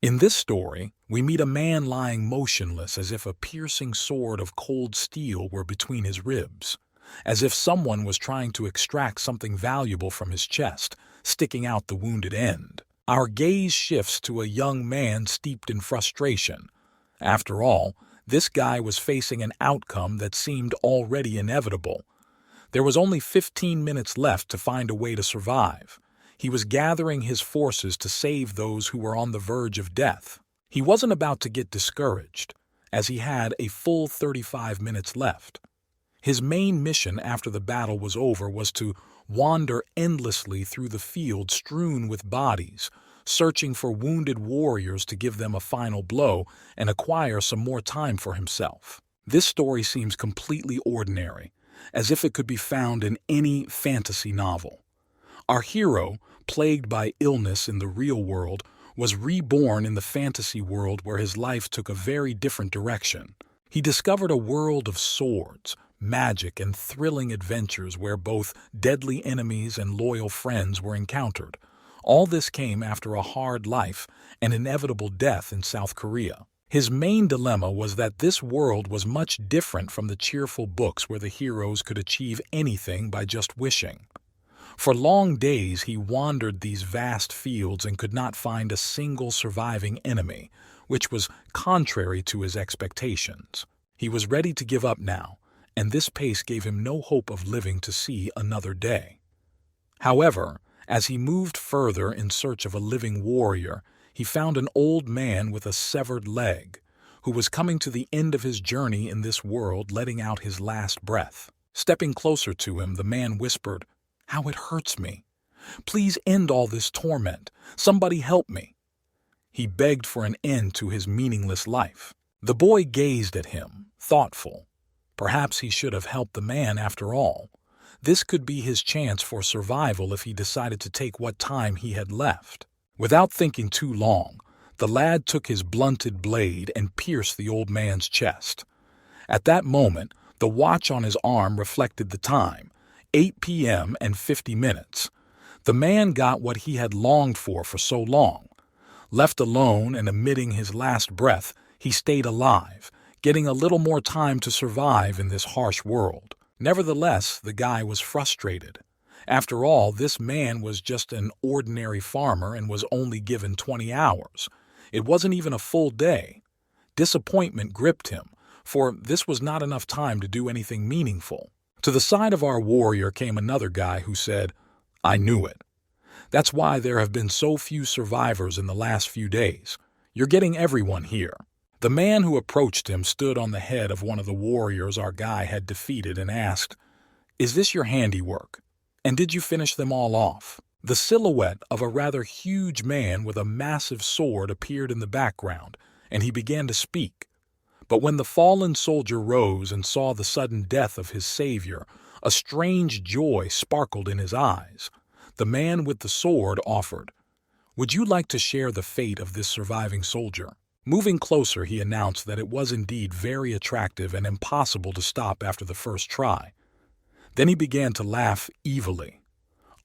In this story, we meet a man lying motionless as if a piercing sword of cold steel were between his ribs, as if someone was trying to extract something valuable from his chest, sticking out the wounded end. Our gaze shifts to a young man steeped in frustration. After all, this guy was facing an outcome that seemed already inevitable. There was only 15 minutes left to find a way to survive. He was gathering his forces to save those who were on the verge of death. He wasn't about to get discouraged, as he had a full 35 minutes left. His main mission after the battle was over was to wander endlessly through the field strewn with bodies, searching for wounded warriors to give them a final blow and acquire some more time for himself. This story seems completely ordinary, as if it could be found in any fantasy novel. Our hero, plagued by illness in the real world, was reborn in the fantasy world where his life took a very different direction. He discovered a world of swords, magic, and thrilling adventures where both deadly enemies and loyal friends were encountered. All this came after a hard life and inevitable death in South Korea. His main dilemma was that this world was much different from the cheerful books where the heroes could achieve anything by just wishing. For long days he wandered these vast fields and could not find a single surviving enemy, which was contrary to his expectations. He was ready to give up now, and this pace gave him no hope of living to see another day. However, as he moved further in search of a living warrior, he found an old man with a severed leg, who was coming to the end of his journey in this world, letting out his last breath. Stepping closer to him, the man whispered, "How it hurts me. Please end all this torment. Somebody help me." He begged for an end to his meaningless life. The boy gazed at him, thoughtful. Perhaps he should have helped the man after all. This could be his chance for survival if he decided to take what time he had left. Without thinking too long, the lad took his blunted blade and pierced the old man's chest. At that moment, the watch on his arm reflected the time, 8 p.m. and 50 minutes. The man got what he had longed for so long. Left alone and emitting his last breath, he stayed alive, getting a little more time to survive in this harsh world. Nevertheless, the guy was frustrated. After all, this man was just an ordinary farmer and was only given 20 hours. It wasn't even a full day. Disappointment gripped him, for this was not enough time to do anything meaningful. To the side of our warrior came another guy who said, "I knew it. That's why there have been so few survivors in the last few days. You're getting everyone here." The man who approached him stood on the head of one of the warriors our guy had defeated and asked, "Is this your handiwork? And did you finish them all off?" The silhouette of a rather huge man with a massive sword appeared in the background, and he began to speak. But when the fallen soldier rose and saw the sudden death of his savior, a strange joy sparkled in his eyes. The man with the sword offered, "Would you like to share the fate of this surviving soldier?" Moving closer, he announced that it was indeed very attractive and impossible to stop after the first try. Then he began to laugh evilly.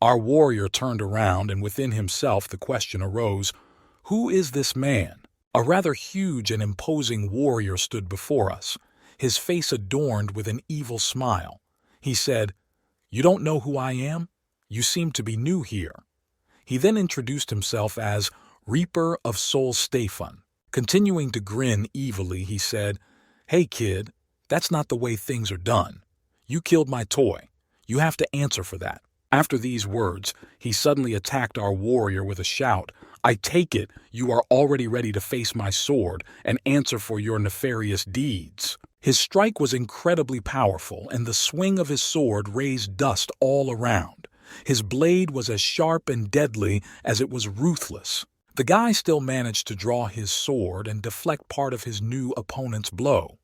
Our warrior turned around, and within himself the question arose, who is this man? A rather huge and imposing warrior stood before us, his face adorned with an evil smile. He said, "You don't know who I am? You seem to be new here." He then introduced himself as Reaper of Soul Stefan. Continuing to grin evilly, he said, "Hey kid, that's not the way things are done. You killed my toy. You have to answer for that." After these words, he suddenly attacked our warrior with a shout, "I take it you are already ready to face my sword and answer for your nefarious deeds." His strike was incredibly powerful, and the swing of his sword raised dust all around. His blade was as sharp and deadly as it was ruthless. The guy still managed to draw his sword and deflect part of his new opponent's blow.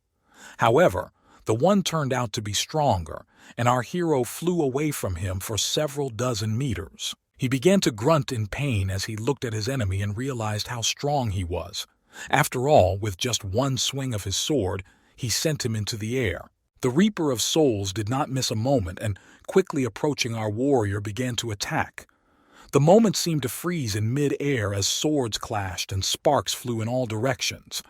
However, the one turned out to be stronger, and our hero flew away from him for several dozen meters. He began to grunt in pain as he looked at his enemy and realized how strong he was. After all, with just one swing of his sword, he sent him into the air. The Reaper of Souls did not miss a moment, and quickly approaching our warrior began to attack. The moment seemed to freeze in mid-air as swords clashed and sparks flew in all directions.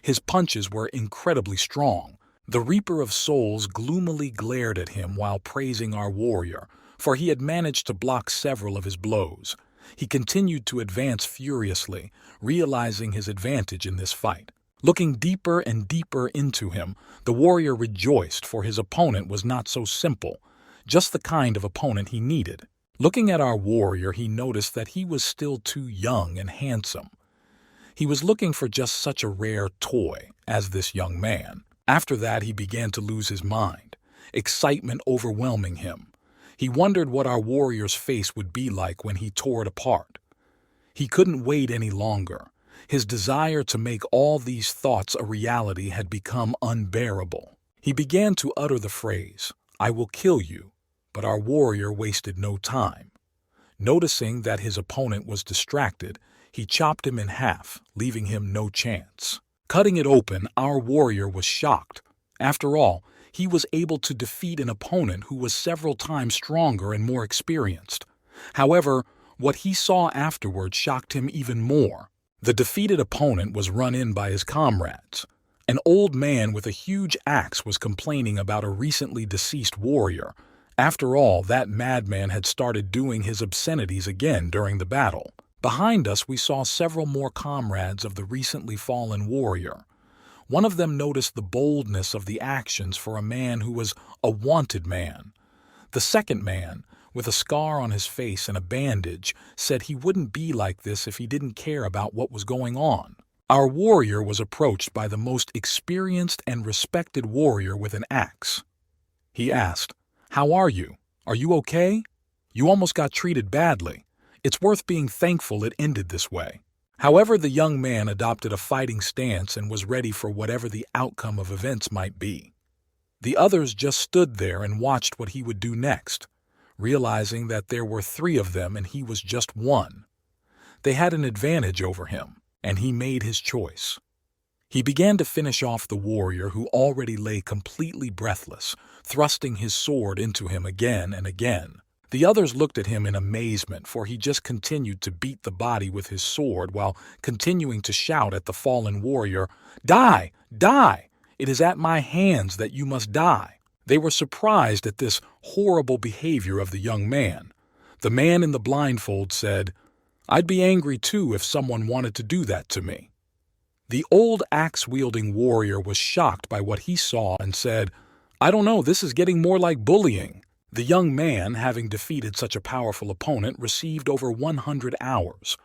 His punches were incredibly strong. The Reaper of Souls gloomily glared at him while praising our warrior, for he had managed to block several of his blows. He continued to advance furiously, realizing his advantage in this fight. Looking deeper and deeper into him, the warrior rejoiced, for his opponent was not so simple, just the kind of opponent he needed. Looking at our warrior, he noticed that he was still too young and handsome. He was looking for just such a rare toy as this young man. After that, he began to lose his mind, excitement overwhelming him. He wondered what our warrior's face would be like when he tore it apart. He couldn't wait any longer. His desire to make all these thoughts a reality had become unbearable. He began to utter the phrase, "I will kill you," but our warrior wasted no time. Noticing that his opponent was distracted, he chopped him in half, leaving him no chance. Cutting it open, our warrior was shocked. After all, he was able to defeat an opponent who was several times stronger and more experienced. However, what he saw afterward shocked him even more. The defeated opponent was run in by his comrades. An old man with a huge axe was complaining about a recently deceased warrior. After all, that madman had started doing his obscenities again during the battle. Behind us, we saw several more comrades of the recently fallen warrior. One of them noticed the boldness of the actions for a man who was a wanted man. The second man, with a scar on his face and a bandage, said he wouldn't be like this if he didn't care about what was going on. Our warrior was approached by the most experienced and respected warrior with an axe. He asked, "How are you? Are you okay? You almost got treated badly. It's worth being thankful it ended this way." However, the young man adopted a fighting stance and was ready for whatever the outcome of events might be. The others just stood there and watched what he would do next, realizing that there were 3 of them and he was just one. They had an advantage over him, and he made his choice. He began to finish off the warrior who already lay completely breathless, thrusting his sword into him again and again. The others looked at him in amazement, for he just continued to beat the body with his sword while continuing to shout at the fallen warrior, "Die! Die! It is at my hands that you must die." They were surprised at this horrible behavior of the young man. The man in the blindfold said, "I'd be angry too if someone wanted to do that to me." The old axe-wielding warrior was shocked by what he saw and said, "I don't know, this is getting more like bullying." The young man, having defeated such a powerful opponent, received over 100 hours.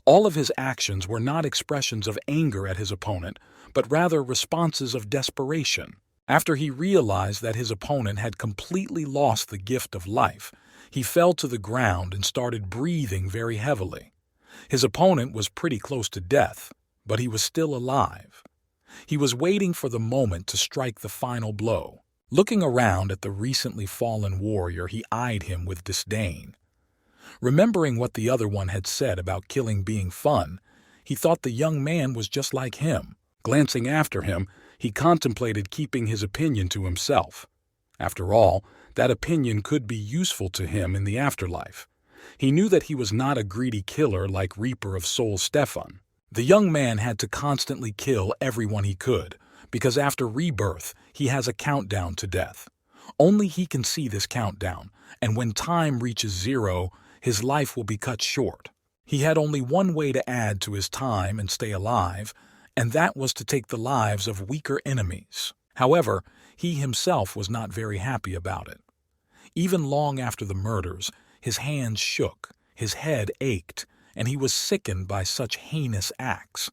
All of his actions were not expressions of anger at his opponent, but rather responses of desperation. After he realized that his opponent had completely lost the gift of life, he fell to the ground and started breathing very heavily. His opponent was pretty close to death, but he was still alive. He was waiting for the moment to strike the final blow. Looking around at the recently fallen warrior, he eyed him with disdain. Remembering what the other one had said about killing being fun, he thought the young man was just like him. Glancing after him, he contemplated keeping his opinion to himself. After all, that opinion could be useful to him in the afterlife. He knew that he was not a greedy killer like Reaper of Souls Stefan. The young man had to constantly kill everyone he could, because after rebirth, he has a countdown to death. Only he can see this countdown, and when time reaches 0, his life will be cut short. He had only one way to add to his time and stay alive, and that was to take the lives of weaker enemies. However, he himself was not very happy about it. Even long after the murders, his hands shook, his head ached, and he was sickened by such heinous acts.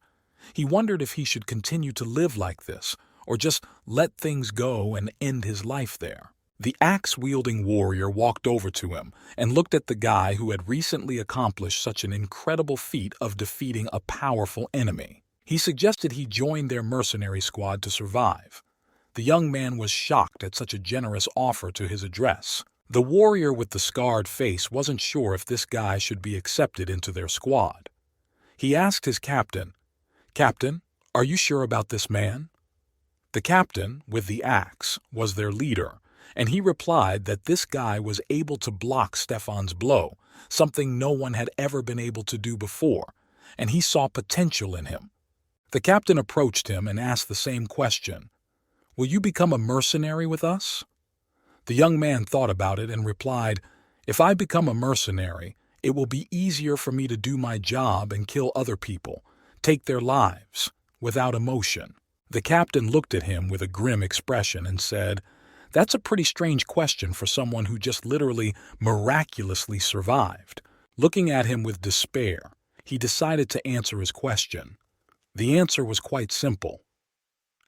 He wondered if he should continue to live like this, or just let things go and end his life there. The axe-wielding warrior walked over to him and looked at the guy who had recently accomplished such an incredible feat of defeating a powerful enemy. He suggested he join their mercenary squad to survive. The young man was shocked at such a generous offer to his address. The warrior with the scarred face wasn't sure if this guy should be accepted into their squad. He asked his captain, "Captain, are you sure about this man?" The captain, with the axe, was their leader, and he replied that this guy was able to block Stefan's blow, something no one had ever been able to do before, and he saw potential in him. The captain approached him and asked the same question. "Will you become a mercenary with us?" The young man thought about it and replied, "If I become a mercenary, it will be easier for me to do my job and kill other people, take their lives, without emotion." The captain looked at him with a grim expression and said, "That's a pretty strange question for someone who just literally miraculously survived." Looking at him with despair, he decided to answer his question. The answer was quite simple.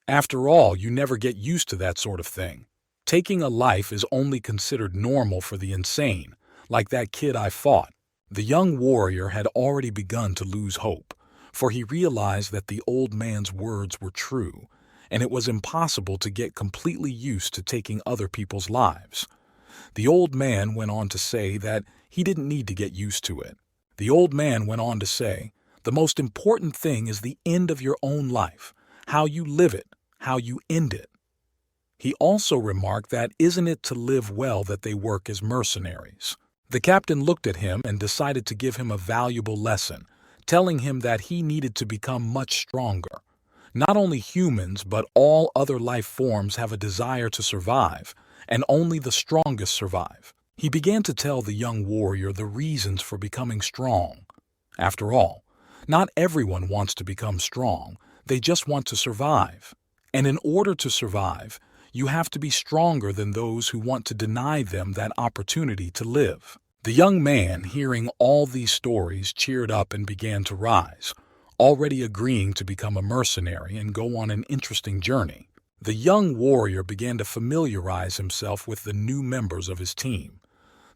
After all, you never get used to that sort of thing. Taking a life is only considered normal for the insane, like that kid I fought. The young warrior had already begun to lose hope, for he realized that the old man's words were true, and it was impossible to get completely used to taking other people's lives. The old man went on to say that he didn't need to get used to it. The old man went on to say, "The most important thing is the end of your own life, how you live it, how you end it." He also remarked that isn't it to live well that they work as mercenaries? The captain looked at him and decided to give him a valuable lesson, telling him that he needed to become much stronger. Not only humans, but all other life forms have a desire to survive, and only the strongest survive. He began to tell the young warrior the reasons for becoming strong. After all, not everyone wants to become strong, they just want to survive. And in order to survive, you have to be stronger than those who want to deny them that opportunity to live. The young man, hearing all these stories, cheered up and began to rise, already agreeing to become a mercenary and go on an interesting journey. The young warrior began to familiarize himself with the new members of his team.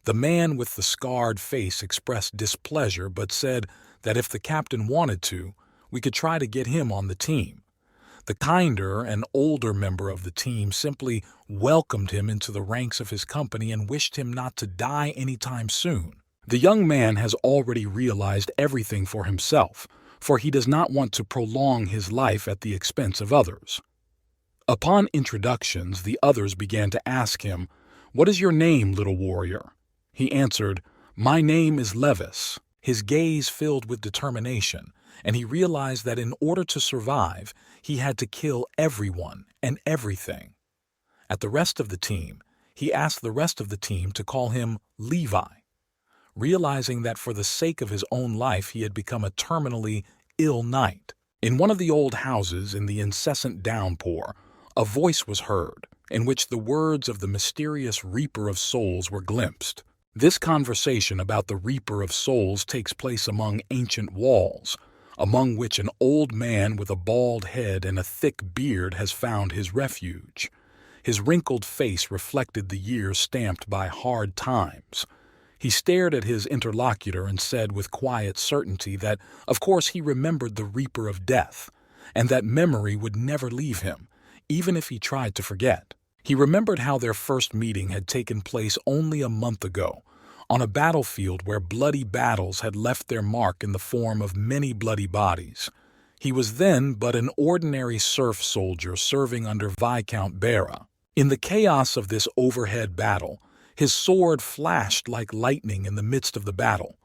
The man with the scarred face expressed displeasure but said that if the captain wanted to, we could try to get him on the team. The kinder and older member of the team simply welcomed him into the ranks of his company and wished him not to die anytime soon. The young man has already realized everything for himself, for he does not want to prolong his life at the expense of others. Upon introductions, the others began to ask him, "What is your name, little warrior?" He answered, "My name is Levis." His gaze filled with determination, and he realized that in order to survive, he had to kill everyone and everything. At the rest of the team, he asked the rest of the team to call him Levi, realizing that for the sake of his own life he had become a terminally ill knight. In one of the old houses in the incessant downpour, a voice was heard, in which the words of the mysterious Reaper of Souls were glimpsed. This conversation about the Reaper of Souls takes place among ancient walls, among which an old man with a bald head and a thick beard has found his refuge. His wrinkled face reflected the years stamped by hard times. He stared at his interlocutor and said with quiet certainty that, of course, he remembered the Reaper of Death, and that memory would never leave him, even if he tried to forget. He remembered how their first meeting had taken place only a month ago, on a battlefield where bloody battles had left their mark in the form of many bloody bodies. He was then but an ordinary serf soldier serving under Viscount Barra. In the chaos of this overhead battle, his sword flashed like lightning in the midst of the battle.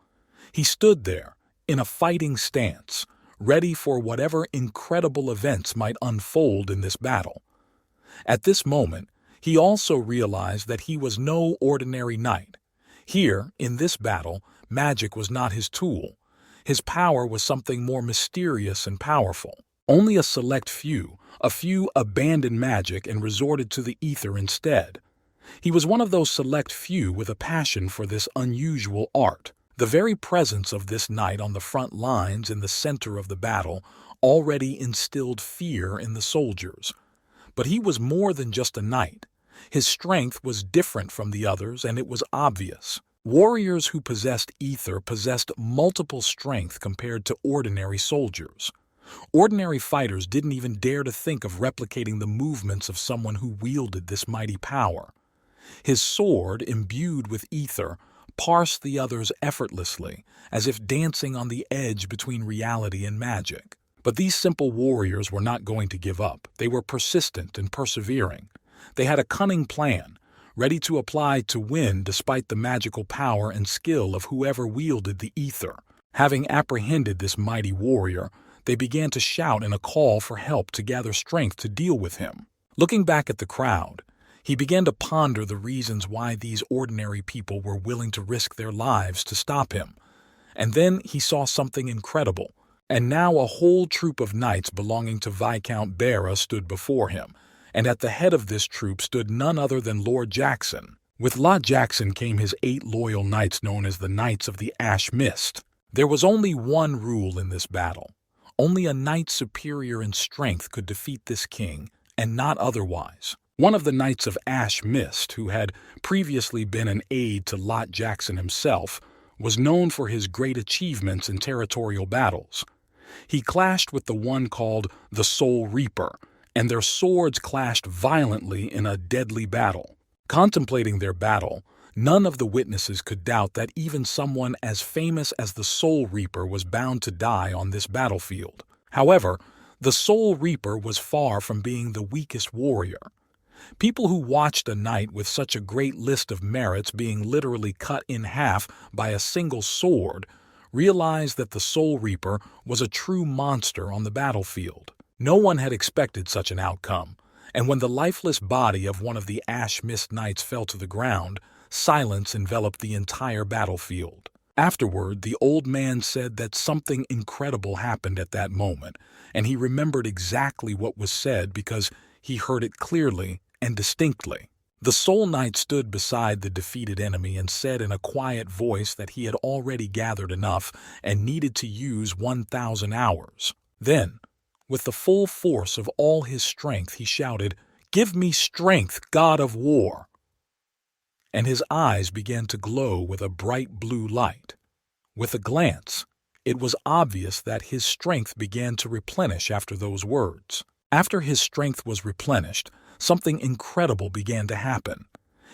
He stood there, in a fighting stance, ready for whatever incredible events might unfold in this battle. At this moment, he also realized that he was no ordinary knight. Here, in this battle, magic was not his tool. His power was something more mysterious and powerful. Only a select few abandoned magic and resorted to the ether instead. He was one of those select few with a passion for this unusual art. The very presence of this knight on the front lines in the center of the battle already instilled fear in the soldiers. But he was more than just a knight. His strength was different from the others, and it was obvious. Warriors who possessed ether possessed multiple strength compared to ordinary soldiers. Ordinary fighters didn't even dare to think of replicating the movements of someone who wielded this mighty power. His sword, imbued with ether, parsed the others effortlessly, as if dancing on the edge between reality and magic. But these simple warriors were not going to give up. They were persistent and persevering. They had a cunning plan, ready to apply to win despite the magical power and skill of whoever wielded the ether. Having apprehended this mighty warrior, they began to shout in a call for help to gather strength to deal with him. Looking back at the crowd, he began to ponder the reasons why these ordinary people were willing to risk their lives to stop him. And then he saw something incredible. And now a whole troop of knights belonging to Viscount Barra stood before him, and at the head of this troop stood none other than Lord Jackson. With Lord Jackson came his 8 loyal knights known as the Knights of the Ash Mist. There was only one rule in this battle. Only a knight superior in strength could defeat this king, and not otherwise. One of the Knights of Ash Mist, who had previously been an aide to Lord Jackson himself, was known for his great achievements in territorial battles. He clashed with the one called the Soul Reaper, and their swords clashed violently in a deadly battle. Contemplating their battle, none of the witnesses could doubt that even someone as famous as the Soul Reaper was bound to die on this battlefield. However, the Soul Reaper was far from being the weakest warrior. People who watched a knight with such a great list of merits being literally cut in half by a single sword realized that the Soul Reaper was a true monster on the battlefield. No one had expected such an outcome, and when the lifeless body of one of the Ash Mist Knights fell to the ground, silence enveloped the entire battlefield. Afterward, the old man said that something incredible happened at that moment, and he remembered exactly what was said because he heard it clearly and distinctly. The Soul Knight stood beside the defeated enemy and said in a quiet voice that he had already gathered enough and needed to use 1,000 hours. Then, with the full force of all his strength, he shouted, "Give me strength, God of War!" And his eyes began to glow with a bright blue light. With a glance, it was obvious that his strength began to replenish after those words. After his strength was replenished, something incredible began to happen.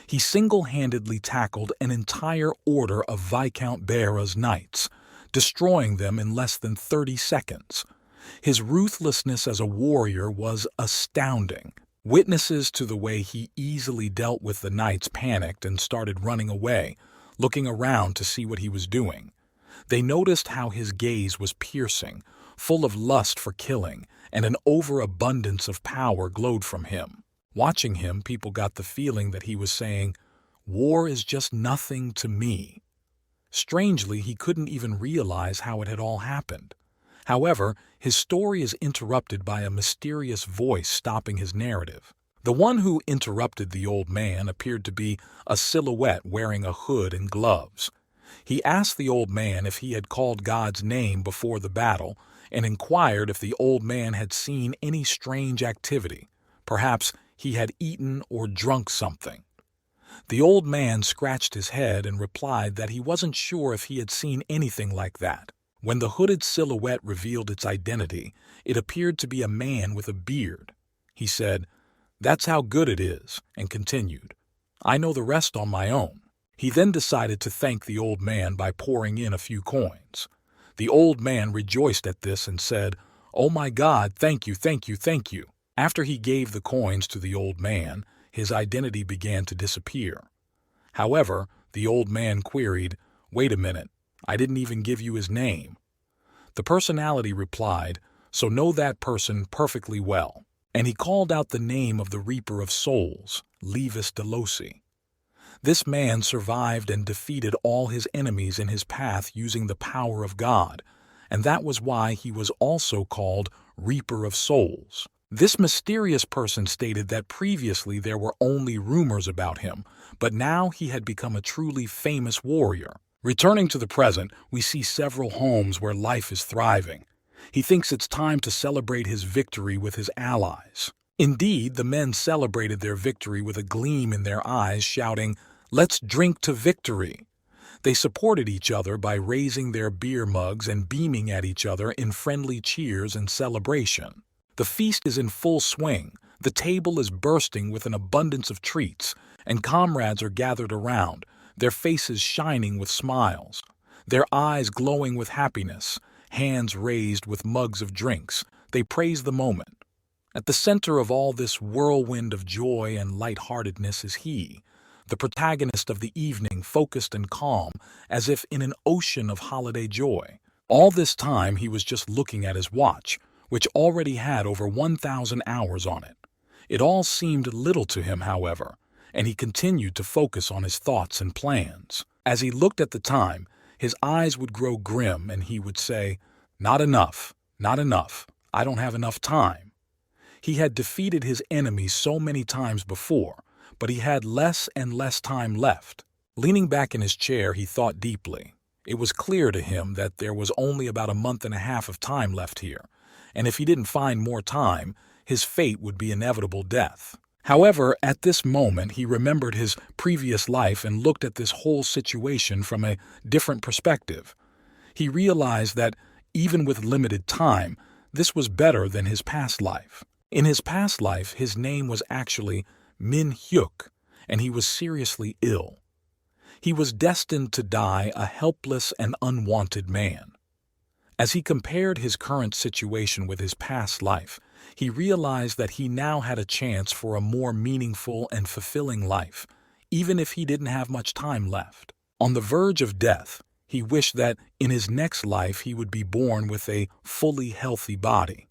He single-handedly tackled an entire order of Viscount Barra's knights, destroying them in less than 30 seconds. His ruthlessness as a warrior was astounding. Witnesses to the way he easily dealt with the knights panicked and started running away, looking around to see what he was doing. They noticed how his gaze was piercing, full of lust for killing, and an overabundance of power glowed from him. Watching him, people got the feeling that he was saying, "War is just nothing to me." Strangely, he couldn't even realize how it had all happened. However, his story is interrupted by a mysterious voice stopping his narrative. The one who interrupted the old man appeared to be a silhouette wearing a hood and gloves. He asked the old man if he had called God's name before the battle and inquired if the old man had seen any strange activity. Perhaps he had eaten or drunk something. The old man scratched his head and replied that he wasn't sure if he had seen anything like that. When the hooded silhouette revealed its identity, it appeared to be a man with a beard. He said, "That's how good it is," and continued, "I know the rest on my own." He then decided to thank the old man by pouring in a few coins. The old man rejoiced at this and said, "Oh my God, thank you, thank you, thank you." After he gave the coins to the old man, his identity began to disappear. However, the old man queried, "Wait a minute, I didn't even give you his name." The personality replied, "So know that person perfectly well." And he called out the name of the Reaper of Souls, Levis Delosi. This man survived and defeated all his enemies in his path using the power of God, and that was why he was also called Reaper of Souls. This mysterious person stated that previously there were only rumors about him, but now he had become a truly famous warrior. Returning to the present, we see several homes where life is thriving. He thinks it's time to celebrate his victory with his allies. Indeed, the men celebrated their victory with a gleam in their eyes, shouting, "Let's drink to victory." They supported each other by raising their beer mugs and beaming at each other in friendly cheers and celebration. The feast is in full swing, the table is bursting with an abundance of treats, and comrades are gathered around, their faces shining with smiles, their eyes glowing with happiness, hands raised with mugs of drinks. They praise the moment. At the center of all this whirlwind of joy and lightheartedness is he, the protagonist of the evening, focused and calm, as if in an ocean of holiday joy. All this time he was just looking at his watch, which already had over 1,000 hours on it. It all seemed little to him, however, and he continued to focus on his thoughts and plans. As he looked at the time, his eyes would grow grim and he would say, "Not enough, not enough, I don't have enough time." He had defeated his enemies so many times before, but he had less and less time left. Leaning back in his chair, he thought deeply. It was clear to him that there was only about a month and a half of time left here, and if he didn't find more time, his fate would be inevitable death. However, at this moment he remembered his previous life and looked at this whole situation from a different perspective. He realized that, even with limited time, this was better than his past life. In his past life, his name was actually Min Hyuk, and he was seriously ill. He was destined to die a helpless and unwanted man. As he compared his current situation with his past life, he realized that he now had a chance for a more meaningful and fulfilling life, even if he didn't have much time left. On the verge of death, he wished that in his next life he would be born with a fully healthy body.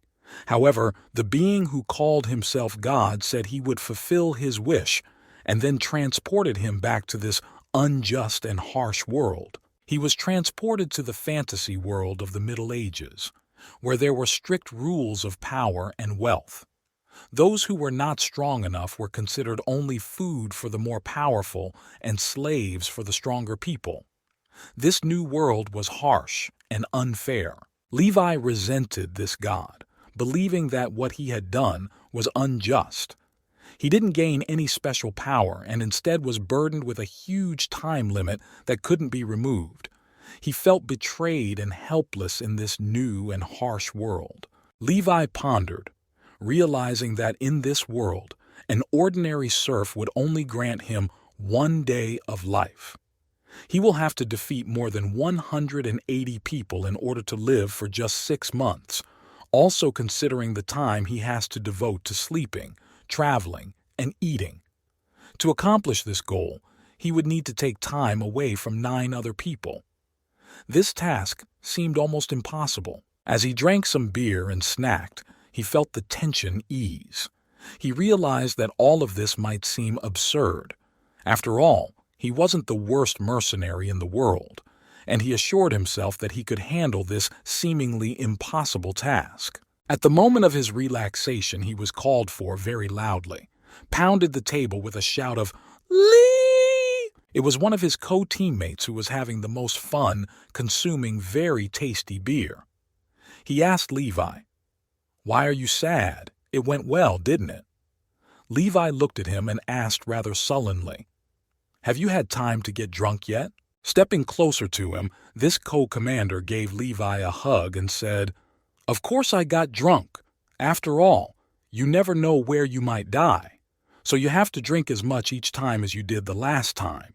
However, the being who called himself God said he would fulfill his wish and then transported him back to this unjust and harsh world. He was transported to the fantasy world of the Middle Ages, where there were strict rules of power and wealth. Those who were not strong enough were considered only food for the more powerful and slaves for the stronger people. This new world was harsh and unfair. Levi resented this God, believing that what he had done was unjust. He didn't gain any special power and instead was burdened with a huge time limit that couldn't be removed. He felt betrayed and helpless in this new and harsh world. Levi pondered, realizing that in this world, an ordinary serf would only grant him 1 day of life. He will have to defeat more than 180 people in order to live for just 6 months, also considering the time he has to devote to sleeping, traveling, and eating. To accomplish this goal, he would need to take time away from 9 other people. This task seemed almost impossible. As he drank some beer and snacked, he felt the tension ease. He realized that all of this might seem absurd. After all, he wasn't the worst mercenary in the world, and he assured himself that he could handle this seemingly impossible task. At the moment of his relaxation, he was called for very loudly, pounded the table with a shout of "Lee!" It was one of his co-teammates who was having the most fun consuming very tasty beer. He asked Levi, "Why are you sad? It went well, didn't it?" Levi looked at him and asked rather sullenly, "Have you had time to get drunk yet?" Stepping closer to him, this co-commander gave Levi a hug and said, "Of course I got drunk. After all, you never know where you might die, so you have to drink as much each time as you did the last time."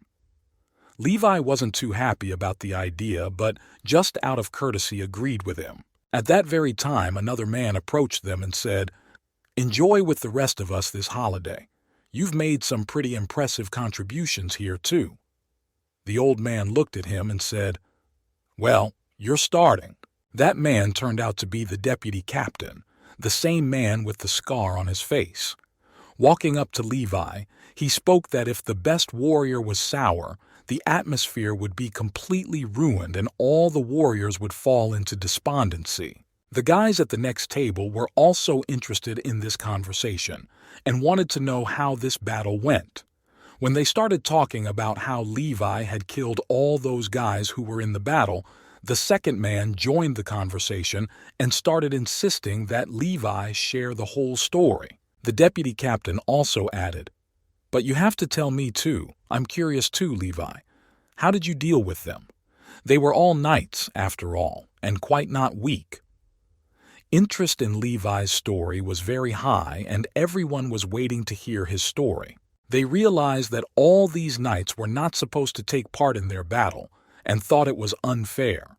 Levi wasn't too happy about the idea, but just out of courtesy agreed with him. At that very time, another man approached them and said, "Enjoy with the rest of us this holiday. You've made some pretty impressive contributions here, too." The old man looked at him and said, "Well, you're starting." That man turned out to be the deputy captain, the same man with the scar on his face. Walking up to Levi, he spoke that if the best warrior was sour, the atmosphere would be completely ruined and all the warriors would fall into despondency. The guys at the next table were also interested in this conversation and wanted to know how this battle went. When they started talking about how Levi had killed all those guys who were in the battle, the second man joined the conversation and started insisting that Levi share the whole story. The deputy captain also added, "But you have to tell me too. I'm curious too, Levi. How did you deal with them? They were all knights, after all, and quite not weak." Interest in Levi's story was very high, and everyone was waiting to hear his story. They realized that all these knights were not supposed to take part in their battle, and thought it was unfair.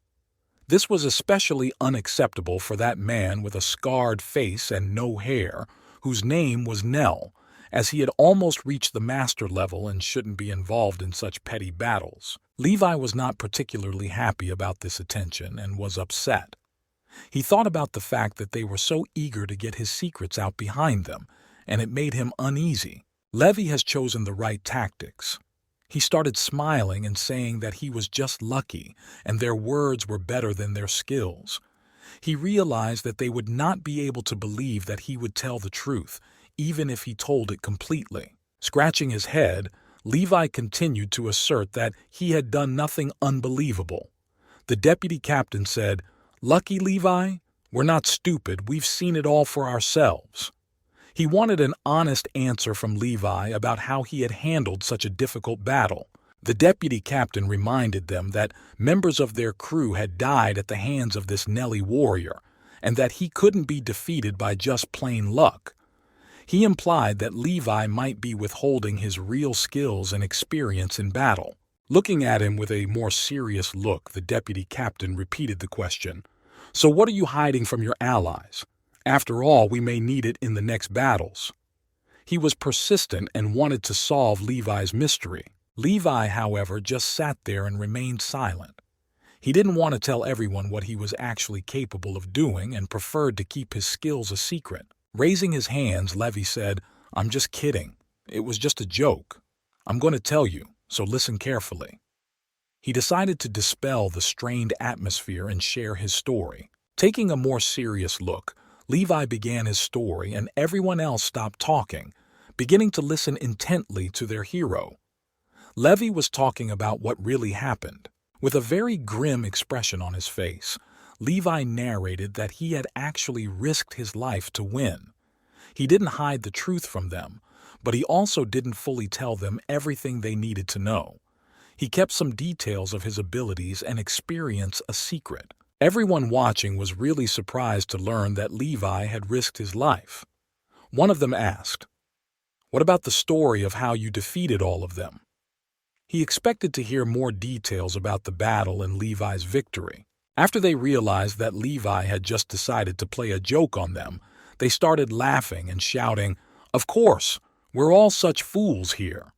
This was especially unacceptable for that man with a scarred face and no hair, whose name was Nell, as he had almost reached the master level and shouldn't be involved in such petty battles. Levi was not particularly happy about this attention and was upset. He thought about the fact that they were so eager to get his secrets out behind them, and it made him uneasy. Levi has chosen the right tactics. He started smiling and saying that he was just lucky and their words were better than their skills. He realized that they would not be able to believe that he would tell the truth, even if he told it completely. Scratching his head, Levi continued to assert that he had done nothing unbelievable. The deputy captain said, "Lucky, Levi? We're not stupid. We've seen it all for ourselves." He wanted an honest answer from Levi about how he had handled such a difficult battle. The deputy captain reminded them that members of their crew had died at the hands of this Nelly warrior, and that he couldn't be defeated by just plain luck. He implied that Levi might be withholding his real skills and experience in battle. Looking at him with a more serious look, the deputy captain repeated the question, "So what are you hiding from your allies? After all, we may need it in the next battles." He was persistent and wanted to solve Levi's mystery. Levi, however, just sat there and remained silent. He didn't want to tell everyone what he was actually capable of doing and preferred to keep his skills a secret. Raising his hands, Levi said, "I'm just kidding. It was just a joke. I'm going to tell you, so listen carefully." He decided to dispel the strained atmosphere and share his story. Taking a more serious look, Levi began his story and everyone else stopped talking, beginning to listen intently to their hero. Levi was talking about what really happened. With a very grim expression on his face, Levi narrated that he had actually risked his life to win. He didn't hide the truth from them, but he also didn't fully tell them everything they needed to know. He kept some details of his abilities and experience a secret. Everyone watching was really surprised to learn that Levi had risked his life. One of them asked, "What about the story of how you defeated all of them?" He expected to hear more details about the battle and Levi's victory. After they realized that Levi had just decided to play a joke on them, they started laughing and shouting, "Of course, we're all such fools here."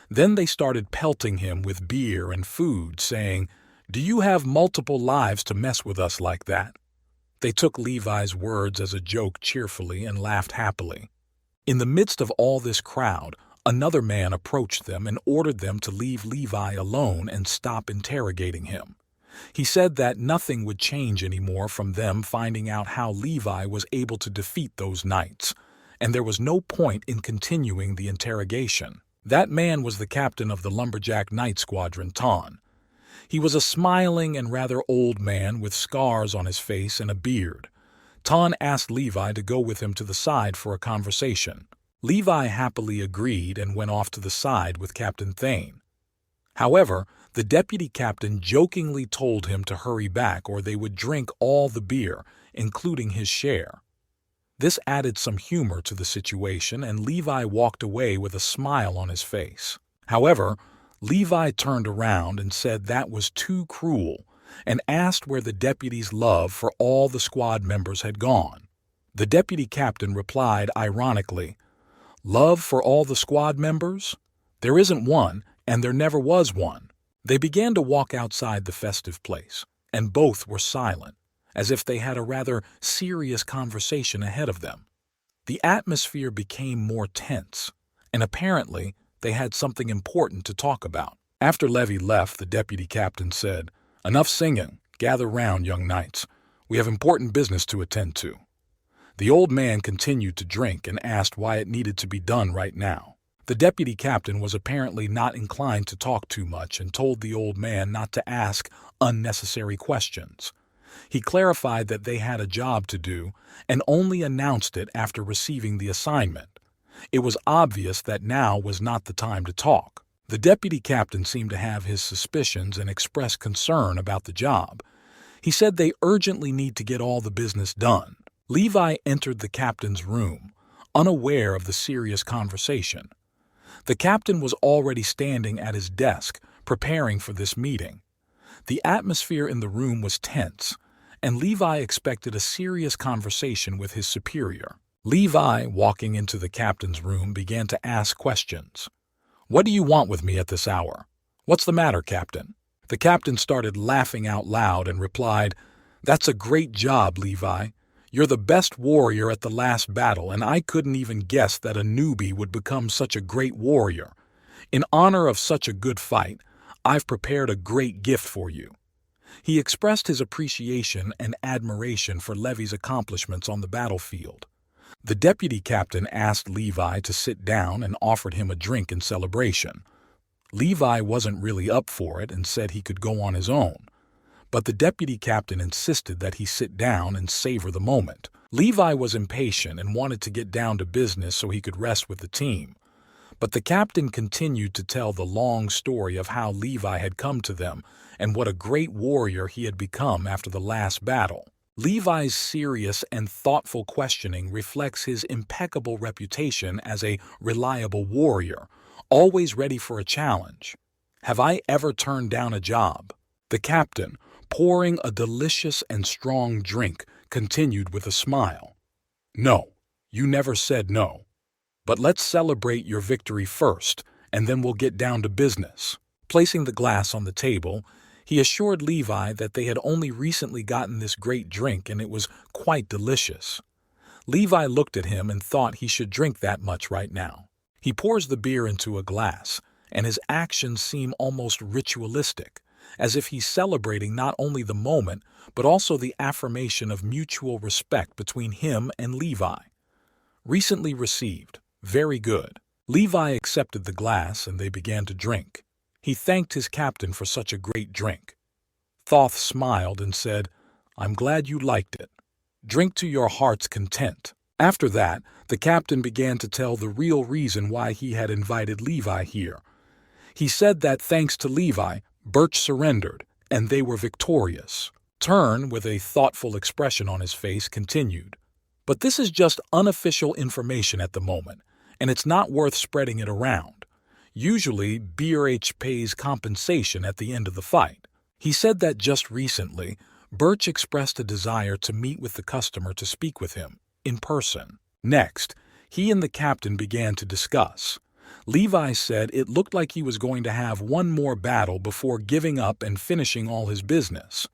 Then they started pelting him with beer and food, saying, "Do you have multiple lives to mess with us like that?" They took Levi's words as a joke cheerfully and laughed happily. In the midst of all this crowd, another man approached them and ordered them to leave Levi alone and stop interrogating him. He said that nothing would change anymore from them finding out how Levi was able to defeat those knights, and there was no point in continuing the interrogation. That man was the captain of the Lumberjack Night Squadron, Ton. He was a smiling and rather old man with scars on his face and a beard. Ton asked Levi to go with him to the side for a conversation. Levi happily agreed and went off to the side with Captain Thane. However, the deputy captain jokingly told him to hurry back or they would drink all the beer, including his share. This added some humor to the situation, and Levi walked away with a smile on his face. However, Levi turned around and said that was too cruel and asked where the deputy's love for all the squad members had gone. The deputy captain replied ironically, "Love for all the squad members? There isn't one, and there never was one." They began to walk outside the festive place, and both were silent, as if they had a rather serious conversation ahead of them. The atmosphere became more tense, and apparently they had something important to talk about. After Levi left, the deputy captain said, "Enough singing. Gather round, young knights. We have important business to attend to." The old man continued to drink and asked why it needed to be done right now. The deputy captain was apparently not inclined to talk too much and told the old man not to ask unnecessary questions. He clarified that they had a job to do and only announced it after receiving the assignment. It was obvious that now was not the time to talk. The deputy captain seemed to have his suspicions and expressed concern about the job. He said they urgently need to get all the business done. Levi entered the captain's room, unaware of the serious conversation. The captain was already standing at his desk, preparing for this meeting. The atmosphere in the room was tense, and Levi expected a serious conversation with his superior. Levi, walking into the captain's room, began to ask questions. "What do you want with me at this hour? What's the matter, Captain?" The captain started laughing out loud and replied, "That's a great job, Levi. You're the best warrior at the last battle, and I couldn't even guess that a newbie would become such a great warrior. In honor of such a good fight, I've prepared a great gift for you." He expressed his appreciation and admiration for Levi's accomplishments on the battlefield. The deputy captain asked Levi to sit down and offered him a drink in celebration. Levi wasn't really up for it and said he could go on his own, but the deputy captain insisted that he sit down and savor the moment. Levi was impatient and wanted to get down to business so he could rest with the team. But the captain continued to tell the long story of how Levi had come to them and what a great warrior he had become after the last battle. Levi's serious and thoughtful questioning reflects his impeccable reputation as a reliable warrior, always ready for a challenge. "Have I ever turned down a job?" The captain, pouring a delicious and strong drink, continued with a smile. "No, you never said no. But let's celebrate your victory first, and then we'll get down to business." Placing the glass on the table, he assured Levi that they had only recently gotten this great drink and it was quite delicious. Levi looked at him and thought he should drink that much right now. He pours the beer into a glass, and his actions seem almost ritualistic, as if he's celebrating not only the moment, but also the affirmation of mutual respect between him and Levi. "Recently received. Very good." Levi accepted the glass and they began to drink. He thanked his captain for such a great drink. Thoth smiled and said, "I'm glad you liked it. Drink to your heart's content." After that, the captain began to tell the real reason why he had invited Levi here. He said that thanks to Levi, Birch surrendered, and they were victorious. Tern, with a thoughtful expression on his face, continued, "But this is just unofficial information at the moment, and it's not worth spreading it around. Usually, BRH pays compensation at the end of the fight." He said that just recently, Birch expressed a desire to meet with the customer to speak with him, in person. Next, he and the captain began to discuss. Levi said it looked like he was going to have one more battle before giving up and finishing all his business.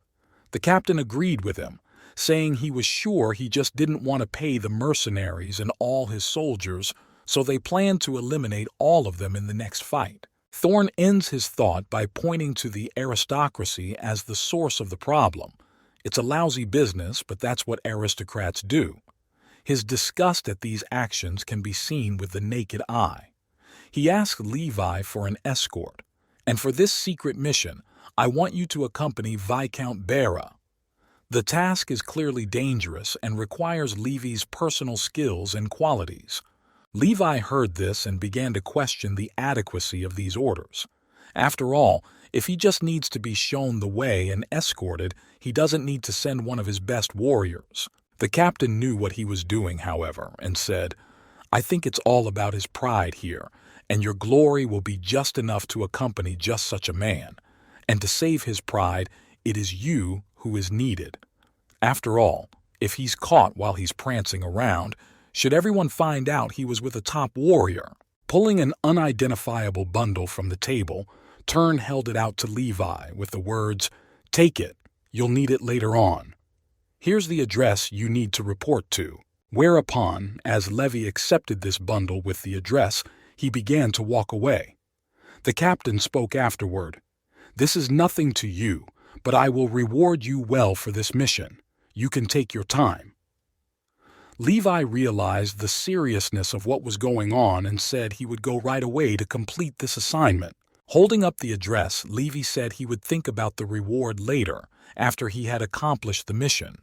The captain agreed with him, saying he was sure he just didn't want to pay the mercenaries and all his soldiers, so they planned to eliminate all of them in the next fight. Thorn ends his thought by pointing to the aristocracy as the source of the problem. It's a lousy business, but that's what aristocrats do. His disgust at these actions can be seen with the naked eye. He asked Levi for an escort, and for this secret mission, I want you to accompany Viscount Bera. The task is clearly dangerous and requires Levi's personal skills and qualities. Levi heard this and began to question the adequacy of these orders. After all, if he just needs to be shown the way and escorted, he doesn't need to send one of his best warriors. The captain knew what he was doing, however, and said, "I think it's all about his pride here, and your glory will be just enough to accompany just such a man. And to save his pride, it is you who is needed. After all, if he's caught while he's prancing around, should everyone find out he was with a top warrior?" Pulling an unidentifiable bundle from the table, Tern held it out to Levi with the words, "Take it. You'll need it later on. Here's the address you need to report to." Whereupon, as Levi accepted this bundle with the address, he began to walk away. The captain spoke afterward. "This is nothing to you, but I will reward you well for this mission. You can take your time." Levi realized the seriousness of what was going on and said he would go right away to complete this assignment. Holding up the address, Levi said he would think about the reward later, after he had accomplished the mission.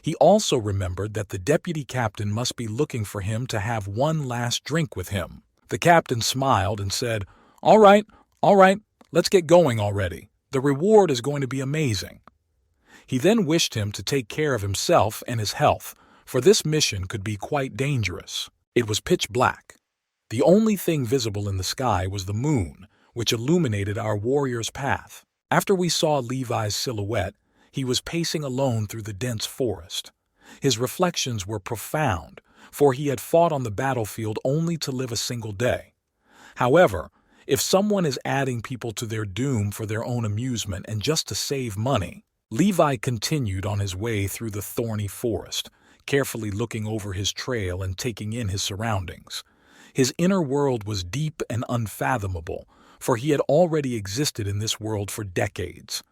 He also remembered that the deputy captain must be looking for him to have one last drink with him. The captain smiled and said, all right, let's get going already. The reward is going to be amazing." He then wished him to take care of himself and his health, for this mission could be quite dangerous. It was pitch black. The only thing visible in the sky was the moon, which illuminated our warrior's path. After we saw Levi's silhouette, he was pacing alone through the dense forest. His reflections were profound, for he had fought on the battlefield only to live a single day. However, if someone is adding people to their doom for their own amusement and just to save money, Levi continued on his way through the thorny forest, carefully looking over his trail and taking in his surroundings. His inner world was deep and unfathomable, for he had already existed in this world for decades.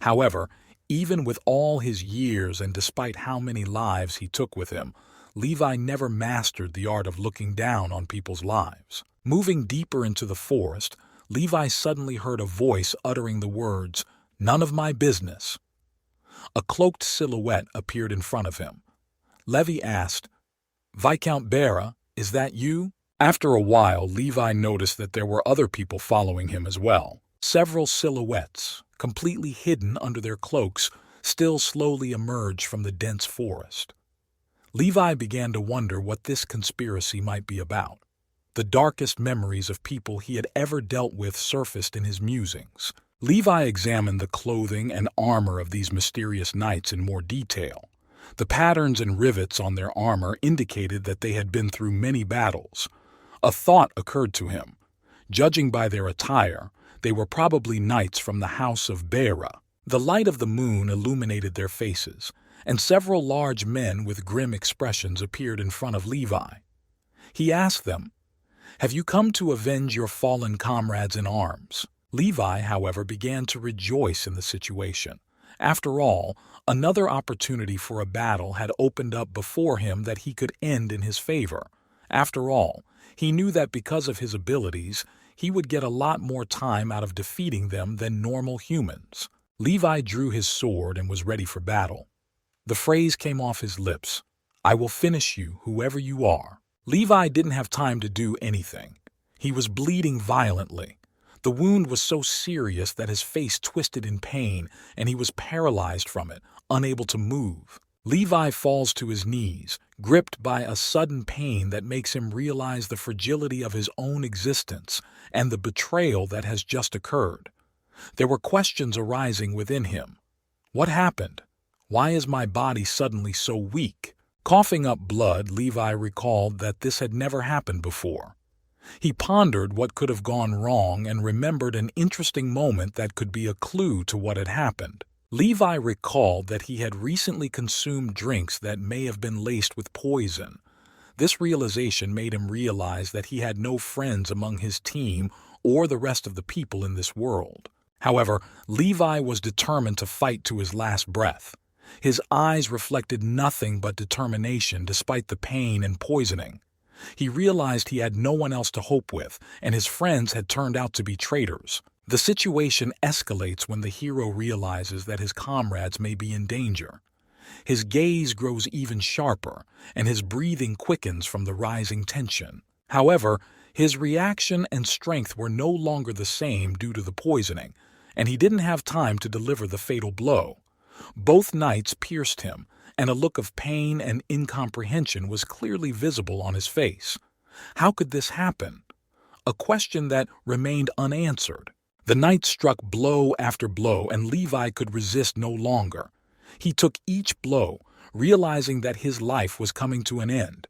However, even with all his years and despite how many lives he took with him, Levi never mastered the art of looking down on people's lives. Moving deeper into the forest, Levi suddenly heard a voice uttering the words, "None of my business." A cloaked silhouette appeared in front of him. Levi asked, "Viscount Bera, is that you?" After a while, Levi noticed that there were other people following him as well. Several silhouettes, completely hidden under their cloaks, still slowly emerged from the dense forest. Levi began to wonder what this conspiracy might be about. The darkest memories of people he had ever dealt with surfaced in his musings. Levi examined the clothing and armor of these mysterious knights in more detail. The patterns and rivets on their armor indicated that they had been through many battles. A thought occurred to him. Judging by their attire, they were probably knights from the house of Bera. The light of the moon illuminated their faces, and several large men with grim expressions appeared in front of Levi. He asked them, "Have you come to avenge your fallen comrades in arms?" Levi, however, began to rejoice in the situation. After all, another opportunity for a battle had opened up before him that he could end in his favor. After all, he knew that because of his abilities, he would get a lot more time out of defeating them than normal humans. Levi drew his sword and was ready for battle. The phrase came off his lips, "I will finish you, whoever you are." Levi didn't have time to do anything. He was bleeding violently. The wound was so serious that his face twisted in pain and he was paralyzed from it, unable to move. Levi falls to his knees, gripped by a sudden pain that makes him realize the fragility of his own existence and the betrayal that has just occurred. There were questions arising within him. What happened? Why is my body suddenly so weak? Coughing up blood, Levi recalled that this had never happened before. He pondered what could have gone wrong and remembered an interesting moment that could be a clue to what had happened. Levi recalled that he had recently consumed drinks that may have been laced with poison. This realization made him realize that he had no friends among his team or the rest of the people in this world. However, Levi was determined to fight to his last breath. His eyes reflected nothing but determination despite the pain and poisoning. He realized he had no one else to hope with, and his friends had turned out to be traitors. The situation escalates when the hero realizes that his comrades may be in danger. His gaze grows even sharper, and his breathing quickens from the rising tension. However, his reaction and strength were no longer the same due to the poisoning, and he didn't have time to deliver the fatal blow. Both knights pierced him, and a look of pain and incomprehension was clearly visible on his face. How could this happen? A question that remained unanswered. The knight struck blow after blow, and Levi could resist no longer. He took each blow, realizing that his life was coming to an end.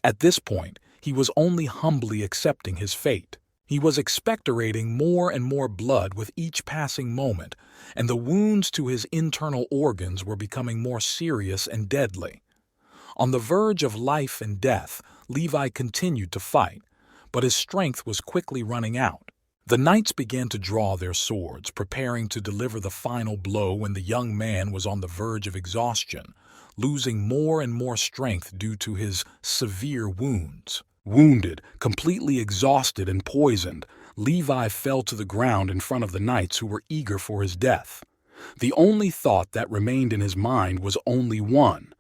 At this point, he was only humbly accepting his fate. He was expectorating more and more blood with each passing moment, and the wounds to his internal organs were becoming more serious and deadly. On the verge of life and death, Levi continued to fight, but his strength was quickly running out. The knights began to draw their swords, preparing to deliver the final blow when the young man was on the verge of exhaustion, losing more and more strength due to his severe wounds. Wounded, completely exhausted and poisoned, Levi fell to the ground in front of the knights who were eager for his death. The only thought that remained in his mind was only one: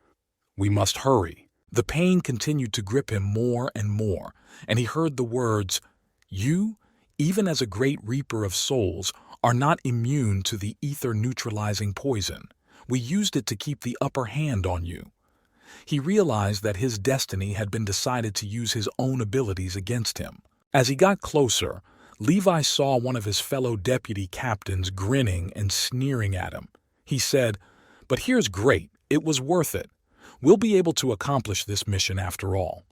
we must hurry. The pain continued to grip him more and more, and he heard the words, "You, even as a great reaper of souls, are not immune to the ether-neutralizing poison. We used it to keep the upper hand on you." He realized that his destiny had been decided to use his own abilities against him. As he got closer, Levi saw one of his fellow deputy captains grinning and sneering at him. He said, "But here's great, it was worth it. We'll be able to accomplish this mission after all."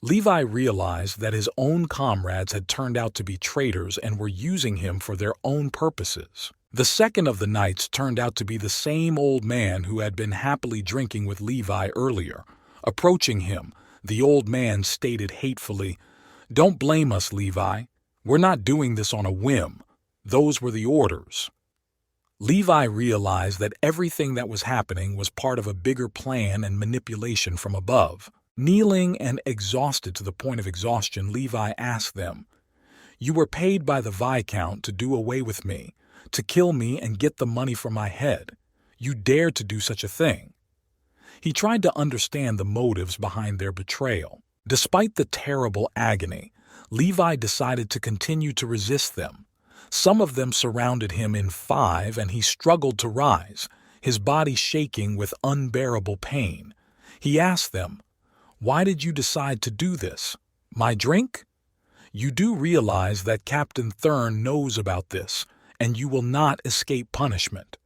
Levi realized that his own comrades had turned out to be traitors and were using him for their own purposes. The second of the knights turned out to be the same old man who had been happily drinking with Levi earlier. Approaching him, the old man stated hatefully, "Don't blame us, Levi. We're not doing this on a whim. Those were the orders." Levi realized that everything that was happening was part of a bigger plan and manipulation from above. Kneeling and exhausted to the point of exhaustion, Levi asked them, "You were paid by the Viscount to do away with me, to kill me and get the money for my head. You dared to do such a thing." He tried to understand the motives behind their betrayal. Despite the terrible agony, Levi decided to continue to resist them. Some of them surrounded him in five, and he struggled to rise, his body shaking with unbearable pain. He asked them, "Why did you decide to do this? My drink? You do realize that Captain Thurn knows about this, and you will not escape punishment."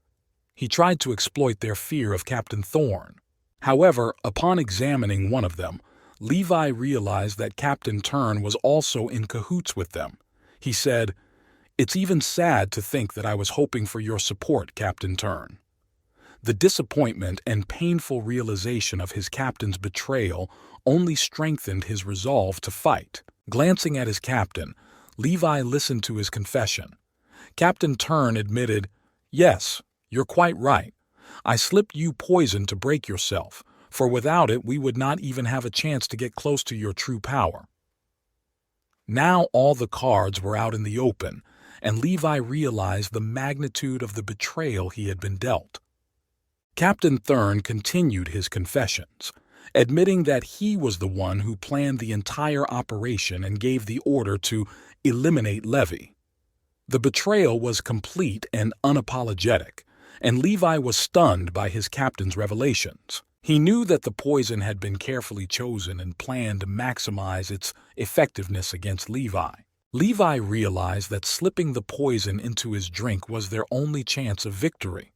He tried to exploit their fear of Captain Thorn. However, upon examining one of them, Levi realized that Captain Thurn was also in cahoots with them. He said, "It's even sad to think that I was hoping for your support, Captain Thurn." The disappointment and painful realization of his captain's betrayal only strengthened his resolve to fight. Glancing at his captain, Levi listened to his confession. Captain Thurn admitted, "Yes, you're quite right. I slipped you poison to break yourself, for without it we would not even have a chance to get close to your true power." Now all the cards were out in the open, and Levi realized the magnitude of the betrayal he had been dealt. Captain Thurn continued his confessions, admitting that he was the one who planned the entire operation and gave the order to eliminate Levi. The betrayal was complete and unapologetic, and Levi was stunned by his captain's revelations. He knew that the poison had been carefully chosen and planned to maximize its effectiveness against Levi. Levi realized that slipping the poison into his drink was their only chance of victory.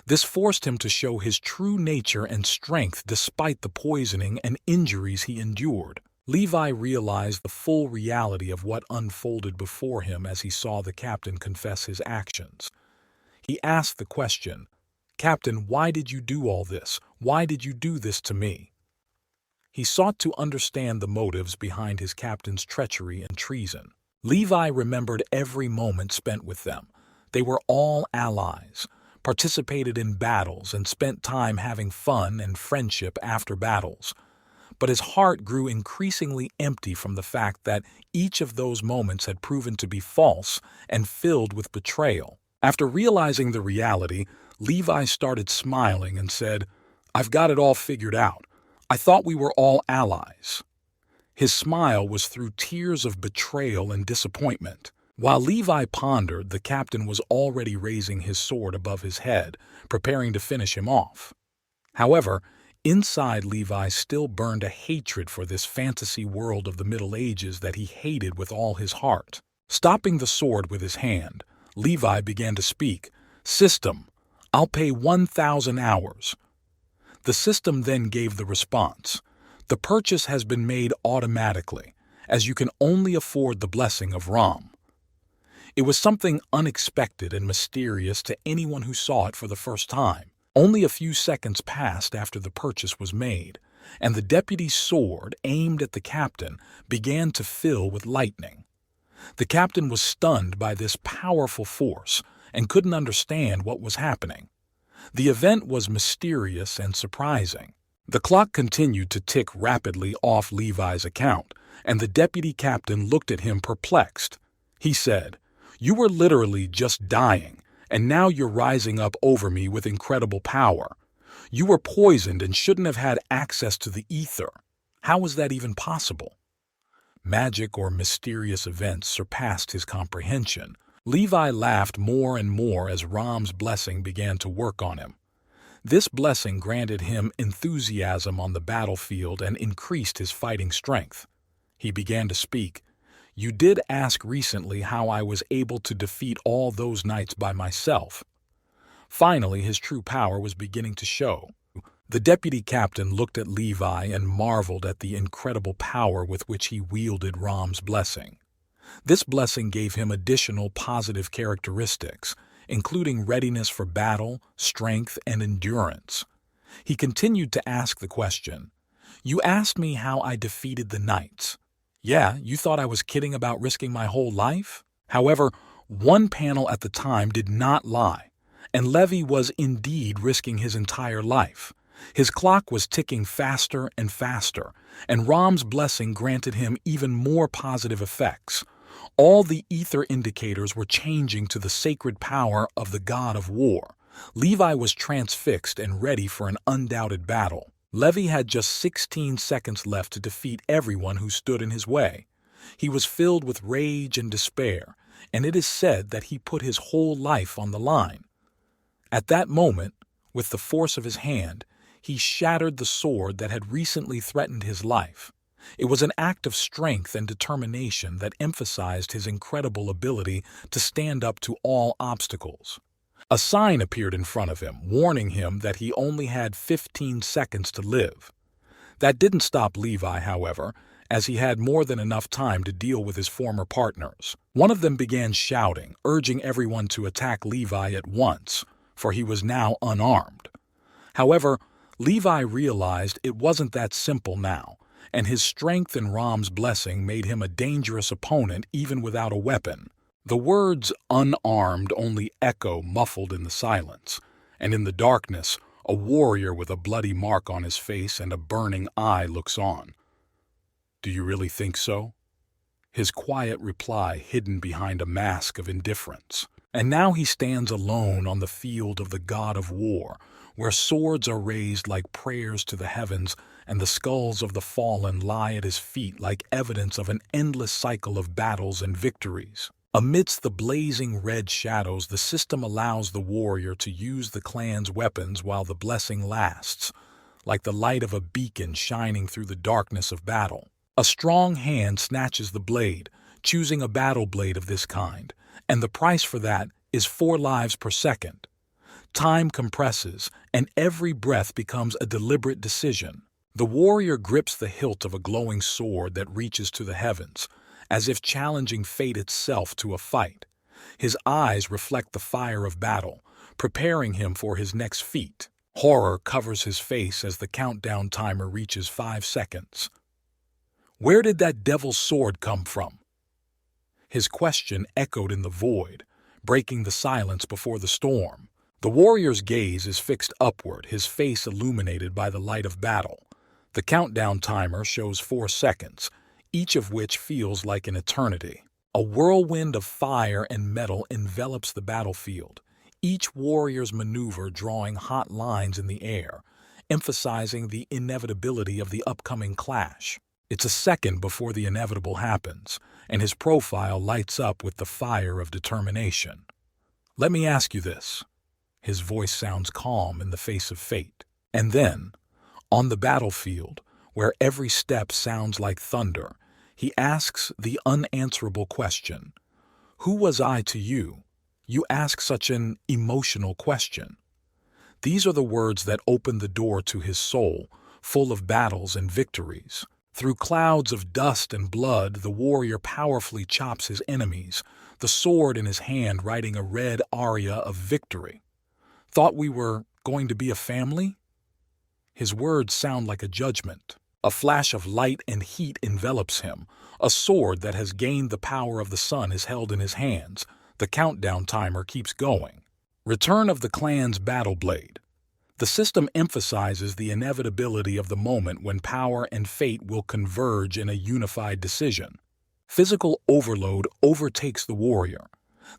This forced him to show his true nature and strength despite the poisoning and injuries he endured. Levi realized the full reality of what unfolded before him as he saw the captain confess his actions. He asked the question, "Captain, why did you do all this? Why did you do this to me?" He sought to understand the motives behind his captain's treachery and treason. Levi remembered every moment spent with them. They were all allies, participated in battles, and spent time having fun and friendship after battles. But his heart grew increasingly empty from the fact that each of those moments had proven to be false and filled with betrayal. After realizing the reality, Levi started smiling and said, "I've got it all figured out. I thought we were all allies." His smile was through tears of betrayal and disappointment. While Levi pondered, the captain was already raising his sword above his head, preparing to finish him off. However, inside Levi still burned a hatred for this fantasy world of the Middle Ages that he hated with all his heart. Stopping the sword with his hand, Levi began to speak, "System, I'll pay 1,000 hours." The system then gave the response, "The purchase has been made automatically, as you can only afford the blessing of Ram." It was something unexpected and mysterious to anyone who saw it for the first time. Only a few seconds passed after the purchase was made, and the deputy's sword, aimed at the captain, began to fill with lightning. The captain was stunned by this powerful force and couldn't understand what was happening. The event was mysterious and surprising. The clock continued to tick rapidly off Levi's account, and the deputy captain looked at him perplexed. He said, "You were literally just dying, and now you're rising up over me with incredible power. You were poisoned and shouldn't have had access to the ether. How was that even possible?" Magic or mysterious events surpassed his comprehension. Levi laughed more and more as Ram's blessing began to work on him. This blessing granted him enthusiasm on the battlefield and increased his fighting strength. He began to speak. "You did ask recently how I was able to defeat all those knights by myself." Finally, his true power was beginning to show. The deputy captain looked at Levi and marveled at the incredible power with which he wielded Ram's blessing. This blessing gave him additional positive characteristics, including readiness for battle, strength, and endurance. He continued to ask the question, "You asked me how I defeated the knights. Yeah, you thought I was kidding about risking my whole life?" However, one panel at the time did not lie, and Levi was indeed risking his entire life. His clock was ticking faster and faster, and Ram's blessing granted him even more positive effects. All the ether indicators were changing to the sacred power of the god of war. Levi was transfixed and ready for an undoubted battle. Levi had just 16 seconds left to defeat everyone who stood in his way. He was filled with rage and despair, and it is said that he put his whole life on the line. At that moment, with the force of his hand, he shattered the sword that had recently threatened his life. It was an act of strength and determination that emphasized his incredible ability to stand up to all obstacles. A sign appeared in front of him, warning him that he only had 15 seconds to live. That didn't stop Levi, however, as he had more than enough time to deal with his former partners. One of them began shouting, urging everyone to attack Levi at once, for he was now unarmed. However, Levi realized it wasn't that simple now, and his strength and Ram's blessing made him a dangerous opponent even without a weapon. The words "unarmed" only echo muffled in the silence, and in the darkness, a warrior with a bloody mark on his face and a burning eye looks on. "Do you really think so?" His quiet reply hidden behind a mask of indifference. And now he stands alone on the field of the god of war, where swords are raised like prayers to the heavens, and the skulls of the fallen lie at his feet like evidence of an endless cycle of battles and victories. Amidst the blazing red shadows, the system allows the warrior to use the clan's weapons while the blessing lasts, like the light of a beacon shining through the darkness of battle. A strong hand snatches the blade, choosing a battle blade of this kind, and the price for that is 4 lives per second. Time compresses, and every breath becomes a deliberate decision. The warrior grips the hilt of a glowing sword that reaches to the heavens, as if challenging fate itself to a fight. His eyes reflect the fire of battle, preparing him for his next feat. Horror covers his face as the countdown timer reaches 5 seconds. "Where did that devil's sword come from?" His question echoed in the void, breaking the silence before the storm. The warrior's gaze is fixed upward, his face illuminated by the light of battle. The countdown timer shows 4 seconds, each of which feels like an eternity. A whirlwind of fire and metal envelops the battlefield, each warrior's maneuver drawing hot lines in the air, emphasizing the inevitability of the upcoming clash. It's a second before the inevitable happens, and his profile lights up with the fire of determination. "Let me ask you this." His voice sounds calm in the face of fate. And then, on the battlefield, where every step sounds like thunder, he asks the unanswerable question, "Who was I to you? You ask such an emotional question." These are the words that open the door to his soul, full of battles and victories. Through clouds of dust and blood, the warrior powerfully chops his enemies, the sword in his hand writing a red aria of victory. "Thought we were going to be a family?" His words sound like a judgment. A flash of light and heat envelops him. A sword that has gained the power of the sun is held in his hands. The countdown timer keeps going. Return of the clan's battle blade. The system emphasizes the inevitability of the moment when power and fate will converge in a unified decision. Physical overload overtakes the warrior.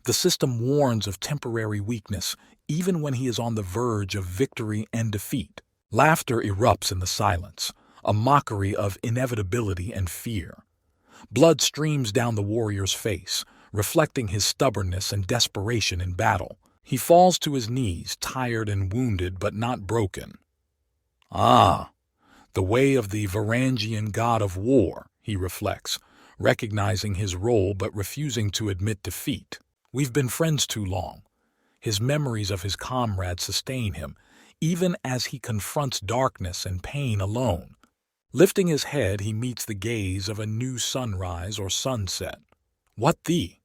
The system warns of temporary weakness, even when he is on the verge of victory and defeat. Laughter erupts in the silence, a mockery of inevitability and fear. Blood streams down the warrior's face, reflecting his stubbornness and desperation in battle. He falls to his knees, tired and wounded but not broken. "Ah, the way of the Varangian god of war," he reflects, recognizing his role but refusing to admit defeat. "We've been friends too long." His memories of his comrade sustain him, even as he confronts darkness and pain alone. Lifting his head, he meets the gaze of a new sunrise or sunset. What the?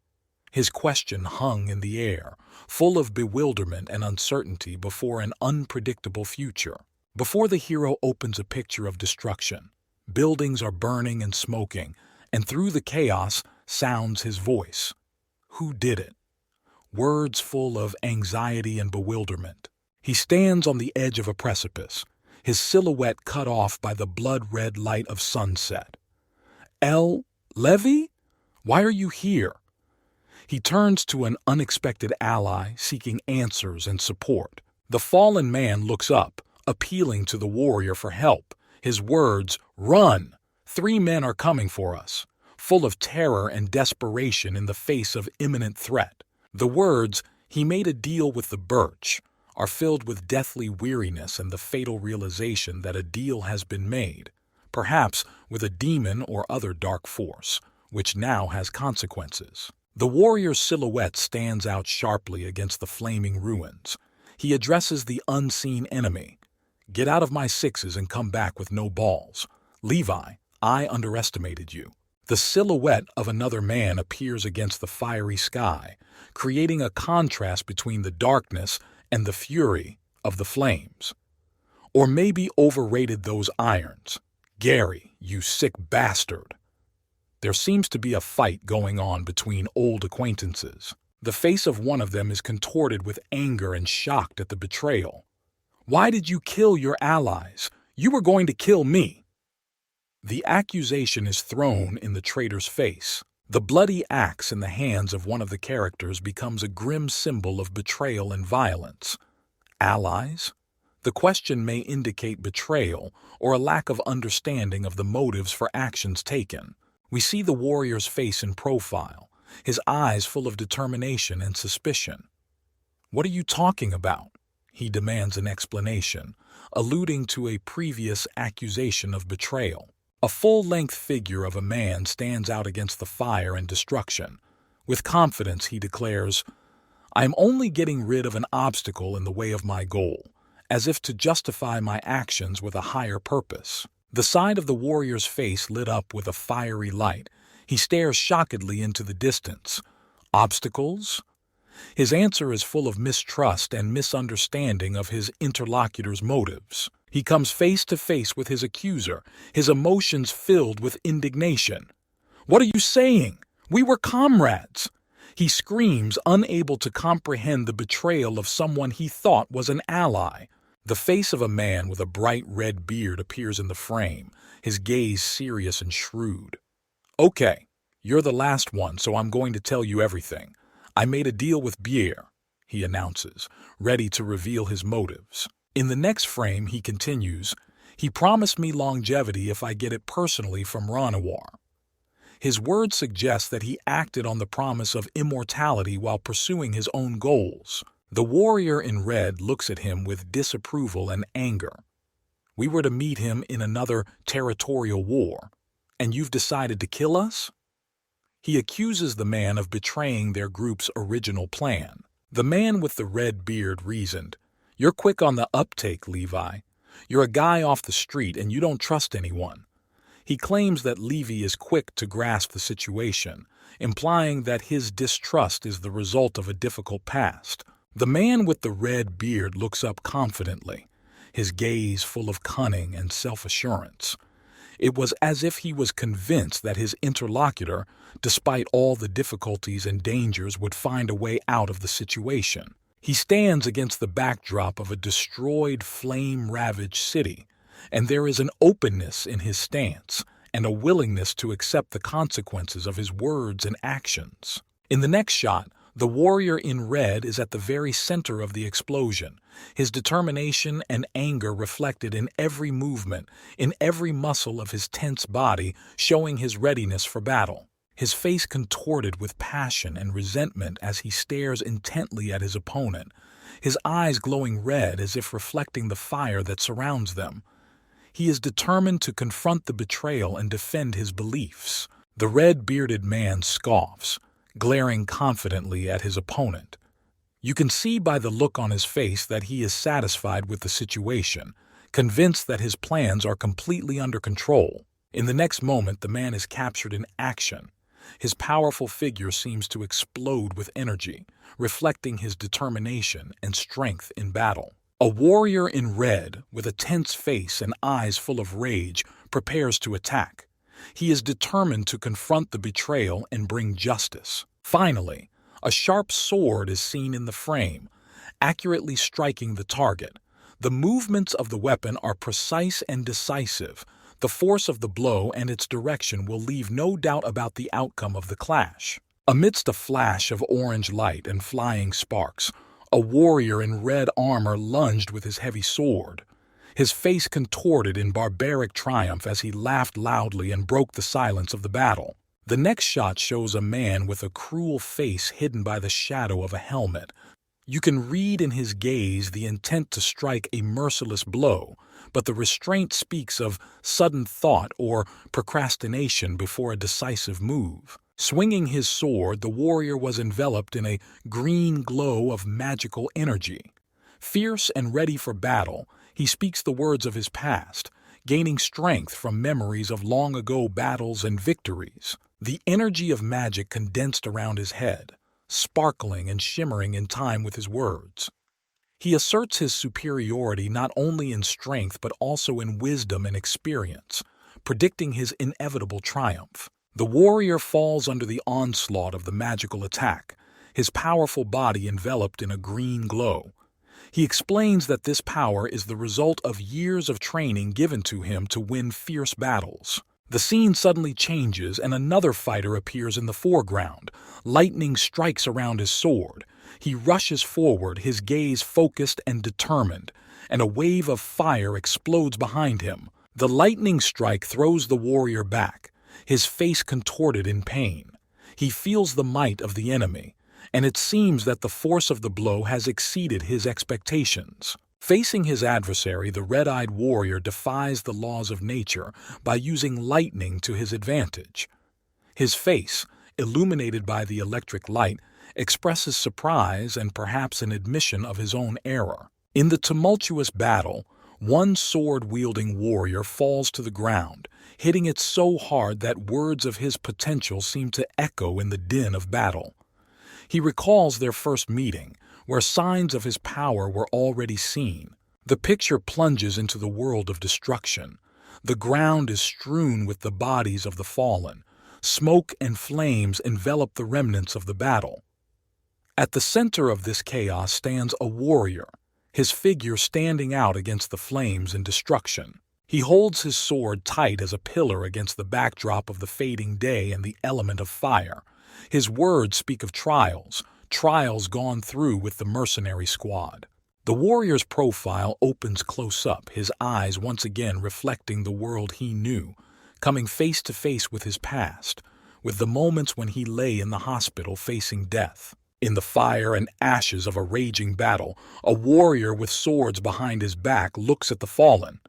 His question hung in the air, full of bewilderment and uncertainty before an unpredictable future. Before the hero opens a picture of destruction, buildings are burning and smoking, and through the chaos sounds his voice. Who did it? Words full of anxiety and bewilderment. He stands on the edge of a precipice, his silhouette cut off by the blood-red light of sunset. Levy? Why are you here? He turns to an unexpected ally, seeking answers and support. The fallen man looks up, appealing to the warrior for help. His words, "Run! 3 men are coming for us," full of terror and desperation in the face of imminent threat. The words, "He made a deal with the birch," are filled with deathly weariness and the fatal realization that a deal has been made, perhaps with a demon or other dark force, which now has consequences. The warrior's silhouette stands out sharply against the flaming ruins. He addresses the unseen enemy. "Get out of my 6s and come back with no balls. Levi, I underestimated you." The silhouette of another man appears against the fiery sky, creating a contrast between the darkness and the fury of the flames. Or maybe overrated those irons. "Gary, you sick bastard." There seems to be a fight going on between old acquaintances. The face of one of them is contorted with anger and shocked at the betrayal. "Why did you kill your allies? You were going to kill me." The accusation is thrown in the traitor's face. The bloody axe in the hands of one of the characters becomes a grim symbol of betrayal and violence. Allies? The question may indicate betrayal or a lack of understanding of the motives for actions taken. We see the warrior's face in profile, his eyes full of determination and suspicion. "What are you talking about?" He demands an explanation, alluding to a previous accusation of betrayal. A full-length figure of a man stands out against the fire and destruction. With confidence, he declares, "I am only getting rid of an obstacle in the way of my goal, as if to justify my actions with a higher purpose." The side of the warrior's face lit up with a fiery light. He stares shockedly into the distance. Obstacles? His answer is full of mistrust and misunderstanding of his interlocutor's motives. He comes face to face with his accuser, his emotions filled with indignation. "What are you saying? We were comrades!" He screams, unable to comprehend the betrayal of someone he thought was an ally. The face of a man with a bright red beard appears in the frame, his gaze serious and shrewd. "Okay, you're the last one, so I'm going to tell you everything. I made a deal with Bier," he announces, ready to reveal his motives. In the next frame, he continues, "He promised me longevity if I get it personally from Ranawar." His words suggest that he acted on the promise of immortality while pursuing his own goals. The warrior in red looks at him with disapproval and anger. "We were to meet him in another territorial war, and you've decided to kill us?" He accuses the man of betraying their group's original plan. The man with the red beard reasoned, "You're quick on the uptake, Levi. You're a guy off the street and you don't trust anyone." He claims that Levi is quick to grasp the situation, implying that his distrust is the result of a difficult past. The man with the red beard looks up confidently, his gaze full of cunning and self-assurance. It was as if he was convinced that his interlocutor, despite all the difficulties and dangers, would find a way out of the situation. He stands against the backdrop of a destroyed, flame-ravaged city, and there is an openness in his stance and a willingness to accept the consequences of his words and actions. In the next shot, the warrior in red is at the very center of the explosion, his determination and anger reflected in every movement, in every muscle of his tense body, showing his readiness for battle. His face contorted with passion and resentment as he stares intently at his opponent, his eyes glowing red as if reflecting the fire that surrounds them. He is determined to confront the betrayal and defend his beliefs. The red-bearded man scoffs, glaring confidently at his opponent. You can see by the look on his face that he is satisfied with the situation, convinced that his plans are completely under control. In the next moment, the man is captured in action. His powerful figure seems to explode with energy, reflecting his determination and strength in battle. A warrior in red, with a tense face and eyes full of rage, prepares to attack. He is determined to confront the betrayal and bring justice. Finally, a sharp sword is seen in the frame, accurately striking the target. The movements of the weapon are precise and decisive. The force of the blow and its direction will leave no doubt about the outcome of the clash. Amidst a flash of orange light and flying sparks, a warrior in red armor lunged with his heavy sword. His face contorted in barbaric triumph as he laughed loudly and broke the silence of the battle. The next shot shows a man with a cruel face hidden by the shadow of a helmet. You can read in his gaze the intent to strike a merciless blow, but the restraint speaks of sudden thought or procrastination before a decisive move. Swinging his sword, the warrior was enveloped in a green glow of magical energy. Fierce and ready for battle, he speaks the words of his past, gaining strength from memories of long-ago battles and victories. The energy of magic condensed around his head, sparkling and shimmering in time with his words. He asserts his superiority not only in strength but also in wisdom and experience, predicting his inevitable triumph. The warrior falls under the onslaught of the magical attack, his powerful body enveloped in a green glow. He explains that this power is the result of years of training given to him to win fierce battles. The scene suddenly changes and another fighter appears in the foreground. Lightning strikes around his sword. He rushes forward, his gaze focused and determined, and a wave of fire explodes behind him. The lightning strike throws the warrior back, his face contorted in pain. He feels the might of the enemy, and it seems that the force of the blow has exceeded his expectations. Facing his adversary, the red-eyed warrior defies the laws of nature by using lightning to his advantage. His face, illuminated by the electric light, expresses surprise and perhaps an admission of his own error. In the tumultuous battle, one sword-wielding warrior falls to the ground, hitting it so hard that words of his potential seem to echo in the din of battle. He recalls their first meeting, where signs of his power were already seen. The picture plunges into the world of destruction. The ground is strewn with the bodies of the fallen. Smoke and flames envelop the remnants of the battle. At the center of this chaos stands a warrior, his figure standing out against the flames and destruction. He holds his sword tight as a pillar against the backdrop of the fading day and the element of fire. His words speak of trials gone through with the mercenary squad. The warrior's profile opens close up, his eyes once again reflecting the world he knew, coming face to face with his past, with the moments when he lay in the hospital facing death. In the fire and ashes of a raging battle, a warrior with swords behind his back looks at the fallen.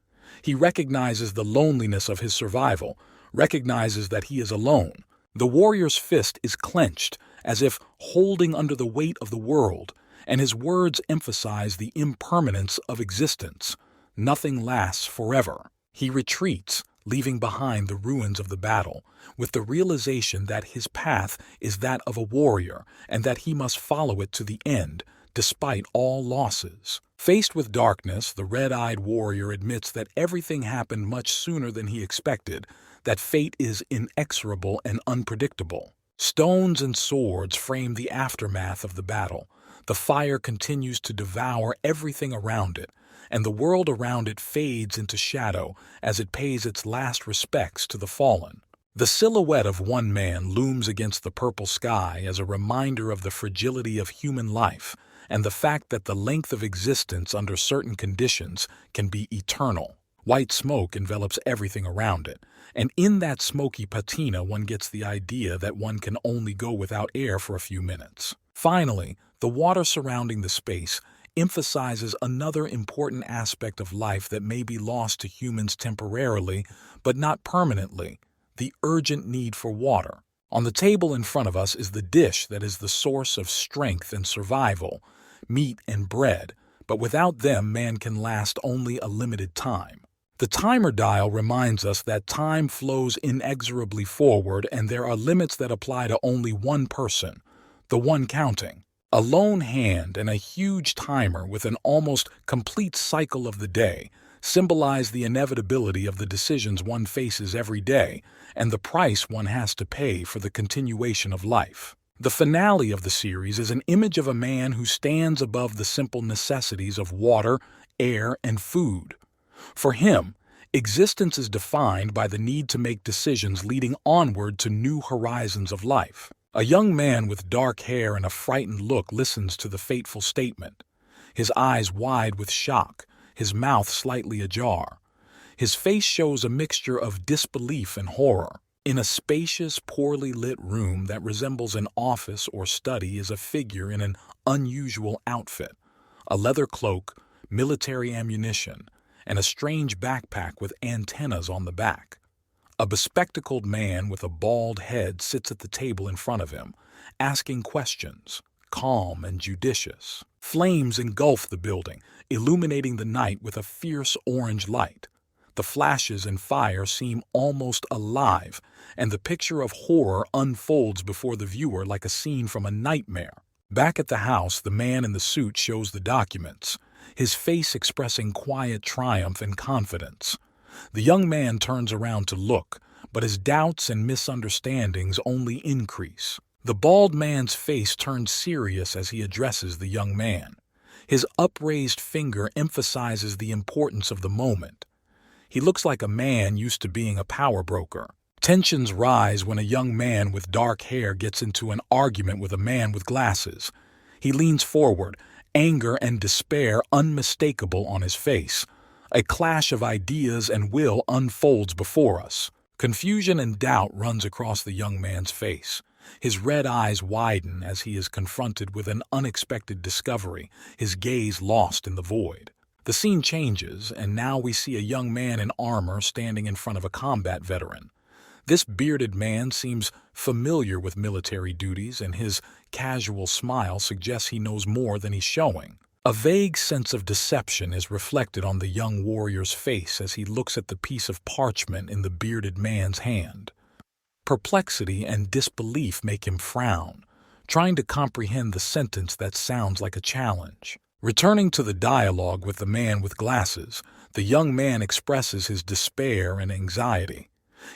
He recognizes the loneliness of his survival, recognizes that he is alone. The warrior's fist is clenched, as if holding under the weight of the world, and his words emphasize the impermanence of existence. Nothing lasts forever. He retreats, leaving behind the ruins of the battle, with the realization that his path is that of a warrior and that he must follow it to the end, despite all losses. Faced with darkness, the red-eyed warrior admits that everything happened much sooner than he expected, that fate is inexorable and unpredictable. Stones and swords frame the aftermath of the battle. The fire continues to devour everything around it, and the world around it fades into shadow as it pays its last respects to the fallen. The silhouette of one man looms against the purple sky as a reminder of the fragility of human life and the fact that the length of existence under certain conditions can be eternal. White smoke envelops everything around it, and in that smoky patina one gets the idea that one can only go without air for a few minutes. Finally, the water surrounding the space emphasizes another important aspect of life that may be lost to humans temporarily, but not permanently: the urgent need for water. On the table in front of us is the dish that is the source of strength and survival, meat, and bread, but without them man can last only a limited time. The timer dial reminds us that time flows inexorably forward and there are limits that apply to only one person, the one counting. A lone hand and a huge timer with an almost complete cycle of the day symbolize the inevitability of the decisions one faces every day and the price one has to pay for the continuation of life. The finale of the series is an image of a man who stands above the simple necessities of water, air, and food. For him, existence is defined by the need to make decisions leading onward to new horizons of life. A young man with dark hair and a frightened look listens to the fateful statement, his eyes wide with shock, his mouth slightly ajar. His face shows a mixture of disbelief and horror. In a spacious, poorly lit room that resembles an office or study is a figure in an unusual outfit, a leather cloak, military ammunition, and a strange backpack with antennas on the back. A bespectacled man with a bald head sits at the table in front of him, asking questions, calm and judicious. Flames engulf the building, illuminating the night with a fierce orange light. The flashes and fire seem almost alive, and the picture of horror unfolds before the viewer like a scene from a nightmare. Back at the house, the man in the suit shows the documents, his face expressing quiet triumph and confidence. The young man turns around to look, but his doubts and misunderstandings only increase. The bald man's face turns serious as he addresses the young man. His upraised finger emphasizes the importance of the moment. He looks like a man used to being a power broker. Tensions rise when a young man with dark hair gets into an argument with a man with glasses. He leans forward, anger and despair unmistakable on his face. A clash of ideas and will unfolds before us. Confusion and doubt runs across the young man's face. His red eyes widen as he is confronted with an unexpected discovery, his gaze lost in the void. The scene changes, and now we see a young man in armor standing in front of a combat veteran. This bearded man seems familiar with military duties, and his casual smile suggests he knows more than he's showing. A vague sense of deception is reflected on the young warrior's face as he looks at the piece of parchment in the bearded man's hand. Perplexity and disbelief make him frown, trying to comprehend the sentence that sounds like a challenge. Returning to the dialogue with the man with glasses, the young man expresses his despair and anxiety.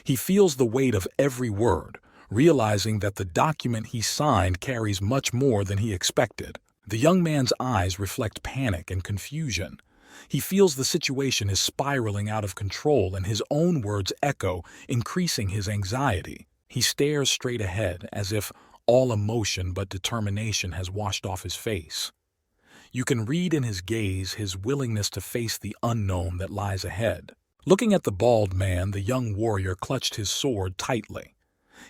He feels the weight of every word, realizing that the document he signed carries much more than he expected. The young man's eyes reflect panic and confusion. He feels the situation is spiraling out of control and his own words echo, increasing his anxiety. He stares straight ahead as if all emotion but determination has washed off his face. You can read in his gaze his willingness to face the unknown that lies ahead. Looking at the bald man, the young warrior clutched his sword tightly.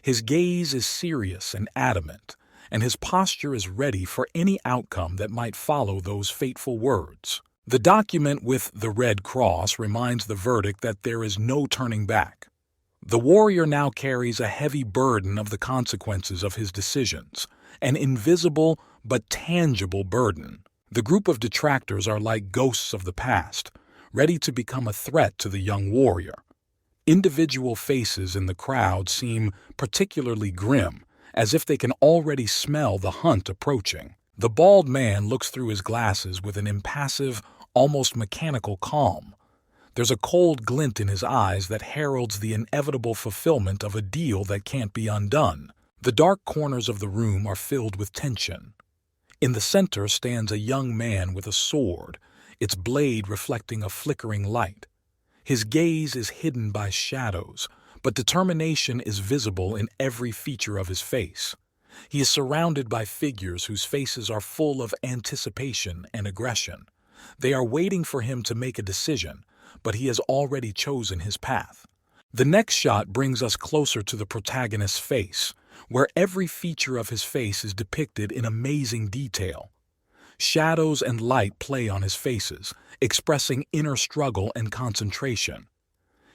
His gaze is serious and adamant, and his posture is ready for any outcome that might follow those fateful words. The document with the red cross reminds the verdict that there is no turning back. The warrior now carries a heavy burden of the consequences of his decisions, an invisible but tangible burden. The group of detractors are like ghosts of the past, ready to become a threat to the young warrior. Individual faces in the crowd seem particularly grim, as if they can already smell the hunt approaching. The bald man looks through his glasses with an impassive, almost mechanical calm. There's a cold glint in his eyes that heralds the inevitable fulfillment of a deal that can't be undone. The dark corners of the room are filled with tension. In the center stands a young man with a sword, its blade reflecting a flickering light. His gaze is hidden by shadows, but determination is visible in every feature of his face. He is surrounded by figures whose faces are full of anticipation and aggression. They are waiting for him to make a decision, but he has already chosen his path. The next shot brings us closer to the protagonist's face, where every feature of his face is depicted in amazing detail. Shadows and light play on his faces, expressing inner struggle and concentration.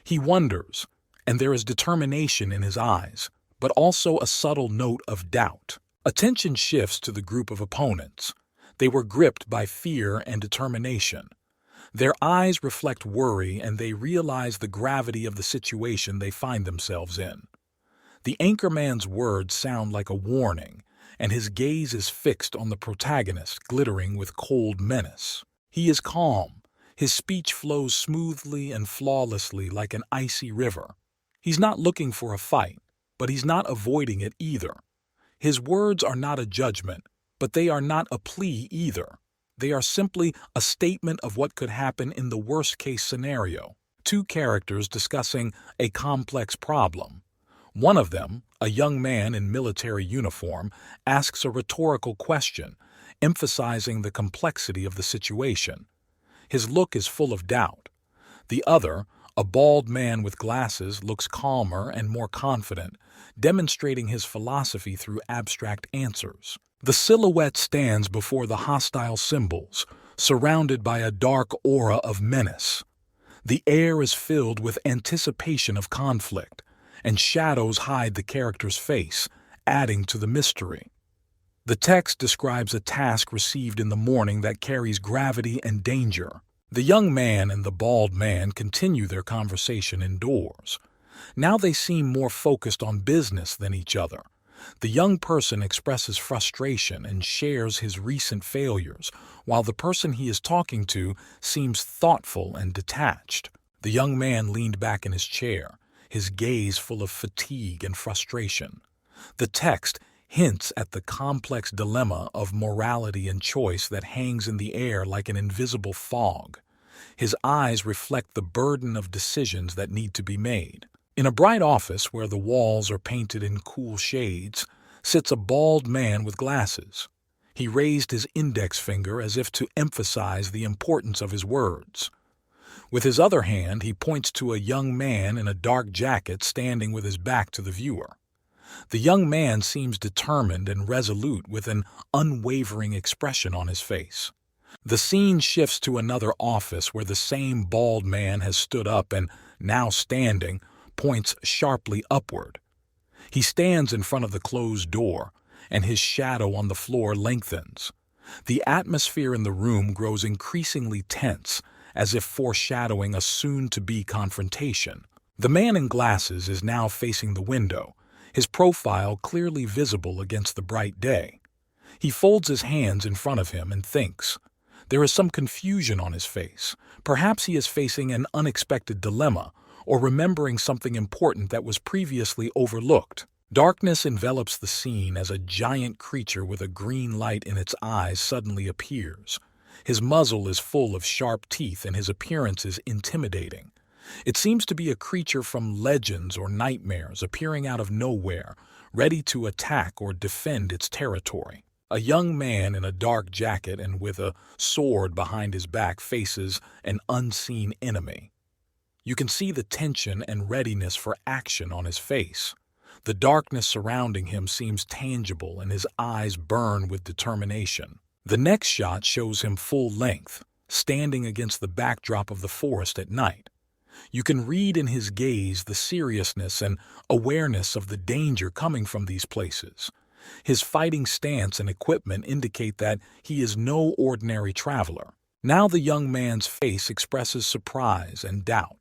He wonders, and there is determination in his eyes, but also a subtle note of doubt. Attention shifts to the group of opponents. They were gripped by fear and determination. Their eyes reflect worry, and they realize the gravity of the situation they find themselves in. The anchorman's words sound like a warning, and his gaze is fixed on the protagonist, glittering with cold menace. He is calm. His speech flows smoothly and flawlessly like an icy river. He's not looking for a fight, but he's not avoiding it either. His words are not a judgment, but they are not a plea either. They are simply a statement of what could happen in the worst-case scenario. Two characters discussing a complex problem. One of them, a young man in military uniform, asks a rhetorical question, emphasizing the complexity of the situation. His look is full of doubt. The other, a bald man with glasses, looks calmer and more confident, demonstrating his philosophy through abstract answers. The silhouette stands before the hostile symbols, surrounded by a dark aura of menace. The air is filled with anticipation of conflict, and shadows hide the character's face, adding to the mystery. The text describes a task received in the morning that carries gravity and danger. The young man and the bald man continue their conversation indoors. Now they seem more focused on business than each other. The young person expresses frustration and shares his recent failures, while the person he is talking to seems thoughtful and detached. The young man leaned back in his chair, his gaze full of fatigue and frustration. The text hints at the complex dilemma of morality and choice that hangs in the air like an invisible fog. His eyes reflect the burden of decisions that need to be made. In a bright office where the walls are painted in cool shades, sits a bald man with glasses. He raised his index finger as if to emphasize the importance of his words. With his other hand, he points to a young man in a dark jacket standing with his back to the viewer. The young man seems determined and resolute with an unwavering expression on his face. The scene shifts to another office where the same bald man has stood up and, now standing, points sharply upward. He stands in front of the closed door, and his shadow on the floor lengthens. The atmosphere in the room grows increasingly tense, as if foreshadowing a soon-to-be confrontation. The man in glasses is now facing the window, his profile clearly visible against the bright day. He folds his hands in front of him and thinks. There is some confusion on his face. Perhaps he is facing an unexpected dilemma, or remembering something important that was previously overlooked. Darkness envelops the scene as a giant creature with a green light in its eyes suddenly appears. His muzzle is full of sharp teeth and his appearance is intimidating. It seems to be a creature from legends or nightmares appearing out of nowhere, ready to attack or defend its territory. A young man in a dark jacket and with a sword behind his back faces an unseen enemy. You can see the tension and readiness for action on his face. The darkness surrounding him seems tangible and his eyes burn with determination. The next shot shows him full length, standing against the backdrop of the forest at night. You can read in his gaze the seriousness and awareness of the danger coming from these places. His fighting stance and equipment indicate that he is no ordinary traveler. Now the young man's face expresses surprise and doubt.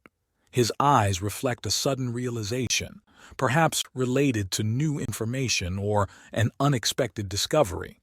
His eyes reflect a sudden realization, perhaps related to new information or an unexpected discovery.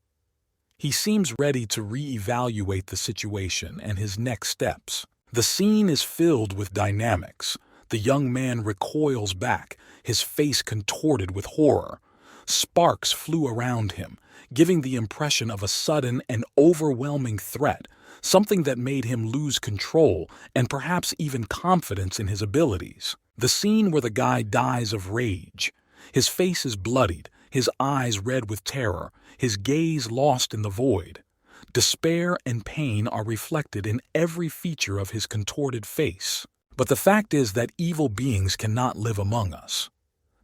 He seems ready to reevaluate the situation and his next steps. The scene is filled with dynamics. The young man recoils back, his face contorted with horror. Sparks flew around him, giving the impression of a sudden and overwhelming threat, something that made him lose control and perhaps even confidence in his abilities. The scene where the guy dies of rage. His face is bloodied, his eyes red with terror, his gaze lost in the void. Despair and pain are reflected in every feature of his contorted face. But the fact is that evil beings cannot live among us.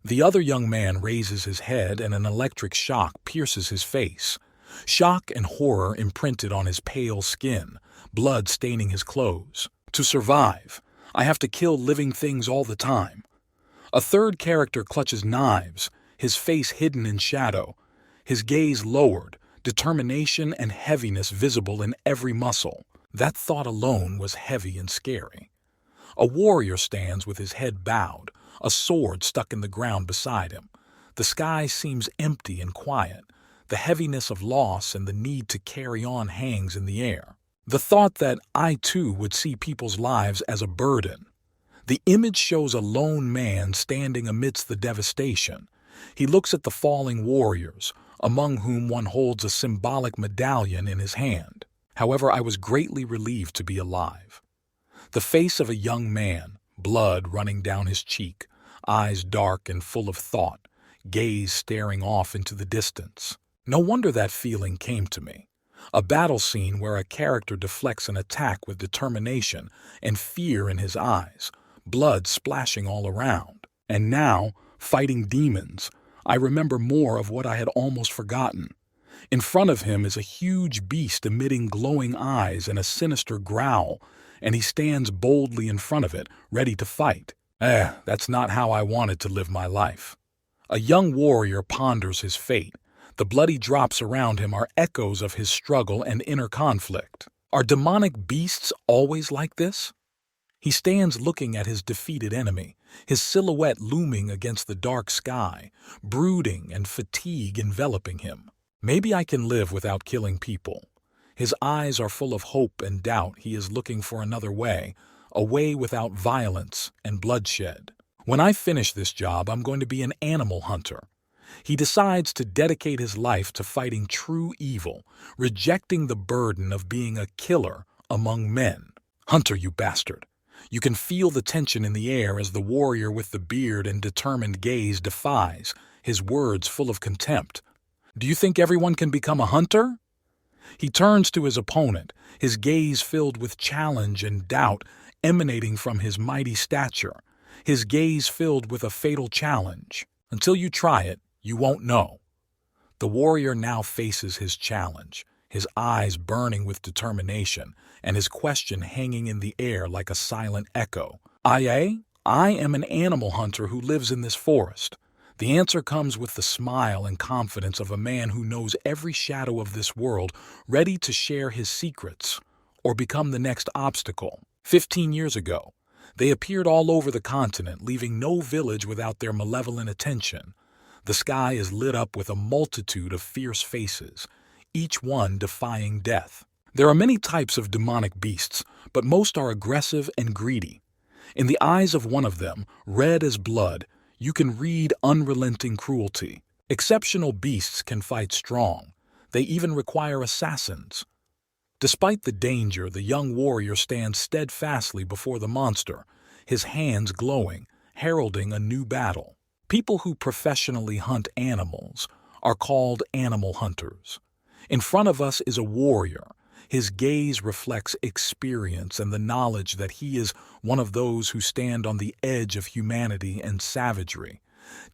The other young man raises his head and an electric shock pierces his face. Shock and horror imprinted on his pale skin, blood staining his clothes. To survive, I have to kill living things all the time. A third character clutches knives, his face hidden in shadow, his gaze lowered, determination and heaviness visible in every muscle. That thought alone was heavy and scary. A warrior stands with his head bowed, a sword stuck in the ground beside him. The sky seems empty and quiet. The heaviness of loss and the need to carry on hangs in the air. The thought that I too would see people's lives as a burden. The image shows a lone man standing amidst the devastation. He looks at the falling warriors, among whom one holds a symbolic medallion in his hand. However, I was greatly relieved to be alive. The face of a young man, blood running down his cheek, eyes dark and full of thought, gaze staring off into the distance. No wonder that feeling came to me. A battle scene where a character deflects an attack with determination and fear in his eyes, blood splashing all around. And now, fighting demons, I remember more of what I had almost forgotten. In front of him is a huge beast emitting glowing eyes and a sinister growl, and he stands boldly in front of it, ready to fight. That's not how I wanted to live my life. A young warrior ponders his fate. The bloody drops around him are echoes of his struggle and inner conflict. Are demonic beasts always like this? He stands looking at his defeated enemy, his silhouette looming against the dark sky, brooding and fatigue enveloping him. Maybe I can live without killing people. His eyes are full of hope and doubt. He is looking for another way, a way without violence and bloodshed. When I finish this job, I'm going to be an animal hunter. He decides to dedicate his life to fighting true evil, rejecting the burden of being a killer among men. Hunter, you bastard! You can feel the tension in the air as the warrior with the beard and determined gaze defies, his words full of contempt. Do you think everyone can become a hunter? He turns to his opponent, his gaze filled with challenge and doubt emanating from his mighty stature, his gaze filled with a fatal challenge. Until you try it, you won't know. The warrior now faces his challenge, his eyes burning with determination, and his question hanging in the air like a silent echo. I am an animal hunter who lives in this forest. The answer comes with the smile and confidence of a man who knows every shadow of this world, ready to share his secrets or become the next obstacle. 15 years ago, they appeared all over the continent, leaving no village without their malevolent attention. The sky is lit up with a multitude of fierce faces, each one defying death. There are many types of demonic beasts, but most are aggressive and greedy. In the eyes of one of them, red as blood, you can read unrelenting cruelty. Exceptional beasts can fight strong. They even require assassins. Despite the danger, the young warrior stands steadfastly before the monster, his hands glowing, heralding a new battle. People who professionally hunt animals are called animal hunters. In front of us is a warrior. His gaze reflects experience and the knowledge that he is one of those who stand on the edge of humanity and savagery,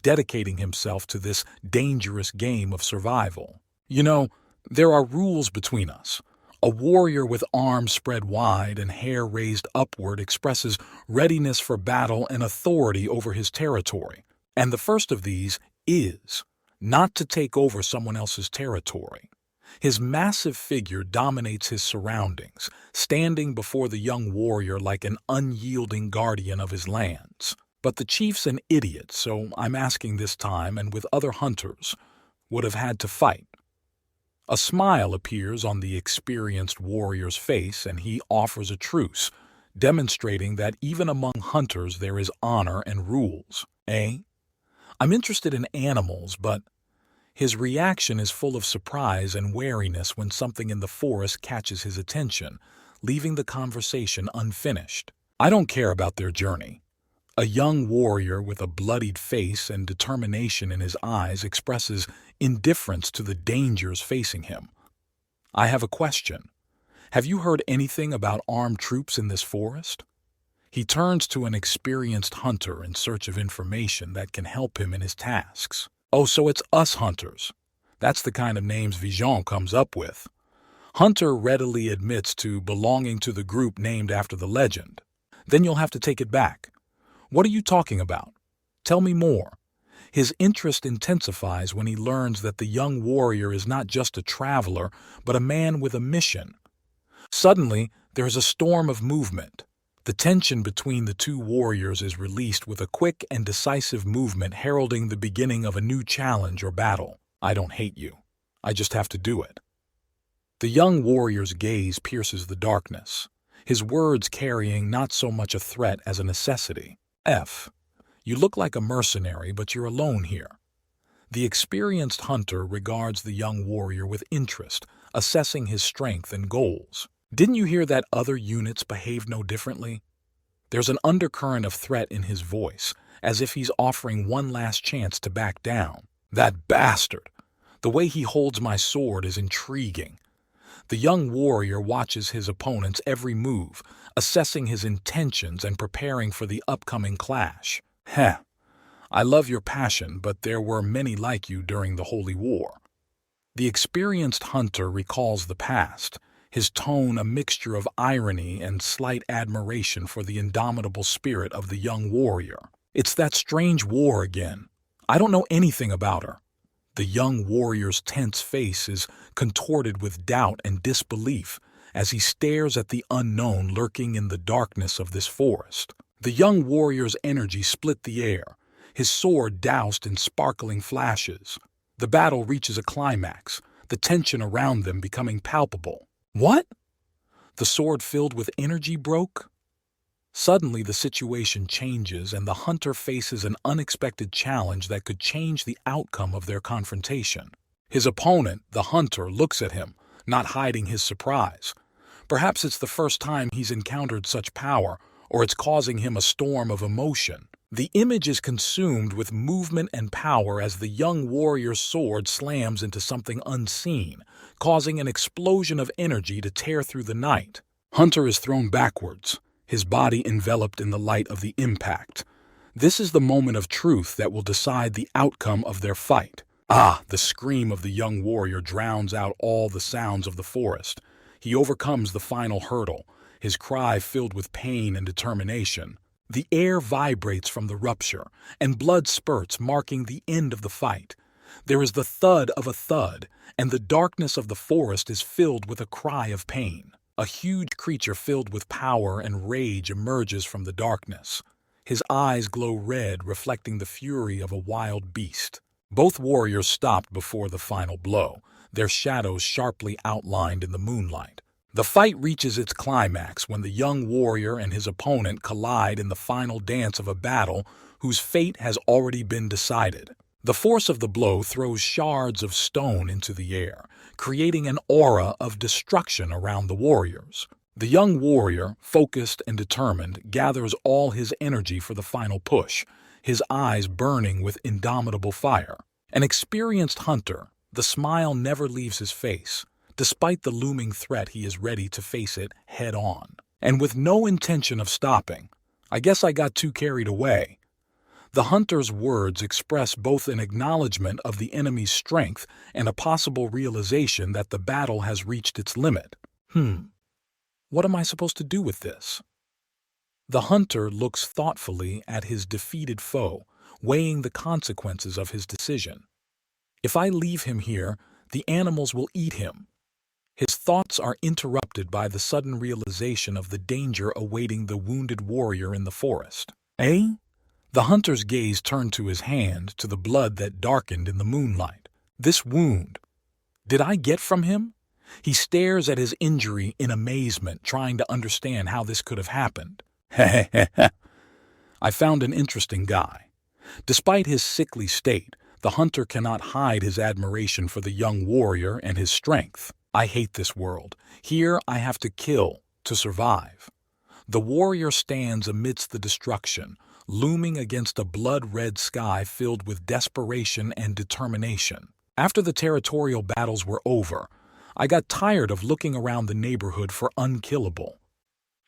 dedicating himself to this dangerous game of survival. You know, there are rules between us. A warrior with arms spread wide and hair raised upward expresses readiness for battle and authority over his territory. And the first of these is not to take over someone else's territory. His massive figure dominates his surroundings, standing before the young warrior like an unyielding guardian of his lands. But the chief's an idiot, so I'm asking this time, and with other hunters, would have had to fight. A smile appears on the experienced warrior's face, and he offers a truce, demonstrating that even among hunters there is honor and rules. I'm interested in animals, but his reaction is full of surprise and wariness when something in the forest catches his attention, leaving the conversation unfinished. I don't care about their journey. A young warrior with a bloodied face and determination in his eyes expresses indifference to the dangers facing him. I have a question. Have you heard anything about armed troops in this forest? He turns to an experienced hunter in search of information that can help him in his tasks. Oh, so it's us hunters. That's the kind of names Vision comes up with. Hunter readily admits to belonging to the group named after the legend. Then you'll have to take it back. What are you talking about? Tell me more. His interest intensifies when he learns that the young warrior is not just a traveler, but a man with a mission. Suddenly, there is a storm of movement. The tension between the two warriors is released with a quick and decisive movement heralding the beginning of a new challenge or battle. I don't hate you. I just have to do it. The young warrior's gaze pierces the darkness, his words carrying not so much a threat as a necessity. You look like a mercenary, but you're alone here. The experienced hunter regards the young warrior with interest, assessing his strength and goals. Didn't you hear that other units behave no differently? There's an undercurrent of threat in his voice, as if he's offering one last chance to back down. That bastard! The way he holds my sword is intriguing. The young warrior watches his opponent's every move, assessing his intentions and preparing for the upcoming clash. I love your passion, but there were many like you during the Holy War. The experienced hunter recalls the past, his tone a mixture of irony and slight admiration for the indomitable spirit of the young warrior. It's that strange war again. I don't know anything about her. The young warrior's tense face is contorted with doubt and disbelief as he stares at the unknown lurking in the darkness of this forest. The young warrior's energy split the air, his sword doused in sparkling flashes. The battle reaches a climax, the tension around them becoming palpable. What? The sword filled with energy broke? Suddenly the situation changes and the hunter faces an unexpected challenge that could change the outcome of their confrontation. His opponent, the hunter, looks at him, not hiding his surprise. Perhaps it's the first time he's encountered such power, or it's causing him a storm of emotion. The image is consumed with movement and power as the young warrior's sword slams into something unseen, causing an explosion of energy to tear through the night. Hunter is thrown backwards, his body enveloped in the light of the impact. This is the moment of truth that will decide the outcome of their fight. The scream of the young warrior drowns out all the sounds of the forest. He overcomes the final hurdle, his cry filled with pain and determination. The air vibrates from the rupture, and blood spurts, marking the end of the fight. There is the thud of a thud, and the darkness of the forest is filled with a cry of pain. A huge creature filled with power and rage emerges from the darkness. His eyes glow red, reflecting the fury of a wild beast. Both warriors stopped before the final blow, their shadows sharply outlined in the moonlight. The fight reaches its climax when the young warrior and his opponent collide in the final dance of a battle whose fate has already been decided. The force of the blow throws shards of stone into the air, creating an aura of destruction around the warriors. The young warrior, focused and determined, gathers all his energy for the final push, his eyes burning with indomitable fire. An experienced hunter, the smile never leaves his face. Despite the looming threat, he is ready to face it head-on. And with no intention of stopping. I guess I got too carried away. The hunter's words express both an acknowledgement of the enemy's strength and a possible realization that the battle has reached its limit. What am I supposed to do with this? The hunter looks thoughtfully at his defeated foe, weighing the consequences of his decision. If I leave him here, the animals will eat him. His thoughts are interrupted by the sudden realization of the danger awaiting the wounded warrior in the forest. The hunter's gaze turned to his hand, to the blood that darkened in the moonlight. This wound, did I get from him? He stares at his injury in amazement, trying to understand how this could have happened. I found an interesting guy. Despite his sickly state, the hunter cannot hide his admiration for the young warrior and his strength. I hate this world. Here I have to kill to survive. The warrior stands amidst the destruction, looming against a blood-red sky filled with desperation and determination. After the territorial battles were over, I got tired of looking around the neighborhood for unkillable.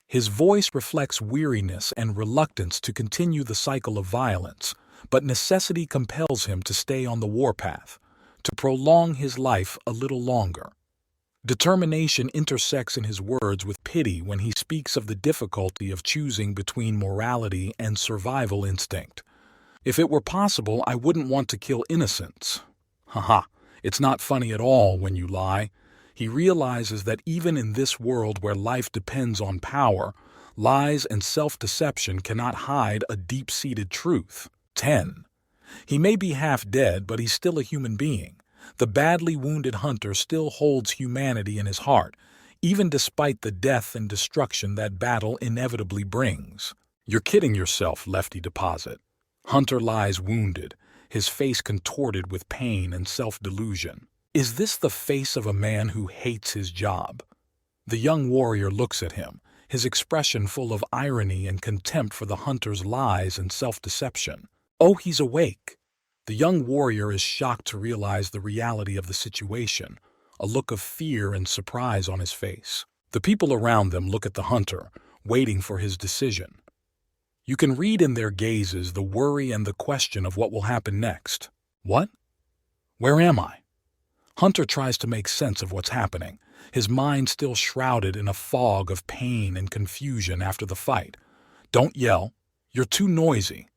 His voice reflects weariness and reluctance to continue the cycle of violence, but necessity compels him to stay on the warpath, to prolong his life a little longer. Determination intersects in his words with pity when he speaks of the difficulty of choosing between morality and survival instinct. If it were possible, I wouldn't want to kill innocents. Haha, it's not funny at all when you lie. He realizes that even in this world where life depends on power, lies and self-deception cannot hide a deep-seated truth. 10. He may be half dead, but he's still a human being. The badly wounded hunter still holds humanity in his heart, even despite the death and destruction that battle inevitably brings. You're kidding yourself, Lefty Deposit. Hunter lies wounded, his face contorted with pain and self-delusion. Is this the face of a man who hates his job? The young warrior looks at him, his expression full of irony and contempt for the hunter's lies and self-deception. Oh, he's awake. The young warrior is shocked to realize the reality of the situation, a look of fear and surprise on his face. The people around them look at the hunter, waiting for his decision. You can read in their gazes the worry and the question of what will happen next. What? Where am I? Hunter tries to make sense of what's happening, his mind still shrouded in a fog of pain and confusion after the fight. Don't yell. You're too noisy.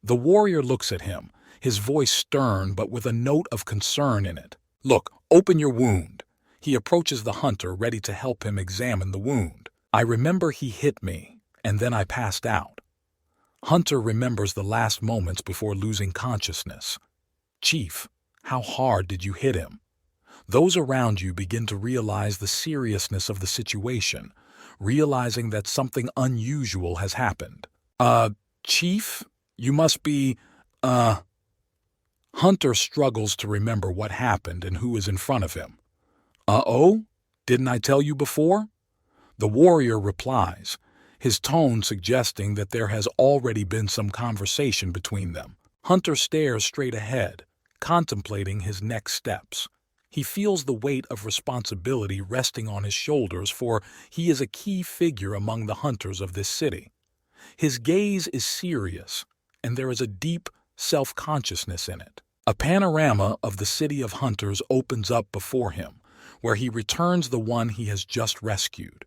The warrior looks at him, his voice stern but with a note of concern in it. Look, open your wound. He approaches the hunter, ready to help him examine the wound. I remember he hit me, and then I passed out. Hunter remembers the last moments before losing consciousness. Chief, how hard did you hit him? Those around you begin to realize the seriousness of the situation, realizing that something unusual has happened. Chief, you must be, Hunter struggles to remember what happened and who is in front of him. Uh-oh? Didn't I tell you before? The warrior replies, his tone suggesting that there has already been some conversation between them. Hunter stares straight ahead, contemplating his next steps. He feels the weight of responsibility resting on his shoulders, for he is a key figure among the hunters of this city. His gaze is serious, and there is a deep self-consciousness in it. A panorama of the city of hunters opens up before him, where he returns the one he has just rescued.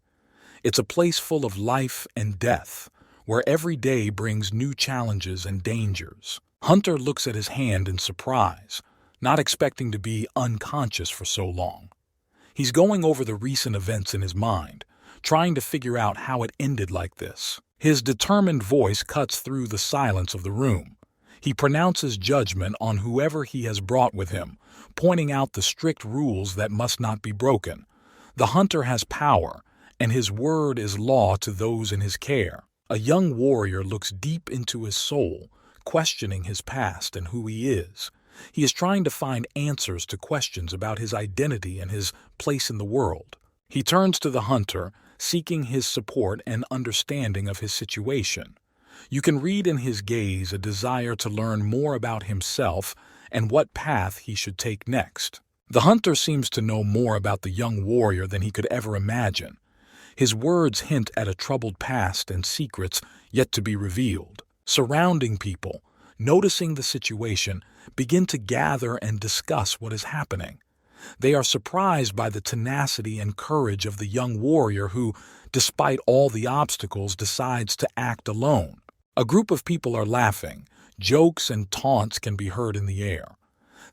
It's a place full of life and death, where every day brings new challenges and dangers. Hunter looks at his hand in surprise, not expecting to be unconscious for so long. He's going over the recent events in his mind, trying to figure out how it ended like this. His determined voice cuts through the silence of the room. He pronounces judgment on whoever he has brought with him, pointing out the strict rules that must not be broken. The hunter has power, and his word is law to those in his care. A young warrior looks deep into his soul, questioning his past and who he is. He is trying to find answers to questions about his identity and his place in the world. He turns to the hunter, seeking his support and understanding of his situation. You can read in his gaze a desire to learn more about himself and what path he should take next. The hunter seems to know more about the young warrior than he could ever imagine. His words hint at a troubled past and secrets yet to be revealed. Surrounding people, noticing the situation, begin to gather and discuss what is happening. They are surprised by the tenacity and courage of the young warrior who, despite all the obstacles, decides to act alone. A group of people are laughing. Jokes and taunts can be heard in the air.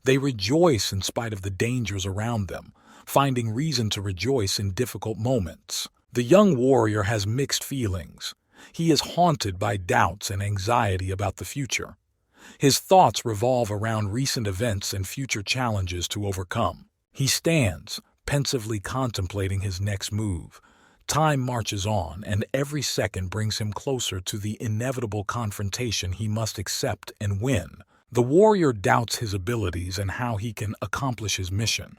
They rejoice in spite of the dangers around them, finding reason to rejoice in difficult moments. The young warrior has mixed feelings. He is haunted by doubts and anxiety about the future. His thoughts revolve around recent events and future challenges to overcome. He stands, pensively contemplating his next move. Time marches on, and every second brings him closer to the inevitable confrontation he must accept and win. The warrior doubts his abilities and how he can accomplish his mission.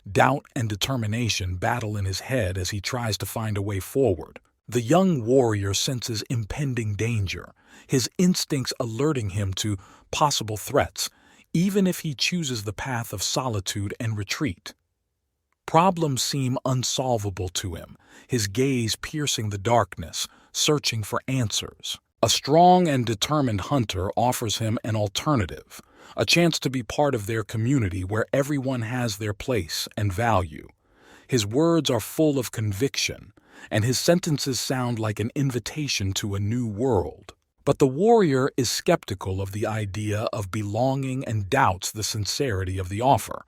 Doubt and determination battle in his head as he tries to find a way forward. The young warrior senses impending danger, his instincts alerting him to possible threats, even if he chooses the path of solitude and retreat. Problems seem unsolvable to him, his gaze piercing the darkness, searching for answers. A strong and determined hunter offers him an alternative, a chance to be part of their community where everyone has their place and value. His words are full of conviction, and his sentences sound like an invitation to a new world. But the warrior is skeptical of the idea of belonging and doubts the sincerity of the offer.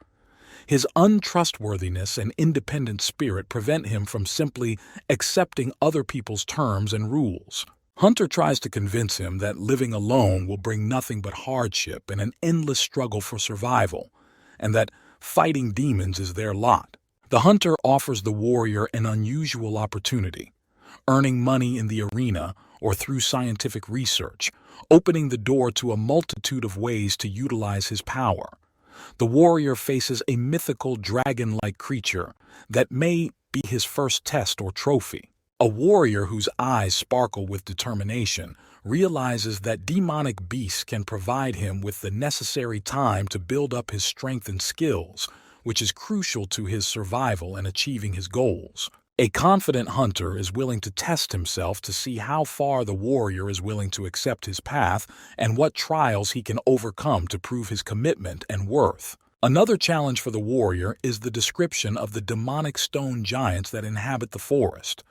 His untrustworthiness and independent spirit prevent him from simply accepting other people's terms and rules. Hunter tries to convince him that living alone will bring nothing but hardship and an endless struggle for survival, and that fighting demons is their lot. The hunter offers the warrior an unusual opportunity, earning money in the arena or through scientific research, opening the door to a multitude of ways to utilize his power. The warrior faces a mythical dragon-like creature that may be his first test or trophy. A warrior whose eyes sparkle with determination realizes that demonic beasts can provide him with the necessary time to build up his strength and skills, which is crucial to his survival and achieving his goals. A confident hunter is willing to test himself to see how far the warrior is willing to accept his path and what trials he can overcome to prove his commitment and worth. Another challenge for the warrior is the description of the demonic stone giants that inhabit the forest.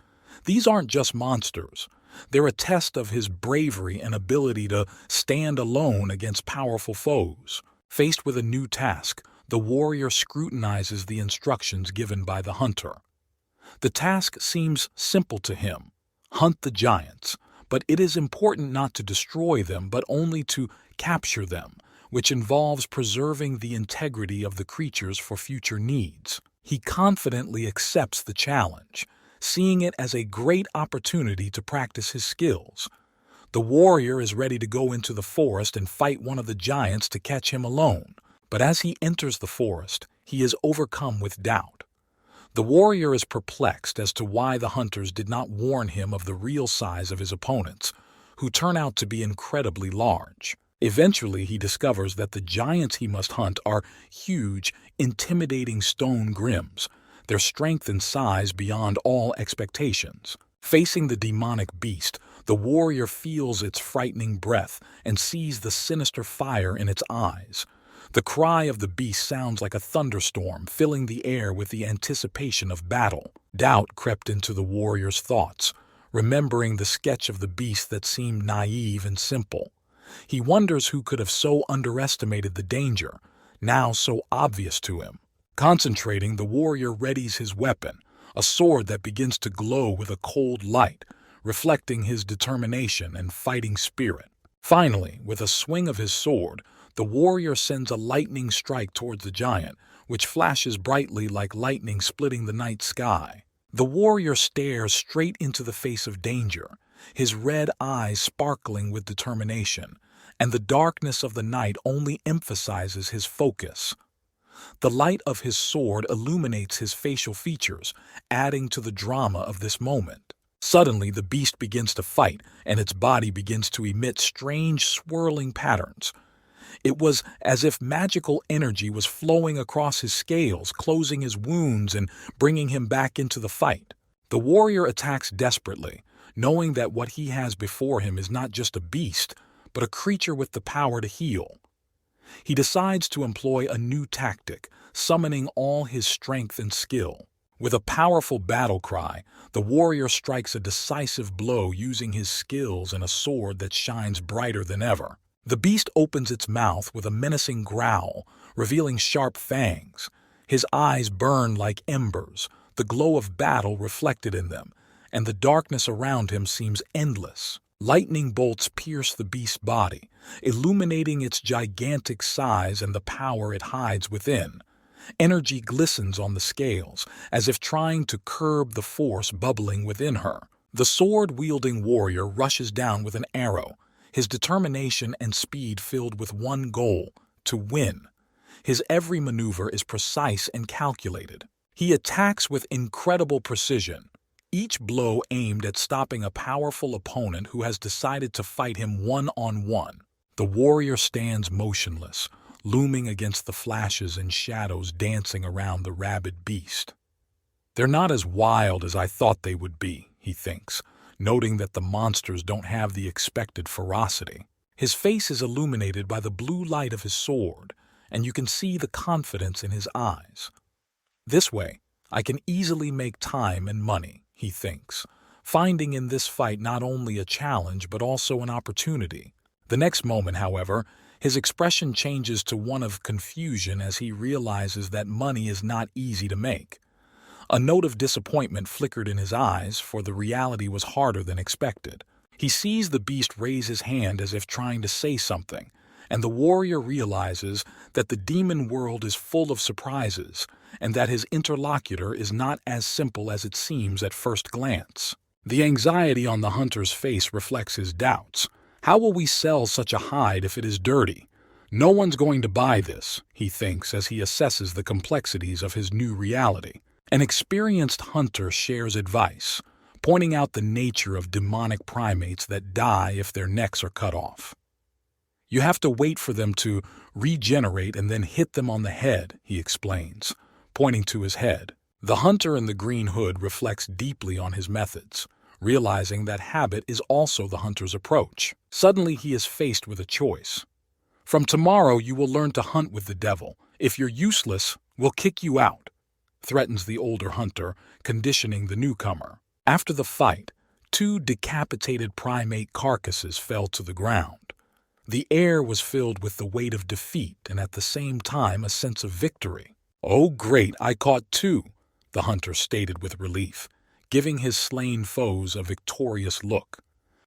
These aren't just monsters. They're a test of his bravery and ability to stand alone against powerful foes. Faced with a new task, the warrior scrutinizes the instructions given by the hunter. The task seems simple to him: hunt the giants, but it is important not to destroy them but only to capture them, which involves preserving the integrity of the creatures for future needs. He confidently accepts the challenge, seeing it as a great opportunity to practice his skills. The warrior is ready to go into the forest and fight one of the giants to catch him alone, but as he enters the forest, he is overcome with doubt. The warrior is perplexed as to why the hunters did not warn him of the real size of his opponents, who turn out to be incredibly large. Eventually, he discovers that the giants he must hunt are huge, intimidating stone grims, their strength and size beyond all expectations. Facing the demonic beast, the warrior feels its frightening breath and sees the sinister fire in its eyes. The cry of the beast sounds like a thunderstorm, filling the air with the anticipation of battle. Doubt crept into the warrior's thoughts, remembering the sketch of the beast that seemed naive and simple. He wonders who could have so underestimated the danger, now so obvious to him. Concentrating, the warrior readies his weapon, a sword that begins to glow with a cold light, reflecting his determination and fighting spirit. Finally, with a swing of his sword, the warrior sends a lightning strike towards the giant, which flashes brightly like lightning splitting the night sky. The warrior stares straight into the face of danger, his red eyes sparkling with determination, and the darkness of the night only emphasizes his focus. The light of his sword illuminates his facial features, adding to the drama of this moment. Suddenly, the beast begins to fight, and its body begins to emit strange, swirling patterns. It was as if magical energy was flowing across his scales, closing his wounds and bringing him back into the fight. The warrior attacks desperately, knowing that what he has before him is not just a beast, but a creature with the power to heal. He decides to employ a new tactic, summoning all his strength and skill. With a powerful battle cry, the warrior strikes a decisive blow using his skills and a sword that shines brighter than ever. The beast opens its mouth with a menacing growl, revealing sharp fangs. His eyes burn like embers, the glow of battle reflected in them, and the darkness around him seems endless. Lightning bolts pierce the beast's body, illuminating its gigantic size and the power it hides within. Energy glistens on the scales, as if trying to curb the force bubbling within her. The sword-wielding warrior rushes down with an arrow, his determination and speed filled with one goal: to win. His every maneuver is precise and calculated. He attacks with incredible precision, each blow aimed at stopping a powerful opponent who has decided to fight him one-on-one. The warrior stands motionless, looming against the flashes and shadows dancing around the rabid beast. "They're not as wild as I thought they would be," he thinks, noting that the monsters don't have the expected ferocity. His face is illuminated by the blue light of his sword, and you can see the confidence in his eyes. "This way, I can easily make time and money," he thinks, finding in this fight not only a challenge but also an opportunity. The next moment, however, his expression changes to one of confusion as he realizes that money is not easy to make. A note of disappointment flickered in his eyes, for the reality was harder than expected. He sees the beast raise his hand as if trying to say something, and the warrior realizes that the demon world is full of surprises, and that his interlocutor is not as simple as it seems at first glance. The anxiety on the hunter's face reflects his doubts. How will we sell such a hide if it is dirty? No one's going to buy this, he thinks as he assesses the complexities of his new reality. An experienced hunter shares advice, pointing out the nature of demonic primates that die if their necks are cut off. You have to wait for them to regenerate and then hit them on the head, he explains, pointing to his head. The hunter in the green hood reflects deeply on his methods, realizing that habit is also the hunter's approach. Suddenly he is faced with a choice. From tomorrow you will learn to hunt with the devil. If you're useless, we'll kick you out, threatens the older hunter, conditioning the newcomer. After the fight, 2 decapitated primate carcasses fell to the ground. The air was filled with the weight of defeat and at the same time a sense of victory. "Oh great, I caught 2, the hunter stated with relief, giving his slain foes a victorious look.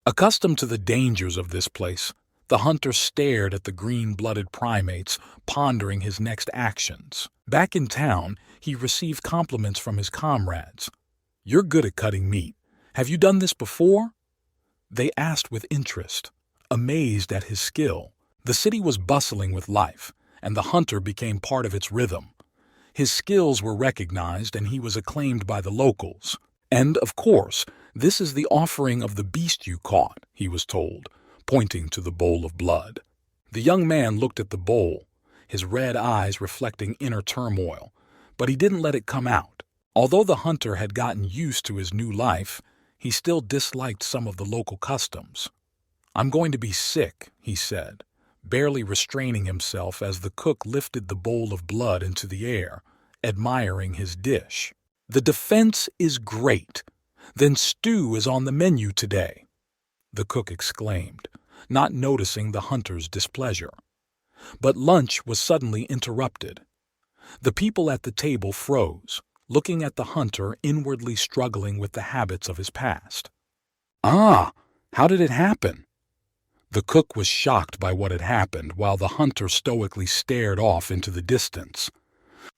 Accustomed to the dangers of this place, the hunter stared at the green-blooded primates, pondering his next actions. Back in town, he received compliments from his comrades. "You're good at cutting meat. Have you done this before?" They asked with interest, amazed at his skill. The city was bustling with life, and the hunter became part of its rhythm. His skills were recognized and he was acclaimed by the locals. "And, of course, this is the offering of the beast you caught," he was told, pointing to the bowl of blood. The young man looked at the bowl, his red eyes reflecting inner turmoil, but he didn't let it come out. Although the hunter had gotten used to his new life, he still disliked some of the local customs. "I'm going to be sick," he said, barely restraining himself as the cook lifted the bowl of blood into the air, admiring his dish. "The defense is great. Then stew is on the menu today," the cook exclaimed, not noticing the hunter's displeasure. But lunch was suddenly interrupted. The people at the table froze, looking at the hunter inwardly struggling with the habits of his past. "Ah, how did it happen?" The cook was shocked by what had happened while the hunter stoically stared off into the distance.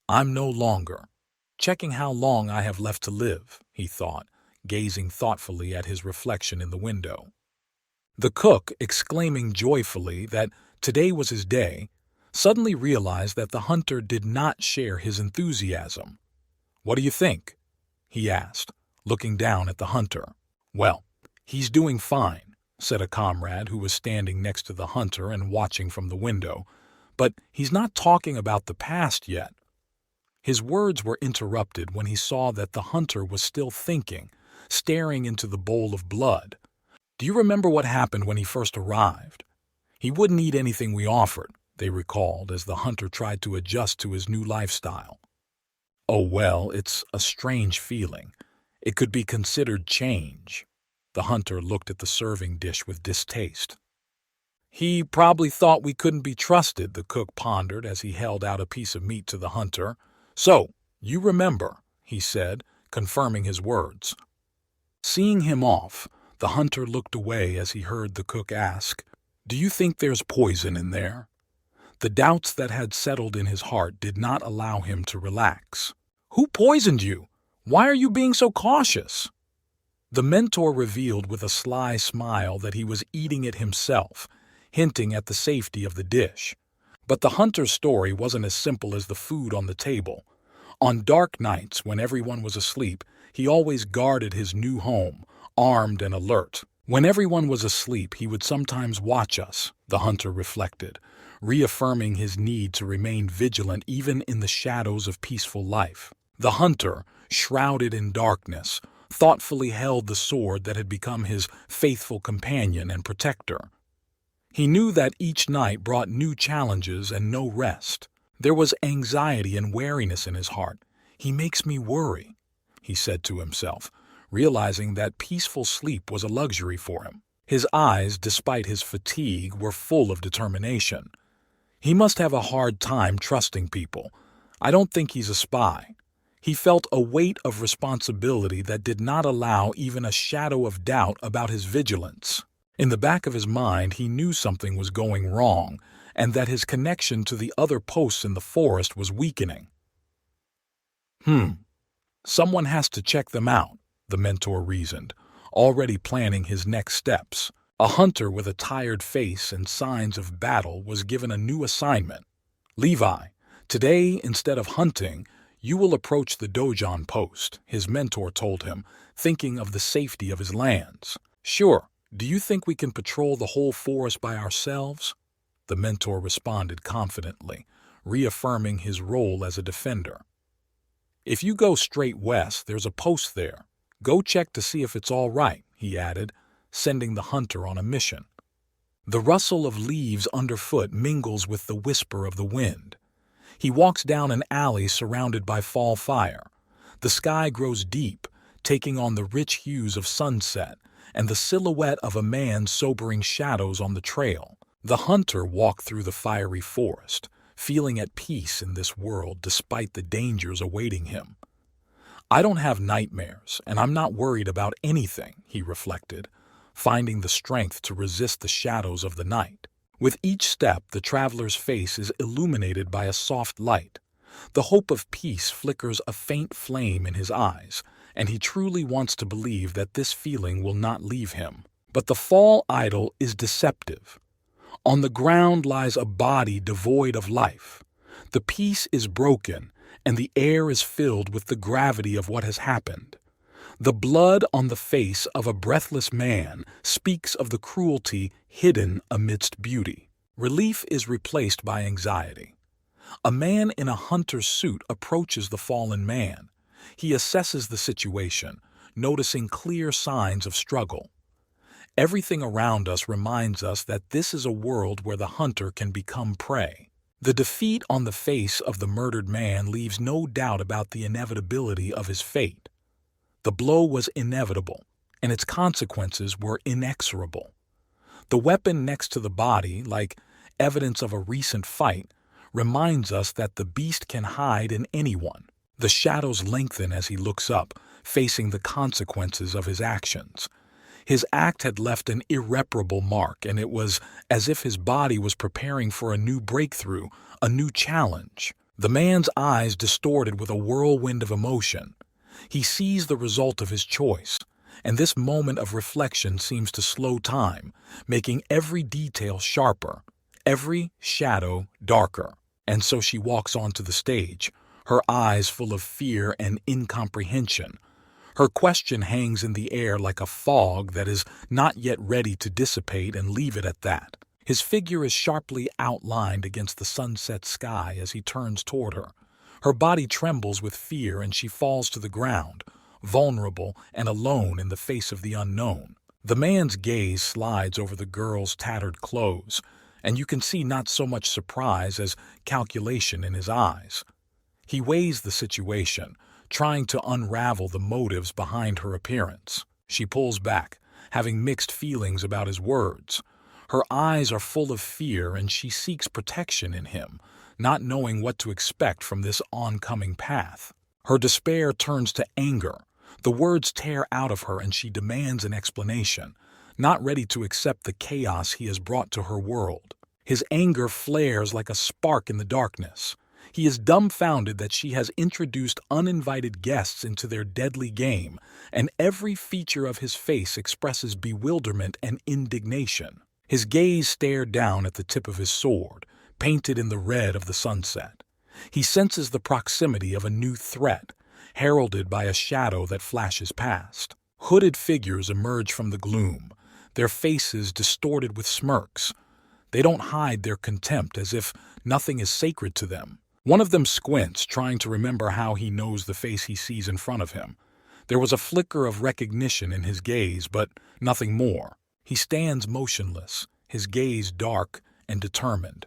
"I'm no longer. Checking how long I have left to live," he thought, gazing thoughtfully at his reflection in the window. The cook, exclaiming joyfully that today was his day, suddenly realized that the hunter did not share his enthusiasm. "What do you think?" he asked, looking down at the hunter. "Well, he's doing fine," said a comrade who was standing next to the hunter and watching from the window, "but he's not talking about the past yet." His words were interrupted when he saw that the hunter was still thinking, staring into the bowl of blood. "Do you remember what happened when he first arrived? He wouldn't eat anything we offered," they recalled as the hunter tried to adjust to his new lifestyle. "Oh well, it's a strange feeling. It could be considered change." The hunter looked at the serving dish with distaste. "He probably thought we couldn't be trusted," the cook pondered as he held out a piece of meat to the hunter. "So, you remember," he said, confirming his words. Seeing him off, the hunter looked away as he heard the cook ask, "Do you think there's poison in there?" The doubts that had settled in his heart did not allow him to relax. "Who poisoned you? Why are you being so cautious?" The mentor revealed with a sly smile that he was eating it himself, hinting at the safety of the dish. But the hunter's story wasn't as simple as the food on the table. On dark nights, when everyone was asleep, he always guarded his new home, armed and alert. When everyone was asleep, he would sometimes watch us, the hunter reflected, reaffirming his need to remain vigilant even in the shadows of peaceful life. The hunter, shrouded in darkness, thoughtfully held the sword that had become his faithful companion and protector. He knew that each night brought new challenges and no rest. There was anxiety and wariness in his heart. "He makes me worry," he said to himself, realizing that peaceful sleep was a luxury for him. His eyes, despite his fatigue, were full of determination. He must have a hard time trusting people. I don't think he's a spy. He felt a weight of responsibility that did not allow even a shadow of doubt about his vigilance. In the back of his mind, he knew something was going wrong, and that his connection to the other posts in the forest was weakening. Someone has to check them out, the mentor reasoned, already planning his next steps. A hunter with a tired face and signs of battle was given a new assignment. Levi, today, instead of hunting, you will approach the dojon post, his mentor told him, thinking of the safety of his lands. Sure, do you think we can patrol the whole forest by ourselves? The mentor responded confidently, reaffirming his role as a defender. If you go straight west, there's a post there. Go check to see if it's all right, he added, sending the hunter on a mission. The rustle of leaves underfoot mingles with the whisper of the wind. He walks down an alley surrounded by fall fire. The sky grows deep, taking on the rich hues of sunset and the silhouette of a man sobering shadows on the trail. The hunter walked through the fiery forest, feeling at peace in this world despite the dangers awaiting him. I don't have nightmares, and I'm not worried about anything, he reflected, finding the strength to resist the shadows of the night. With each step, the traveler's face is illuminated by a soft light. The hope of peace flickers a faint flame in his eyes, and he truly wants to believe that this feeling will not leave him. But the fall idol is deceptive. On the ground lies a body devoid of life. The peace is broken, and the air is filled with the gravity of what has happened. The blood on the face of a breathless man speaks of the cruelty hidden amidst beauty. Relief is replaced by anxiety. A man in a hunter's suit approaches the fallen man. He assesses the situation, noticing clear signs of struggle. Everything around us reminds us that this is a world where the hunter can become prey. The defeat on the face of the murdered man leaves no doubt about the inevitability of his fate. The blow was inevitable, and its consequences were inexorable. The weapon next to the body, like evidence of a recent fight, reminds us that the beast can hide in anyone. The shadows lengthen as he looks up, facing the consequences of his actions. His act had left an irreparable mark, and it was as if his body was preparing for a new breakthrough, a new challenge. The man's eyes distorted with a whirlwind of emotion. He sees the result of his choice, and this moment of reflection seems to slow time, making every detail sharper, every shadow darker. And so she walks onto the stage, her eyes full of fear and incomprehension. Her question hangs in the air like a fog that is not yet ready to dissipate, and leave it at that. His figure is sharply outlined against the sunset sky as he turns toward her. Her body trembles with fear, and she falls to the ground, vulnerable and alone in the face of the unknown. The man's gaze slides over the girl's tattered clothes, and you can see not so much surprise as calculation in his eyes. He weighs the situation, trying to unravel the motives behind her appearance. She pulls back, having mixed feelings about his words. Her eyes are full of fear, and she seeks protection in him, not knowing what to expect from this oncoming path. Her despair turns to anger. The words tear out of her, and she demands an explanation, not ready to accept the chaos he has brought to her world. His anger flares like a spark in the darkness. He is dumbfounded that she has introduced uninvited guests into their deadly game, and every feature of his face expresses bewilderment and indignation. His gaze stared down at the tip of his sword, painted in the red of the sunset. He senses the proximity of a new threat, heralded by a shadow that flashes past. Hooded figures emerge from the gloom, their faces distorted with smirks. They don't hide their contempt, as if nothing is sacred to them. One of them squints, trying to remember how he knows the face he sees in front of him. There was a flicker of recognition in his gaze, but nothing more. He stands motionless, his gaze dark and determined.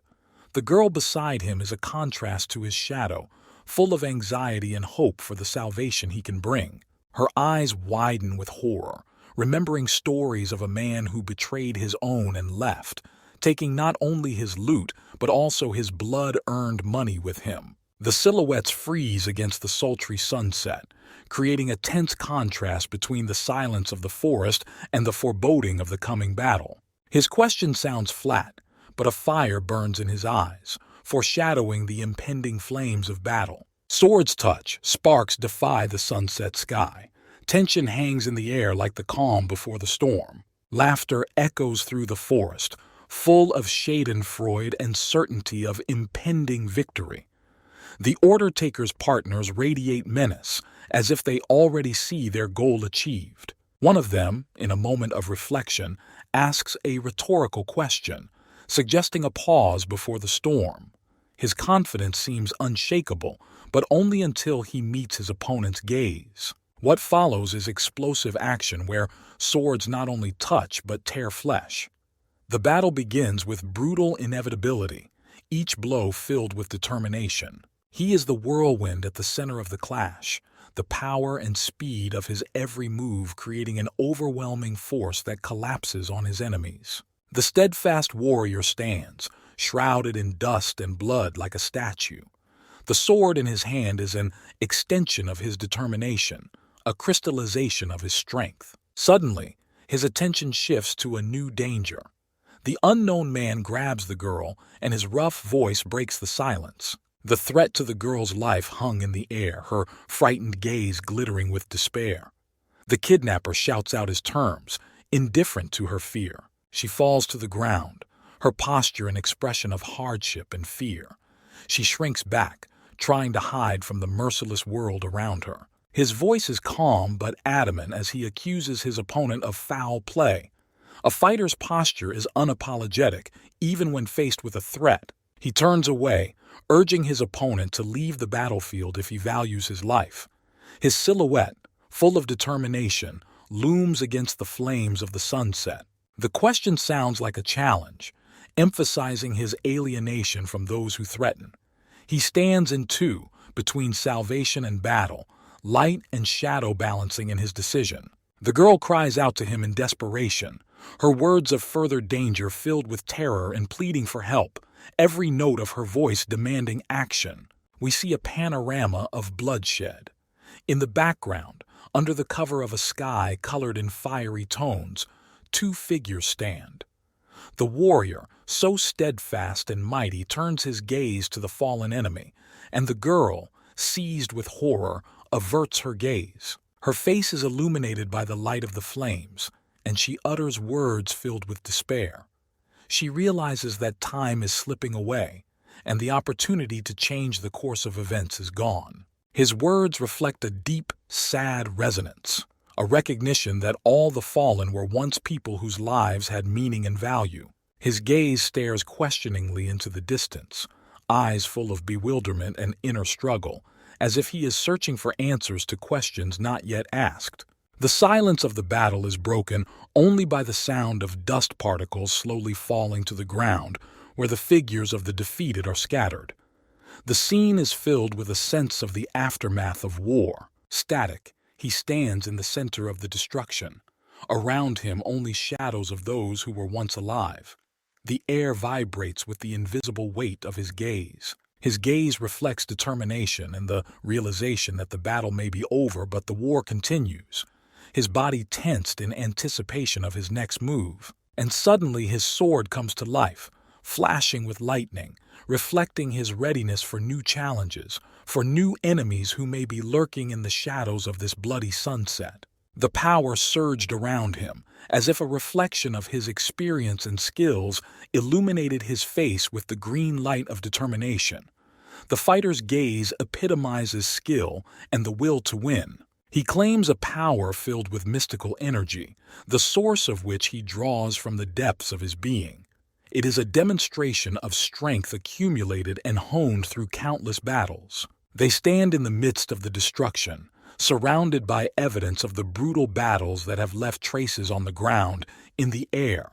The girl beside him is a contrast to his shadow, full of anxiety and hope for the salvation he can bring. Her eyes widen with horror, remembering stories of a man who betrayed his own and left, taking not only his loot but also his blood-earned money with him. The silhouettes freeze against the sultry sunset, creating a tense contrast between the silence of the forest and the foreboding of the coming battle. His question sounds flat, but a fire burns in his eyes, foreshadowing the impending flames of battle. Swords touch, sparks defy the sunset sky. Tension hangs in the air like the calm before the storm. Laughter echoes through the forest, full of schadenfreude and certainty of impending victory. The order-taker's partners radiate menace, as if they already see their goal achieved. One of them, in a moment of reflection, asks a rhetorical question, suggesting a pause before the storm. His confidence seems unshakable, but only until he meets his opponent's gaze. What follows is explosive action where swords not only touch but tear flesh. The battle begins with brutal inevitability, each blow filled with determination. He is the whirlwind at the center of the clash, the power and speed of his every move creating an overwhelming force that collapses on his enemies. The steadfast warrior stands, shrouded in dust and blood like a statue. The sword in his hand is an extension of his determination, a crystallization of his strength. Suddenly, his attention shifts to a new danger. The unknown man grabs the girl, and his rough voice breaks the silence. The threat to the girl's life hung in the air, her frightened gaze glittering with despair. The kidnapper shouts out his terms, indifferent to her fear. She falls to the ground, her posture an expression of hardship and fear. She shrinks back, trying to hide from the merciless world around her. His voice is calm but adamant as he accuses his opponent of foul play. A fighter's posture is unapologetic, even when faced with a threat. He turns away, urging his opponent to leave the battlefield if he values his life. His silhouette, full of determination, looms against the flames of the sunset. The question sounds like a challenge, emphasizing his alienation from those who threaten. He stands in two, between salvation and battle, light and shadow balancing in his decision. The girl cries out to him in desperation, her words of further danger filled with terror and pleading for help, every note of her voice demanding action. We see a panorama of bloodshed. In the background, under the cover of a sky colored in fiery tones, two figures stand. The warrior, so steadfast and mighty, turns his gaze to the fallen enemy, and the girl, seized with horror, averts her gaze. Her face is illuminated by the light of the flames, and she utters words filled with despair. She realizes that time is slipping away, and the opportunity to change the course of events is gone. His words reflect a deep, sad resonance, a recognition that all the fallen were once people whose lives had meaning and value. His gaze stares questioningly into the distance, eyes full of bewilderment and inner struggle, as if he is searching for answers to questions not yet asked. The silence of the battle is broken only by the sound of dust particles slowly falling to the ground, where the figures of the defeated are scattered. The scene is filled with a sense of the aftermath of war. Static, he stands in the center of the destruction. Around him only shadows of those who were once alive. The air vibrates with the invisible weight of his gaze. His gaze reflects determination and the realization that the battle may be over, but the war continues. His body tensed in anticipation of his next move. And suddenly his sword comes to life, flashing with lightning, reflecting his readiness for new challenges, for new enemies who may be lurking in the shadows of this bloody sunset. The power surged around him, as if a reflection of his experience and skills illuminated his face with the green light of determination. The fighter's gaze epitomizes skill and the will to win. He claims a power filled with mystical energy, the source of which he draws from the depths of his being. It is a demonstration of strength accumulated and honed through countless battles. They stand in the midst of the destruction, surrounded by evidence of the brutal battles that have left traces on the ground, in the air,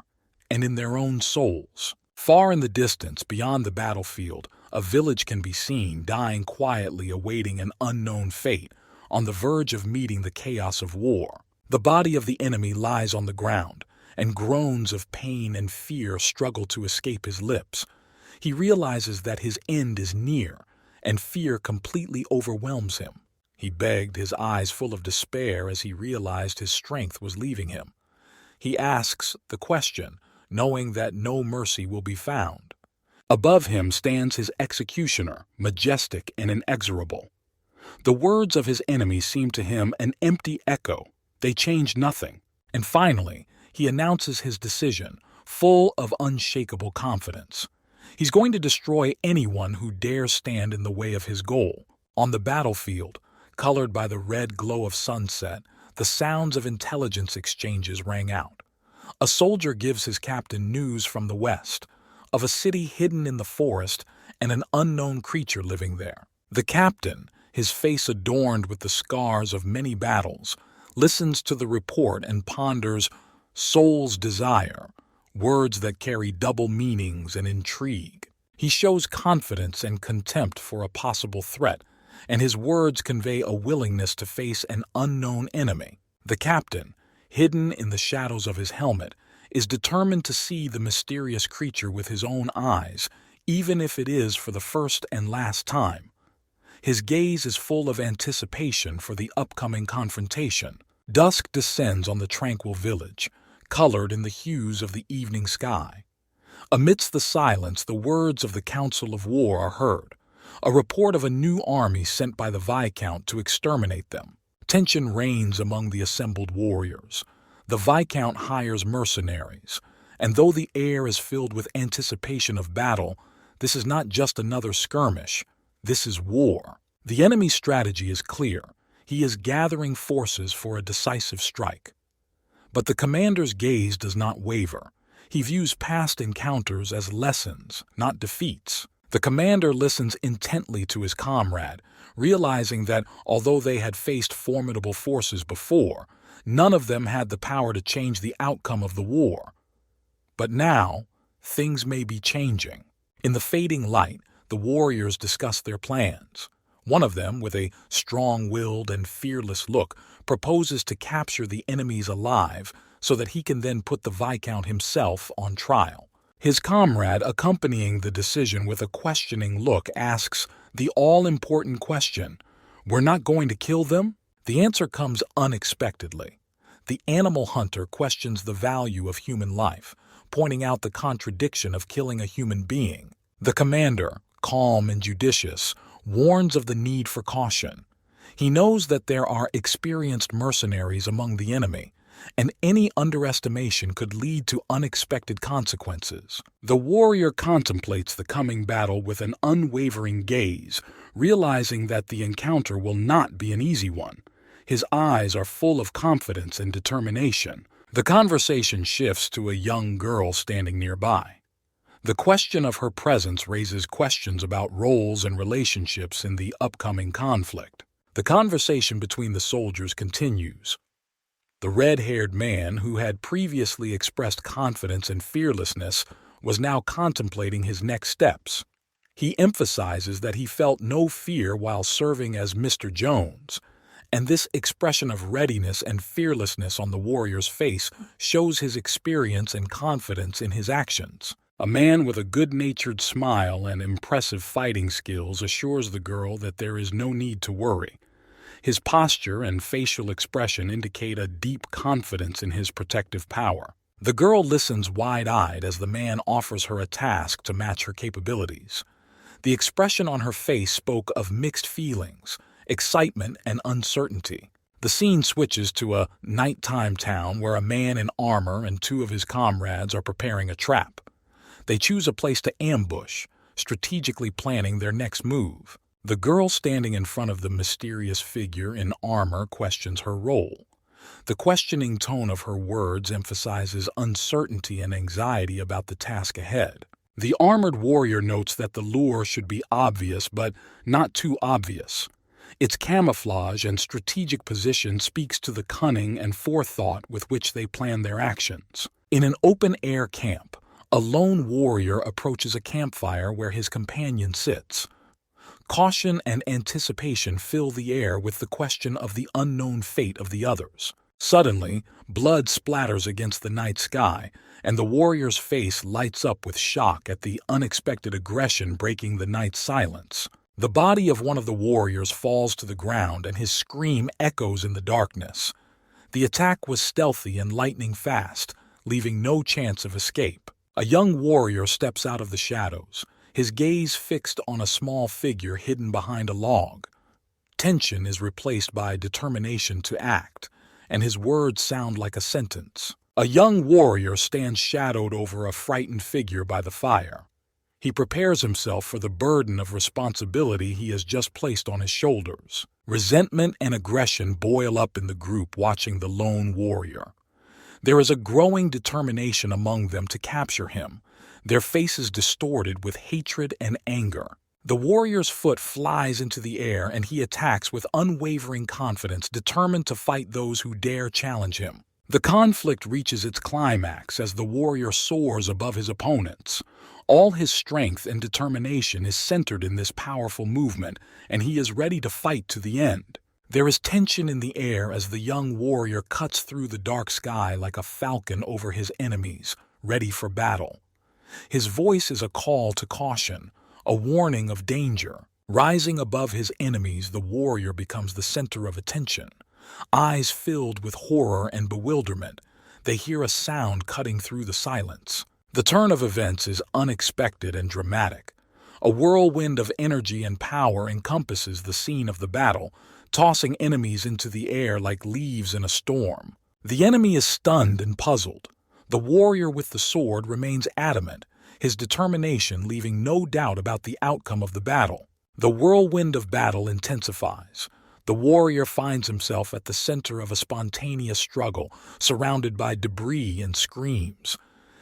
and in their own souls. Far in the distance, beyond the battlefield, a village can be seen, dying quietly awaiting an unknown fate, on the verge of meeting the chaos of war. The body of the enemy lies on the ground, and groans of pain and fear struggle to escape his lips. He realizes that his end is near, and fear completely overwhelms him. He begged, his eyes full of despair as he realized his strength was leaving him. He asks the question, knowing that no mercy will be found. Above him stands his executioner, majestic and inexorable. The words of his enemy seem to him an empty echo. They change nothing. And finally, he announces his decision, full of unshakable confidence. He's going to destroy anyone who dares stand in the way of his goal. On the battlefield, colored by the red glow of sunset, the sounds of intelligence exchanges rang out. A soldier gives his captain news from the west, of a city hidden in the forest and an unknown creature living there. The captain, his face adorned with the scars of many battles, listens to the report and ponders soul's desire, words that carry double meanings and intrigue. He shows confidence and contempt for a possible threat, and his words convey a willingness to face an unknown enemy. The captain, hidden in the shadows of his helmet, is determined to see the mysterious creature with his own eyes, even if it is for the first and last time. His gaze is full of anticipation for the upcoming confrontation. Dusk descends on the tranquil village, colored in the hues of the evening sky. Amidst the silence, the words of the council of war are heard, a report of a new army sent by the Viscount to exterminate them. Tension reigns among the assembled warriors. The Viscount hires mercenaries, and though the air is filled with anticipation of battle, this is not just another skirmish. This is war. The enemy's strategy is clear. He is gathering forces for a decisive strike. But the commander's gaze does not waver. He views past encounters as lessons, not defeats. The commander listens intently to his comrade, realizing that although they had faced formidable forces before, none of them had the power to change the outcome of the war. But now, things may be changing. In the fading light, the warriors discuss their plans. One of them, with a strong-willed and fearless look, proposes to capture the enemies alive so that he can then put the Viscount himself on trial. His comrade, accompanying the decision with a questioning look, asks the all-important question, "We're not going to kill them?" The answer comes unexpectedly. The animal hunter questions the value of human life, pointing out the contradiction of killing a human being. The commander, calm and judicious, warns of the need for caution. He knows that there are experienced mercenaries among the enemy, and any underestimation could lead to unexpected consequences. The warrior contemplates the coming battle with an unwavering gaze, realizing that the encounter will not be an easy one. His eyes are full of confidence and determination. The conversation shifts to a young girl standing nearby. The question of her presence raises questions about roles and relationships in the upcoming conflict. The conversation between the soldiers continues. The red-haired man, who had previously expressed confidence and fearlessness, was now contemplating his next steps. He emphasizes that he felt no fear while serving as Mr. Jones, and this expression of readiness and fearlessness on the warrior's face shows his experience and confidence in his actions. A man with a good-natured smile and impressive fighting skills assures the girl that there is no need to worry. His posture and facial expression indicate a deep confidence in his protective power. The girl listens wide-eyed as the man offers her a task to match her capabilities. The expression on her face spoke of mixed feelings, excitement and uncertainty. The scene switches to a nighttime town where a man in armor and two of his comrades are preparing a trap. They choose a place to ambush, strategically planning their next move. The girl standing in front of the mysterious figure in armor questions her role. The questioning tone of her words emphasizes uncertainty and anxiety about the task ahead. The armored warrior notes that the lure should be obvious, but not too obvious. Its camouflage and strategic position speaks to the cunning and forethought with which they plan their actions. In an open-air camp, a lone warrior approaches a campfire where his companion sits. Caution and anticipation fill the air with the question of the unknown fate of the others. Suddenly, blood splatters against the night sky, and the warrior's face lights up with shock at the unexpected aggression breaking the night silence. The body of one of the warriors falls to the ground, and his scream echoes in the darkness. The attack was stealthy and lightning fast, leaving no chance of escape. A young warrior steps out of the shadows, his gaze fixed on a small figure hidden behind a log. Tension is replaced by determination to act, and his words sound like a sentence. A young warrior stands shadowed over a frightened figure by the fire. He prepares himself for the burden of responsibility he has just placed on his shoulders. Resentment and aggression boil up in the group watching the lone warrior. There is a growing determination among them to capture him, their faces distorted with hatred and anger. The warrior's foot flies into the air and he attacks with unwavering confidence, determined to fight those who dare challenge him. The conflict reaches its climax as the warrior soars above his opponents. All his strength and determination is centered in this powerful movement, and he is ready to fight to the end. There is tension in the air as the young warrior cuts through the dark sky like a falcon over his enemies, ready for battle. His voice is a call to caution, a warning of danger. Rising above his enemies, the warrior becomes the center of attention. Eyes filled with horror and bewilderment, they hear a sound cutting through the silence. The turn of events is unexpected and dramatic. A whirlwind of energy and power encompasses the scene of the battle, tossing enemies into the air like leaves in a storm. The enemy is stunned and puzzled. The warrior with the sword remains adamant, his determination leaving no doubt about the outcome of the battle. The whirlwind of battle intensifies. The warrior finds himself at the center of a spontaneous struggle, surrounded by debris and screams.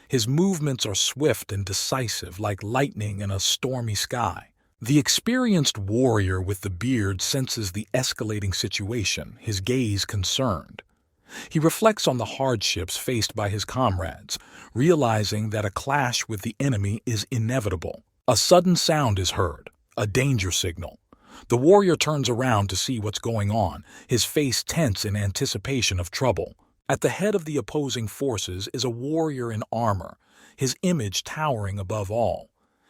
His movements are swift and decisive, like lightning in a stormy sky. The experienced warrior with the beard senses the escalating situation, his gaze concerned. He reflects on the hardships faced by his comrades, realizing that a clash with the enemy is inevitable. A sudden sound is heard, a danger signal. The warrior turns around to see what's going on, his face tense in anticipation of trouble. At the head of the opposing forces is a warrior in armor, his image towering above all.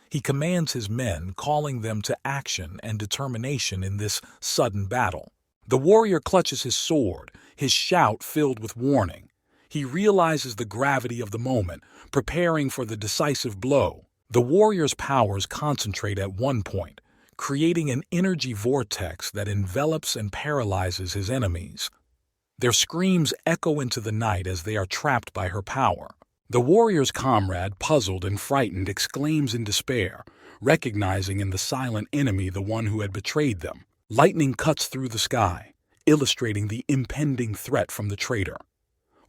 He commands his men, calling them to action and determination in this sudden battle. The warrior clutches his sword, his shout filled with warning. He realizes the gravity of the moment, preparing for the decisive blow. The warrior's powers concentrate at one point, creating an energy vortex that envelops and paralyzes his enemies. Their screams echo into the night as they are trapped by her power. The warrior's comrade, puzzled and frightened, exclaims in despair, recognizing in the silent enemy the one who had betrayed them. Lightning cuts through the sky, illustrating the impending threat from the traitor.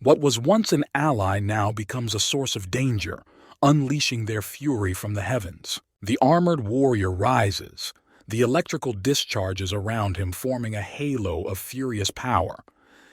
What was once an ally now becomes a source of danger, unleashing their fury from the heavens. The armored warrior rises, the electrical discharges around him forming a halo of furious power.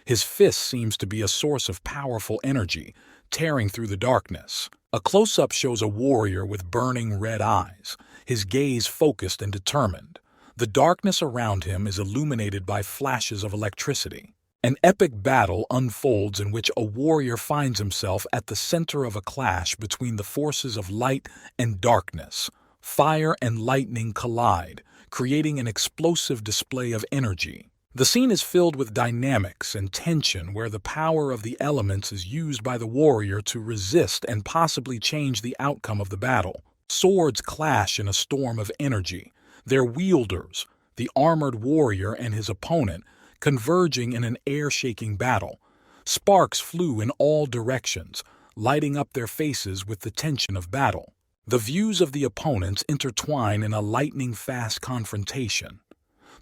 His fist seems to be a source of powerful energy, tearing through the darkness. A close-up shows a warrior with burning red eyes, his gaze focused and determined. The darkness around him is illuminated by flashes of electricity. An epic battle unfolds in which a warrior finds himself at the center of a clash between the forces of light and darkness. Fire and lightning collide, creating an explosive display of energy. The scene is filled with dynamics and tension where the power of the elements is used by the warrior to resist and possibly change the outcome of the battle. Swords clash in a storm of energy, their wielders, the armored warrior and his opponent, converging in an air-shaking battle. Sparks flew in all directions, lighting up their faces with the tension of battle. The views of the opponents intertwine in a lightning-fast confrontation.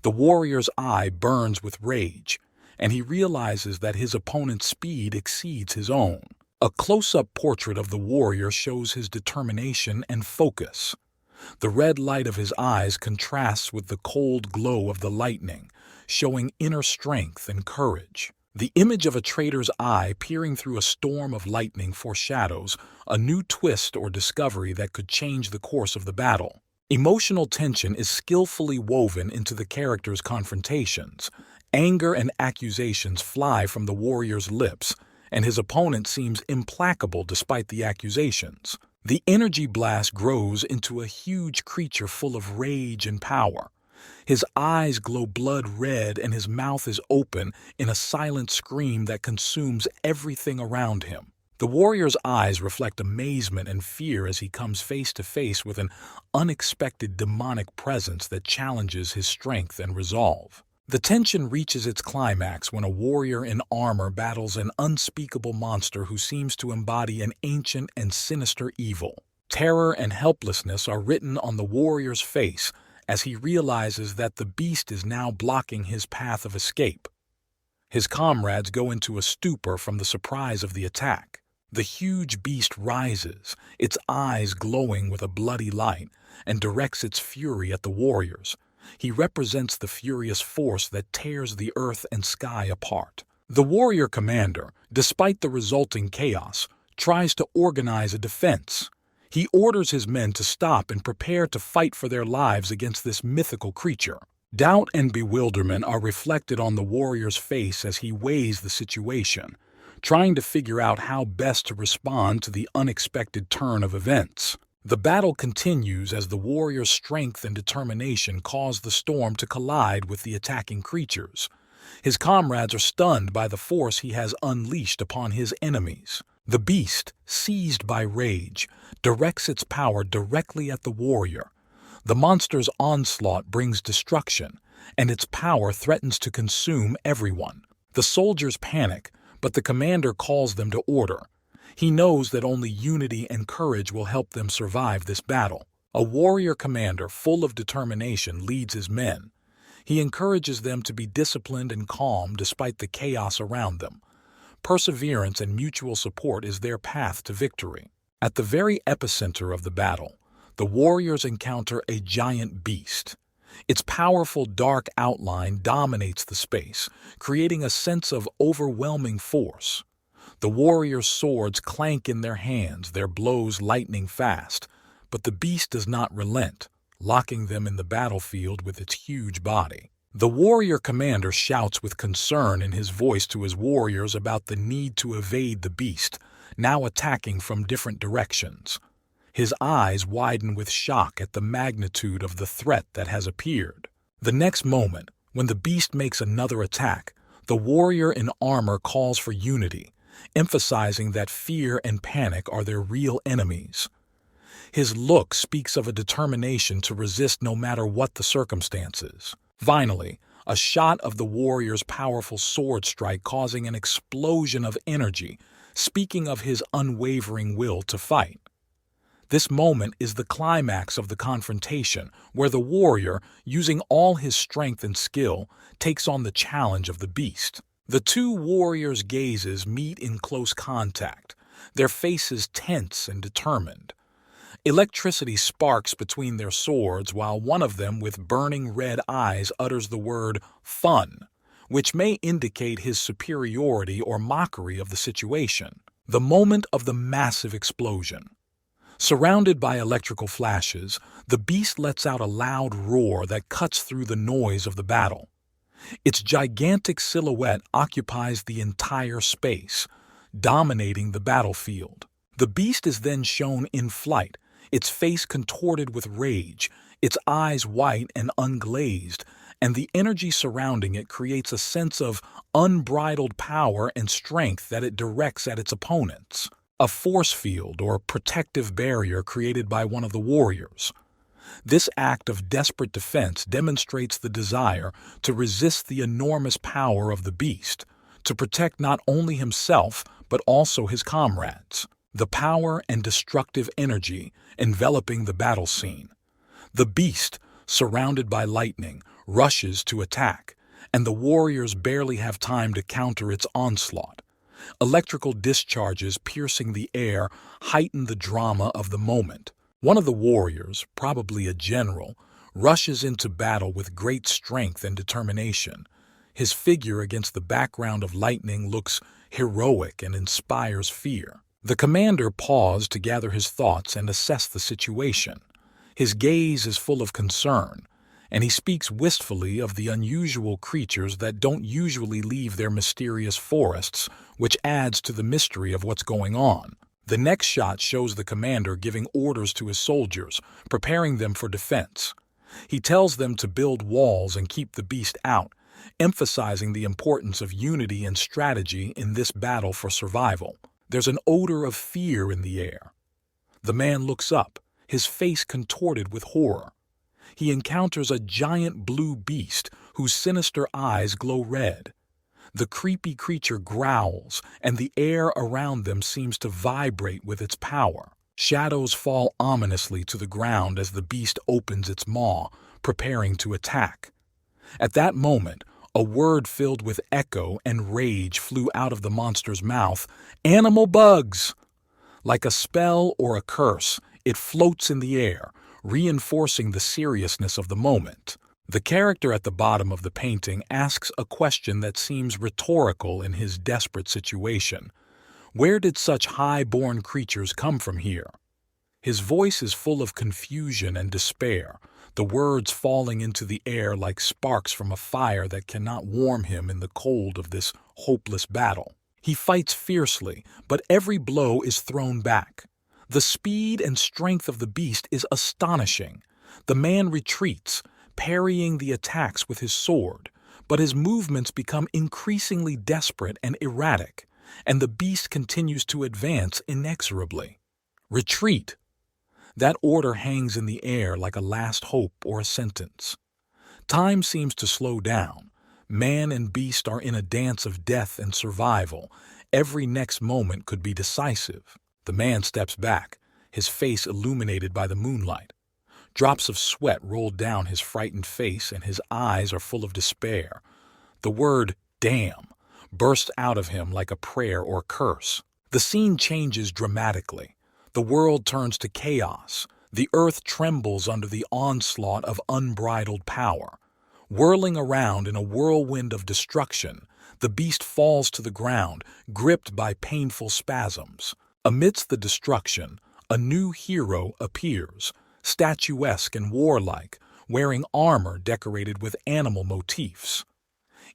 The warrior's eye burns with rage, and he realizes that his opponent's speed exceeds his own. A close-up portrait of the warrior shows his determination and focus. The red light of his eyes contrasts with the cold glow of the lightning, showing inner strength and courage. The image of a traitor's eye peering through a storm of lightning foreshadows a new twist or discovery that could change the course of the battle. Emotional tension is skillfully woven into the character's confrontations. Anger and accusations fly from the warrior's lips, and his opponent seems implacable despite the accusations. The energy blast grows into a huge creature full of rage and power. His eyes glow blood red and his mouth is open in a silent scream that consumes everything around him. The warrior's eyes reflect amazement and fear as he comes face to face with an unexpected demonic presence that challenges his strength and resolve. The tension reaches its climax when a warrior in armor battles an unspeakable monster who seems to embody an ancient and sinister evil. Terror and helplessness are written on the warrior's face as he realizes that the beast is now blocking his path of escape. His comrades go into a stupor from the surprise of the attack. The huge beast rises, its eyes glowing with a bloody light, and directs its fury at the warriors. He represents the furious force that tears the earth and sky apart. The warrior commander, despite the resulting chaos, tries to organize a defense. He orders his men to stop and prepare to fight for their lives against this mythical creature. Doubt and bewilderment are reflected on the warrior's face as he weighs the situation, trying to figure out how best to respond to the unexpected turn of events. The battle continues as the warrior's strength and determination cause the storm to collide with the attacking creatures. His comrades are stunned by the force he has unleashed upon his enemies. The beast, seized by rage, directs its power directly at the warrior. The monster's onslaught brings destruction, and its power threatens to consume everyone. The soldiers panic, but the commander calls them to order. He knows that only unity and courage will help them survive this battle. A warrior commander full of determination leads his men. He encourages them to be disciplined and calm despite the chaos around them. Perseverance and mutual support is their path to victory. At the very epicenter of the battle, the warriors encounter a giant beast. Its powerful dark outline dominates the space, creating a sense of overwhelming force. The warriors' swords clank in their hands, their blows lightning fast, but the beast does not relent, locking them in the battlefield with its huge body. The warrior commander shouts with concern in his voice to his warriors about the need to evade the beast, now attacking from different directions. His eyes widen with shock at the magnitude of the threat that has appeared. The next moment, when the beast makes another attack, the warrior in armor calls for unity, emphasizing that fear and panic are their real enemies. His look speaks of a determination to resist no matter what the circumstances. Finally, a shot of the warrior's powerful sword strike causing an explosion of energy, speaking of his unwavering will to fight. This moment is the climax of the confrontation, where the warrior, using all his strength and skill, takes on the challenge of the beast. The two warriors' gazes meet in close contact, their faces tense and determined. Electricity sparks between their swords while one of them with burning red eyes utters the word "fun," which may indicate his superiority or mockery of the situation. The moment of the massive explosion. Surrounded by electrical flashes, the beast lets out a loud roar that cuts through the noise of the battle. Its gigantic silhouette occupies the entire space, dominating the battlefield. The beast is then shown in flight, its face contorted with rage, its eyes white and unglazed, and the energy surrounding it creates a sense of unbridled power and strength that it directs at its opponents. A force field or protective barrier created by one of the warriors. This act of desperate defense demonstrates the desire to resist the enormous power of the beast, to protect not only himself but also his comrades. The power and destructive energy enveloping the battle scene. The beast, surrounded by lightning, rushes to attack, and the warriors barely have time to counter its onslaught. Electrical discharges piercing the air heighten the drama of the moment. One of the warriors, probably a general, rushes into battle with great strength and determination. His figure against the background of lightning looks heroic and inspires fear. The commander paused to gather his thoughts and assess the situation. His gaze is full of concern, and he speaks wistfully of the unusual creatures that don't usually leave their mysterious forests, which adds to the mystery of what's going on. The next shot shows the commander giving orders to his soldiers, preparing them for defense. He tells them to build walls and keep the beast out, emphasizing the importance of unity and strategy in this battle for survival. There's an odor of fear in the air. The man looks up, his face contorted with horror. He encounters a giant blue beast whose sinister eyes glow red. The creepy creature growls, and the air around them seems to vibrate with its power. Shadows fall ominously to the ground as the beast opens its maw, preparing to attack. At that moment, a word filled with echo and rage flew out of the monster's mouth: "Animal bugs!" Like a spell or a curse, it floats in the air, reinforcing the seriousness of the moment. The character at the bottom of the painting asks a question that seems rhetorical in his desperate situation. Where did such high-born creatures come from here? His voice is full of confusion and despair, the words falling into the air like sparks from a fire that cannot warm him in the cold of this hopeless battle. He fights fiercely, but every blow is thrown back. The speed and strength of the beast is astonishing. The man retreats, parrying the attacks with his sword, but his movements become increasingly desperate and erratic, and the beast continues to advance inexorably. Retreat! That order hangs in the air like a last hope or a sentence. Time seems to slow down. Man and beast are in a dance of death and survival. Every next moment could be decisive. The man steps back, his face illuminated by the moonlight. Drops of sweat roll down his frightened face, and his eyes are full of despair. The word "damn" bursts out of him like a prayer or curse. The scene changes dramatically. The world turns to chaos. The earth trembles under the onslaught of unbridled power. Whirling around in a whirlwind of destruction, the beast falls to the ground, gripped by painful spasms. Amidst the destruction, a new hero appears, statuesque and warlike, wearing armor decorated with animal motifs.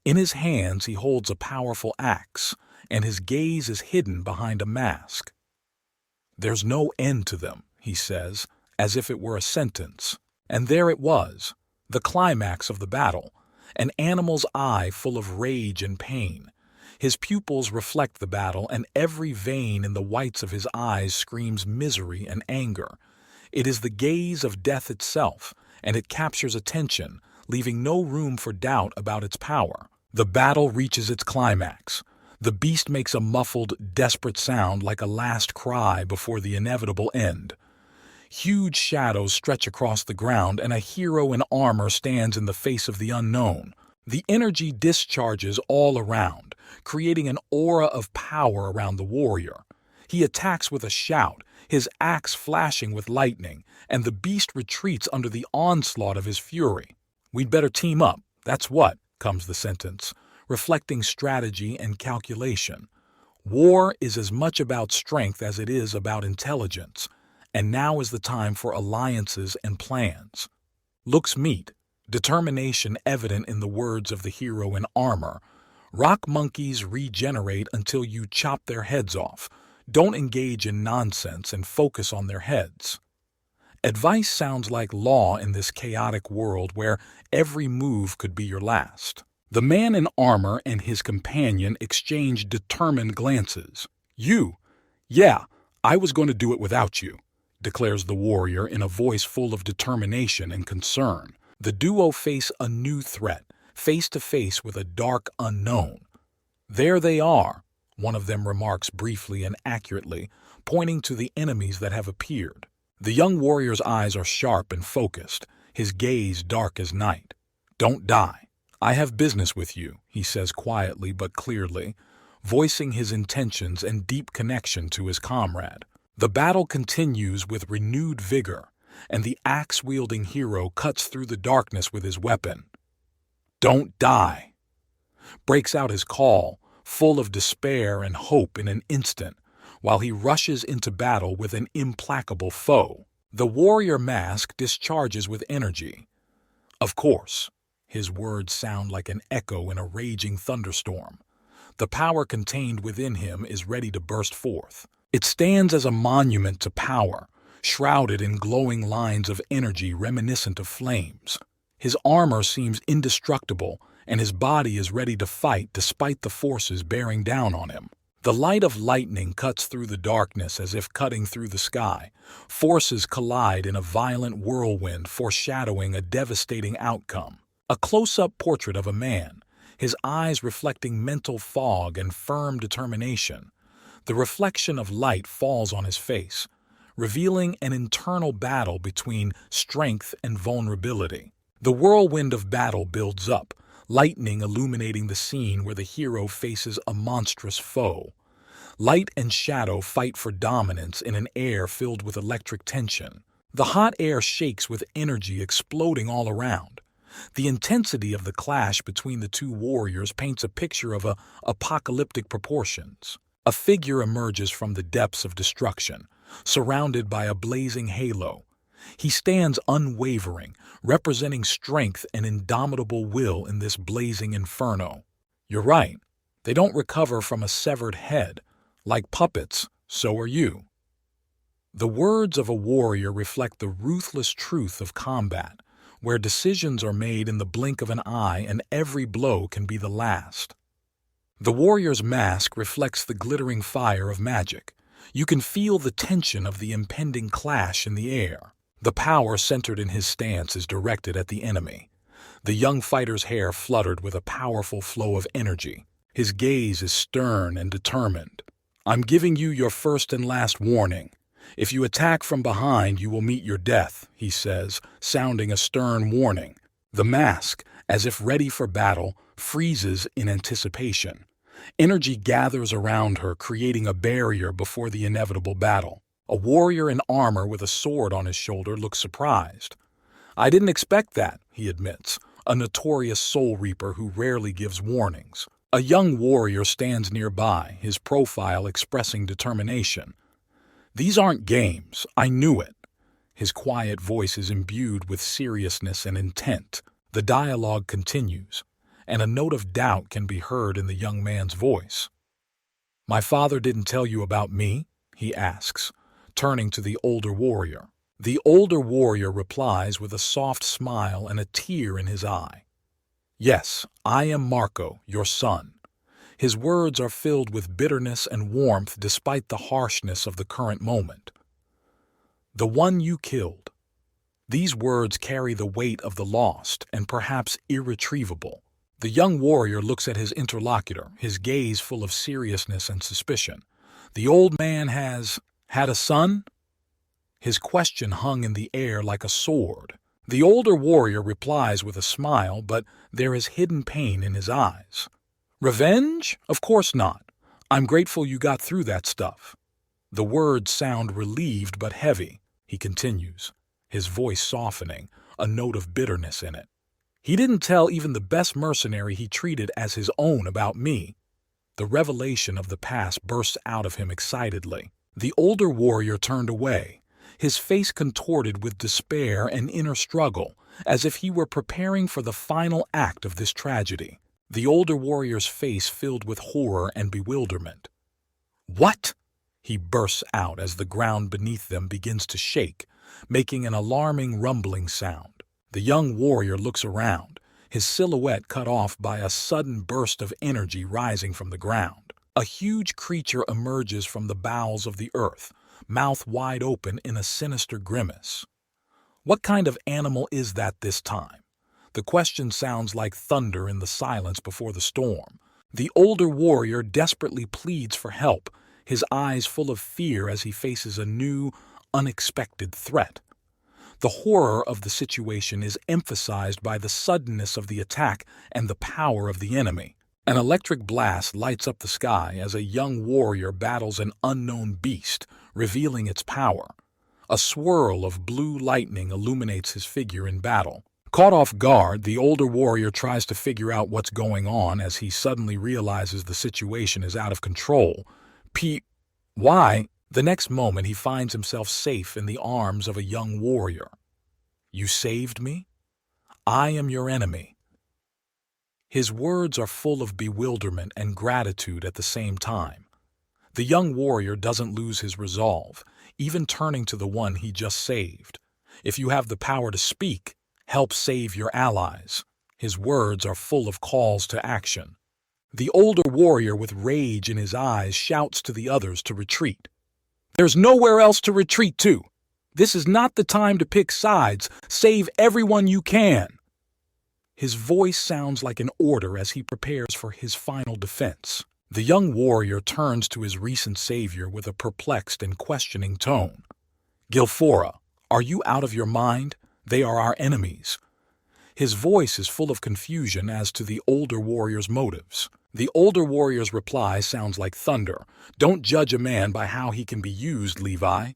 In his hands he holds a powerful axe, and his gaze is hidden behind a mask. "There's no end to them," he says, as if it were a sentence. And there it was, the climax of the battle, an animal's eye full of rage and pain. His pupils reflect the battle, and every vein in the whites of his eyes screams misery and anger. It is the gaze of death itself, and it captures attention, leaving no room for doubt about its power. The battle reaches its climax. The beast makes a muffled, desperate sound like a last cry before the inevitable end. Huge shadows stretch across the ground, and a hero in armor stands in the face of the unknown. The energy discharges all around, creating an aura of power around the warrior. He attacks with a shout, his axe flashing with lightning, and the beast retreats under the onslaught of his fury. "We'd better team up, that's what," comes the sentence, reflecting strategy and calculation. War is as much about strength as it is about intelligence, and now is the time for alliances and plans. Looks meet, determination evident in the words of the hero in armor. "Rock monkeys regenerate until you chop their heads off. Don't engage in nonsense and focus on their heads." Advice sounds like law in this chaotic world where every move could be your last. The man in armor and his companion exchange determined glances. "You? Yeah, I was going to do it without you," declares the warrior in a voice full of determination and concern. The duo face a new threat, face to face with a dark unknown. "There they are," one of them remarks briefly and accurately, pointing to the enemies that have appeared. The young warrior's eyes are sharp and focused, his gaze dark as night. "Don't die. I have business with you," he says quietly but clearly, voicing his intentions and deep connection to his comrade. The battle continues with renewed vigor, and the axe-wielding hero cuts through the darkness with his weapon. "Don't die!" breaks out his call, full of despair and hope in an instant, while he rushes into battle with an implacable foe. The warrior mask discharges with energy. Of course, his words sound like an echo in a raging thunderstorm. The power contained within him is ready to burst forth. It stands as a monument to power, shrouded in glowing lines of energy reminiscent of flames. His armor seems indestructible, and his body is ready to fight despite the forces bearing down on him. The light of lightning cuts through the darkness as if cutting through the sky. Forces collide in a violent whirlwind, foreshadowing a devastating outcome. A close-up portrait of a man, his eyes reflecting mental fog and firm determination. The reflection of light falls on his face, revealing an internal battle between strength and vulnerability. The whirlwind of battle builds up, lightning illuminating the scene where the hero faces a monstrous foe. Light and shadow fight for dominance in an air filled with electric tension. The hot air shakes with energy exploding all around. The intensity of the clash between the two warriors paints a picture of apocalyptic proportions. A figure emerges from the depths of destruction, surrounded by a blazing halo. He stands unwavering, representing strength and indomitable will in this blazing inferno. You're right. They don't recover from a severed head. Like puppets, so are you. The words of a warrior reflect the ruthless truth of combat, where decisions are made in the blink of an eye and every blow can be the last. The warrior's mask reflects the glittering fire of magic. You can feel the tension of the impending clash in the air. The power centered in his stance is directed at the enemy. The young fighter's hair fluttered with a powerful flow of energy. His gaze is stern and determined. I'm giving you your first and last warning. If you attack from behind, you will meet your death, he says, sounding a stern warning. The mask, as if ready for battle, freezes in anticipation. Energy gathers around her, creating a barrier before the inevitable battle. A warrior in armor with a sword on his shoulder looks surprised. I didn't expect that, he admits, a notorious soul reaper who rarely gives warnings. A young warrior stands nearby, his profile expressing determination. These aren't games, I knew it. His quiet voice is imbued with seriousness and intent. The dialogue continues, and a note of doubt can be heard in the young man's voice. My father didn't tell you about me? He asks, turning to the older warrior. The older warrior replies with a soft smile and a tear in his eye. Yes, I am Marco, your son. His words are filled with bitterness and warmth despite the harshness of the current moment. The one you killed. These words carry the weight of the lost and perhaps irretrievable. The young warrior looks at his interlocutor, his gaze full of seriousness and suspicion. The old man has had a son? His question hung in the air like a sword. The older warrior replies with a smile, but there is hidden pain in his eyes. Revenge? Of course not. I'm grateful you got through that stuff. The words sound relieved but heavy, he continues, his voice softening, a note of bitterness in it. He didn't tell even the best mercenary he treated as his own about me. The revelation of the past bursts out of him excitedly. The older warrior turned away, his face contorted with despair and inner struggle, as if he were preparing for the final act of this tragedy. The older warrior's face filled with horror and bewilderment. What? He bursts out as the ground beneath them begins to shake, making an alarming rumbling sound. The young warrior looks around, his silhouette cut off by a sudden burst of energy rising from the ground. A huge creature emerges from the bowels of the earth, mouth wide open in a sinister grimace. What kind of animal is that this time? The question sounds like thunder in the silence before the storm. The older warrior desperately pleads for help, his eyes full of fear as he faces a new, unexpected threat. The horror of the situation is emphasized by the suddenness of the attack and the power of the enemy. An electric blast lights up the sky as a young warrior battles an unknown beast, revealing its power. A swirl of blue lightning illuminates his figure in battle. Caught off guard, the older warrior tries to figure out what's going on as he suddenly realizes the situation is out of control. Why? The next moment he finds himself safe in the arms of a young warrior. "You saved me? I am your enemy." His words are full of bewilderment and gratitude at the same time. The young warrior doesn't lose his resolve, even turning to the one he just saved. "If you have the power to speak, help save your allies." His words are full of calls to action. The older warrior with rage in his eyes shouts to the others to retreat. "There's nowhere else to retreat to. This is not the time to pick sides. Save everyone you can." His voice sounds like an order as he prepares for his final defense. The young warrior turns to his recent savior with a perplexed and questioning tone. "Gilfora, are you out of your mind? They are our enemies." His voice is full of confusion as to the older warrior's motives. The older warrior's reply sounds like thunder. "Don't judge a man by how he can be used, Levi."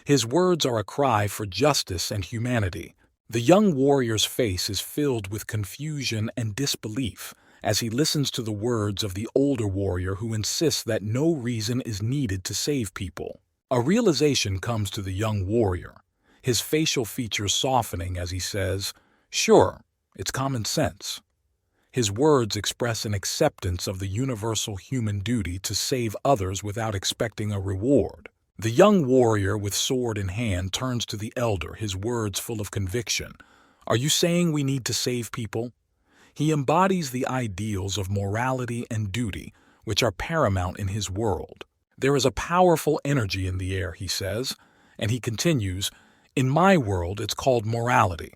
His words are a cry for justice and humanity. The young warrior's face is filled with confusion and disbelief as he listens to the words of the older warrior who insists that no reason is needed to save people. A realization comes to the young warrior, his facial features softening as he says, "Sure, it's common sense." His words express an acceptance of the universal human duty to save others without expecting a reward. The young warrior with sword in hand turns to the elder, his words full of conviction. "Are you saying we need to save people?" He embodies the ideals of morality and duty, which are paramount in his world. "There is a powerful energy in the air," he says, and he continues, "In my world it's called morality."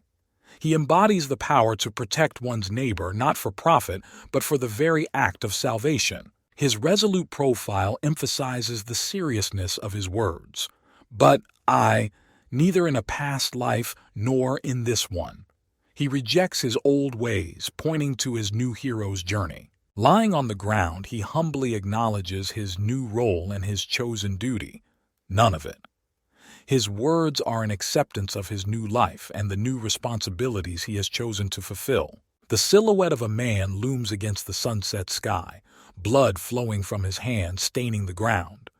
He embodies the power to protect one's neighbor not for profit, but for the very act of salvation. His resolute profile emphasizes the seriousness of his words. "But I, neither in a past life nor in this one." He rejects his old ways, pointing to his new hero's journey. Lying on the ground, he humbly acknowledges his new role and his chosen duty. None of it. His words are an acceptance of his new life and the new responsibilities he has chosen to fulfill. The silhouette of a man looms against the sunset sky, blood flowing from his hand staining the ground.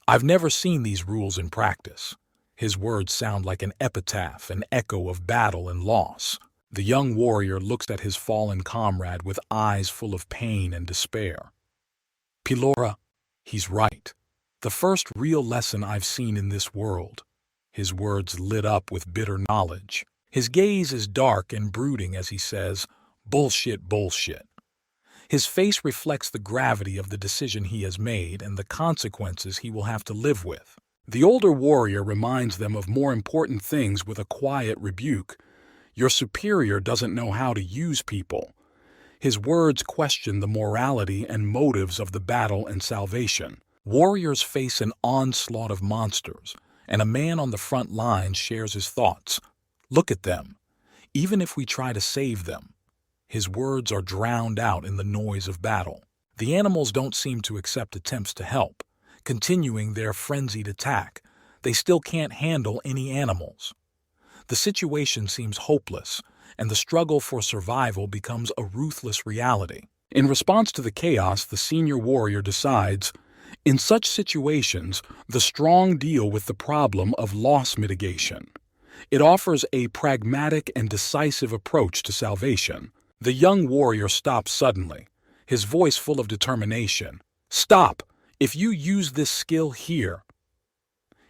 "I've never seen these rules in practice." His words sound like an epitaph, an echo of battle and loss. The young warrior looks at his fallen comrade with eyes full of pain and despair. "Pilora, he's right. The first real lesson I've seen in this world." His words lit up with bitter knowledge. His gaze is dark and brooding as he says, "Bullshit, bullshit." His face reflects the gravity of the decision he has made and the consequences he will have to live with. The older warrior reminds them of more important things with a quiet rebuke. "Your superior doesn't know how to use people." His words question the morality and motives of the battle and salvation. Warriors face an onslaught of monsters, and a man on the front line shares his thoughts. "Look at them. Even if we try to save them." His words are drowned out in the noise of battle. The animals don't seem to accept attempts to help, continuing their frenzied attack. They still can't handle any animals. The situation seems hopeless, and the struggle for survival becomes a ruthless reality. In response to the chaos, the senior warrior decides, "In such situations, the strong deal with the problem of loss mitigation." It offers a pragmatic and decisive approach to salvation. The young warrior stops suddenly, his voice full of determination. "Stop! If you use this skill here."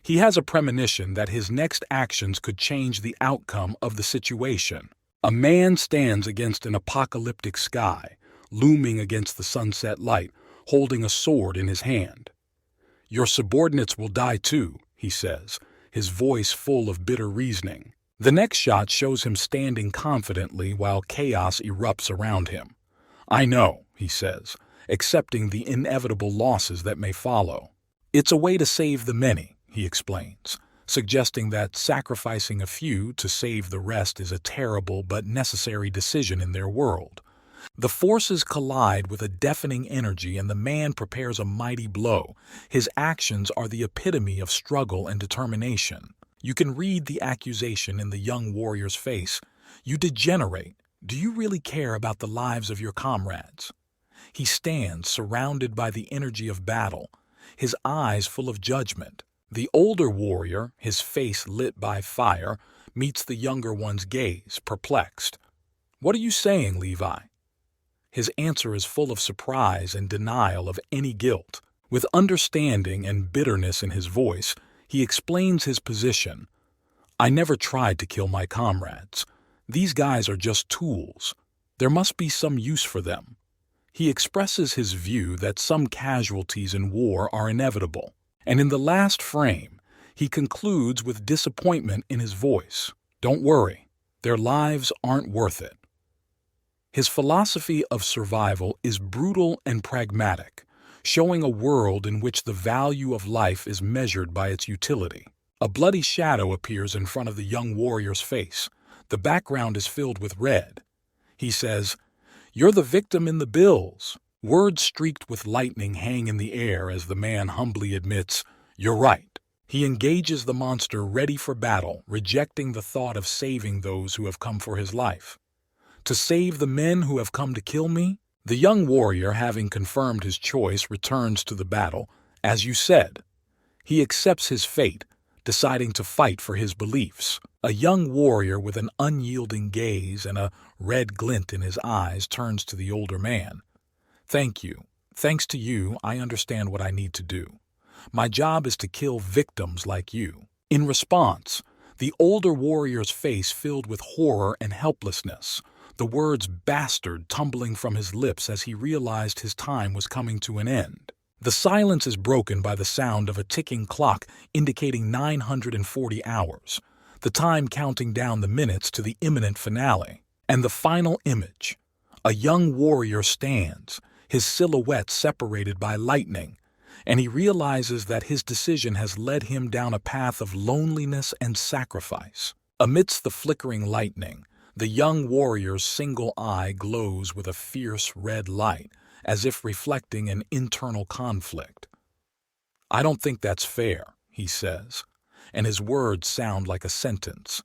He has a premonition that his next actions could change the outcome of the situation. A man stands against an apocalyptic sky, looming against the sunset light, holding a sword in his hand. "Your subordinates will die too," he says, his voice full of bitter reasoning. The next shot shows him standing confidently while chaos erupts around him. "I know," he says, accepting the inevitable losses that may follow. "It's a way to save the many," he explains, suggesting that sacrificing a few to save the rest is a terrible but necessary decision in their world. The forces collide with a deafening energy and the man prepares a mighty blow. His actions are the epitome of struggle and determination. You can read the accusation in the young warrior's face. "You degenerate. Do you really care about the lives of your comrades?" He stands surrounded by the energy of battle, his eyes full of judgment. The older warrior, his face lit by fire, meets the younger one's gaze, perplexed. "What are you saying, Levi?" His answer is full of surprise and denial of any guilt. With understanding and bitterness in his voice, he explains his position. "I never tried to kill my comrades. These guys are just tools. There must be some use for them." He expresses his view that some casualties in war are inevitable, and in the last frame, he concludes with disappointment in his voice. "Don't worry, their lives aren't worth it." His philosophy of survival is brutal and pragmatic, showing a world in which the value of life is measured by its utility. A bloody shadow appears in front of the young warrior's face. The background is filled with red. He says, "You're the victim in the bills." Words streaked with lightning hang in the air as the man humbly admits, "You're right." He engages the monster ready for battle, rejecting the thought of saving those who have come for his life. "To save the men who have come to kill me?" The young warrior, having confirmed his choice, returns to the battle. "As you said." He accepts his fate, deciding to fight for his beliefs. A young warrior with an unyielding gaze and a red glint in his eyes turns to the older man. "Thank you. Thanks to you, I understand what I need to do. My job is to kill victims like you." In response, the older warrior's face filled with horror and helplessness, the words "bastard" tumbling from his lips as he realized his time was coming to an end. The silence is broken by the sound of a ticking clock indicating 940 hours, the time counting down the minutes to the imminent finale. And the final image. A young warrior stands, his silhouette separated by lightning, and he realizes that his decision has led him down a path of loneliness and sacrifice. Amidst the flickering lightning, the young warrior's single eye glows with a fierce red light, as if reflecting an internal conflict. "I don't think that's fair," he says, and his words sound like a sentence.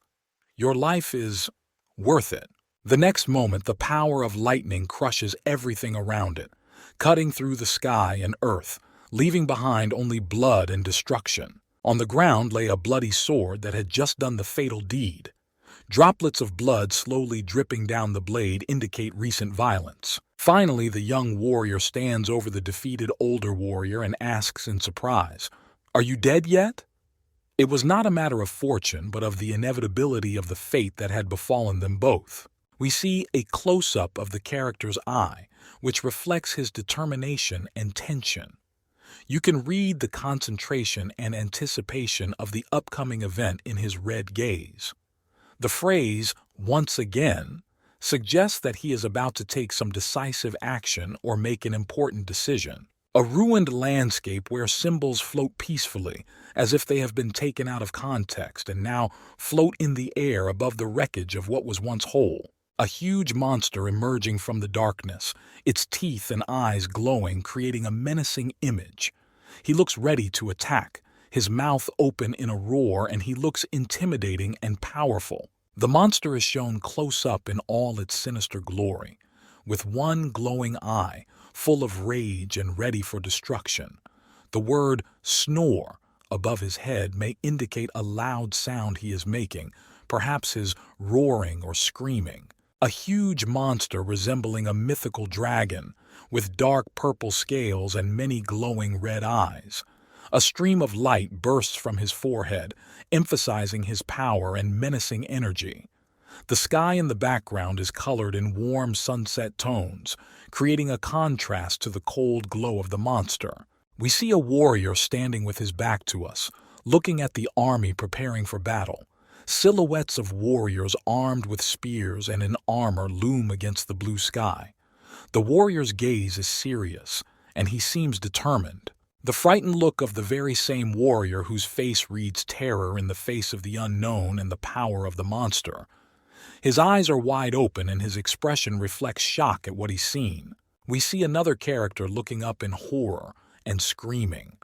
"Your life is worth it." The next moment, the power of lightning crushes everything around it, cutting through the sky and earth, leaving behind only blood and destruction. On the ground lay a bloody sword that had just done the fatal deed. Droplets of blood slowly dripping down the blade indicate recent violence. Finally, the young warrior stands over the defeated older warrior and asks in surprise, "Are you dead yet?" It was not a matter of fortune, but of the inevitability of the fate that had befallen them both. We see a close-up of the character's eye, which reflects his determination and tension. You can read the concentration and anticipation of the upcoming event in his red gaze. The phrase, "once again," suggests that he is about to take some decisive action or make an important decision. A ruined landscape where symbols float peacefully, as if they have been taken out of context and now float in the air above the wreckage of what was once whole. A huge monster emerging from the darkness, its teeth and eyes glowing, creating a menacing image. He looks ready to attack, his mouth open in a roar, and he looks intimidating and powerful. The monster is shown close up in all its sinister glory, with one glowing eye, full of rage and ready for destruction. The word "snore" above his head may indicate a loud sound he is making, perhaps his roaring or screaming. A huge monster resembling a mythical dragon, with dark purple scales and many glowing red eyes. A stream of light bursts from his forehead, emphasizing his power and menacing energy. The sky in the background is colored in warm sunset tones, creating a contrast to the cold glow of the monster. We see a warrior standing with his back to us, looking at the army preparing for battle. Silhouettes of warriors armed with spears and in armor loom against the blue sky. The warrior's gaze is serious, and he seems determined. The frightened look of the very same warrior whose face reads terror in the face of the unknown and the power of the monster. His eyes are wide open and his expression reflects shock at what he's seen. We see another character looking up in horror and screaming.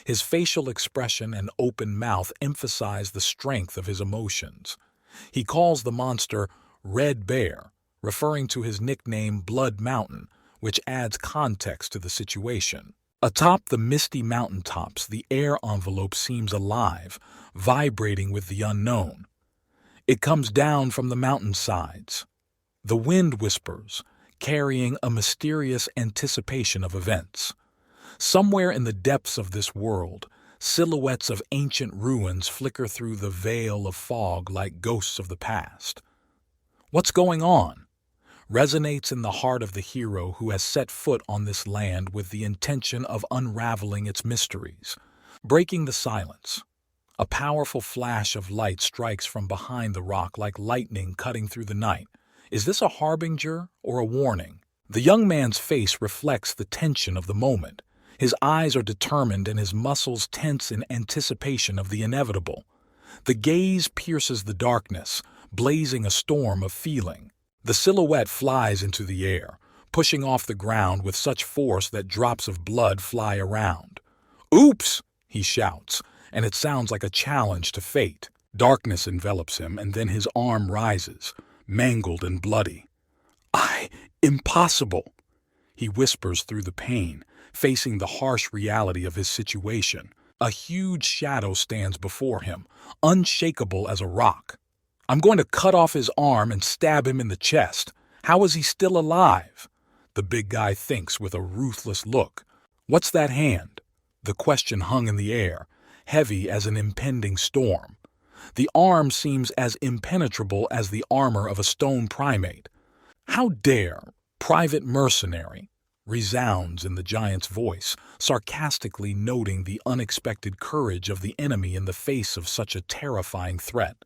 His facial expression and open mouth emphasize the strength of his emotions. He calls the monster Red Bear, referring to his nickname Blood Mountain, which adds context to the situation. Atop the misty mountaintops, the air envelope seems alive, vibrating with the unknown. It comes down from the mountainsides. The wind whispers, carrying a mysterious anticipation of events. Somewhere in the depths of this world, silhouettes of ancient ruins flicker through the veil of fog like ghosts of the past. What's going on? Resonates in the heart of the hero who has set foot on this land with the intention of unraveling its mysteries. Breaking the silence. A powerful flash of light strikes from behind the rock like lightning cutting through the night. Is this a harbinger or a warning? The young man's face reflects the tension of the moment. His eyes are determined and his muscles tense in anticipation of the inevitable. The gaze pierces the darkness, blazing a storm of feeling. The silhouette flies into the air, pushing off the ground with such force that drops of blood fly around. "Oops!" he shouts, and it sounds like a challenge to fate. Darkness envelops him, and then his arm rises, mangled and bloody. Impossible!" He whispers through the pain, facing the harsh reality of his situation. A huge shadow stands before him, unshakable as a rock. "I'm going to cut off his arm and stab him in the chest. How is he still alive?" The big guy thinks with a ruthless look. "What's that hand?" The question hung in the air, heavy as an impending storm. The arm seems as impenetrable as the armor of a stone primate. "How dare, private mercenary?" resounds in the giant's voice, sarcastically noting the unexpected courage of the enemy in the face of such a terrifying threat.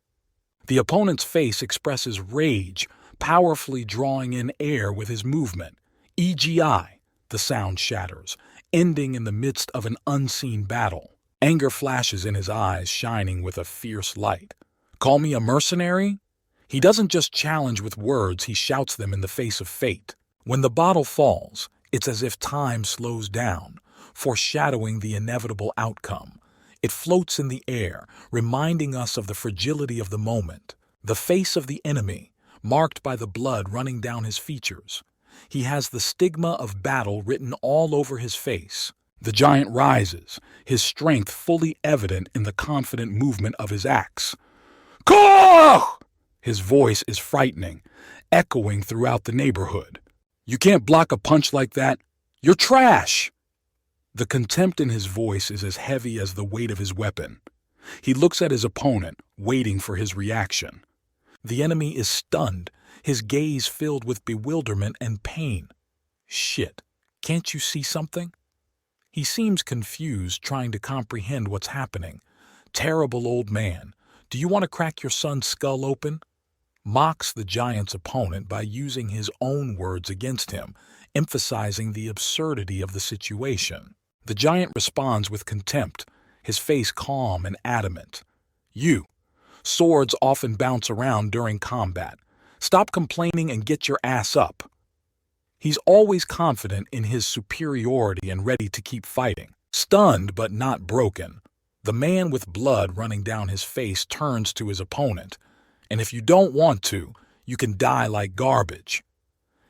The opponent's face expresses rage, powerfully drawing in air with his movement. "EGI," the sound shatters, ending in the midst of an unseen battle. Anger flashes in his eyes, shining with a fierce light. "Call me a mercenary?" He doesn't just challenge with words, he shouts them in the face of fate. When the bottle falls, it's as if time slows down, foreshadowing the inevitable outcome. It floats in the air, reminding us of the fragility of the moment. The face of the enemy, marked by the blood running down his features. He has the stigma of battle written all over his face. The giant rises, his strength fully evident in the confident movement of his axe. "Caw!" His voice is frightening, echoing throughout the neighborhood. "You can't block a punch like that. You're trash!" The contempt in his voice is as heavy as the weight of his weapon. He looks at his opponent, waiting for his reaction. The enemy is stunned, his gaze filled with bewilderment and pain. "Shit, can't you see something?" He seems confused, trying to comprehend what's happening. "Terrible old man, do you want to crack your son's skull open?" Mocks the giant's opponent by using his own words against him, emphasizing the absurdity of the situation. The giant responds with contempt, his face calm and adamant. "You. Swords often bounce around during combat. Stop complaining and get your ass up." He's always confident in his superiority and ready to keep fighting. Stunned but not broken, the man with blood running down his face turns to his opponent. "And if you don't want to, you can die like garbage."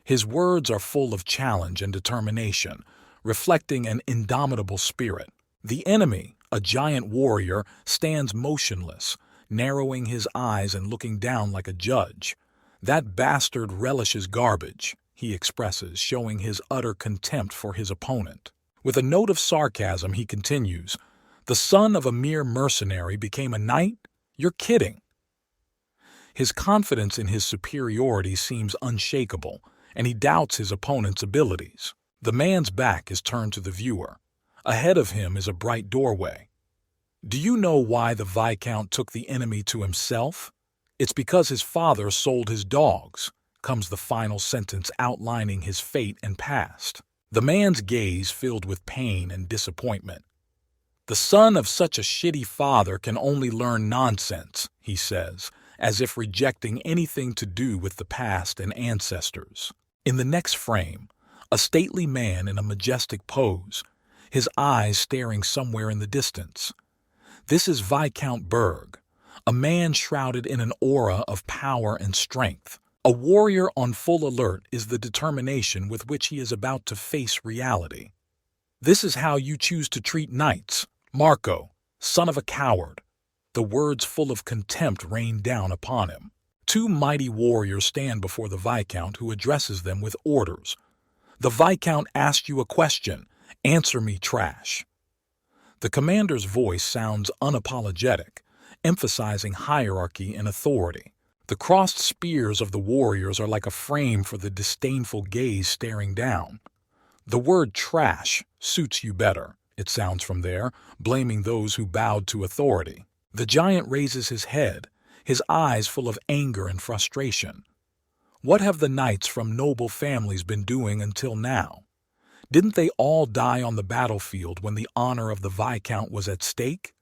His words are full of challenge and determination, reflecting an indomitable spirit. The enemy, a giant warrior, stands motionless, narrowing his eyes and looking down like a judge. "That bastard relishes garbage," he expresses, showing his utter contempt for his opponent. With a note of sarcasm, he continues, "The son of a mere mercenary became a knight? You're kidding." His confidence in his superiority seems unshakable, and he doubts his opponent's abilities. The man's back is turned to the viewer. Ahead of him is a bright doorway. "Do you know why the Viscount took the enemy to himself? It's because his father sold his dogs," comes the final sentence outlining his fate and past. The man's gaze filled with pain and disappointment. "The son of such a shitty father can only learn nonsense," he says, as if rejecting anything to do with the past and ancestors. In the next frame, a stately man in a majestic pose, his eyes staring somewhere in the distance. This is Viscount Berg, a man shrouded in an aura of power and strength. A warrior on full alert is the determination with which he is about to face reality. This is how you choose to treat knights, Marco, son of a coward." The words full of contempt rain down upon him. Two mighty warriors stand before the Viscount, who addresses them with orders. "The Viscount asked you a question. Answer me, trash." The commander's voice sounds unapologetic, emphasizing hierarchy and authority. The crossed spears of the warriors are like a frame for the disdainful gaze staring down. "The word trash suits you better," it sounds from there, blaming those who bowed to authority. The giant raises his head, his eyes full of anger and frustration. What have the knights from noble families been doing until now? Didn't they all die on the battlefield when the honor of the Viscount was at stake?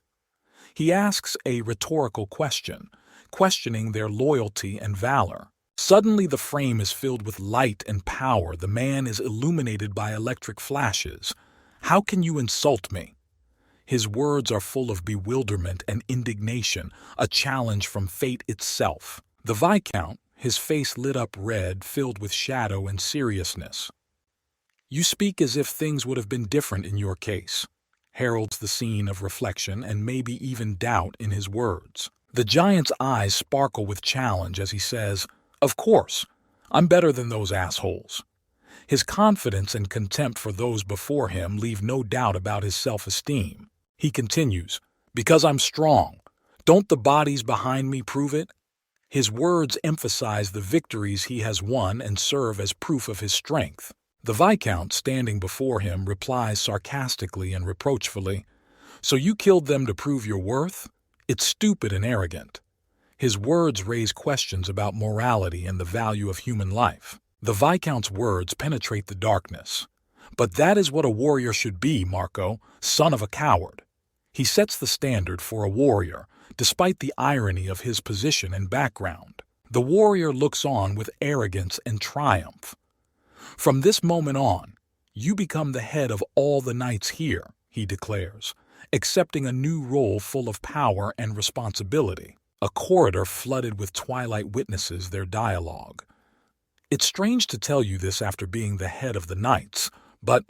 He asks a rhetorical question, questioning their loyalty and valor. Suddenly the frame is filled with light and power. The man is illuminated by electric flashes. "How can you insult me?" His words are full of bewilderment and indignation, a challenge from fate itself. The Viscount, his face lit up red, filled with shadow and seriousness. "You speak as if things would have been different in your case," heralds the scene of reflection and maybe even doubt in his words. The giant's eyes sparkle with challenge as he says, "Of course, I'm better than those assholes." His confidence and contempt for those before him leave no doubt about his self-esteem. He continues, "Because I'm strong. Don't the bodies behind me prove it?" His words emphasize the victories he has won and serve as proof of his strength. The Viscount, standing before him, replies sarcastically and reproachfully, "So you killed them to prove your worth? It's stupid and arrogant." His words raise questions about morality and the value of human life. The Viscount's words penetrate the darkness. "But that is what a warrior should be, Marco, son of a coward." He sets the standard for a warrior, despite the irony of his position and background. The warrior looks on with arrogance and triumph. "From this moment on, you become the head of all the knights here," he declares, accepting a new role full of power and responsibility. A corridor flooded with twilight witnesses their dialogue. "It's strange to tell you this after being the head of the knights, but..."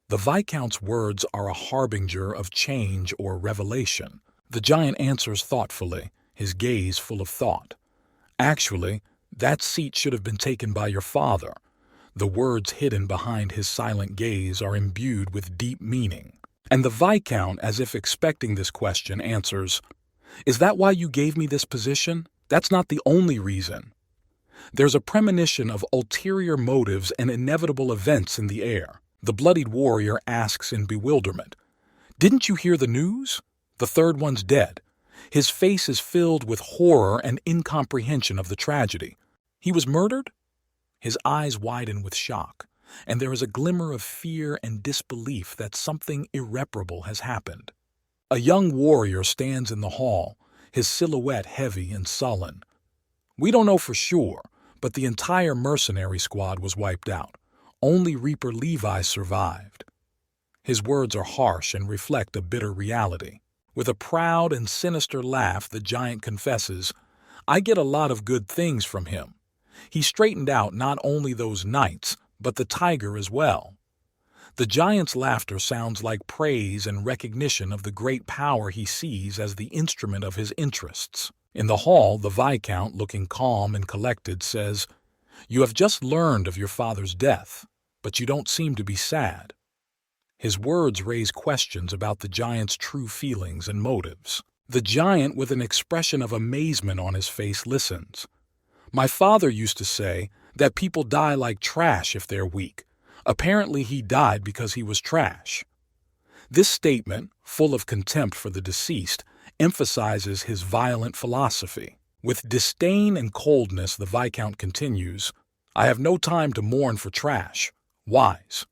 The Viscount's words are a harbinger of change or revelation. The giant answers thoughtfully, his gaze full of thought. "Actually, that seat should have been taken by your father." The words hidden behind his silent gaze are imbued with deep meaning. And the Viscount, as if expecting this question, answers, "Is that why you gave me this position? That's not the only reason." There's a premonition of ulterior motives and inevitable events in the air. The bloodied warrior asks in bewilderment, "Didn't you hear the news? The third one's dead." His face is filled with horror and incomprehension of the tragedy. "He was murdered?" His eyes widen with shock, and there is a glimmer of fear and disbelief that something irreparable has happened. A young warrior stands in the hall, his silhouette heavy and sullen. "We don't know for sure, but the entire mercenary squad was wiped out. Only Reaper Levi survived." His words are harsh and reflect a bitter reality. With a proud and sinister laugh, the giant confesses, "I get a lot of good things from him. He straightened out not only those knights, but the tiger as well." The giant's laughter sounds like praise and recognition of the great power he sees as the instrument of his interests. In the hall, the Viscount, looking calm and collected, says, "You have just learned of your father's death, but you don't seem to be sad." His words raise questions about the giant's true feelings and motives. The giant, with an expression of amazement on his face, listens. "My father used to say that people die like trash if they're weak. Apparently he died because he was trash." This statement, full of contempt for the deceased, emphasizes his violent philosophy. With disdain and coldness, the Viscount continues, "I have no time to mourn for trash. Wise."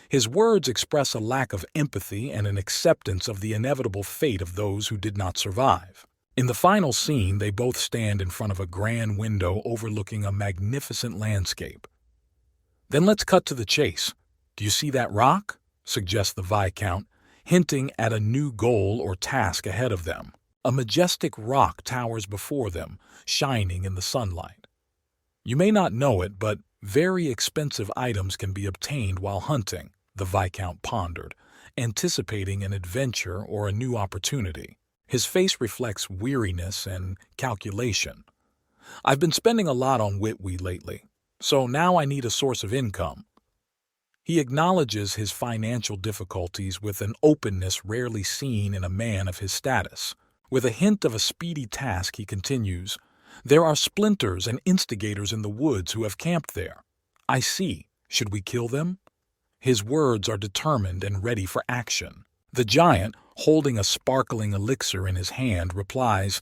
His words express a lack of empathy and an acceptance of the inevitable fate of those who did not survive. In the final scene, they both stand in front of a grand window overlooking a magnificent landscape. "Then let's cut to the chase. Do you see that rock?" suggests the Viscount, hinting at a new goal or task ahead of them. A majestic rock towers before them, shining in the sunlight. You may not know it, but very expensive items can be obtained while hunting. the Viscount pondered, anticipating an adventure or a new opportunity. His face reflects weariness and calculation. I've been spending a lot on Witwe lately, so now I need a source of income. He acknowledges his financial difficulties with an openness rarely seen in a man of his status. With a hint of a speedy task, he continues, "There are splinters and instigators in the woods who have camped there. I see. Should we kill them?" His words are determined and ready for action. The giant, holding a sparkling elixir in his hand, replies,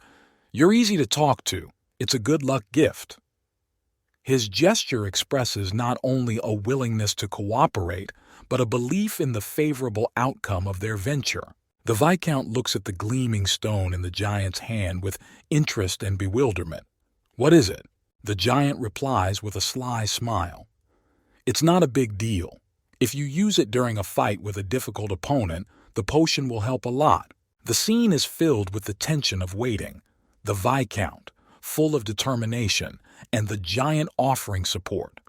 "You're easy to talk to. It's a good luck gift." His gesture expresses not only a willingness to cooperate, but a belief in the favorable outcome of their venture. The Viscount looks at the gleaming stone in the giant's hand with interest and bewilderment. "What is it?" The giant replies with a sly smile. "It's not a big deal. If you use it during a fight with a difficult opponent, the potion will help a lot." The scene is filled with the tension of waiting. The Viscount, full of determination, and the giant offering support.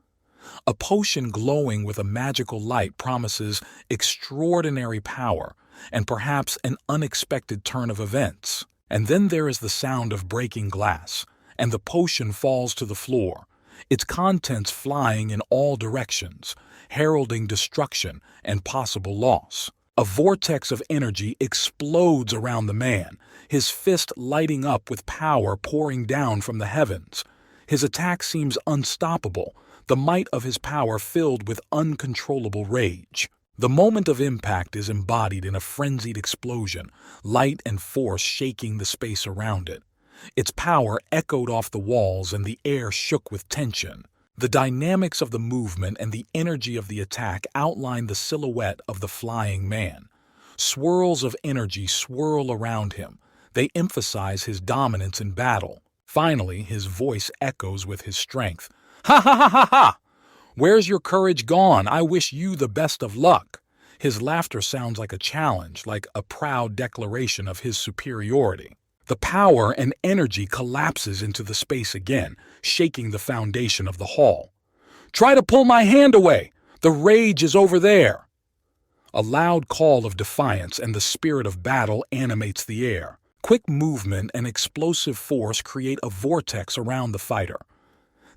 A potion glowing with a magical light promises extraordinary power and perhaps an unexpected turn of events. And then there is the sound of breaking glass, and the potion falls to the floor, its contents flying in all directions, heralding destruction and possible loss. A vortex of energy explodes around the man, his fist lighting up with power pouring down from the heavens. His attack seems unstoppable, the might of his power filled with uncontrollable rage. The moment of impact is embodied in a frenzied explosion, light and force shaking the space around it. Its power echoed off the walls and the air shook with tension. The dynamics of the movement and the energy of the attack outline the silhouette of the flying man. Swirls of energy swirl around him. They emphasize his dominance in battle. Finally, his voice echoes with his strength. "Ha ha ha ha ha! Where's your courage gone? I wish you the best of luck." His laughter sounds like a challenge, like a proud declaration of his superiority. The power and energy collapses into the space again, shaking the foundation of the hall. "Try to pull my hand away! The rage is over there!" A loud call of defiance and the spirit of battle animates the air. Quick movement and explosive force create a vortex around the fighter.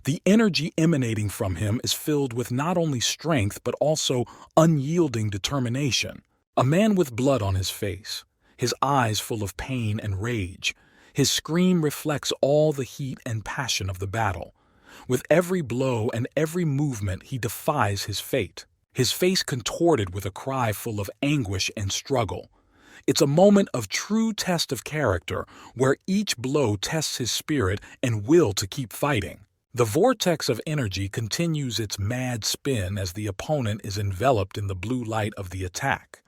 The energy emanating from him is filled with not only strength but also unyielding determination. A man with blood on his face, his eyes full of pain and rage. His scream reflects all the heat and passion of the battle. With every blow and every movement, he defies his fate. His face contorted with a cry full of anguish and struggle. It's a moment of true test of character, where each blow tests his spirit and will to keep fighting. The vortex of energy continues its mad spin as the opponent is enveloped in the blue light of the attack.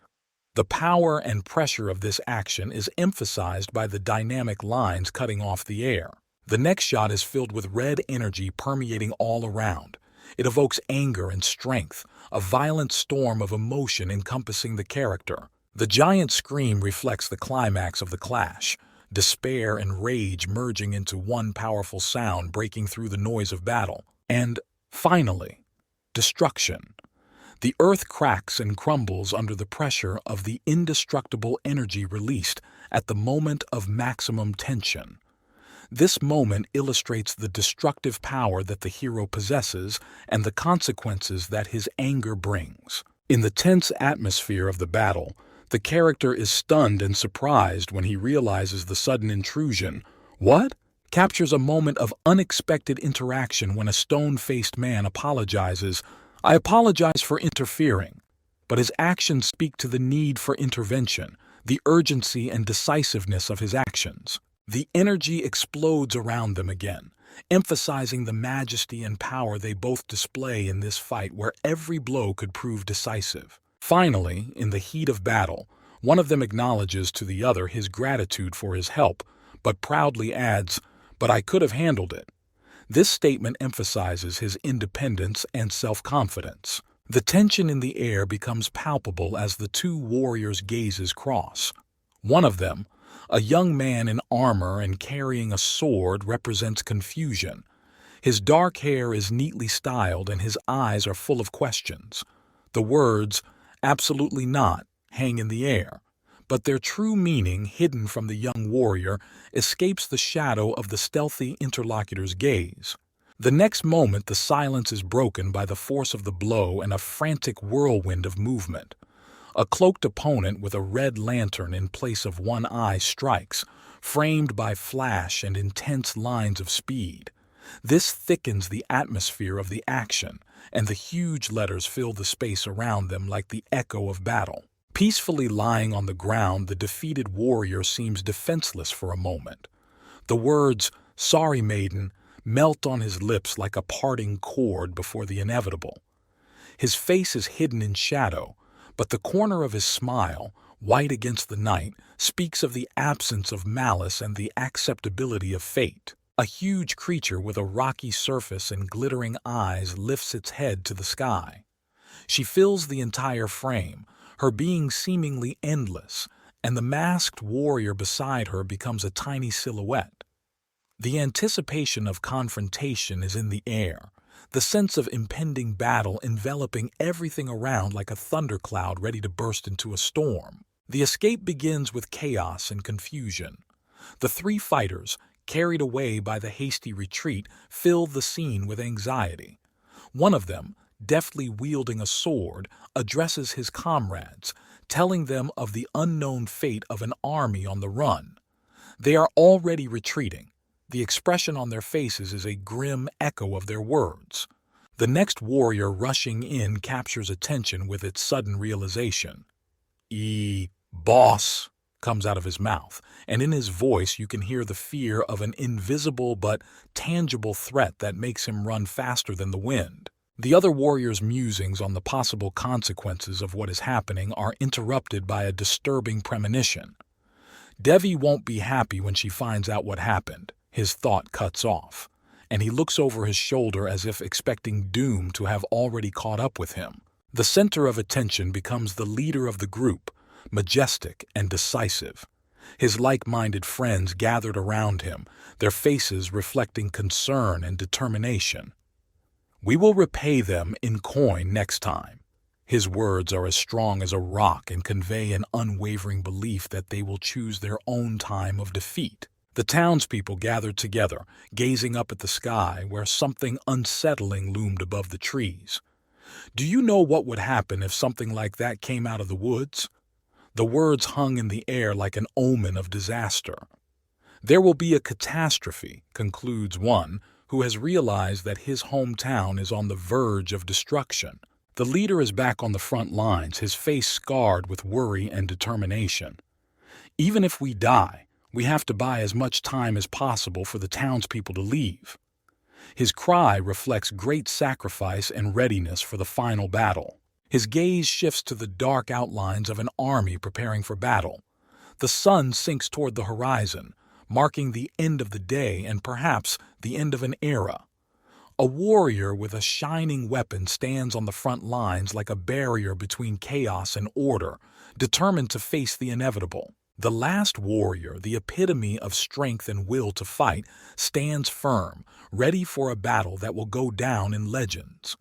The power and pressure of this action is emphasized by the dynamic lines cutting off the air. The next shot is filled with red energy permeating all around. It evokes anger and strength, a violent storm of emotion encompassing the character. The giant's scream reflects the climax of the clash, despair and rage merging into one powerful sound breaking through the noise of battle. And, finally, destruction. The earth cracks and crumbles under the pressure of the indestructible energy released at the moment of maximum tension. This moment illustrates the destructive power that the hero possesses and the consequences that his anger brings. In the tense atmosphere of the battle, the character is stunned and surprised when he realizes the sudden intrusion. "What?" captures a moment of unexpected interaction when a stone-faced man apologizes. "I apologize for interfering." But his actions speak to the need for intervention, the urgency and decisiveness of his actions. The energy explodes around them again, emphasizing the majesty and power they both display in this fight where every blow could prove decisive. Finally, in the heat of battle, one of them acknowledges to the other his gratitude for his help, but proudly adds, "But I could have handled it." This statement emphasizes his independence and self-confidence. The tension in the air becomes palpable as the two warriors' gazes cross. One of them, a young man in armor and carrying a sword, represents confusion. His dark hair is neatly styled and his eyes are full of questions. The words, Absolutely not, hang in the air. But their true meaning, hidden from the young warrior, escapes the shadow of the stealthy interlocutor's gaze. The next moment the silence is broken by the force of the blow and a frantic whirlwind of movement. A cloaked opponent with a red lantern in place of one eye strikes, framed by flash and intense lines of speed. This thickens the atmosphere of the action, and the huge letters fill the space around them like the echo of battle. Peacefully lying on the ground, the defeated warrior seems defenseless for a moment. The words, "Sorry, maiden," melt on his lips like a parting cord before the inevitable. His face is hidden in shadow, but the corner of his smile, white against the night, speaks of the absence of malice and the acceptability of fate. A huge creature with a rocky surface and glittering eyes lifts its head to the sky. She fills the entire frame, her being seemingly endless, and the masked warrior beside her becomes a tiny silhouette. The anticipation of confrontation is in the air, the sense of impending battle enveloping everything around like a thundercloud ready to burst into a storm. The escape begins with chaos and confusion. The three fighters, carried away by the hasty retreat, fill the scene with anxiety. One of them, deftly wielding a sword, addresses his comrades, telling them of the unknown fate of an army on the run. They are already retreating. The expression on their faces is a grim echo of their words. The next warrior rushing in captures attention with its sudden realization. Boss," comes out of his mouth, and in his voice you can hear the fear of an invisible but tangible threat that makes him run faster than the wind. The other warrior's musings on the possible consequences of what is happening are interrupted by a disturbing premonition. "Devi won't be happy when she finds out what happened," his thought cuts off, and he looks over his shoulder as if expecting doom to have already caught up with him. The center of attention becomes the leader of the group, majestic and decisive. His like-minded friends gathered around him, their faces reflecting concern and determination. "We will repay them in coin next time." His words are as strong as a rock and convey an unwavering belief that they will choose their own time of defeat. The townspeople gathered together, gazing up at the sky where something unsettling loomed above the trees. "Do you know what would happen if something like that came out of the woods?" The words hung in the air like an omen of disaster. "There will be a catastrophe," concludes one, who has realized that his hometown is on the verge of destruction. The leader is back on the front lines, his face scarred with worry and determination. "Even if we die, we have to buy as much time as possible for the townspeople to leave." His cry reflects great sacrifice and readiness for the final battle. His gaze shifts to the dark outlines of an army preparing for battle. The sun sinks toward the horizon, marking the end of the day and perhaps the end of an era. A warrior with a shining weapon stands on the front lines like a barrier between chaos and order, determined to face the inevitable. The last warrior, the epitome of strength and will to fight, stands firm, ready for a battle that will go down in legends.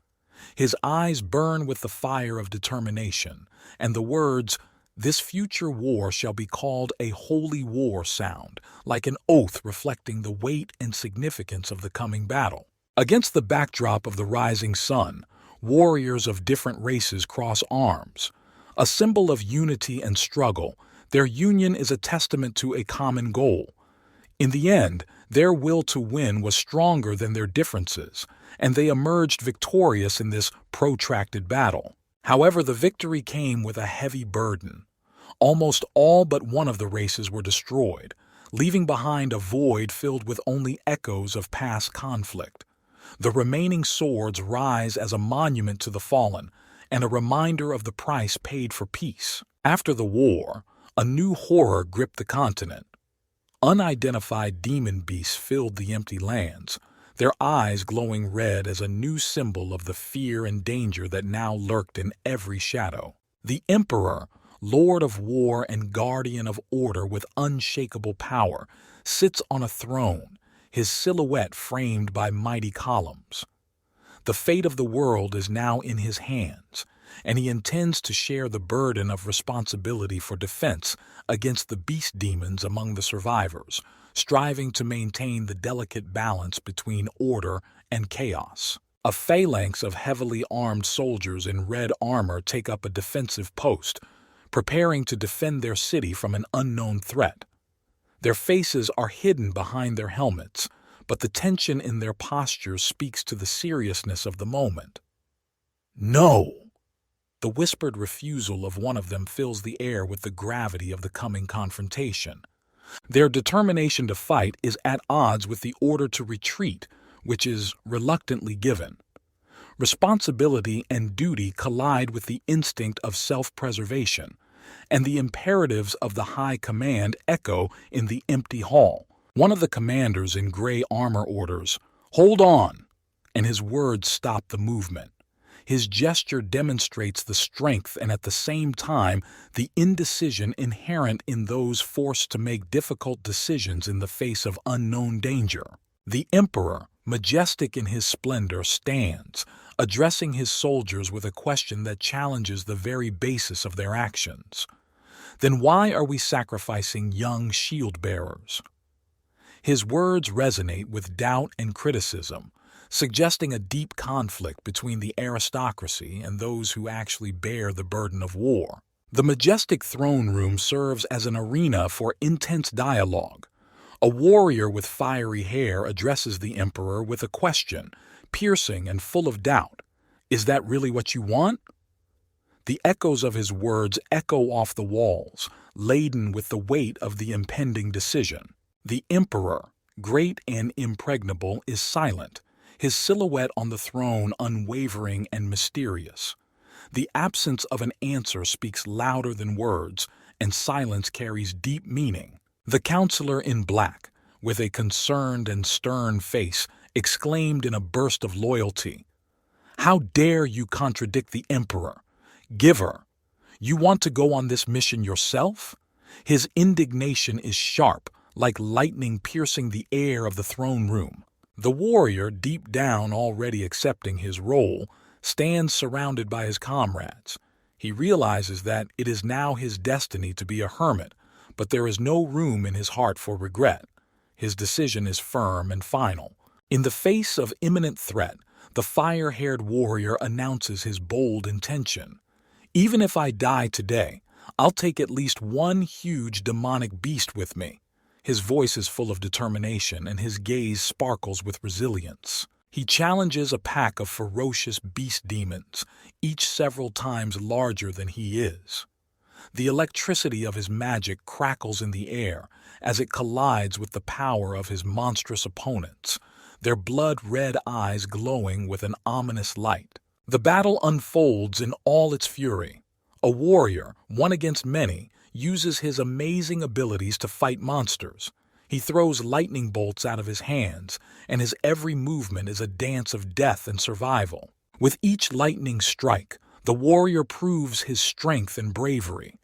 His eyes burn with the fire of determination, and the words, "This future war shall be called a holy war," sound like an oath reflecting the weight and significance of the coming battle. Against the backdrop of the rising sun, warriors of different races cross arms. A symbol of unity and struggle, their union is a testament to a common goal. In the end, their will to win was stronger than their differences, and they emerged victorious in this protracted battle. However, the victory came with a heavy burden. Almost all but one of the races were destroyed, leaving behind a void filled with only echoes of past conflict. The remaining swords rise as a monument to the fallen and a reminder of the price paid for peace. After the war, a new horror gripped the continent. Unidentified demon beasts filled the empty lands, their eyes glowing red as a new symbol of the fear and danger that now lurked in every shadow. The Emperor, Lord of War and Guardian of Order with unshakable power, sits on a throne, his silhouette framed by mighty columns. The fate of the world is now in his hands, and he intends to share the burden of responsibility for defense against the beast demons among the survivors, striving to maintain the delicate balance between order and chaos. A phalanx of heavily armed soldiers in red armor take up a defensive post, preparing to defend their city from an unknown threat. Their faces are hidden behind their helmets, but the tension in their postures speaks to the seriousness of the moment. "No!" The whispered refusal of one of them fills the air with the gravity of the coming confrontation. Their determination to fight is at odds with the order to retreat, which is reluctantly given. Responsibility and duty collide with the instinct of self-preservation, and the imperatives of the high command echo in the empty hall. One of the commanders in gray armor orders, "Hold on," and his words stop the movement. His gesture demonstrates the strength and at the same time the indecision inherent in those forced to make difficult decisions in the face of unknown danger. The emperor, majestic in his splendor, stands, addressing his soldiers with a question that challenges the very basis of their actions. Then why are we sacrificing young shield-bearers? His words resonate with doubt and criticism, suggesting a deep conflict between the aristocracy and those who actually bear the burden of war. The majestic throne room serves as an arena for intense dialogue. A warrior with fiery hair addresses the emperor with a question, piercing and full of doubt. "Is that really what you want?" The echoes of his words echo off the walls, laden with the weight of the impending decision. The emperor, great and impregnable, is silent, his silhouette on the throne unwavering and mysterious. The absence of an answer speaks louder than words, and silence carries deep meaning. The counselor in black, with a concerned and stern face, exclaimed in a burst of loyalty, "How dare you contradict the emperor? Giver, you want to go on this mission yourself?" His indignation is sharp, like lightning piercing the air of the throne room. The warrior, deep down already accepting his role, stands surrounded by his comrades. He realizes that it is now his destiny to be a hermit, but there is no room in his heart for regret. His decision is firm and final. In the face of imminent threat, the fire-haired warrior announces his bold intention. "Even if I die today, I'll take at least one huge demonic beast with me." His voice is full of determination, and his gaze sparkles with resilience. He challenges a pack of ferocious beast demons, each several times larger than he is. The electricity of his magic crackles in the air as it collides with the power of his monstrous opponents, their blood-red eyes glowing with an ominous light. The battle unfolds in all its fury. A warrior, one against many, uses his amazing abilities to fight monsters. He throws lightning bolts out of his hands, and his every movement is a dance of death and survival. With each lightning strike, the warrior proves his strength and bravery.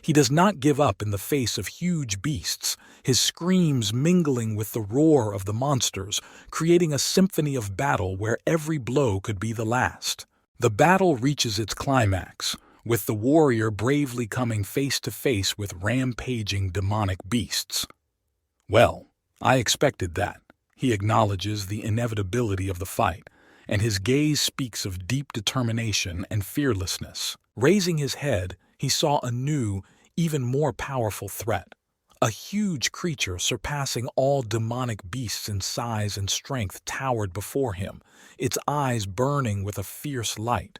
He does not give up in the face of huge beasts, his screams mingling with the roar of the monsters, creating a symphony of battle where every blow could be the last. The battle reaches its climax, with the warrior bravely coming face to face with rampaging demonic beasts. "Well, I expected that." He acknowledges the inevitability of the fight, and his gaze speaks of deep determination and fearlessness. Raising his head, he saw a new, even more powerful threat. A huge creature surpassing all demonic beasts in size and strength towered before him, its eyes burning with a fierce light.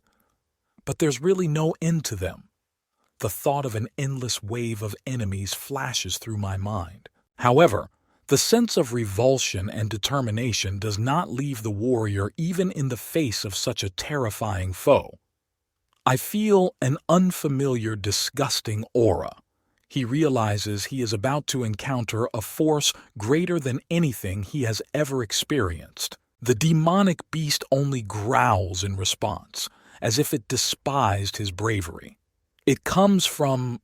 But there's really no end to them. The thought of an endless wave of enemies flashes through my mind. However, the sense of revulsion and determination does not leave the warrior even in the face of such a terrifying foe. I feel an unfamiliar, disgusting aura. He realizes he is about to encounter a force greater than anything he has ever experienced. The demonic beast only growls in response, as if it despised his bravery. It comes from...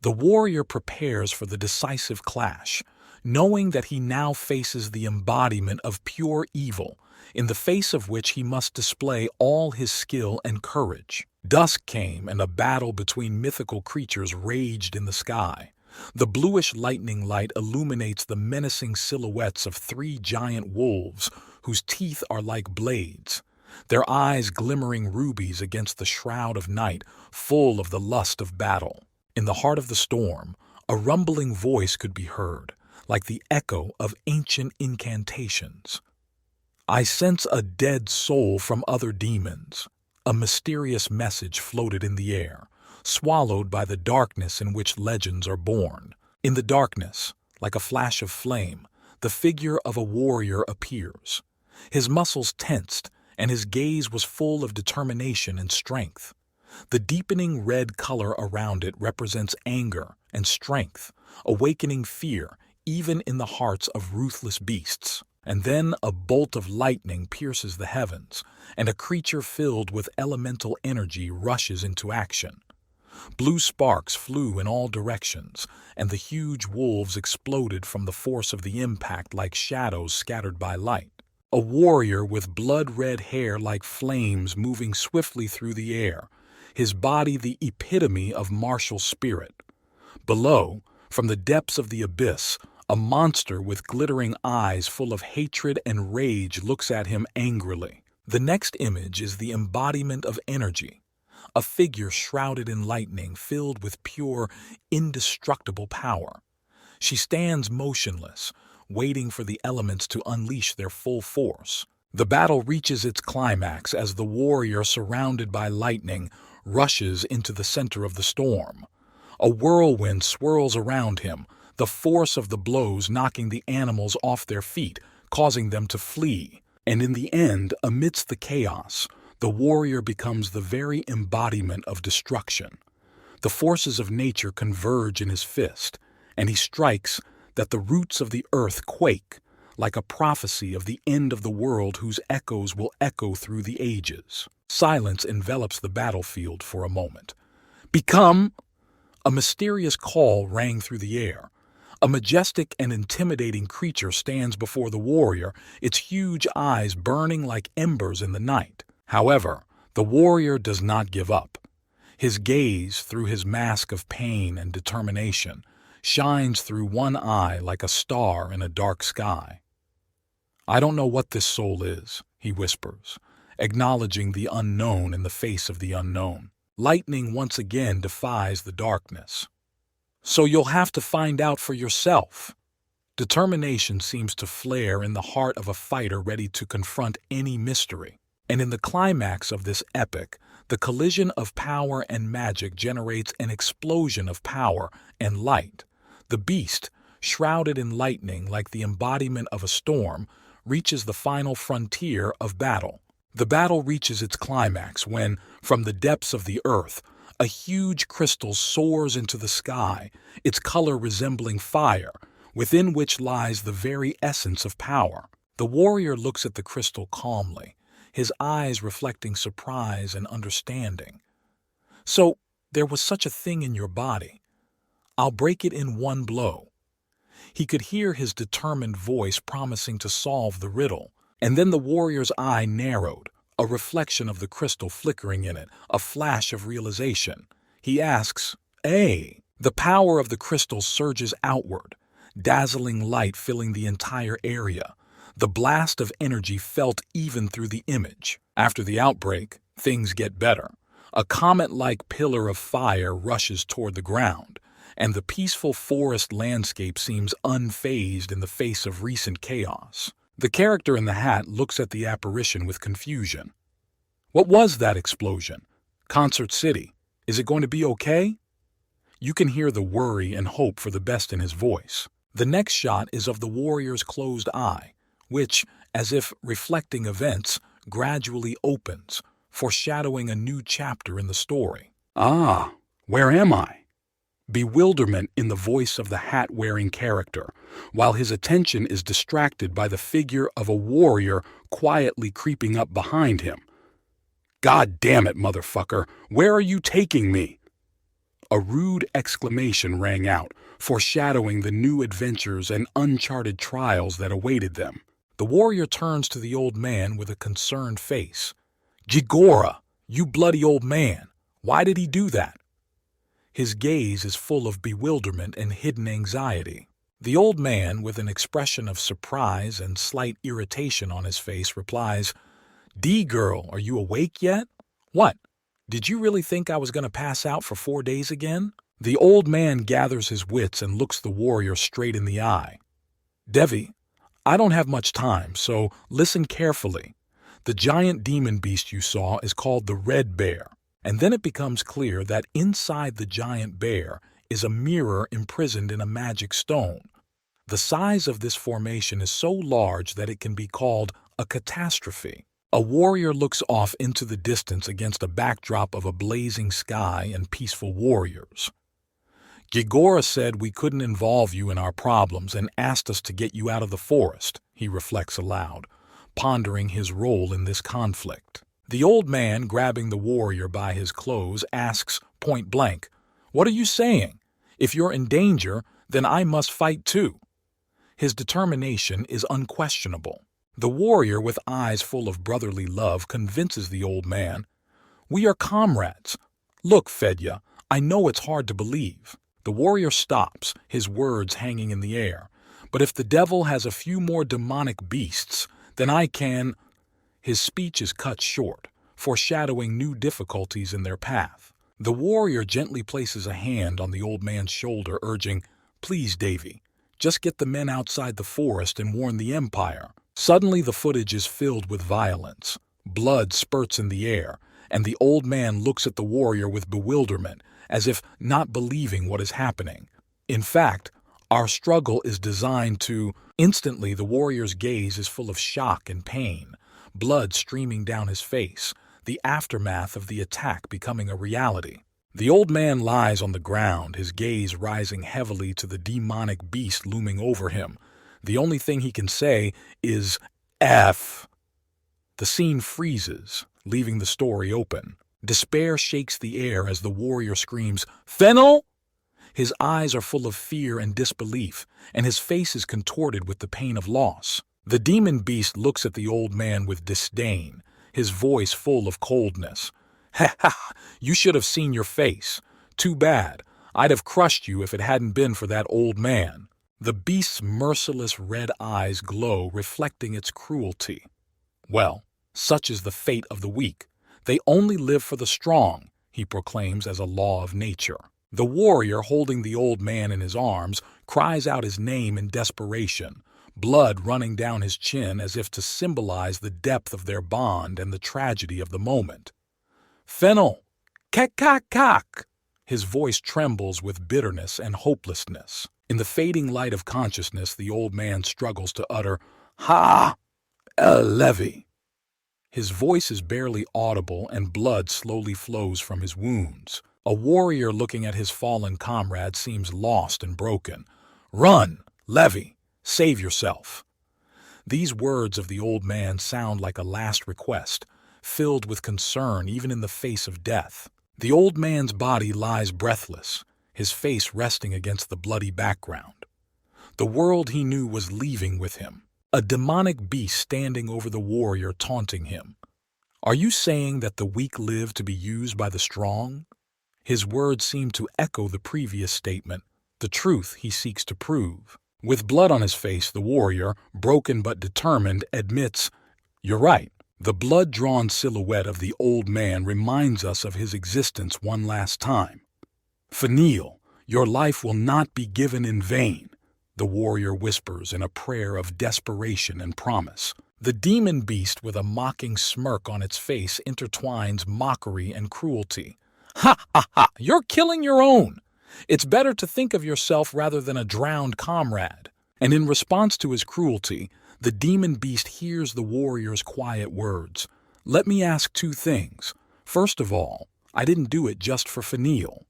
The warrior prepares for the decisive clash, knowing that he now faces the embodiment of pure evil, in the face of which he must display all his skill and courage. Dusk came, and a battle between mythical creatures raged in the sky. The bluish lightning light illuminates the menacing silhouettes of three giant wolves whose teeth are like blades, their eyes glimmering rubies against the shroud of night, full of the lust of battle. In the heart of the storm, a rumbling voice could be heard, like the echo of ancient incantations. "I sense a dead soul from other demons." A mysterious message floated in the air, swallowed by the darkness in which legends are born. In the darkness, like a flash of flame, the figure of a warrior appears. His muscles tensed, and his gaze was full of determination and strength. The deepening red color around it represents anger and strength, awakening fear even in the hearts of ruthless beasts. And then a bolt of lightning pierces the heavens, and a creature filled with elemental energy rushes into action. Blue sparks flew in all directions, and the huge wolves exploded from the force of the impact like shadows scattered by light. A warrior with blood-red hair like flames moving swiftly through the air, his body the epitome of martial spirit. Below, from the depths of the abyss, a monster with glittering eyes full of hatred and rage looks at him angrily. The next image is the embodiment of energy, a figure shrouded in lightning filled with pure, indestructible power. She stands motionless, waiting for the elements to unleash their full force. The battle reaches its climax as the warrior, surrounded by lightning, rushes into the center of the storm. A whirlwind swirls around him, the force of the blows knocking the animals off their feet, causing them to flee. And in the end, amidst the chaos, the warrior becomes the very embodiment of destruction. The forces of nature converge in his fist, and he strikes that the roots of the earth quake, like a prophecy of the end of the world whose echoes will echo through the ages. Silence envelops the battlefield for a moment. "Become!" A mysterious call rang through the air. A majestic and intimidating creature stands before the warrior, its huge eyes burning like embers in the night. However, the warrior does not give up. His gaze, through his mask of pain and determination, shines through one eye like a star in a dark sky. "I don't know what this soul is," he whispers, acknowledging the unknown in the face of the unknown. Lightning once again defies the darkness. "So you'll have to find out for yourself." Determination seems to flare in the heart of a fighter ready to confront any mystery. And in the climax of this epic, the collision of power and magic generates an explosion of power and light. The beast, shrouded in lightning like the embodiment of a storm, reaches the final frontier of battle. The battle reaches its climax when, from the depths of the earth, a huge crystal soars into the sky, its color resembling fire, within which lies the very essence of power. The warrior looks at the crystal calmly, his eyes reflecting surprise and understanding. "So, there was such a thing in your body. I'll break it in one blow." He could hear his determined voice promising to solve the riddle. And then the warrior's eye narrowed, a reflection of the crystal flickering in it, a flash of realization. He asks, "Eh?" The power of the crystal surges outward, dazzling light filling the entire area, the blast of energy felt even through the image. After the outbreak, things get better. A comet-like pillar of fire rushes toward the ground, and the peaceful forest landscape seems unfazed in the face of recent chaos. The character in the hat looks at the apparition with confusion. "What was that explosion? Concert City. Is it going to be okay?" You can hear the worry and hope for the best in his voice. The next shot is of the warrior's closed eye, which, as if reflecting events, gradually opens, foreshadowing a new chapter in the story. "Ah, where am I?" Bewilderment in the voice of the hat-wearing character, while his attention is distracted by the figure of a warrior quietly creeping up behind him. "God damn it, motherfucker! Where are you taking me?" A rude exclamation rang out, foreshadowing the new adventures and uncharted trials that awaited them. The warrior turns to the old man with a concerned face. "Jigora, you bloody old man, why did he do that?" His gaze is full of bewilderment and hidden anxiety. The old man, with an expression of surprise and slight irritation on his face, replies, "D-girl, are you awake yet? What? Did you really think I was going to pass out for 4 days again?" The old man gathers his wits and looks the warrior straight in the eye. "Devi, I don't have much time, so listen carefully. The giant demon beast you saw is called the Red Bear." And then it becomes clear that inside the giant bear is a mirror imprisoned in a magic stone. The size of this formation is so large that it can be called a catastrophe. A warrior looks off into the distance against a backdrop of a blazing sky and peaceful warriors. "Gigora said we couldn't involve you in our problems and asked us to get you out of the forest," he reflects aloud, pondering his role in this conflict. The old man, grabbing the warrior by his clothes, asks point blank, "What are you saying? If you're in danger, then I must fight too." His determination is unquestionable. The warrior, with eyes full of brotherly love, convinces the old man, "We are comrades. Look, Fedya, I know it's hard to believe." The warrior stops, his words hanging in the air. "But if the devil has a few more demonic beasts, then I can—" His speech is cut short, foreshadowing new difficulties in their path. The warrior gently places a hand on the old man's shoulder, urging, "Please, Davy, just get the men outside the forest and warn the Empire." Suddenly the footage is filled with violence. Blood spurts in the air, and the old man looks at the warrior with bewilderment, as if not believing what is happening. In fact, our struggle is designed to— Instantly the warrior's gaze is full of shock and pain, blood streaming down his face, the aftermath of the attack becoming a reality. The old man lies on the ground, his gaze rising heavily to the demonic beast looming over him. The only thing he can say is, "F." The scene freezes, leaving the story open. Despair shakes the air as the warrior screams, "Fennel!" His eyes are full of fear and disbelief, and his face is contorted with the pain of loss. The demon beast looks at the old man with disdain, his voice full of coldness. "Ha ha! You should have seen your face. Too bad. I'd have crushed you if it hadn't been for that old man." The beast's merciless red eyes glow, reflecting its cruelty. "Well, such is the fate of the weak. They only live for the strong," he proclaims as a law of nature. The warrior, holding the old man in his arms, cries out his name in desperation, blood running down his chin as if to symbolize the depth of their bond and the tragedy of the moment. "Fennel! Kak-kak-kak!" His voice trembles with bitterness and hopelessness. In the fading light of consciousness, the old man struggles to utter, "Ha! Levi!" His voice is barely audible and blood slowly flows from his wounds. A warrior looking at his fallen comrade seems lost and broken. "Run, Levi! Save yourself!" These words of the old man sound like a last request, filled with concern even in the face of death. The old man's body lies breathless, his face resting against the bloody background. The world he knew was leaving with him, a demonic beast standing over the warrior taunting him. "Are you saying that the weak live to be used by the strong?" His words seem to echo the previous statement, the truth he seeks to prove. With blood on his face, the warrior, broken but determined, admits, "You're right." The blood-drawn silhouette of the old man reminds us of his existence one last time. "Fenil, your life will not be given in vain," the warrior whispers in a prayer of desperation and promise. The demon beast, with a mocking smirk on its face, intertwines mockery and cruelty. "Ha ha ha! You're killing your own! It's better to think of yourself rather than a drowned comrade." And in response to his cruelty, the demon beast hears the warrior's quiet words. "Let me ask 2 things. First of all, I didn't do it just for Fenil."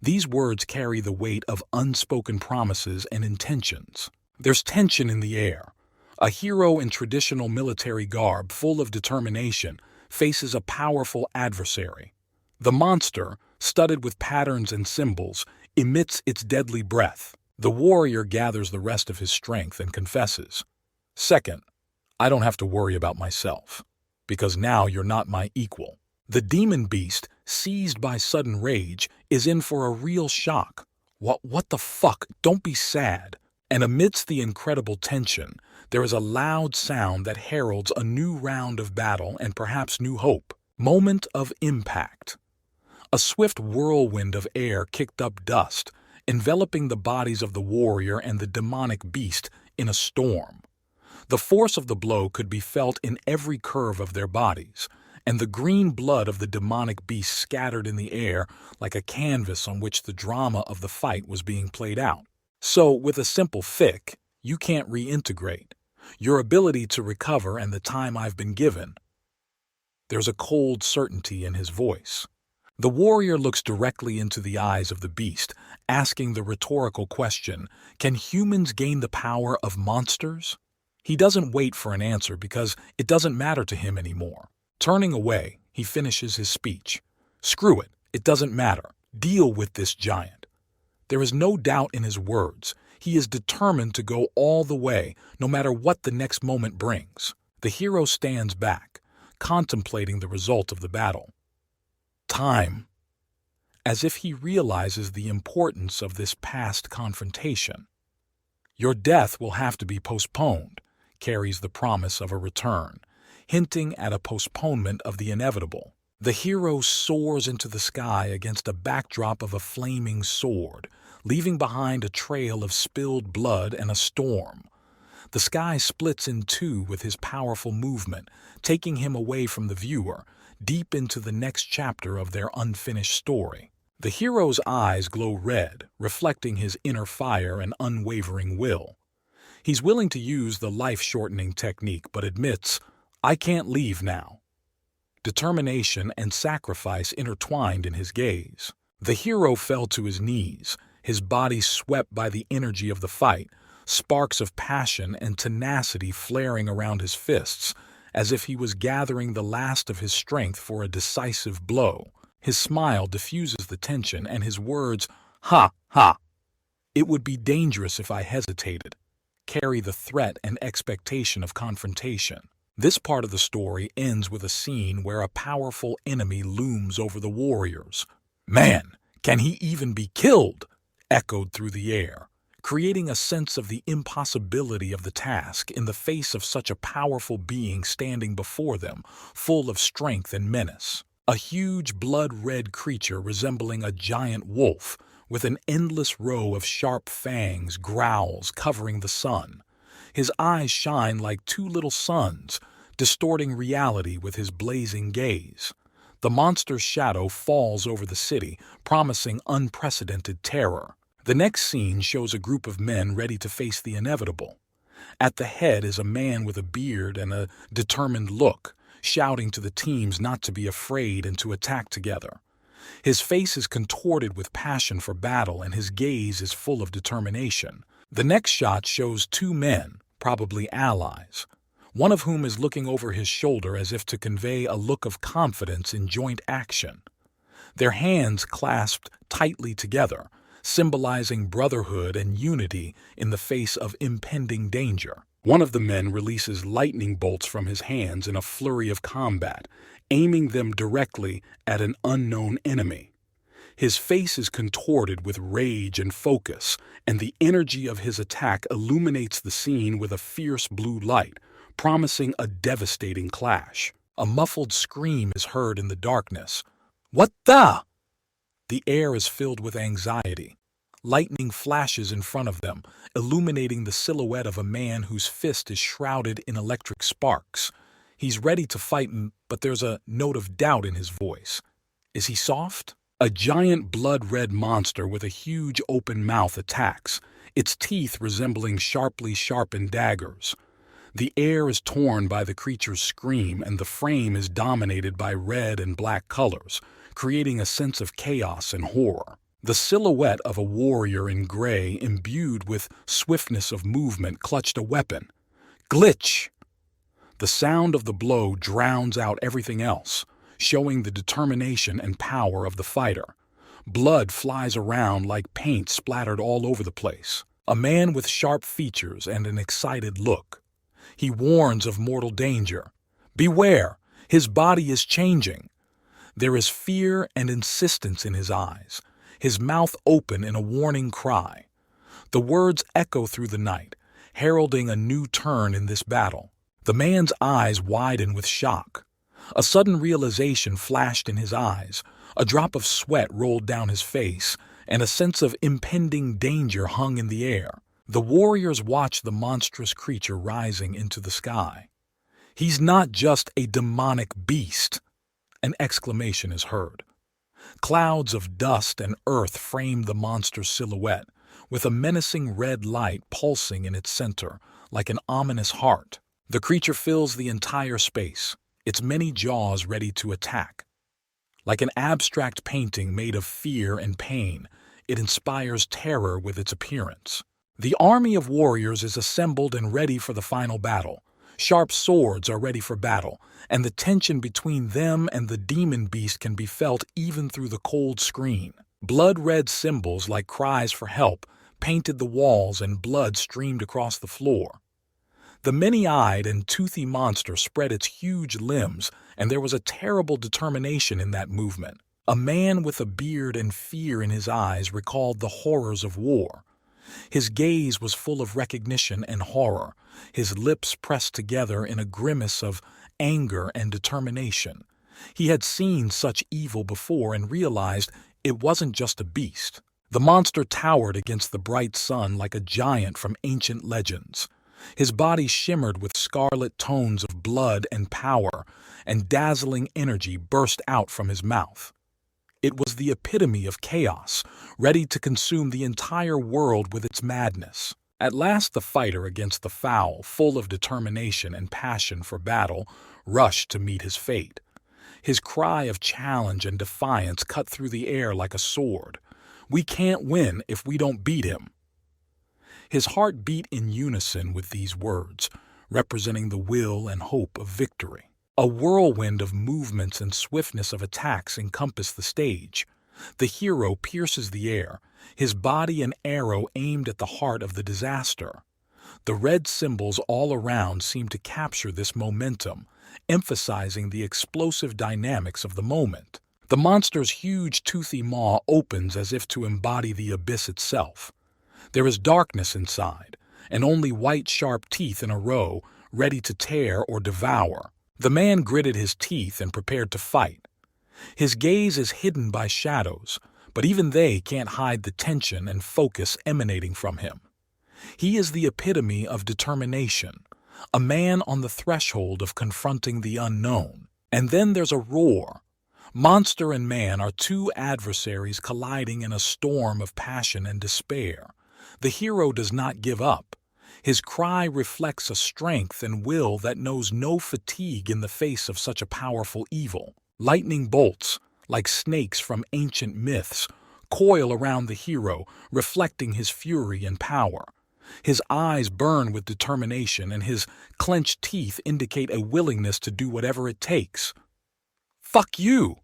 These words carry the weight of unspoken promises and intentions. There's tension in the air. A hero in traditional military garb, full of determination, faces a powerful adversary. The monster, studded with patterns and symbols, emits its deadly breath. The warrior gathers the rest of his strength and confesses, "Second, I don't have to worry about myself, because now you're not my equal." The demon beast, seized by sudden rage, is in for a real shock. What the fuck? Don't be sad. And amidst the incredible tension, there is a loud sound that heralds a new round of battle and perhaps new hope. Moment of impact. A swift whirlwind of air kicked up dust, enveloping the bodies of the warrior and the demonic beast in a storm. The force of the blow could be felt in every curve of their bodies, and the green blood of the demonic beast scattered in the air like a canvas on which the drama of the fight was being played out. So, with a simple fic, you can't reintegrate. Your ability to recover and the time I've been given. There's a cold certainty in his voice. The warrior looks directly into the eyes of the beast, asking the rhetorical question, can humans gain the power of monsters? He doesn't wait for an answer because it doesn't matter to him anymore. Turning away, he finishes his speech. Screw it doesn't matter. Deal with this giant. There is no doubt in his words. He is determined to go all the way, no matter what the next moment brings. The hero stands back, contemplating the result of the battle. Time. As if he realizes the importance of this past confrontation. Your death will have to be postponed, carries the promise of a return, hinting at a postponement of the inevitable. The hero soars into the sky against a backdrop of a flaming sword, leaving behind a trail of spilled blood and a storm. The sky splits in two with his powerful movement, taking him away from the viewer, deep into the next chapter of their unfinished story. The hero's eyes glow red, reflecting his inner fire and unwavering will. He's willing to use the life-shortening technique, but admits, I can't leave now. Determination and sacrifice intertwined in his gaze. The hero fell to his knees, his body swept by the energy of the fight, sparks of passion and tenacity flaring around his fists, as if he was gathering the last of his strength for a decisive blow. His smile diffuses the tension, and his words, "Ha, ha! It would be dangerous if I hesitated," carry the threat and expectation of confrontation. This part of the story ends with a scene where a powerful enemy looms over the warriors. "Man, can he even be killed?" echoed through the air, creating a sense of the impossibility of the task in the face of such a powerful being standing before them, full of strength and menace. A huge blood-red creature resembling a giant wolf, with an endless row of sharp fangs, growls covering the sun. His eyes shine like two little suns, distorting reality with his blazing gaze. The monster's shadow falls over the city, promising unprecedented terror. The next scene shows a group of men ready to face the inevitable. At the head is a man with a beard and a determined look, shouting to the teams not to be afraid and to attack together. His face is contorted with passion for battle, and his gaze is full of determination. The next shot shows two men, probably allies, one of whom is looking over his shoulder as if to convey a look of confidence in joint action. Their hands clasped tightly together, symbolizing brotherhood and unity in the face of impending danger. One of the men releases lightning bolts from his hands in a flurry of combat, aiming them directly at an unknown enemy. His face is contorted with rage and focus, and the energy of his attack illuminates the scene with a fierce blue light, promising a devastating clash. A muffled scream is heard in the darkness. "What the?" The air is filled with anxiety. Lightning flashes in front of them, illuminating the silhouette of a man whose fist is shrouded in electric sparks. He's ready to fight, but there's a note of doubt in his voice. Is he soft? A giant blood-red monster with a huge open mouth attacks, its teeth resembling sharply sharpened daggers. The air is torn by the creature's scream, and the frame is dominated by red and black colors, creating a sense of chaos and horror. The silhouette of a warrior in gray, imbued with swiftness of movement, clutched a weapon. Glitch! The sound of the blow drowns out everything else, showing the determination and power of the fighter. Blood flies around like paint splattered all over the place. A man with sharp features and an excited look. He warns of mortal danger. Beware, his body is changing. There is fear and insistence in his eyes, his mouth open in a warning cry. The words echo through the night, heralding a new turn in this battle. The man's eyes widen with shock. A sudden realization flashed in his eyes, a drop of sweat rolled down his face, and a sense of impending danger hung in the air. The warriors watched the monstrous creature rising into the sky. "He's not just a demonic beast," an exclamation is heard. Clouds of dust and earth frame the monster's silhouette, with a menacing red light pulsing in its center, like an ominous heart. The creature fills the entire space, its many jaws ready to attack. Like an abstract painting made of fear and pain, it inspires terror with its appearance. The army of warriors is assembled and ready for the final battle. Sharp swords are ready for battle, and the tension between them and the demon beast can be felt even through the cold screen. Blood-red symbols like cries for help painted the walls and blood streamed across the floor. The many-eyed and toothy monster spread its huge limbs, and there was a terrible determination in that movement. A man with a beard and fear in his eyes recalled the horrors of war. His gaze was full of recognition and horror, his lips pressed together in a grimace of anger and determination. He had seen such evil before and realized it wasn't just a beast. The monster towered against the bright sun like a giant from ancient legends. His body shimmered with scarlet tones of blood and power, and dazzling energy burst out from his mouth. It was the epitome of chaos, ready to consume the entire world with its madness. At last the fighter against the fowl, full of determination and passion for battle, rushed to meet his fate. His cry of challenge and defiance cut through the air like a sword. "We can't win if we don't beat him." His heart beat in unison with these words, representing the will and hope of victory. A whirlwind of movements and swiftness of attacks encompassed the stage. The hero pierces the air, his body an arrow aimed at the heart of the disaster. The red symbols all around seem to capture this momentum, emphasizing the explosive dynamics of the moment. The monster's huge toothy maw opens as if to embody the abyss itself. There is darkness inside, and only white sharp teeth in a row, ready to tear or devour. The man gritted his teeth and prepared to fight. His gaze is hidden by shadows, but even they can't hide the tension and focus emanating from him. He is the epitome of determination, a man on the threshold of confronting the unknown. And then there's a roar. Monster and man are two adversaries colliding in a storm of passion and despair. The hero does not give up. His cry reflects a strength and will that knows no fatigue in the face of such a powerful evil. Lightning bolts, like snakes from ancient myths, coil around the hero, reflecting his fury and power. His eyes burn with determination, and his clenched teeth indicate a willingness to do whatever it takes. "Fuck you!"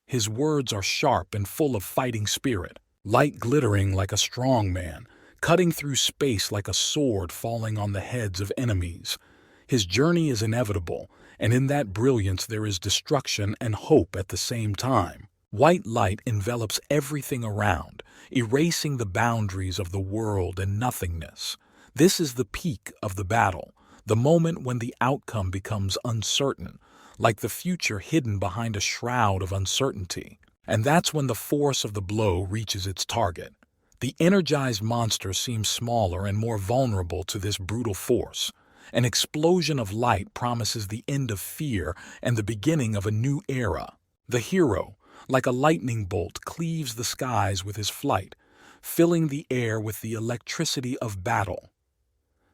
His words are sharp and full of fighting spirit, light glittering like a strong man, cutting through space like a sword falling on the heads of enemies. His journey is inevitable, and in that brilliance there is destruction and hope at the same time. White light envelops everything around, erasing the boundaries of the world and nothingness. This is the peak of the battle, the moment when the outcome becomes uncertain, like the future hidden behind a shroud of uncertainty. And that's when the force of the blow reaches its target. The energized monster seems smaller and more vulnerable to this brutal force. An explosion of light promises the end of fear and the beginning of a new era. The hero, like a lightning bolt, cleaves the skies with his flight, filling the air with the electricity of battle.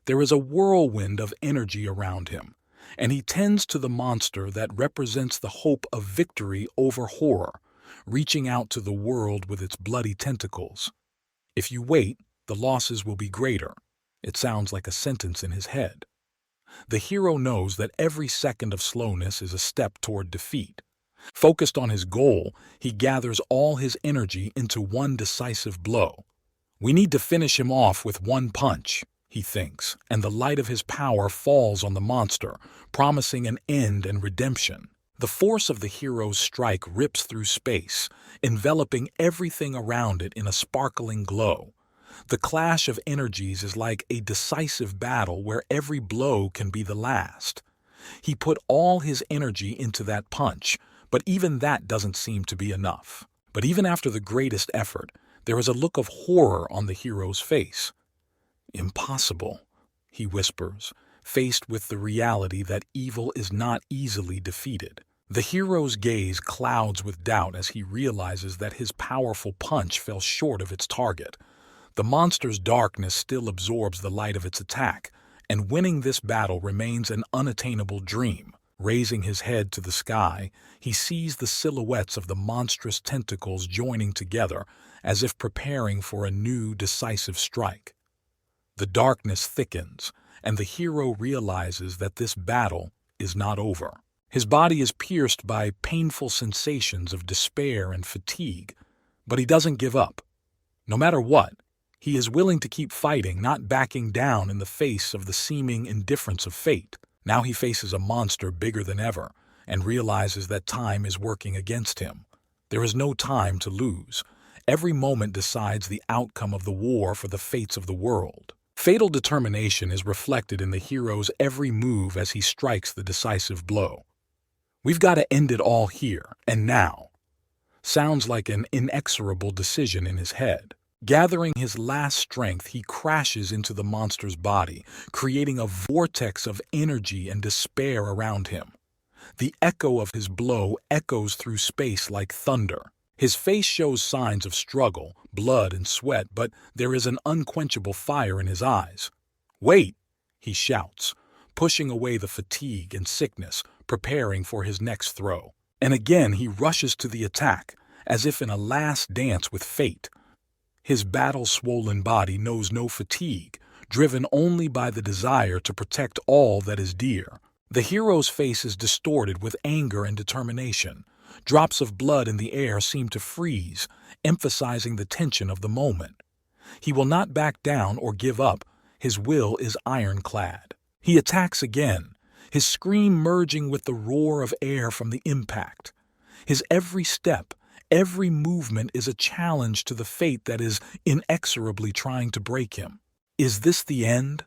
There is a whirlwind of energy around him, and he tends to the monster that represents the hope of victory over horror, reaching out to the world with its bloody tentacles. "If you wait, the losses will be greater," it sounds like a sentence in his head. The hero knows that every second of slowness is a step toward defeat. Focused on his goal, he gathers all his energy into one decisive blow. We need to finish him off with one punch, he thinks, and the light of his power falls on the monster, promising an end and redemption. The force of the hero's strike rips through space, enveloping everything around it in a sparkling glow. The clash of energies is like a decisive battle where every blow can be the last. He put all his energy into that punch, but even that doesn't seem to be enough. But even after the greatest effort, there is a look of horror on the hero's face. "Impossible," he whispers, faced with the reality that evil is not easily defeated. The hero's gaze clouds with doubt as he realizes that his powerful punch fell short of its target. The monster's darkness still absorbs the light of its attack, and winning this battle remains an unattainable dream. Raising his head to the sky, he sees the silhouettes of the monstrous tentacles joining together, as if preparing for a new, decisive strike. The darkness thickens, and the hero realizes that this battle is not over. His body is pierced by painful sensations of despair and fatigue, but he doesn't give up. No matter what, he is willing to keep fighting, not backing down in the face of the seeming indifference of fate. Now he faces a monster bigger than ever, and realizes that time is working against him. There is no time to lose. Every moment decides the outcome of the war for the fates of the world. Fatal determination is reflected in the hero's every move as he strikes the decisive blow. "We've got to end it all here, and now," sounds like an inexorable decision in his head. Gathering his last strength, he crashes into the monster's body, creating a vortex of energy and despair around him. The echo of his blow echoes through space like thunder. His face shows signs of struggle, blood and sweat, but there is an unquenchable fire in his eyes. "Wait!" he shouts, pushing away the fatigue and sickness, preparing for his next throw. And again he rushes to the attack, as if in a last dance with fate. His battle-swollen body knows no fatigue, driven only by the desire to protect all that is dear. The hero's face is distorted with anger and determination. Drops of blood in the air seem to freeze, emphasizing the tension of the moment. He will not back down or give up. His will is ironclad. He attacks again, his scream merging with the roar of air from the impact. His every step, every movement is a challenge to the fate that is inexorably trying to break him. Is this the end?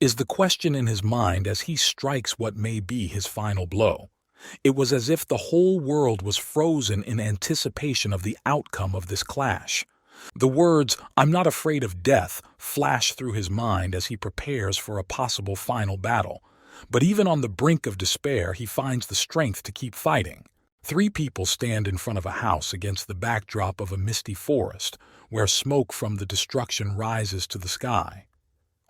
Is the question in his mind as he strikes what may be his final blow. It was as if the whole world was frozen in anticipation of the outcome of this clash. The words, "I'm not afraid of death," flash through his mind as he prepares for a possible final battle. But even on the brink of despair, he finds the strength to keep fighting. 3 people stand in front of a house against the backdrop of a misty forest, where smoke from the destruction rises to the sky.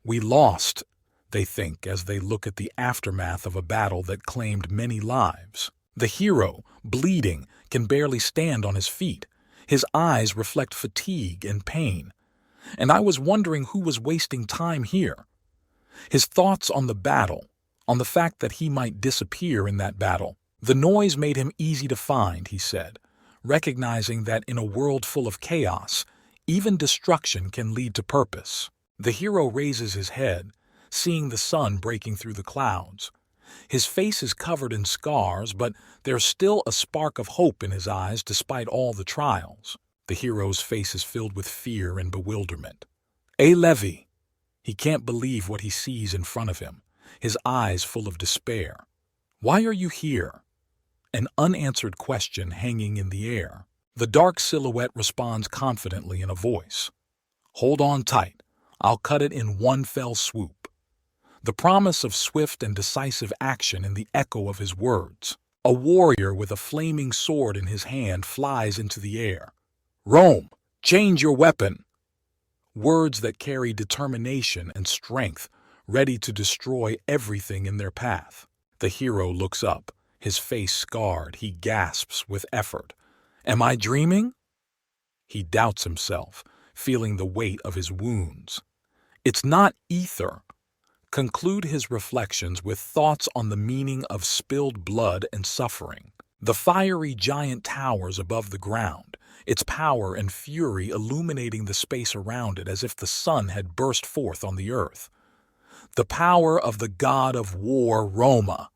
"We lost," they think as they look at the aftermath of a battle that claimed many lives. The hero, bleeding, can barely stand on his feet. His eyes reflect fatigue and pain. And I was wondering who was wasting time here. His thoughts on the battle, on the fact that he might disappear in that battle. The noise made him easy to find, he said, recognizing that in a world full of chaos, even destruction can lead to purpose. The hero raises his head, seeing the sun breaking through the clouds. His face is covered in scars, but there's still a spark of hope in his eyes despite all the trials. The hero's face is filled with fear and bewilderment. Levi! He can't believe what he sees in front of him, his eyes full of despair. "Why are you here?" An unanswered question hanging in the air. The dark silhouette responds confidently in a voice. "Hold on tight. I'll cut it in one fell swoop." The promise of swift and decisive action in the echo of his words. A warrior with a flaming sword in his hand flies into the air. "Rome, change your weapon!" Words that carry determination and strength, ready to destroy everything in their path. The hero looks up, his face scarred. He gasps with effort. "Am I dreaming?" He doubts himself, feeling the weight of his wounds. It's not ether. Conclude his reflections with thoughts on the meaning of spilled blood and suffering. The fiery giant towers above the ground, its power and fury illuminating the space around it as if the sun had burst forth on the earth. The power of the god of war, Roma.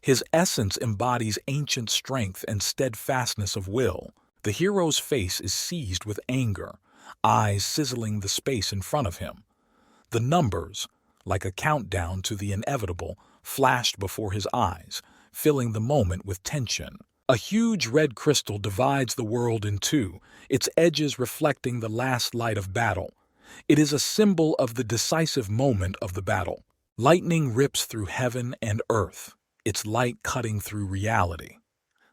His essence embodies ancient strength and steadfastness of will. The hero's face is seized with anger, eyes sizzling the space in front of him. The numbers, like a countdown to the inevitable, flashed before his eyes, filling the moment with tension. A huge red crystal divides the world in two, its edges reflecting the last light of battle. It is a symbol of the decisive moment of the battle. Lightning rips through heaven and earth, its light cutting through reality.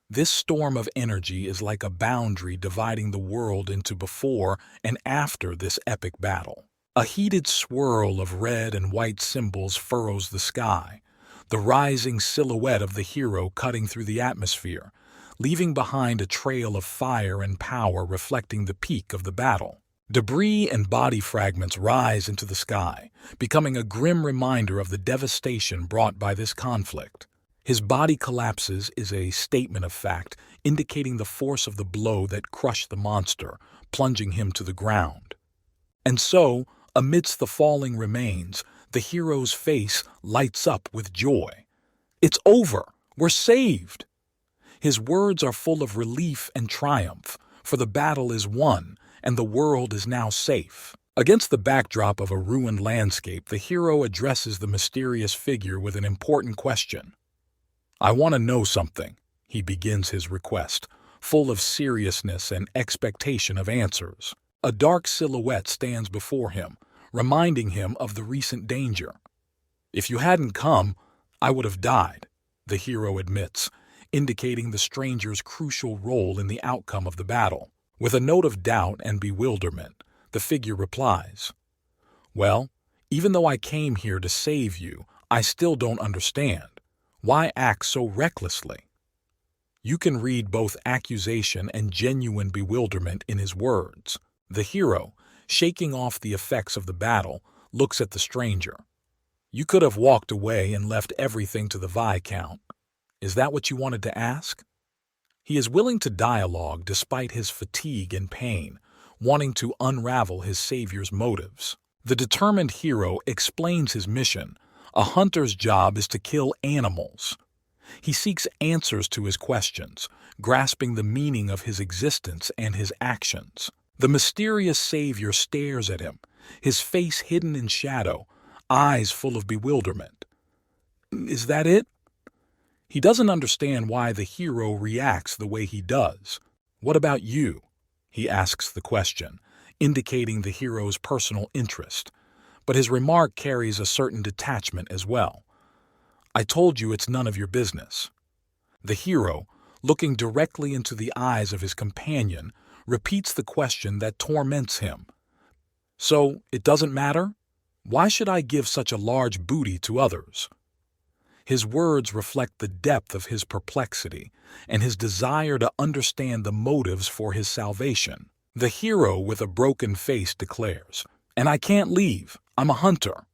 This storm of energy is like a boundary dividing the world into before and after this epic battle. A heated swirl of red and white symbols furrows the sky, the rising silhouette of the hero cutting through the atmosphere, leaving behind a trail of fire and power reflecting the peak of the battle. Debris and body fragments rise into the sky, becoming a grim reminder of the devastation brought by this conflict. His body collapses is a statement of fact, indicating the force of the blow that crushed the monster, plunging him to the ground. And so, amidst the falling remains, the hero's face lights up with joy. It's over! We're saved! His words are full of relief and triumph, for the battle is won, and the world is now safe. Against the backdrop of a ruined landscape, the hero addresses the mysterious figure with an important question. "I want to know something," he begins his request, full of seriousness and expectation of answers. A dark silhouette stands before him, reminding him of the recent danger. "If you hadn't come, I would have died," the hero admits, indicating the stranger's crucial role in the outcome of the battle. With a note of doubt and bewilderment, the figure replies, "Well, even though I came here to save you, I still don't understand. Why act so recklessly?" You can read both accusation and genuine bewilderment in his words. The hero, shaking off the effects of the battle, looks at the stranger. "You could have walked away and left everything to the Viscount. Is that what you wanted to ask?" He is willing to dialogue despite his fatigue and pain, wanting to unravel his savior's motives. The determined hero explains his mission. A hunter's job is to kill animals. He seeks answers to his questions, grasping the meaning of his existence and his actions. The mysterious savior stares at him, his face hidden in shadow, eyes full of bewilderment. Is that it? He doesn't understand why the hero reacts the way he does. "What about you?" he asks the question, indicating the hero's personal interest. But his remark carries a certain detachment as well. "I told you it's none of your business." The hero, looking directly into the eyes of his companion, repeats the question that torments him. "So, it doesn't matter? Why should I give such a large booty to others?" His words reflect the depth of his perplexity and his desire to understand the motives for his salvation. The hero with a broken face declares, "And I can't leave. I'm a hunter."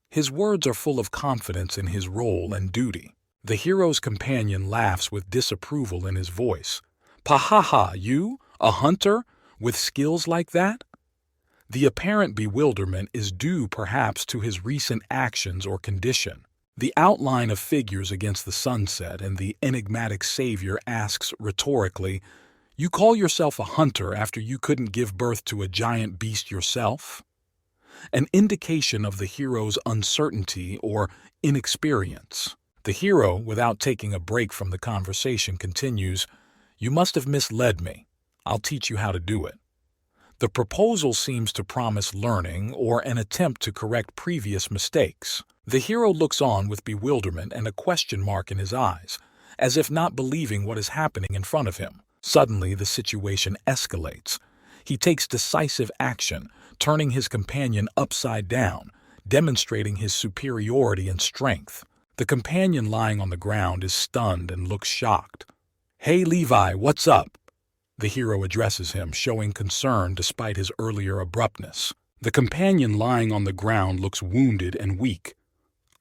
His words are full of confidence in his role and duty. The hero's companion laughs with disapproval in his voice. "Pahaha, you? A hunter? With skills like that?" The apparent bewilderment is due perhaps to his recent actions or condition. The outline of figures against the sunset and the enigmatic savior asks rhetorically, "You call yourself a hunter after you couldn't give birth to a giant beast yourself?" An indication of the hero's uncertainty or inexperience. The hero, without taking a break from the conversation, continues, "You must have misled me. I'll teach you how to do it." The proposal seems to promise learning or an attempt to correct previous mistakes. The hero looks on with bewilderment and a question mark in his eyes, as if not believing what is happening in front of him. Suddenly, the situation escalates. He takes decisive action, turning his companion upside down, demonstrating his superiority and strength. The companion lying on the ground is stunned and looks shocked. "Hey, Levi, what's up?" The hero addresses him, showing concern despite his earlier abruptness. The companion lying on the ground looks wounded and weak.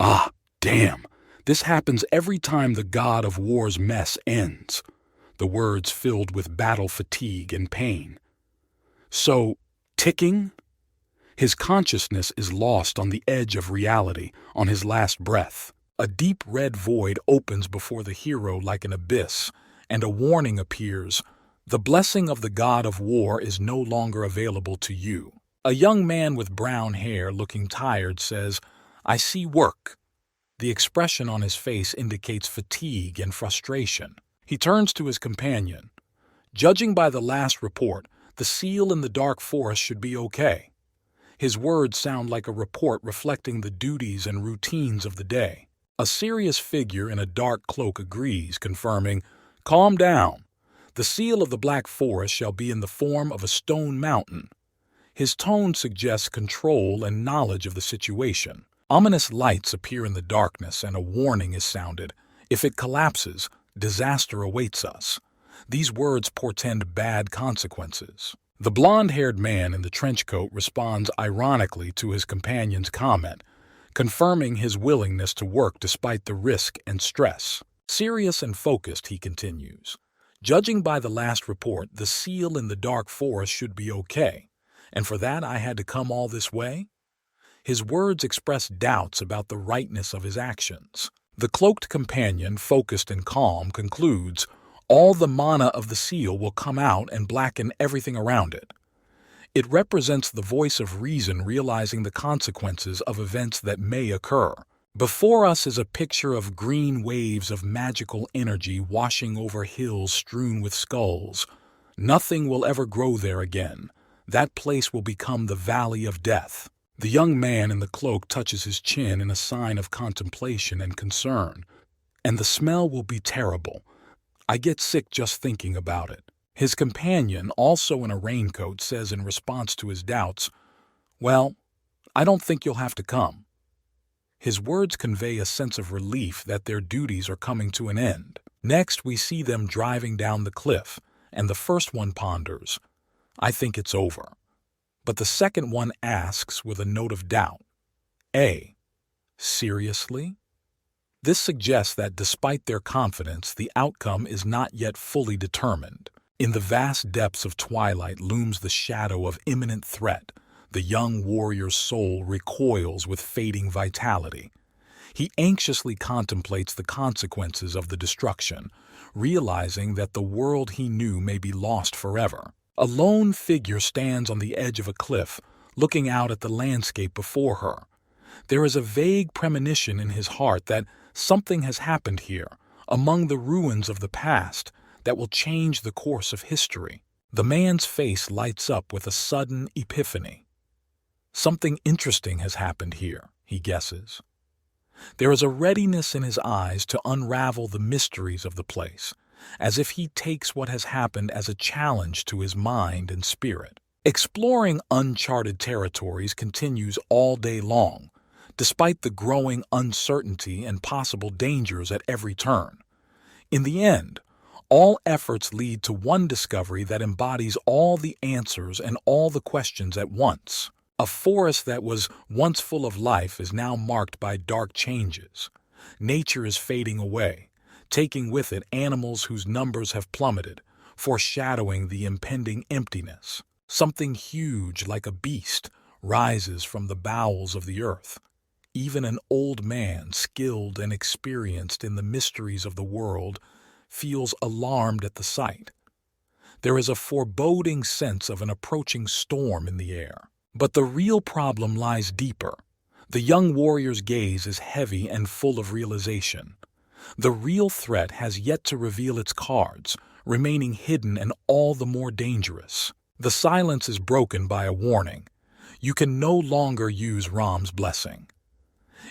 "Ah, damn! This happens every time the god of war's mess ends, the words filled with battle fatigue and pain. So, ticking? His consciousness is lost on the edge of reality, on his last breath. A deep red void opens before the hero like an abyss, and a warning appears. The blessing of the god of war is no longer available to you. A young man with brown hair, looking tired, says, "I see work." The expression on his face indicates fatigue and frustration. He turns to his companion. "Judging by the last report, the seal in the dark forest should be okay." His words sound like a report reflecting the duties and routines of the day. A serious figure in a dark cloak agrees, confirming, "Calm down. The seal of the Black Forest shall be in the form of a stone mountain." His tone suggests control and knowledge of the situation. Ominous lights appear in the darkness, and a warning is sounded. If it collapses, disaster awaits us. These words portend bad consequences. The blond-haired man in the trench coat responds ironically to his companion's comment, confirming his willingness to work despite the risk and stress. Serious and focused, he continues. "Judging by the last report, the seal in the dark forest should be okay. And for that I had to come all this way?" His words express doubts about the rightness of his actions. The cloaked companion, focused and calm, concludes, "All the mana of the seal will come out and blacken everything around it." It represents the voice of reason realizing the consequences of events that may occur. Before us is a picture of green waves of magical energy washing over hills strewn with skulls. Nothing will ever grow there again. That place will become the Valley of Death. The young man in the cloak touches his chin in a sign of contemplation and concern. "And the smell will be terrible. I get sick just thinking about it." His companion, also in a raincoat, says in response to his doubts, "Well, I don't think you'll have to come." His words convey a sense of relief that their duties are coming to an end. Next, we see them driving down the cliff, and the first one ponders, "I think it's over." But the second one asks with a note of doubt, Seriously?" This suggests that despite their confidence, the outcome is not yet fully determined. In the vast depths of twilight looms the shadow of imminent threat. The young warrior's soul recoils with fading vitality. He anxiously contemplates the consequences of the destruction, realizing that the world he knew may be lost forever. A lone figure stands on the edge of a cliff, looking out at the landscape before her. There is a vague premonition in his heart that something has happened here, among the ruins of the past, that will change the course of history. The man's face lights up with a sudden epiphany. Something interesting has happened here, he guesses. There is a readiness in his eyes to unravel the mysteries of the place, as if he takes what has happened as a challenge to his mind and spirit. Exploring uncharted territories continues all day long, despite the growing uncertainty and possible dangers at every turn. In the end, all efforts lead to one discovery that embodies all the answers and all the questions at once. A forest that was once full of life is now marked by dark changes. Nature is fading away, taking with it animals whose numbers have plummeted, foreshadowing the impending emptiness. Something huge, like a beast, rises from the bowels of the earth. Even an old man, skilled and experienced in the mysteries of the world, feels alarmed at the sight. There is a foreboding sense of an approaching storm in the air. But the real problem lies deeper. The young warrior's gaze is heavy and full of realization. The real threat has yet to reveal its cards, remaining hidden and all the more dangerous. The silence is broken by a warning. You can no longer use Ram's blessing.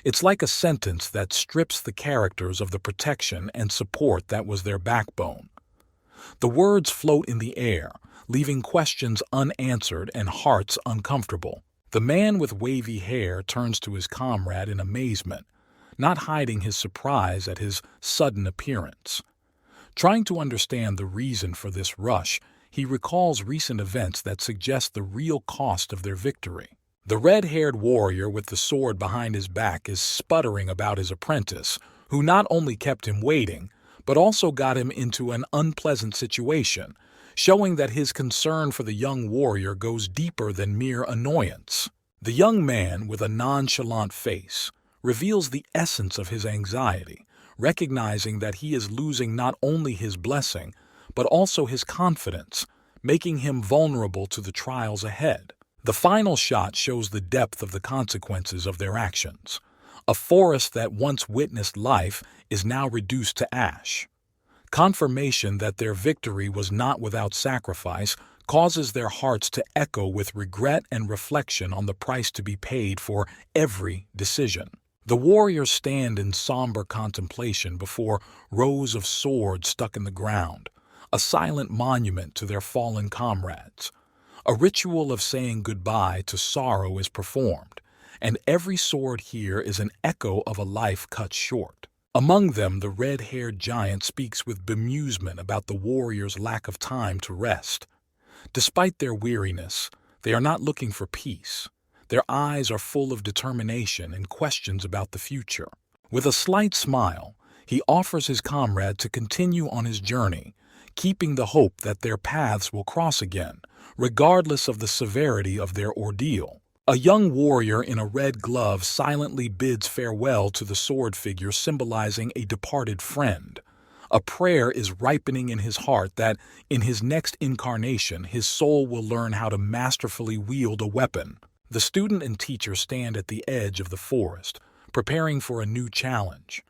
It's like a sentence that strips the characters of the protection and support that was their backbone. The words float in the air, leaving questions unanswered and hearts uncomfortable. The man with wavy hair turns to his comrade in amazement, not hiding his surprise at his sudden appearance. Trying to understand the reason for this rush, he recalls recent events that suggest the real cost of their victory. The red-haired warrior with the sword behind his back is sputtering about his apprentice, who not only kept him waiting, but also got him into an unpleasant situation, showing that his concern for the young warrior goes deeper than mere annoyance. The young man, with a nonchalant face, reveals the essence of his anxiety, recognizing that he is losing not only his blessing, but also his confidence, making him vulnerable to the trials ahead. The final shot shows the depth of the consequences of their actions. A forest that once witnessed life is now reduced to ash. Confirmation that their victory was not without sacrifice causes their hearts to echo with regret and reflection on the price to be paid for every decision. The warriors stand in somber contemplation before rows of swords stuck in the ground, a silent monument to their fallen comrades. A ritual of saying goodbye to sorrow is performed, and every sword here is an echo of a life cut short. Among them, the red-haired giant speaks with bemusement about the warriors' lack of time to rest. Despite their weariness, they are not looking for peace. Their eyes are full of determination and questions about the future. With a slight smile, he offers his comrade to continue on his journey, keeping the hope that their paths will cross again, regardless of the severity of their ordeal. A young warrior in a red glove silently bids farewell to the sword figure, symbolizing a departed friend. A prayer is ripening in his heart that, in his next incarnation, his soul will learn how to masterfully wield a weapon. The student and teacher stand at the edge of the forest, preparing for a new challenge.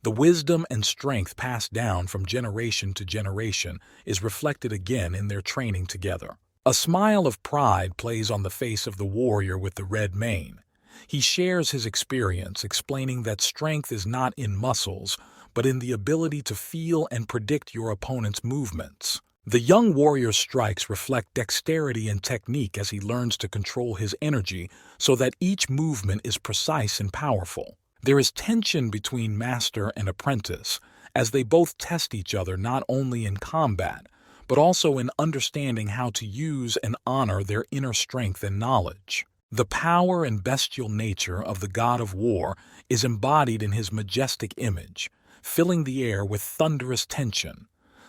The wisdom and strength passed down from generation to generation is reflected again in their training together. A smile of pride plays on the face of the warrior with the red mane. He shares his experience, explaining that strength is not in muscles, but in the ability to feel and predict your opponent's movements. The young warrior's strikes reflect dexterity and technique as he learns to control his energy so that each movement is precise and powerful. There is tension between master and apprentice, as they both test each other not only in combat, but also in understanding how to use and honor their inner strength and knowledge. The power and bestial nature of the god of war is embodied in his majestic image, filling the air with thunderous tension.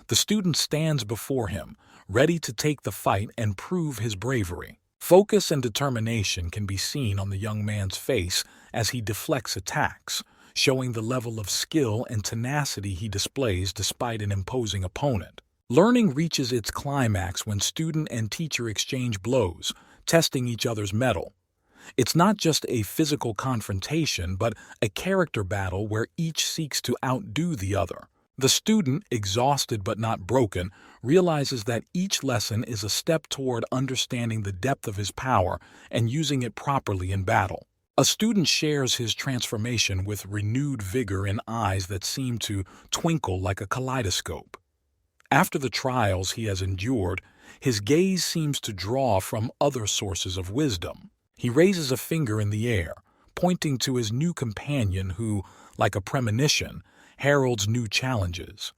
The student stands before him, ready to take the fight and prove his bravery. Focus and determination can be seen on the young man's face as he deflects attacks, showing the level of skill and tenacity he displays despite an imposing opponent. Learning reaches its climax when student and teacher exchange blows, testing each other's mettle. It's not just a physical confrontation, but a character battle where each seeks to outdo the other. The student, exhausted but not broken, realizes that each lesson is a step toward understanding the depth of his power and using it properly in battle. A student shares his transformation with renewed vigor in eyes that seem to twinkle like a kaleidoscope. After the trials he has endured, his gaze seems to draw from other sources of wisdom. He raises a finger in the air, pointing to his new companion who, like a premonition, heralds new challenges.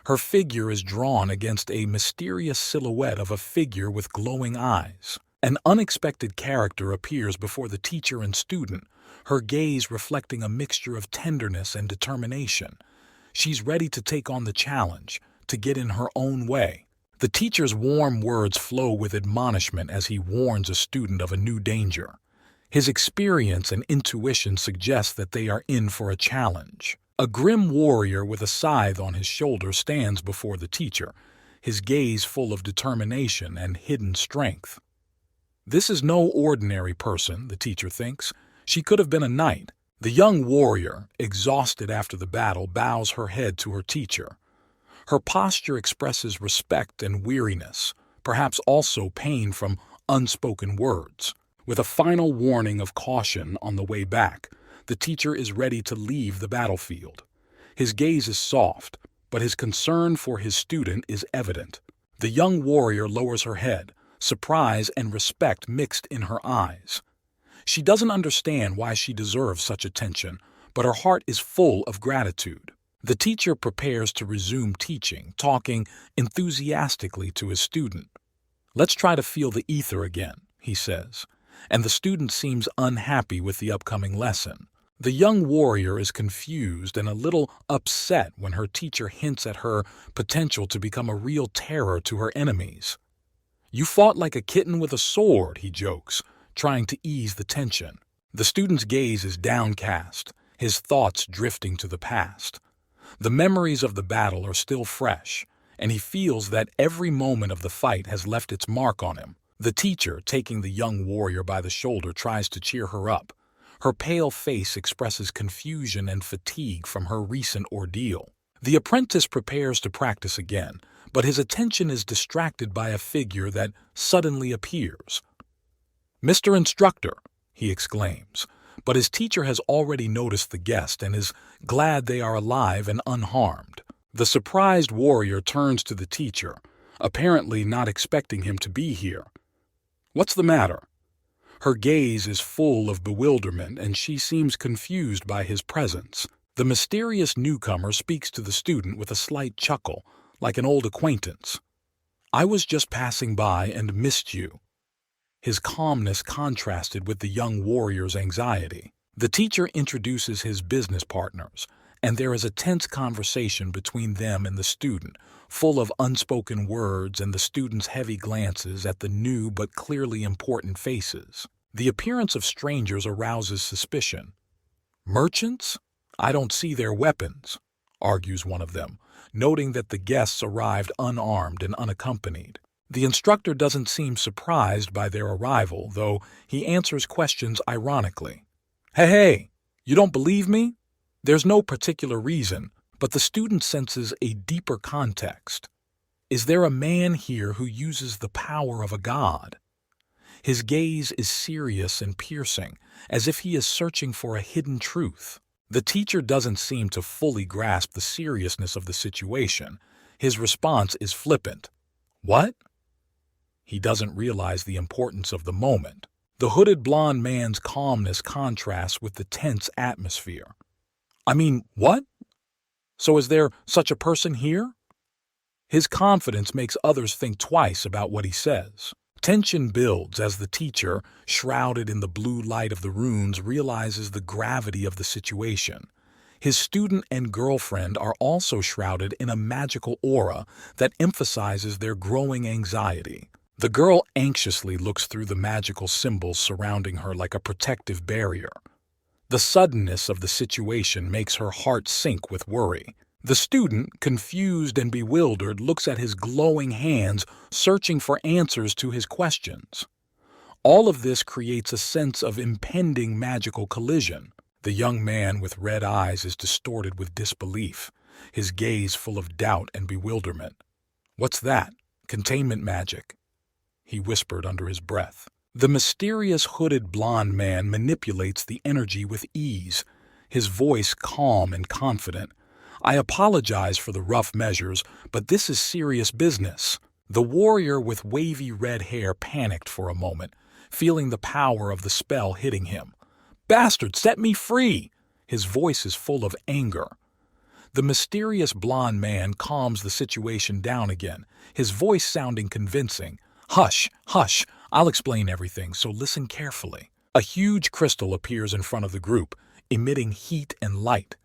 Her figure is drawn against a mysterious silhouette of a figure with glowing eyes. An unexpected character appears before the teacher and student, her gaze reflecting a mixture of tenderness and determination. She's ready to take on the challenge, to get in her own way. The teacher's warm words flow with admonishment as he warns a student of a new danger. His experience and intuition suggest that they are in for a challenge. A grim warrior with a scythe on his shoulder stands before the teacher, his gaze full of determination and hidden strength. This is no ordinary person, the teacher thinks. She could have been a knight. The young warrior, exhausted after the battle, bows her head to her teacher. Her posture expresses respect and weariness, perhaps also pain from unspoken words. With a final warning of caution on the way back, the teacher is ready to leave the battlefield. His gaze is soft, but his concern for his student is evident. The young warrior lowers her head, surprise and respect mixed in her eyes. She doesn't understand why she deserves such attention, but her heart is full of gratitude. The teacher prepares to resume teaching, talking enthusiastically to his student. "Let's try to feel the ether again," he says, and the student seems unhappy with the upcoming lesson. The young warrior is confused and a little upset when her teacher hints at her potential to become a real terror to her enemies. "You fought like a kitten with a sword," he jokes, trying to ease the tension. The student's gaze is downcast, his thoughts drifting to the past. The memories of the battle are still fresh, and he feels that every moment of the fight has left its mark on him. The teacher, taking the young warrior by the shoulder, tries to cheer her up. Her pale face expresses confusion and fatigue from her recent ordeal. The apprentice prepares to practice again, but his attention is distracted by a figure that suddenly appears. "Mr. Instructor," he exclaims, but his teacher has already noticed the guest and is glad they are alive and unharmed. The surprised warrior turns to the teacher, apparently not expecting him to be here. "What's the matter?" Her gaze is full of bewilderment, and she seems confused by his presence. The mysterious newcomer speaks to the student with a slight chuckle, like an old acquaintance. "I was just passing by and missed you." His calmness contrasted with the young warrior's anxiety. The teacher introduces his business partners, and there is a tense conversation between them and the student, full of unspoken words and the student's heavy glances at the new but clearly important faces. The appearance of strangers arouses suspicion. "Merchants? I don't see their weapons," argues one of them, noting that the guests arrived unarmed and unaccompanied. The instructor doesn't seem surprised by their arrival, though he answers questions ironically. Hey, you don't believe me?" There's no particular reason, but the student senses a deeper context. Is there a man here who uses the power of a god? His gaze is serious and piercing, as if he is searching for a hidden truth. The teacher doesn't seem to fully grasp the seriousness of the situation. His response is flippant. "What?" He doesn't realize the importance of the moment. The hooded blonde man's calmness contrasts with the tense atmosphere. "I mean, what? So is there such a person here?" His confidence makes others think twice about what he says. Tension builds as the teacher, shrouded in the blue light of the runes, realizes the gravity of the situation. His student and girlfriend are also shrouded in a magical aura that emphasizes their growing anxiety. The girl anxiously looks through the magical symbols surrounding her like a protective barrier. The suddenness of the situation makes her heart sink with worry. The student, confused and bewildered, looks at his glowing hands, searching for answers to his questions. All of this creates a sense of impending magical collision. The young man with red eyes is distorted with disbelief, his gaze full of doubt and bewilderment. "What's that? Containment magic," he whispered under his breath. The mysterious hooded blonde man manipulates the energy with ease, his voice calm and confident. "I apologize for the rough measures, but this is serious business." The warrior with wavy red hair panicked for a moment, feeling the power of the spell hitting him. "Bastard, set me free!" His voice is full of anger. The mysterious blonde man calms the situation down again, his voice sounding convincing. "Hush, hush, I'll explain everything, so listen carefully." A huge crystal appears in front of the group, emitting heat and light.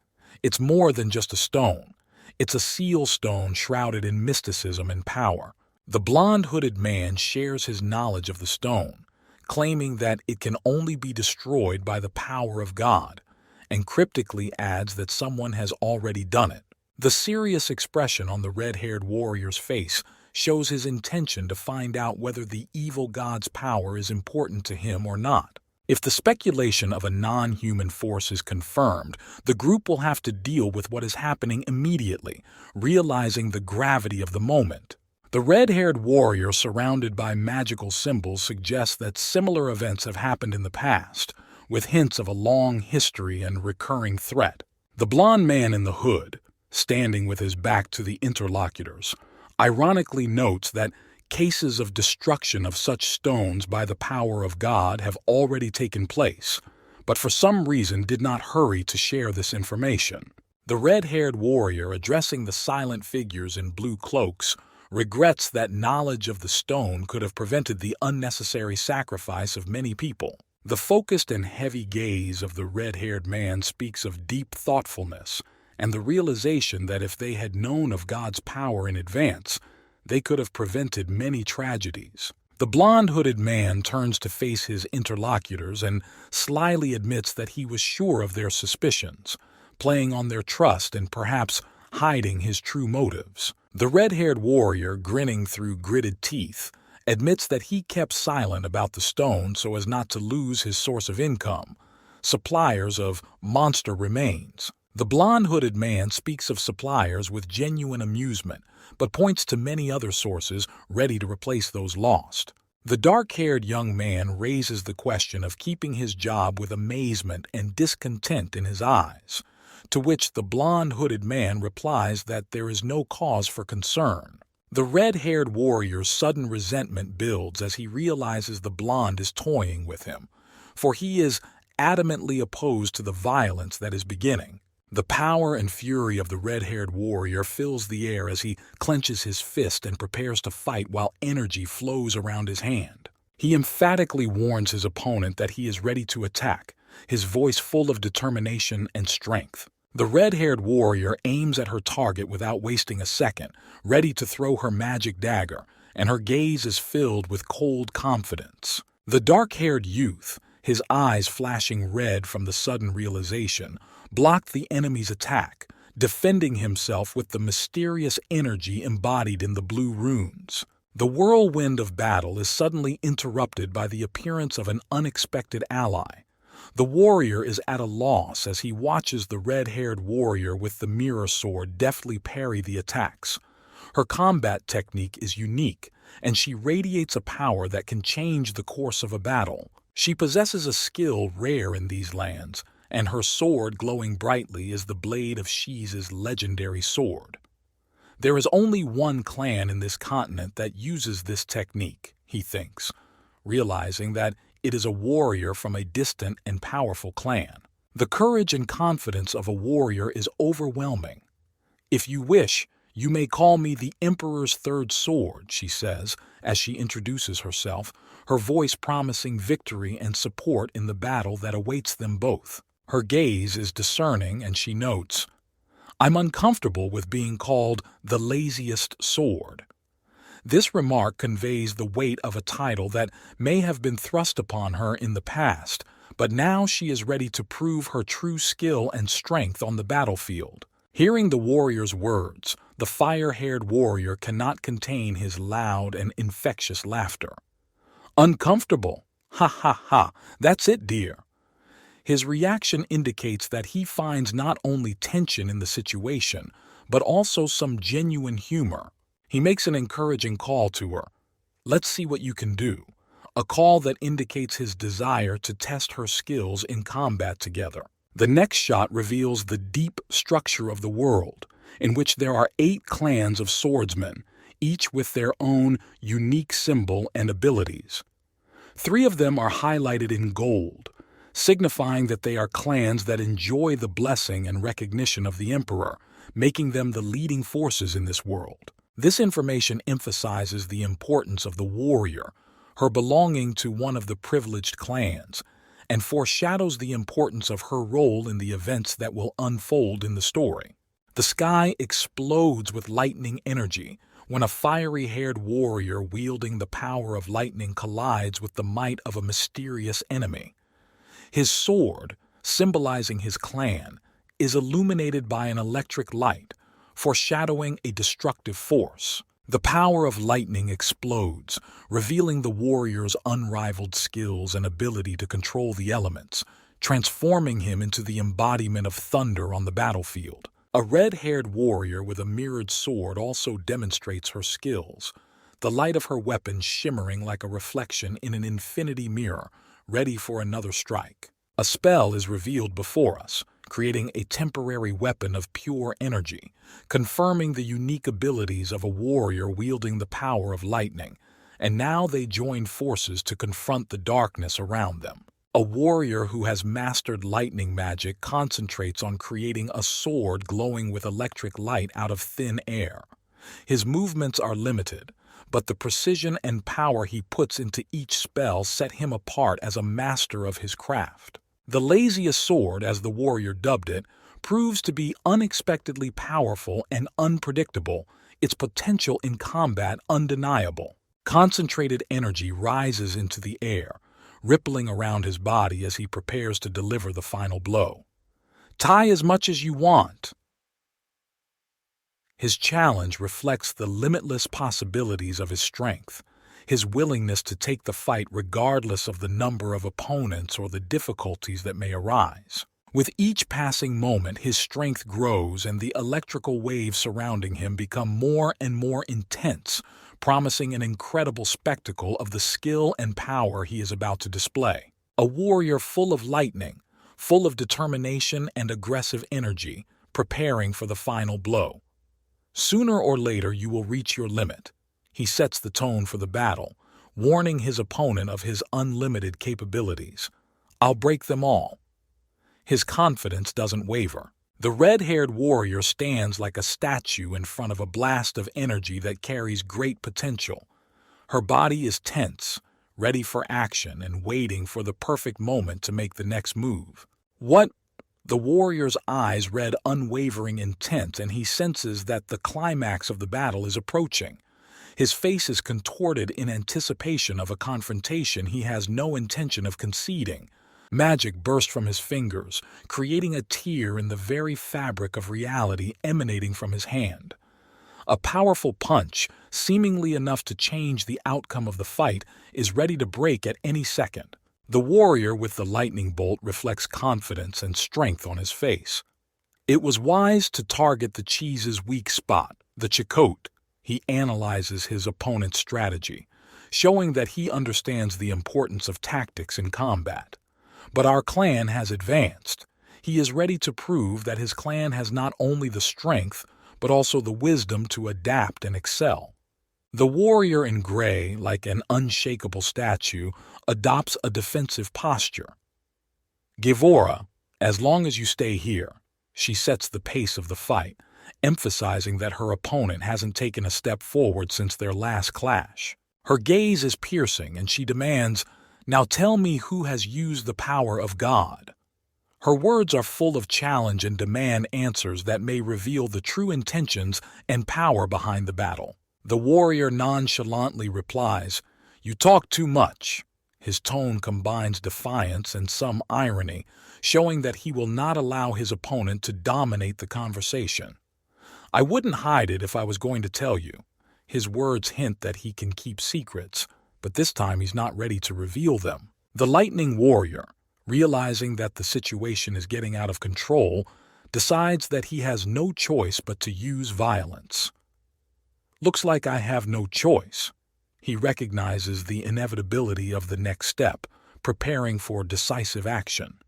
It's more than just a stone. It's a seal stone shrouded in mysticism and power. The blonde hooded man shares his knowledge of the stone, claiming that it can only be destroyed by the power of God, and cryptically adds that someone has already done it. The serious expression on the red-haired warrior's face shows his intention to find out whether the evil god's power is important to him or not. If the speculation of a non-human force is confirmed, the group will have to deal with what is happening immediately, realizing the gravity of the moment. The red-haired warrior surrounded by magical symbols suggests that similar events have happened in the past, with hints of a long history and recurring threat. The blond man in the hood, standing with his back to the interlocutors, ironically notes that cases of destruction of such stones by the power of God have already taken place, but for some reason did not hurry to share this information. The red-haired warrior, addressing the silent figures in blue cloaks, regrets that knowledge of the stone could have prevented the unnecessary sacrifice of many people. The focused and heavy gaze of the red-haired man speaks of deep thoughtfulness and the realization that if they had known of God's power in advance, they could have prevented many tragedies. The blond-hooded man turns to face his interlocutors and slyly admits that he was sure of their suspicions, playing on their trust and perhaps hiding his true motives. The red-haired warrior, grinning through gritted teeth, admits that he kept silent about the stone so as not to lose his source of income, suppliers of monster remains. The blond-hooded man speaks of suppliers with genuine amusement, but points to many other sources ready to replace those lost. The dark-haired young man raises the question of keeping his job with amazement and discontent in his eyes, to which the blond-hooded man replies that there is no cause for concern. The red-haired warrior's sudden resentment builds as he realizes the blonde is toying with him, for he is adamantly opposed to the violence that is beginning. The power and fury of the red-haired warrior fills the air as he clenches his fist and prepares to fight while energy flows around his hand. He emphatically warns his opponent that he is ready to attack, his voice full of determination and strength. The red-haired warrior aims at her target without wasting a second, ready to throw her magic dagger, and her gaze is filled with cold confidence. The dark-haired youth, his eyes flashing red from the sudden realization, blocked the enemy's attack, defending himself with the mysterious energy embodied in the blue runes. The whirlwind of battle is suddenly interrupted by the appearance of an unexpected ally. The warrior is at a loss as he watches the red-haired warrior with the mirror sword deftly parry the attacks. Her combat technique is unique, and she radiates a power that can change the course of a battle. She possesses a skill rare in these lands, and her sword, glowing brightly, is the blade of Sheez's legendary sword. There is only one clan in this continent that uses this technique, he thinks, realizing that it is a warrior from a distant and powerful clan. The courage and confidence of a warrior is overwhelming. "If you wish, you may call me the Emperor's third sword," she says as she introduces herself, her voice promising victory and support in the battle that awaits them both. Her gaze is discerning and she notes, "I'm uncomfortable with being called the laziest sword." This remark conveys the weight of a title that may have been thrust upon her in the past, but now she is ready to prove her true skill and strength on the battlefield. Hearing the warrior's words, the fire-haired warrior cannot contain his loud and infectious laughter. "Uncomfortable? Ha ha ha, that's it, dear." His reaction indicates that he finds not only tension in the situation, but also some genuine humor. He makes an encouraging call to her. "Let's see what you can do," a call that indicates his desire to test her skills in combat together. The next shot reveals the deep structure of the world, in which there are 8 clans of swordsmen, each with their own unique symbol and abilities. 3 of them are highlighted in gold, signifying that they are clans that enjoy the blessing and recognition of the Emperor, making them the leading forces in this world. This information emphasizes the importance of the warrior, her belonging to one of the privileged clans, and foreshadows the importance of her role in the events that will unfold in the story. The sky explodes with lightning energy when a fiery-haired warrior wielding the power of lightning collides with the might of a mysterious enemy. His sword, symbolizing his clan, is illuminated by an electric light, foreshadowing a destructive force. The power of lightning explodes, revealing the warrior's unrivaled skills and ability to control the elements, transforming him into the embodiment of thunder on the battlefield. A red-haired warrior with a mirrored sword also demonstrates her skills, the light of her weapon shimmering like a reflection in an infinity mirror, ready for another strike. A spell is revealed before us, creating a temporary weapon of pure energy, confirming the unique abilities of a warrior wielding the power of lightning, and now they join forces to confront the darkness around them. A warrior who has mastered lightning magic concentrates on creating a sword glowing with electric light out of thin air. His movements are limited, but the precision and power he puts into each spell set him apart as a master of his craft. The laziest sword, as the warrior dubbed it, proves to be unexpectedly powerful and unpredictable, its potential in combat undeniable. Concentrated energy rises into the air, rippling around his body as he prepares to deliver the final blow. "Tie as much as you want." His challenge reflects the limitless possibilities of his strength, his willingness to take the fight regardless of the number of opponents or the difficulties that may arise. With each passing moment, his strength grows and the electrical waves surrounding him become more and more intense, promising an incredible spectacle of the skill and power he is about to display. A warrior full of lightning, full of determination and aggressive energy, preparing for the final blow. Sooner or later you will reach your limit. He sets the tone for the battle, warning his opponent of his unlimited capabilities. "I'll break them all." His confidence doesn't waver. The red-haired warrior stands like a statue in front of a blast of energy that carries great potential. Her body is tense, ready for action and waiting for the perfect moment to make the next move. "What?" The warrior's eyes read unwavering intent, and he senses that the climax of the battle is approaching. His face is contorted in anticipation of a confrontation he has no intention of conceding. Magic bursts from his fingers, creating a tear in the very fabric of reality emanating from his hand. A powerful punch, seemingly enough to change the outcome of the fight, is ready to break at any second. The warrior with the lightning bolt reflects confidence and strength on his face. It was wise to target the cheese's weak spot, the chicote. He analyzes his opponent's strategy, showing that he understands the importance of tactics in combat. But our clan has advanced. He is ready to prove that his clan has not only the strength, but also the wisdom to adapt and excel. The warrior in gray, like an unshakable statue, adopts a defensive posture. "Givora, as long as you stay here." She sets the pace of the fight, emphasizing that her opponent hasn't taken a step forward since their last clash. Her gaze is piercing, and she demands, "Now tell me who has used the power of God." Her words are full of challenge and demand answers that may reveal the true intentions and power behind the battle. The warrior nonchalantly replies, "You talk too much." His tone combines defiance and some irony, showing that he will not allow his opponent to dominate the conversation. "I wouldn't hide it if I was going to tell you." His words hint that he can keep secrets, but this time he's not ready to reveal them. The lightning warrior, realizing that the situation is getting out of control, decides that he has no choice but to use violence. "Looks like I have no choice." He recognizes the inevitability of the next step, preparing for decisive action.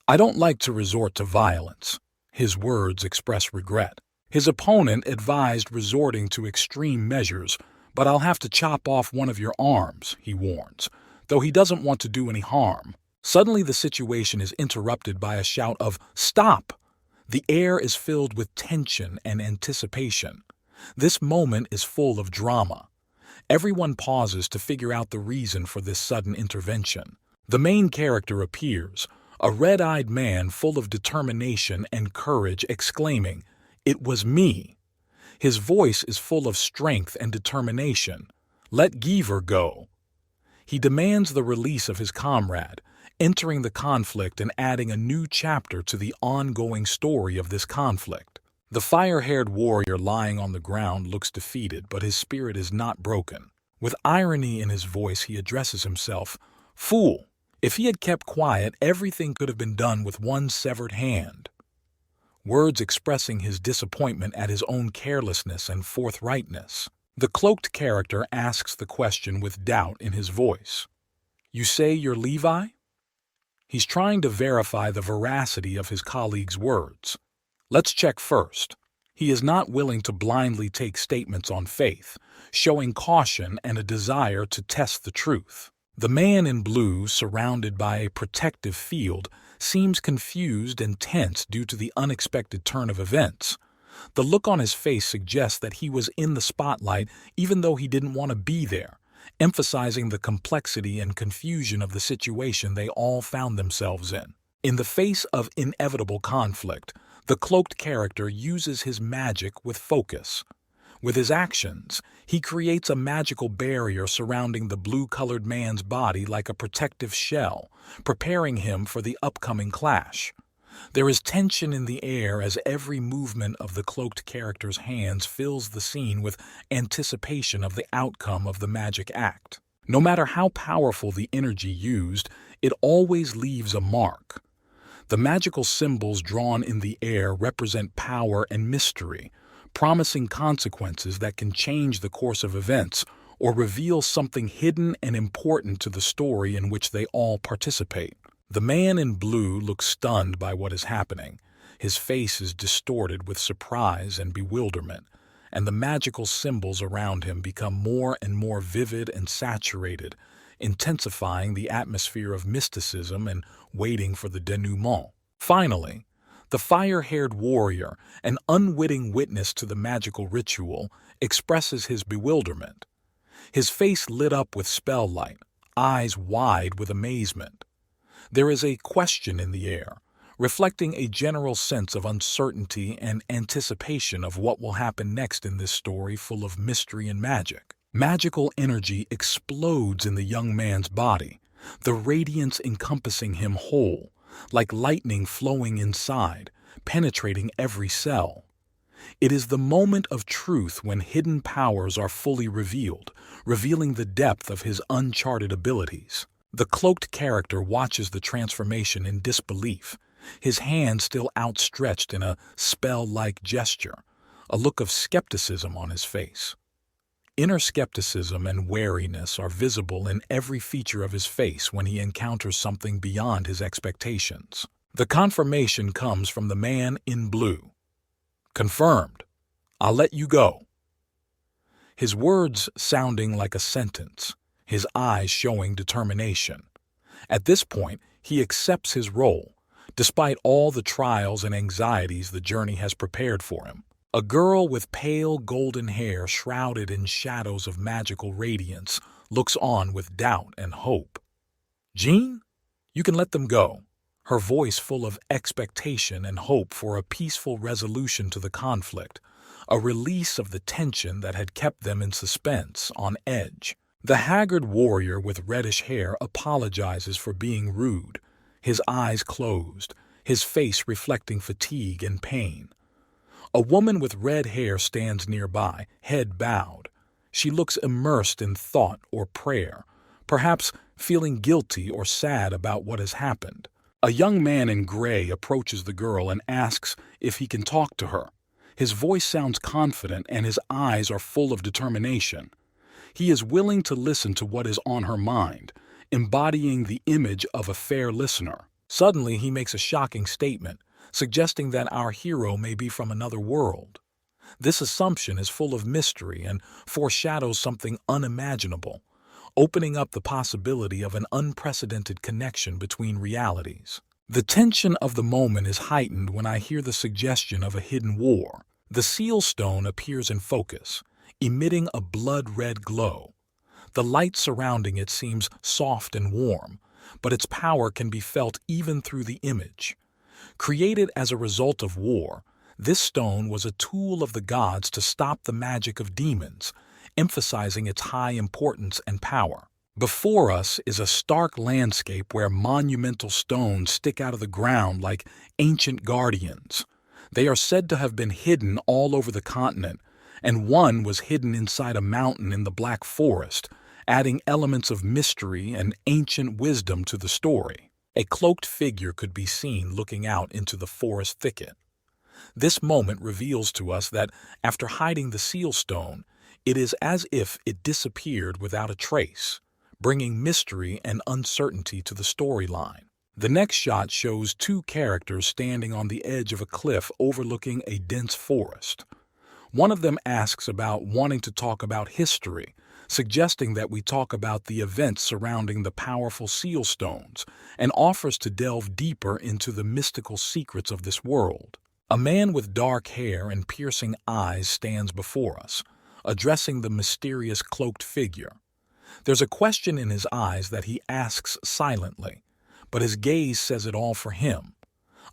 "I don't like to resort to violence." His words express regret. His opponent advised resorting to extreme measures, "But I'll have to chop off one of your arms," he warns, though he doesn't want to do any harm. Suddenly the situation is interrupted by a shout of "Stop!" The air is filled with tension and anticipation. This moment is full of drama. Everyone pauses to figure out the reason for this sudden intervention. The main character appears, a red-eyed man full of determination and courage, exclaiming, "It was me." His voice is full of strength and determination. "Let Giver go." He demands the release of his comrade, entering the conflict and adding a new chapter to the ongoing story of this conflict. The fire-haired warrior lying on the ground looks defeated, but his spirit is not broken. With irony in his voice, he addresses himself, "Fool! If he had kept quiet, everything could have been done with one severed hand." Words expressing his disappointment at his own carelessness and forthrightness. The cloaked character asks the question with doubt in his voice. "You say you're Levi?" He's trying to verify the veracity of his colleague's words. Let's check first. He is not willing to blindly take statements on faith, showing caution and a desire to test the truth. The man in blue, surrounded by a protective field, seems confused and tense due to the unexpected turn of events. The look on his face suggests that he was in the spotlight even though he didn't want to be there, emphasizing the complexity and confusion of the situation they all found themselves in. In the face of inevitable conflict, the cloaked character uses his magic with focus. With his actions, he creates a magical barrier surrounding the blue-colored man's body like a protective shell, preparing him for the upcoming clash. There is tension in the air as every movement of the cloaked character's hands fills the scene with anticipation of the outcome of the magic act. No matter how powerful the energy used, it always leaves a mark. The magical symbols drawn in the air represent power and mystery, promising consequences that can change the course of events or reveal something hidden and important to the story in which they all participate. The man in blue looks stunned by what is happening. His face is distorted with surprise and bewilderment, and the magical symbols around him become more and more vivid and saturated, intensifying the atmosphere of mysticism and waiting for the denouement. Finally, the fire-haired warrior, an unwitting witness to the magical ritual, expresses his bewilderment. His face lit up with spell light, eyes wide with amazement. There is a question in the air, reflecting a general sense of uncertainty and anticipation of what will happen next in this story full of mystery and magic. Magical energy explodes in the young man's body, the radiance encompassing him whole, like lightning flowing inside, penetrating every cell. It is the moment of truth when hidden powers are fully revealed, revealing the depth of his uncharted abilities. The cloaked character watches the transformation in disbelief, his hand still outstretched in a spell-like gesture, a look of skepticism on his face. Inner skepticism and wariness are visible in every feature of his face when he encounters something beyond his expectations. The confirmation comes from the man in blue. "Confirmed. I'll let you go." His words sounding like a sentence, his eyes showing determination. At this point, he accepts his role, despite all the trials and anxieties the journey has prepared for him. A girl with pale golden hair shrouded in shadows of magical radiance looks on with doubt and hope. "Jean, you can let them go," her voice full of expectation and hope for a peaceful resolution to the conflict, a release of the tension that had kept them in suspense, on edge. The haggard warrior with reddish hair apologizes for being rude, his eyes closed, his face reflecting fatigue and pain. A woman with red hair stands nearby, head bowed. She looks immersed in thought or prayer, perhaps feeling guilty or sad about what has happened. A young man in gray approaches the girl and asks if he can talk to her. His voice sounds confident and his eyes are full of determination. He is willing to listen to what is on her mind, embodying the image of a fair listener. Suddenly, he makes a shocking statement, suggesting that our hero may be from another world. This assumption is full of mystery and foreshadows something unimaginable, opening up the possibility of an unprecedented connection between realities. The tension of the moment is heightened when I hear the suggestion of a hidden war. The seal stone appears in focus, emitting a blood-red glow. The light surrounding it seems soft and warm, but its power can be felt even through the image. Created as a result of war, this stone was a tool of the gods to stop the magic of demons, emphasizing its high importance and power. Before us is a stark landscape where monumental stones stick out of the ground like ancient guardians. They are said to have been hidden all over the continent, and one was hidden inside a mountain in the Black Forest, adding elements of mystery and ancient wisdom to the story. A cloaked figure could be seen looking out into the forest thicket. This moment reveals to us that, after hiding the seal stone, it is as if it disappeared without a trace, bringing mystery and uncertainty to the storyline. The next shot shows two characters standing on the edge of a cliff overlooking a dense forest. One of them asks about wanting to talk about history, suggesting that we talk about the events surrounding the powerful seal stones, and offers to delve deeper into the mystical secrets of this world. A man with dark hair and piercing eyes stands before us, addressing the mysterious cloaked figure. There's a question in his eyes that he asks silently, but his gaze says it all for him.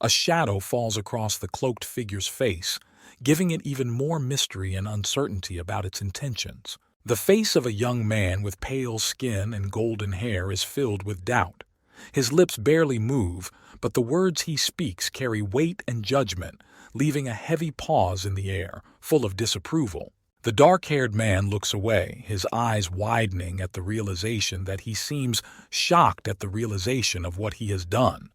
A shadow falls across the cloaked figure's face, giving it even more mystery and uncertainty about its intentions. The face of a young man with pale skin and golden hair is filled with doubt. His lips barely move, but the words he speaks carry weight and judgment, leaving a heavy pause in the air, full of disapproval. The dark-haired man looks away, his eyes widening at the realization that he seems shocked at the realization of what he has done.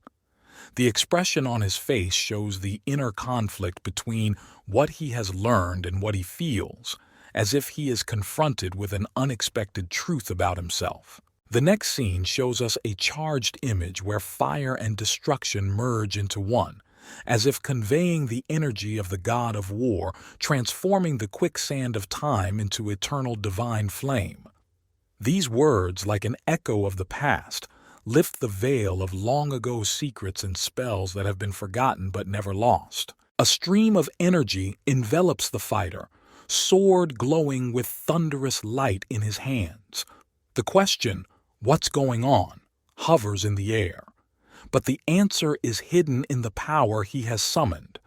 The expression on his face shows the inner conflict between what he has learned and what he feels, as if he is confronted with an unexpected truth about himself. The next scene shows us a charged image where fire and destruction merge into one, as if conveying the energy of the god of war, transforming the quicksand of time into eternal divine flame. These words, like an echo of the past, lift the veil of long-ago secrets and spells that have been forgotten but never lost. A stream of energy envelops the fighter, sword glowing with thunderous light in his hands. The question, "What's going on?" hovers in the air. But the answer is hidden in the power he has summoned,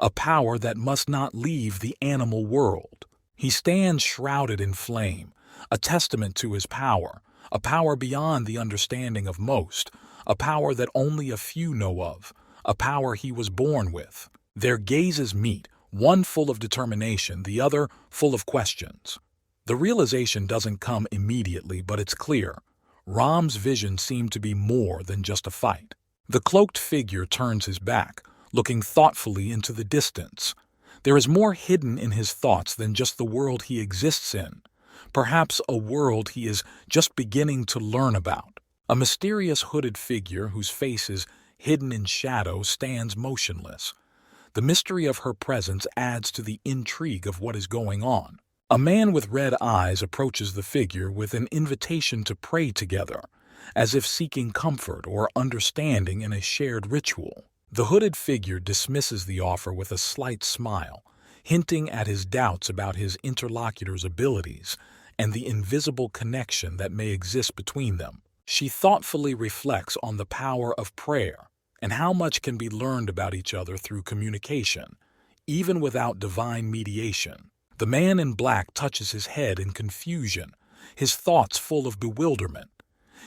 a power that must not leave the animal world. He stands shrouded in flame, a testament to his power, a power beyond the understanding of most, a power that only a few know of, a power he was born with. Their gazes meet, one full of determination, the other full of questions. The realization doesn't come immediately, but it's clear. Ram's vision seemed to be more than just a fight. The cloaked figure turns his back, looking thoughtfully into the distance. There is more hidden in his thoughts than just the world he exists in, perhaps a world he is just beginning to learn about. A mysterious hooded figure whose face is hidden in shadow stands motionless. The mystery of her presence adds to the intrigue of what is going on. A man with red eyes approaches the figure with an invitation to pray together, as if seeking comfort or understanding in a shared ritual. The hooded figure dismisses the offer with a slight smile, hinting at his doubts about his interlocutor's abilities and the invisible connection that may exist between them. She thoughtfully reflects on the power of prayer and how much can be learned about each other through communication, even without divine mediation. The man in black touches his head in confusion, his thoughts full of bewilderment.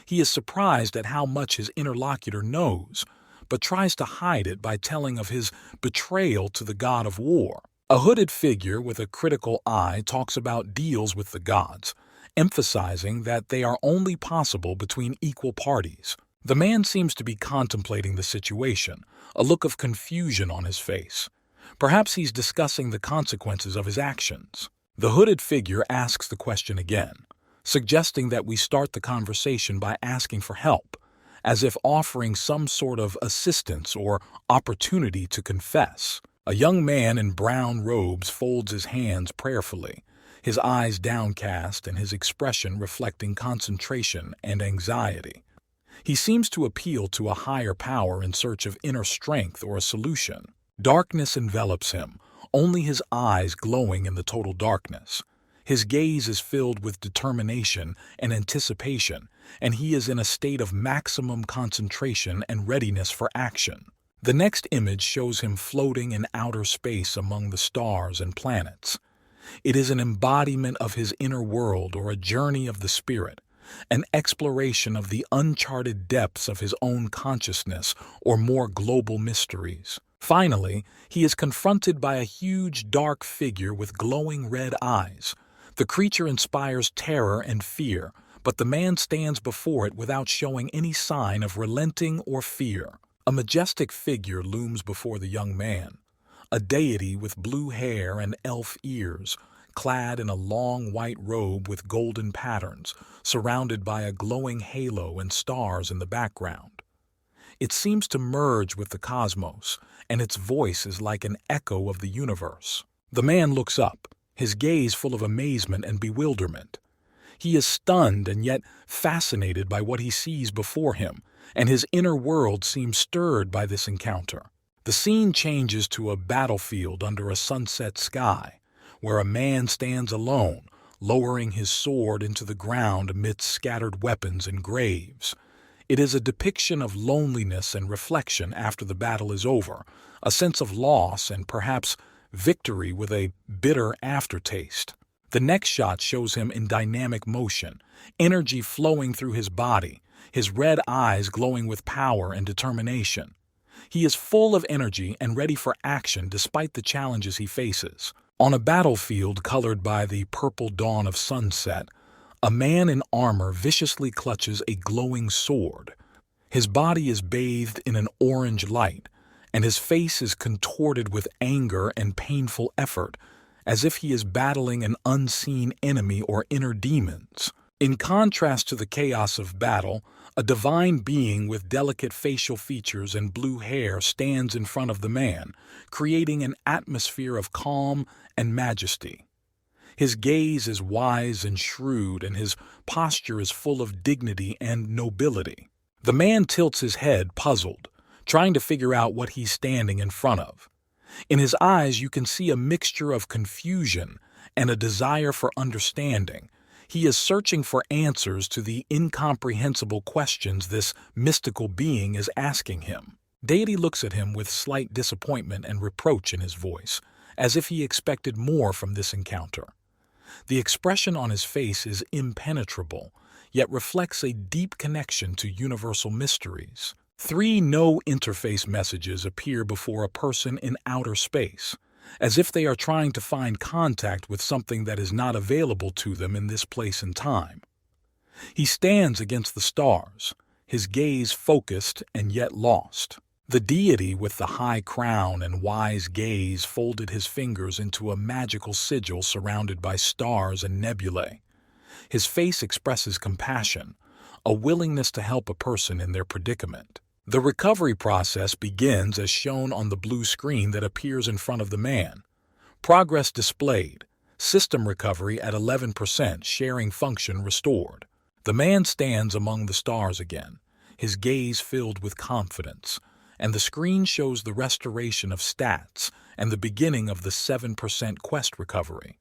He is surprised at how much his interlocutor knows, but tries to hide it by telling of his betrayal to the god of war. A hooded figure with a critical eye talks about deals with the gods, emphasizing that they are only possible between equal parties. The man seems to be contemplating the situation, a look of confusion on his face. Perhaps he's discussing the consequences of his actions. The hooded figure asks the question again, suggesting that we start the conversation by asking for help, as if offering some sort of assistance or opportunity to confess. A young man in brown robes folds his hands prayerfully, his eyes downcast and his expression reflecting concentration and anxiety. He seems to appeal to a higher power in search of inner strength or a solution. Darkness envelops him, only his eyes glowing in the total darkness. His gaze is filled with determination and anticipation, and he is in a state of maximum concentration and readiness for action. The next image shows him floating in outer space among the stars and planets. It is an embodiment of his inner world or a journey of the spirit, an exploration of the uncharted depths of his own consciousness or more global mysteries. Finally, he is confronted by a huge dark figure with glowing red eyes. The creature inspires terror and fear, but the man stands before it without showing any sign of relenting or fear. A majestic figure looms before the young man, a deity with blue hair and elf ears, clad in a long white robe with golden patterns, surrounded by a glowing halo and stars in the background. It seems to merge with the cosmos, and its voice is like an echo of the universe. The man looks up, his gaze full of amazement and bewilderment. He is stunned and yet fascinated by what he sees before him, and his inner world seems stirred by this encounter. The The scene changes to a battlefield under a sunset sky, where a man stands alone, lowering his sword into the ground amidst scattered weapons and graves. It is a depiction of loneliness and reflection after the battle is over, a sense of loss and perhaps victory with a bitter aftertaste. The next shot shows him in dynamic motion, energy flowing through his body, his red eyes glowing with power and determination. He is full of energy and ready for action despite the challenges he faces. On a battlefield colored by the purple dawn of sunset, a man in armor viciously clutches a glowing sword. His body is bathed in an orange light, and his face is contorted with anger and painful effort, as if he is battling an unseen enemy or inner demons. In contrast to the chaos of battle, a divine being with delicate facial features and blue hair stands in front of the man, creating an atmosphere of calm and majesty. His gaze is wise and shrewd, and his posture is full of dignity and nobility. The man tilts his head, puzzled, trying to figure out what he's standing in front of. In his eyes, you can see a mixture of confusion and a desire for understanding. He is searching for answers to the incomprehensible questions this mystical being is asking him. Deity looks at him with slight disappointment and reproach in his voice, as if he expected more from this encounter. The expression on his face is impenetrable, yet reflects a deep connection to universal mysteries. 3 no-interface messages appear before a person in outer space, as if they are trying to find contact with something that is not available to them in this place and time. He stands against the stars, his gaze focused and yet lost. The deity with the high crown and wise gaze folded his fingers into a magical sigil surrounded by stars and nebulae. His face expresses compassion, a willingness to help a person in their predicament. The recovery process begins as shown on the blue screen that appears in front of the man. Progress displayed. System recovery at 11%, sharing function restored. The man stands among the stars again, his gaze filled with confidence, and the screen shows the restoration of stats and the beginning of the 7% quest recovery.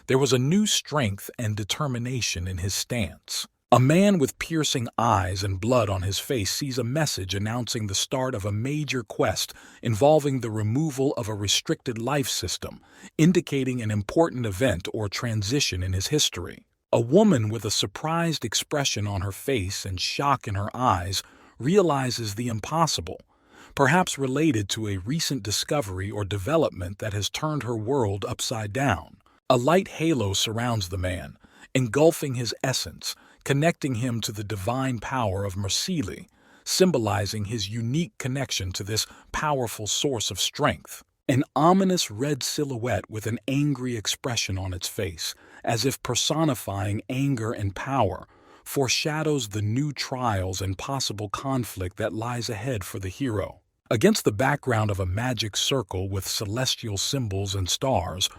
There was a new strength and determination in his stance. A man with piercing eyes and blood on his face sees a message announcing the start of a major quest involving the removal of a restricted life system, indicating an important event or transition in his history. A woman with a surprised expression on her face and shock in her eyes realizes the impossible, perhaps related to a recent discovery or development that has turned her world upside down. A light halo surrounds the man, engulfing his essence, connecting him to the divine power of Mercili, symbolizing his unique connection to this powerful source of strength. An ominous red silhouette with an angry expression on its face, as if personifying anger and power, foreshadows the new trials and possible conflict that lies ahead for the hero. Against the background of a magic circle with celestial symbols and stars,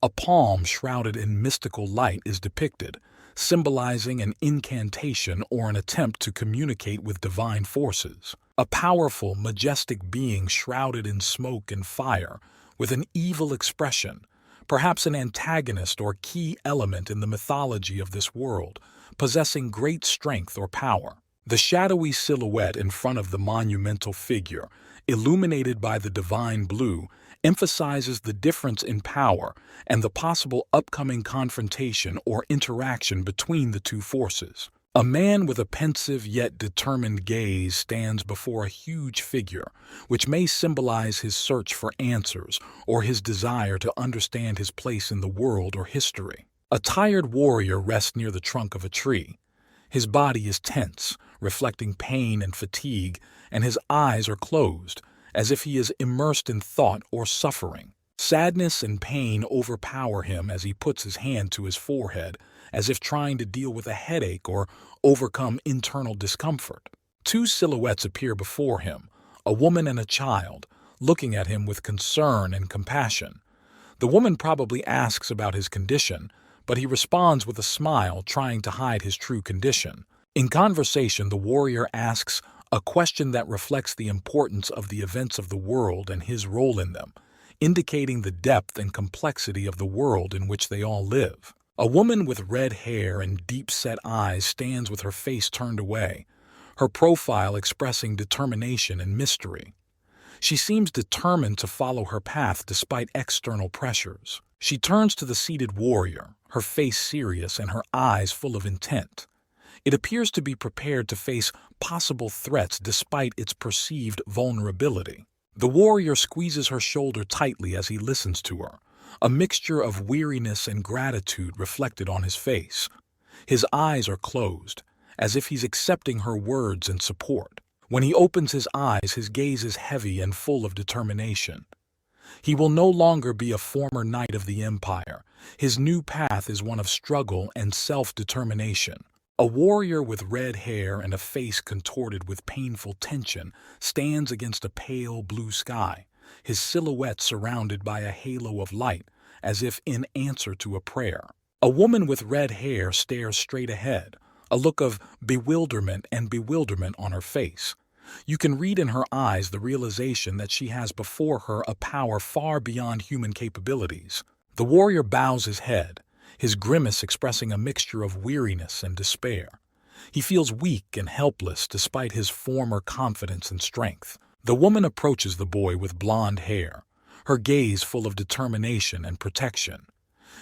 a palm shrouded in mystical light is depicted, symbolizing an incantation or an attempt to communicate with divine forces. A powerful, majestic being shrouded in smoke and fire, with an evil expression, perhaps an antagonist or key element in the mythology of this world, possessing great strength or power. The shadowy silhouette in front of the monumental figure, illuminated by the divine blue, emphasizes the difference in power and the possible upcoming confrontation or interaction between the two forces. A man with a pensive yet determined gaze stands before a huge figure, which may symbolize his search for answers or his desire to understand his place in the world or history. A tired warrior rests near the trunk of a tree. His body is tense, reflecting pain and fatigue, and his eyes are closed, as if he is immersed in thought or suffering. Sadness and pain overpower him as he puts his hand to his forehead, as if trying to deal with a headache or overcome internal discomfort. 2 silhouettes appear before him, a woman and a child, looking at him with concern and compassion. The woman probably asks about his condition, but he responds with a smile, trying to hide his true condition. In conversation, the warrior asks a question that reflects the importance of the events of the world and his role in them, indicating the depth and complexity of the world in which they all live. A woman with red hair and deep-set eyes stands with her face turned away, her profile expressing determination and mystery. She seems determined to follow her path despite external pressures. She turns to the seated warrior, her face serious and her eyes full of intent. It appears to be prepared to face possible threats despite its perceived vulnerability. The warrior squeezes her shoulder tightly as he listens to her, a mixture of weariness and gratitude reflected on his face. His eyes are closed, as if he's accepting her words and support. When he opens his eyes, his gaze is heavy and full of determination. He will no longer be a former knight of the empire. His new path is one of struggle and self-determination. A warrior with red hair and a face contorted with painful tension stands against a pale blue sky, his silhouette surrounded by a halo of light, as if in answer to a prayer. A woman with red hair stares straight ahead, a look of bewilderment on her face. You can read in her eyes the realization that she has before her a power far beyond human capabilities. The warrior bows his head, his grimace expressing a mixture of weariness and despair. He feels weak and helpless despite his former confidence and strength. The woman approaches the boy with blonde hair, her gaze full of determination and protection.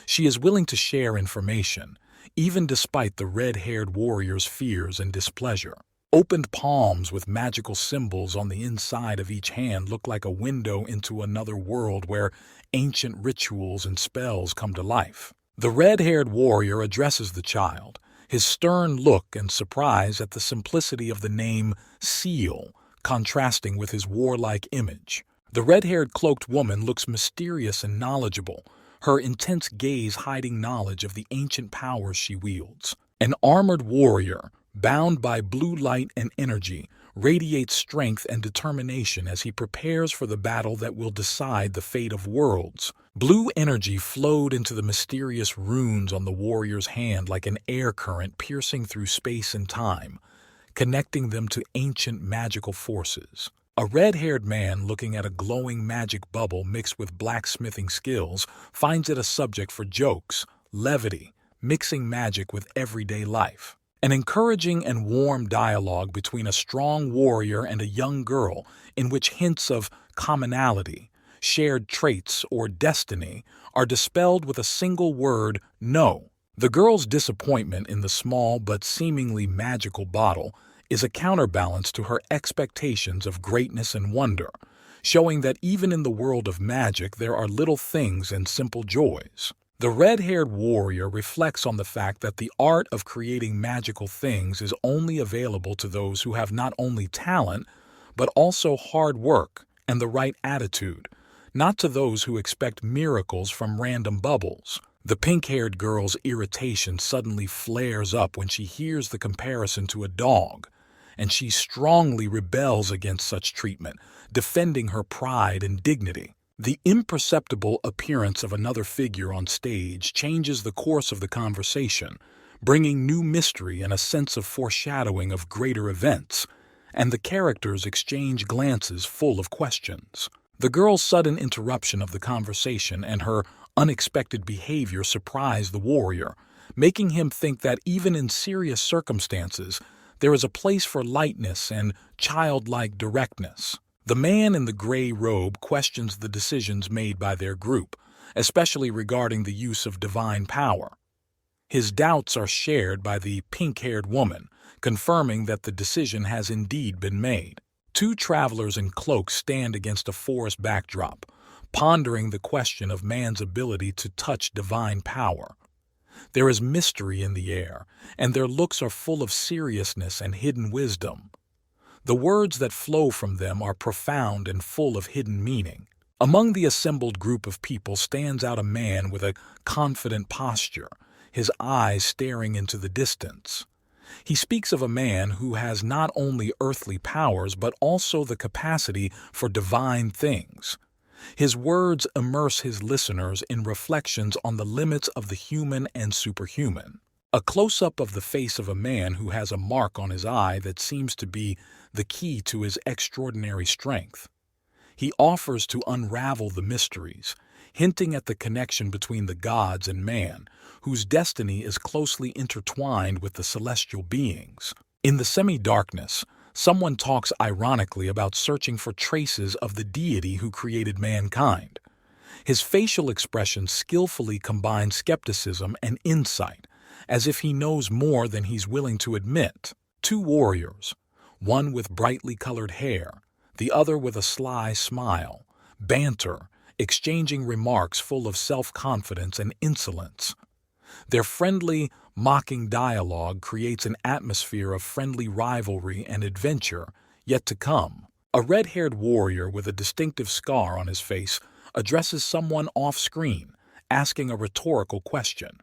She is willing to share information, even despite the red-haired warrior's fears and displeasure. Opened palms with magical symbols on the inside of each hand look like a window into another world where ancient rituals and spells come to life. The red-haired warrior addresses the child, his stern look and surprise at the simplicity of the name Seal contrasting with his warlike image. The red-haired cloaked woman looks mysterious and knowledgeable, her intense gaze hiding knowledge of the ancient powers she wields. An armored warrior, bound by blue light and energy, radiates strength and determination as he prepares for the battle that will decide the fate of worlds. Blue energy flowed into the mysterious runes on the warrior's hand like an air current piercing through space and time, connecting them to ancient magical forces. A red-haired man looking at a glowing magic bubble mixed with blacksmithing skills finds it a subject for jokes, levity, mixing magic with everyday life. An encouraging and warm dialogue between a strong warrior and a young girl in which hints of commonality, shared traits, or destiny are dispelled with a single word, no. The girl's disappointment in the small but seemingly magical bottle is a counterbalance to her expectations of greatness and wonder, showing that even in the world of magic there are little things and simple joys. The red-haired warrior reflects on the fact that the art of creating magical things is only available to those who have not only talent, but also hard work and the right attitude, not to those who expect miracles from random bubbles. The pink-haired girl's irritation suddenly flares up when she hears the comparison to a dog, and she strongly rebels against such treatment, defending her pride and dignity. The imperceptible appearance of another figure on stage changes the course of the conversation, bringing new mystery and a sense of foreshadowing of greater events, and the characters exchange glances full of questions. The girl's sudden interruption of the conversation and her unexpected behavior surprise the warrior, making him think that even in serious circumstances, there is a place for lightness and childlike directness. The man in the gray robe questions the decisions made by their group, especially regarding the use of divine power. His doubts are shared by the pink-haired woman, confirming that the decision has indeed been made. Two travelers in cloaks stand against a forest backdrop, pondering the question of man's ability to touch divine power. There is mystery in the air, and their looks are full of seriousness and hidden wisdom. The words that flow from them are profound and full of hidden meaning. Among the assembled group of people stands out a man with a confident posture, his eyes staring into the distance. He speaks of a man who has not only earthly powers but also the capacity for divine things. His words immerse his listeners in reflections on the limits of the human and superhuman. A close-up of the face of a man who has a mark on his eye that seems to be the key to his extraordinary strength. He offers to unravel the mysteries, hinting at the connection between the gods and man, whose destiny is closely intertwined with the celestial beings. In the semi-darkness, someone talks ironically about searching for traces of the deity who created mankind. His facial expression skillfully combines skepticism and insight, as if he knows more than he's willing to admit. Two warriors, one with brightly colored hair, the other with a sly smile, banter, exchanging remarks full of self-confidence and insolence. Their friendly, mocking dialogue creates an atmosphere of friendly rivalry and adventure yet to come. A red-haired warrior with a distinctive scar on his face addresses someone off-screen, asking a rhetorical question.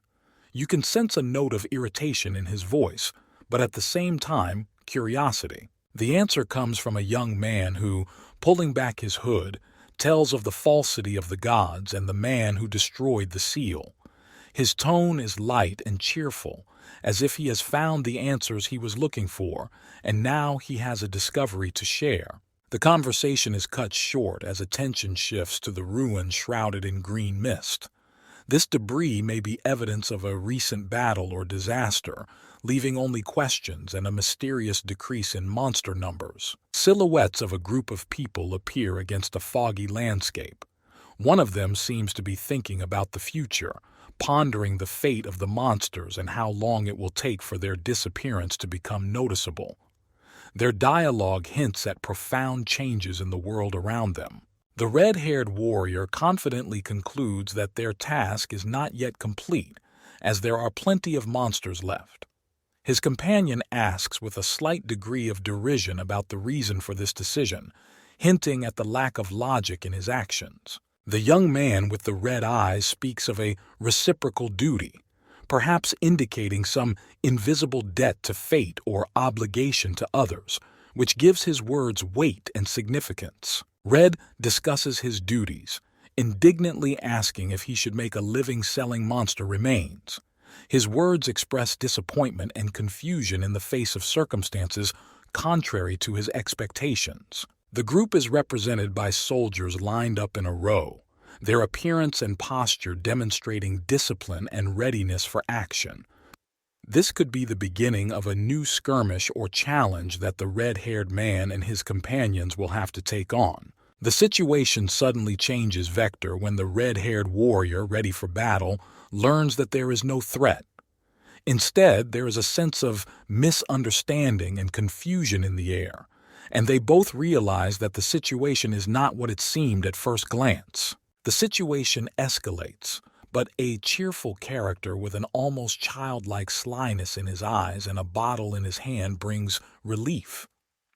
You can sense a note of irritation in his voice, but at the same time, curiosity. The answer comes from a young man who, pulling back his hood, tells of the falsity of the gods and the man who destroyed the seal. His tone is light and cheerful, as if he has found the answers he was looking for, and now he has a discovery to share. The conversation is cut short as attention shifts to the ruins shrouded in green mist. This debris may be evidence of a recent battle or disaster, leaving only questions and a mysterious decrease in monster numbers. Silhouettes of a group of people appear against a foggy landscape. One of them seems to be thinking about the future, pondering the fate of the monsters and how long it will take for their disappearance to become noticeable. Their dialogue hints at profound changes in the world around them. The red-haired warrior confidently concludes that their task is not yet complete, as there are plenty of monsters left. His companion asks with a slight degree of derision about the reason for this decision, hinting at the lack of logic in his actions. The young man with the red eyes speaks of a reciprocal duty, perhaps indicating some invisible debt to fate or obligation to others, which gives his words weight and significance. Red discusses his duties, indignantly asking if he should make a living selling monster remains. His words express disappointment and confusion in the face of circumstances contrary to his expectations. The group is represented by soldiers lined up in a row, their appearance and posture demonstrating discipline and readiness for action. This could be the beginning of a new skirmish or challenge that the red-haired man and his companions will have to take on. The situation suddenly changes vector when the red-haired warrior, ready for battle, learns that there is no threat. Instead, there is a sense of misunderstanding and confusion in the air, and they both realize that the situation is not what it seemed at first glance. The situation escalates, but a cheerful character with an almost childlike slyness in his eyes and a bottle in his hand brings relief.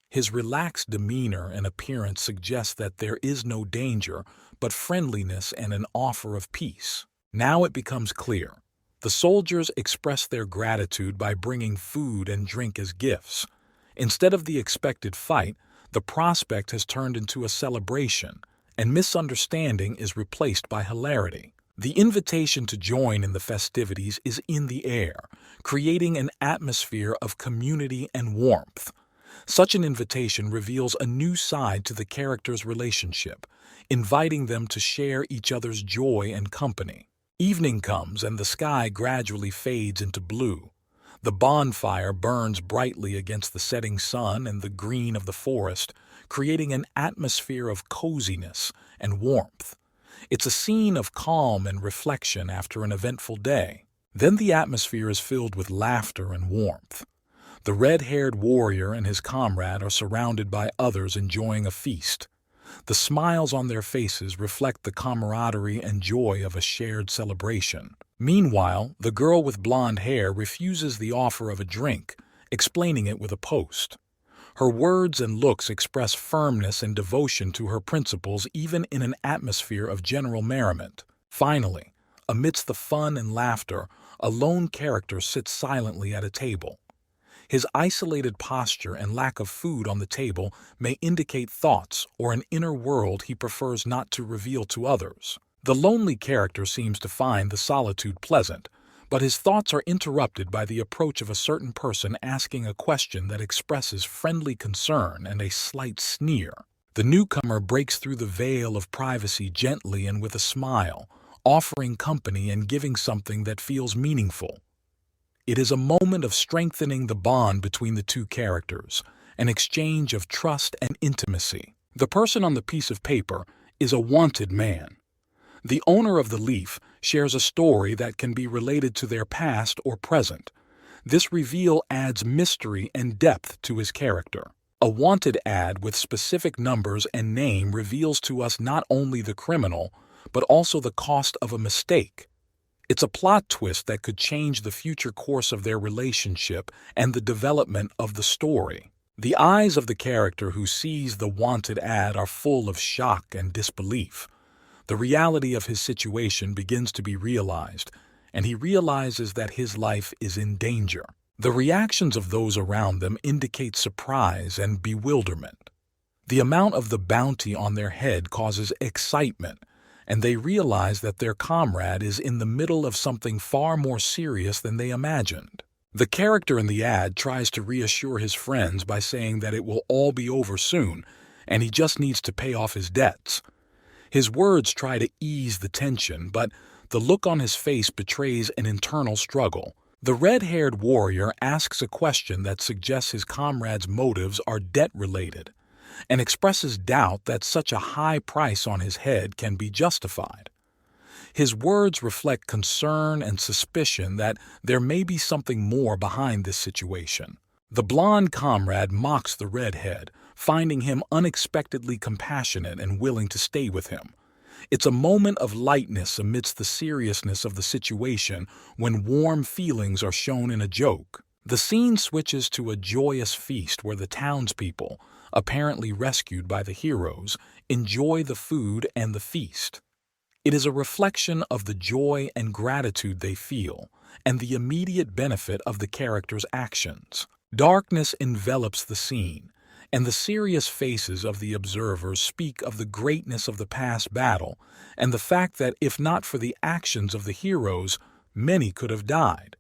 His relaxed demeanor and appearance suggest that there is no danger, but friendliness and an offer of peace. Now it becomes clear. The soldiers express their gratitude by bringing food and drink as gifts. Instead of the expected fight, the prospect has turned into a celebration, and misunderstanding is replaced by hilarity. The invitation to join in the festivities is in the air, creating an atmosphere of community and warmth. Such an invitation reveals a new side to the characters' relationship, inviting them to share each other's joy and company. Evening comes and the sky gradually fades into blue. The bonfire burns brightly against the setting sun and the green of the forest, creating an atmosphere of coziness and warmth. It's a scene of calm and reflection after an eventful day. Then the atmosphere is filled with laughter and warmth. The red-haired warrior and his comrade are surrounded by others enjoying a feast. The smiles on their faces reflect the camaraderie and joy of a shared celebration. Meanwhile, the girl with blonde hair refuses the offer of a drink, explaining it with a post. Her words and looks express firmness and devotion to her principles even in an atmosphere of general merriment. Finally, amidst the fun and laughter, a lone character sits silently at a table. His isolated posture and lack of food on the table may indicate thoughts or an inner world he prefers not to reveal to others. The lonely character seems to find the solitude pleasant, but his thoughts are interrupted by the approach of a certain person asking a question that expresses friendly concern and a slight sneer. The newcomer breaks through the veil of privacy gently and with a smile, offering company and giving something that feels meaningful. It is a moment of strengthening the bond between the two characters, an exchange of trust and intimacy. The person on the piece of paper is a wanted man. The owner of the leaf shares a story that can be related to their past or present. This reveal adds mystery and depth to his character. A wanted ad with specific numbers and name reveals to us not only the criminal, but also the cost of a mistake. It's a plot twist that could change the future course of their relationship and the development of the story. The eyes of the character who sees the wanted ad are full of shock and disbelief. The reality of his situation begins to be realized, and he realizes that his life is in danger. The reactions of those around them indicate surprise and bewilderment. The amount of the bounty on their head causes excitement, and they realize that their comrade is in the middle of something far more serious than they imagined. The character in the ad tries to reassure his friends by saying that it will all be over soon, and he just needs to pay off his debts. His words try to ease the tension, but the look on his face betrays an internal struggle. The red-haired warrior asks a question that suggests his comrade's motives are debt-related, and expresses doubt that such a high price on his head can be justified. His words reflect concern and suspicion that there may be something more behind this situation. The blond comrade mocks the redhead, finding him unexpectedly compassionate and willing to stay with him. It's a moment of lightness amidst the seriousness of the situation when warm feelings are shown in a joke. The scene switches to a joyous feast where the townspeople, apparently rescued by the heroes, enjoy the food and the feast. It is a reflection of the joy and gratitude they feel, and the immediate benefit of the characters' actions. Darkness envelops the scene, and the serious faces of the observers speak of the greatness of the past battle and the fact that if not for the actions of the heroes, many could have died.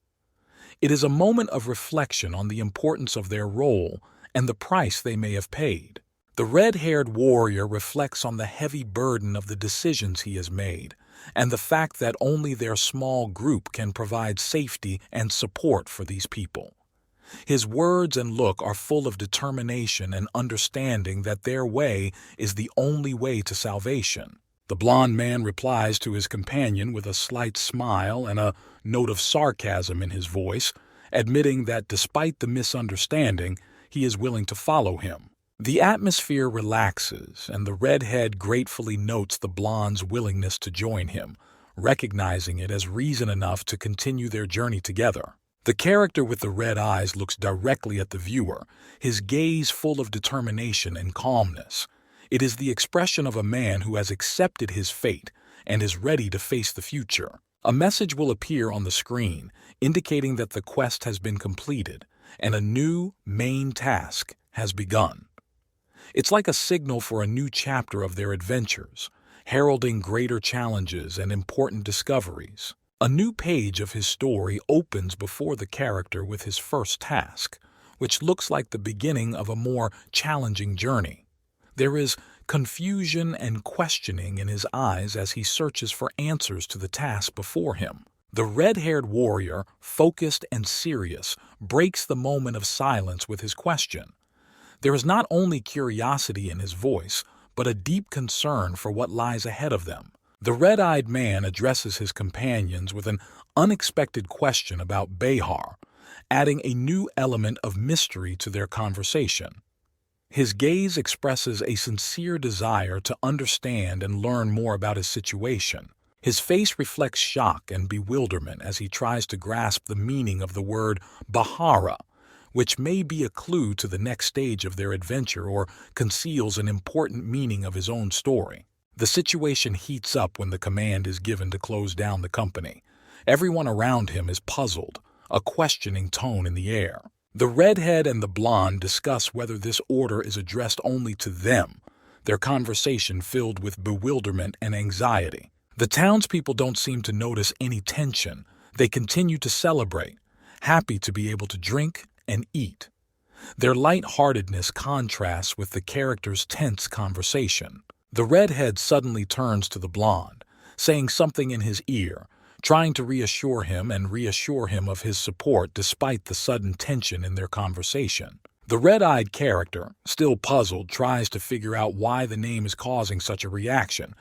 It is a moment of reflection on the importance of their role and the price they may have paid. The red-haired warrior reflects on the heavy burden of the decisions he has made and the fact that only their small group can provide safety and support for these people. His words and look are full of determination and understanding that their way is the only way to salvation. The blond man replies to his companion with a slight smile and a note of sarcasm in his voice, admitting that despite the misunderstanding, he is willing to follow him. The atmosphere relaxes, and the redhead gratefully notes the blonde's willingness to join him, recognizing it as reason enough to continue their journey together. The character with the red eyes looks directly at the viewer, his gaze full of determination and calmness. It is the expression of a man who has accepted his fate and is ready to face the future. A message will appear on the screen, indicating that the quest has been completed and a new main task has begun. It's like a signal for a new chapter of their adventures, heralding greater challenges and important discoveries. A new page of his story opens before the character with his first task, which looks like the beginning of a more challenging journey. There is confusion and questioning in his eyes as he searches for answers to the task before him. The red-haired warrior, focused and serious, breaks the moment of silence with his question. There is not only curiosity in his voice, but a deep concern for what lies ahead of them. The red-eyed man addresses his companions with an unexpected question about Behar, adding a new element of mystery to their conversation. His gaze expresses a sincere desire to understand and learn more about his situation. His face reflects shock and bewilderment as he tries to grasp the meaning of the word Bahara, which may be a clue to the next stage of their adventure or conceals an important meaning of his own story. The situation heats up when the command is given to close down the company. Everyone around him is puzzled, a questioning tone in the air. The redhead and the blonde discuss whether this order is addressed only to them, their conversation filled with bewilderment and anxiety. The townspeople don't seem to notice any tension. They continue to celebrate, happy to be able to drink and eat. Their light-heartedness contrasts with the character's tense conversation. The redhead suddenly turns to the blonde, saying something in his ear, trying to reassure him of his support despite the sudden tension in their conversation. The red-eyed character, still puzzled, tries to figure out why the name is causing such a reaction,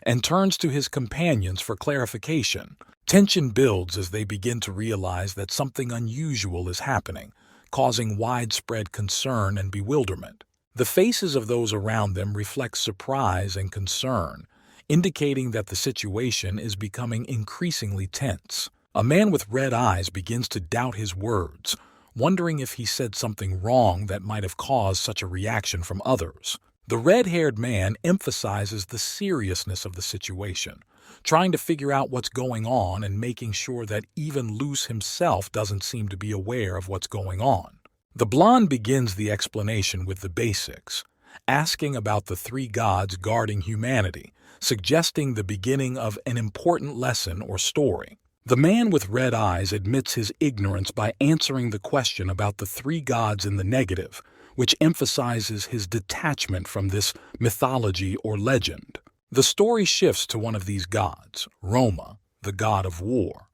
and turns to his companions for clarification. Tension builds as they begin to realize that something unusual is happening, causing widespread concern and bewilderment. The faces of those around them reflect surprise and concern, indicating that the situation is becoming increasingly tense. A man with red eyes begins to doubt his words, wondering if he said something wrong that might have caused such a reaction from others. The red-haired man emphasizes the seriousness of the situation, trying to figure out what's going on and making sure that even Luce himself doesn't seem to be aware of what's going on. The blonde begins the explanation with the basics, asking about the three gods guarding humanity, suggesting the beginning of an important lesson or story. The man with red eyes admits his ignorance by answering the question about the three gods in the negative, which emphasizes his detachment from this mythology or legend. The story shifts to one of these gods, Roma, the god of war.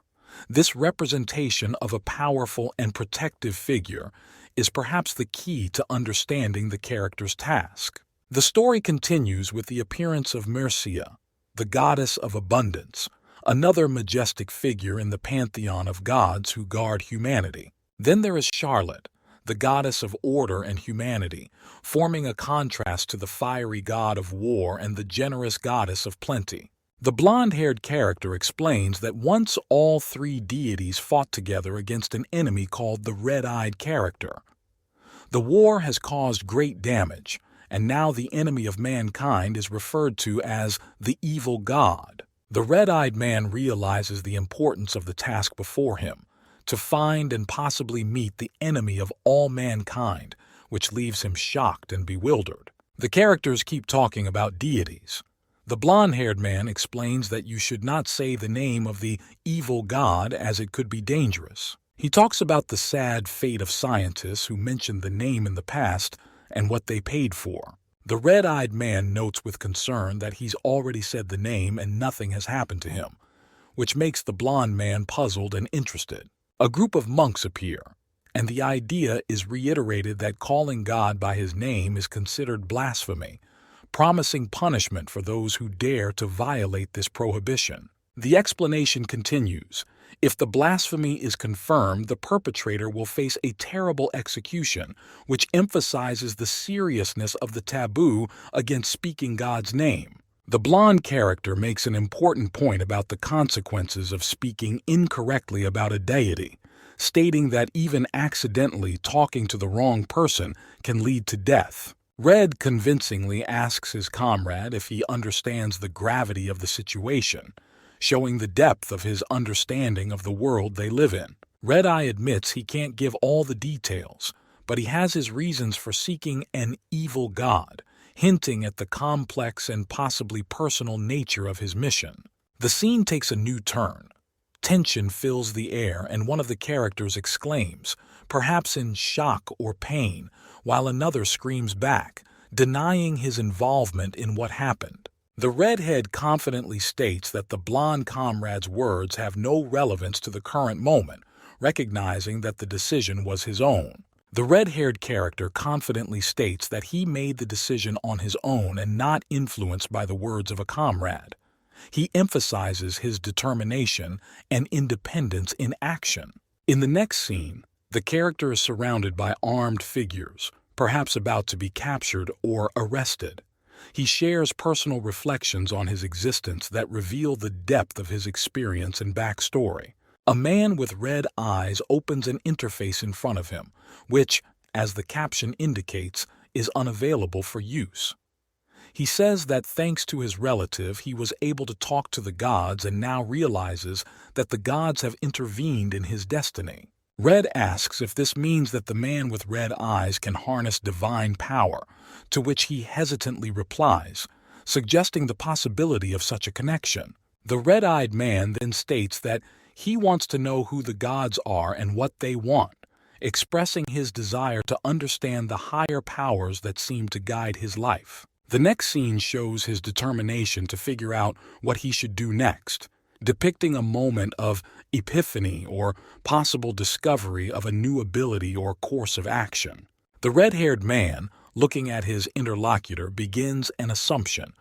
This representation of a powerful and protective figure is perhaps the key to understanding the character's task. The story continues with the appearance of Mircea, the goddess of abundance, another majestic figure in the pantheon of gods who guard humanity. Then there is Charlotte, the goddess of order and humanity, forming a contrast to the fiery god of war and the generous goddess of plenty. The blonde-haired character explains that once all three deities fought together against an enemy called the red-eyed character. The war has caused great damage, and now the enemy of mankind is referred to as the evil god. The red-eyed man realizes the importance of the task before him, to find and possibly meet the enemy of all mankind, which leaves him shocked and bewildered. The characters keep talking about deities. The blonde-haired man explains that you should not say the name of the evil god as it could be dangerous. He talks about the sad fate of scientists who mentioned the name in the past and what they paid for. The red-eyed man notes with concern that he's already said the name and nothing has happened to him, which makes the blonde man puzzled and interested. A group of monks appear, and the idea is reiterated that calling God by his name is considered blasphemy, promising punishment for those who dare to violate this prohibition. The explanation continues. If the blasphemy is confirmed, the perpetrator will face a terrible execution, which emphasizes the seriousness of the taboo against speaking God's name. The blonde character makes an important point about the consequences of speaking incorrectly about a deity, stating that even accidentally talking to the wrong person can lead to death. Red convincingly asks his comrade if he understands the gravity of the situation, showing the depth of his understanding of the world they live in. Red-Eye admits he can't give all the details, but he has his reasons for seeking an evil god, hinting at the complex and possibly personal nature of his mission. The scene takes a new turn. Tension fills the air, and one of the characters exclaims, perhaps in shock or pain, while another screams back, denying his involvement in what happened. The redhead confidently states that the blonde comrade's words have no relevance to the current moment, recognizing that the decision was his own. The red-haired character confidently states that he made the decision on his own and not influenced by the words of a comrade. He emphasizes his determination and independence in action. In the next scene, the character is surrounded by armed figures, perhaps about to be captured or arrested. He shares personal reflections on his existence that reveal the depth of his experience and backstory. A man with red eyes opens an interface in front of him, which, as the caption indicates, is unavailable for use. He says that thanks to his relative, he was able to talk to the gods and now realizes that the gods have intervened in his destiny. Red asks if this means that the man with red eyes can harness divine power, to which he hesitantly replies, suggesting the possibility of such a connection. The red-eyed man then states that He wants to know who the gods are and what they want, expressing his desire to understand the higher powers that seem to guide his life. The next scene shows his determination to figure out what he should do next, depicting a moment of epiphany or possible discovery of a new ability or course of action. The red-haired man, looking at his interlocutor, begins an assumption,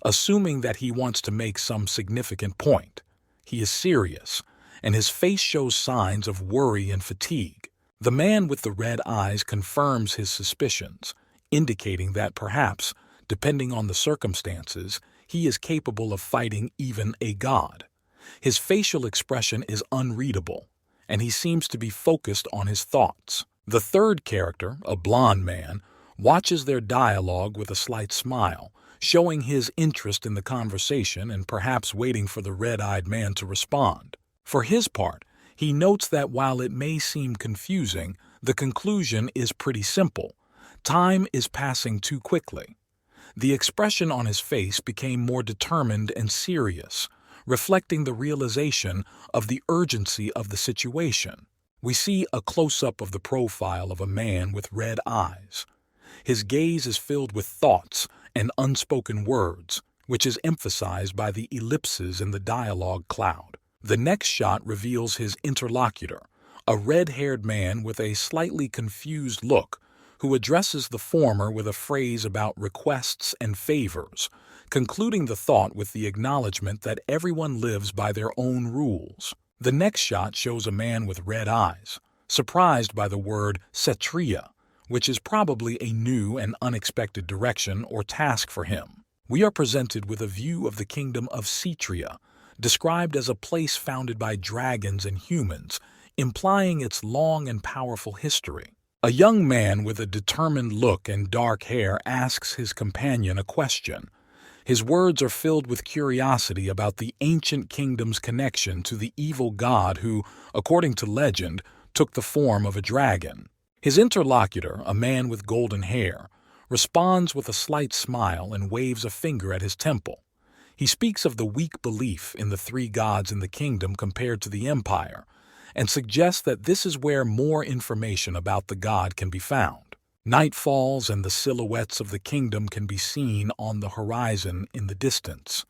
assuming that he wants to make some significant point. He is serious, and his face shows signs of worry and fatigue. The man with the red eyes confirms his suspicions, indicating that perhaps, depending on the circumstances, he is capable of fighting even a god. His facial expression is unreadable, and he seems to be focused on his thoughts. The third character, a blond man, watches their dialogue with a slight smile, showing his interest in the conversation and perhaps waiting for the red-eyed man to respond. For his part, he notes that while it may seem confusing, the conclusion is pretty simple. Time is passing too quickly. The expression on his face became more determined and serious, reflecting the realization of the urgency of the situation. We see a close-up of the profile of a man with red eyes. His gaze is filled with thoughts and unspoken words, which is emphasized by the ellipses in the dialogue cloud. The next shot reveals his interlocutor, a red-haired man with a slightly confused look, who addresses the former with a phrase about requests and favors, concluding the thought with the acknowledgement that everyone lives by their own rules. The next shot shows a man with red eyes, surprised by the word Kshatriya, which is probably a new and unexpected direction or task for him. We are presented with a view of the kingdom of Kshatriya, described as a place founded by dragons and humans, implying its long and powerful history. A young man with a determined look and dark hair asks his companion a question. His words are filled with curiosity about the ancient kingdom's connection to the evil god who, according to legend, took the form of a dragon. His interlocutor, a man with golden hair, responds with a slight smile and waves a finger at his temple. He speaks of the weak belief in the three gods in the kingdom compared to the empire, and suggests that this is where more information about the god can be found. Night falls and the silhouettes of the kingdom can be seen on the horizon in the distance.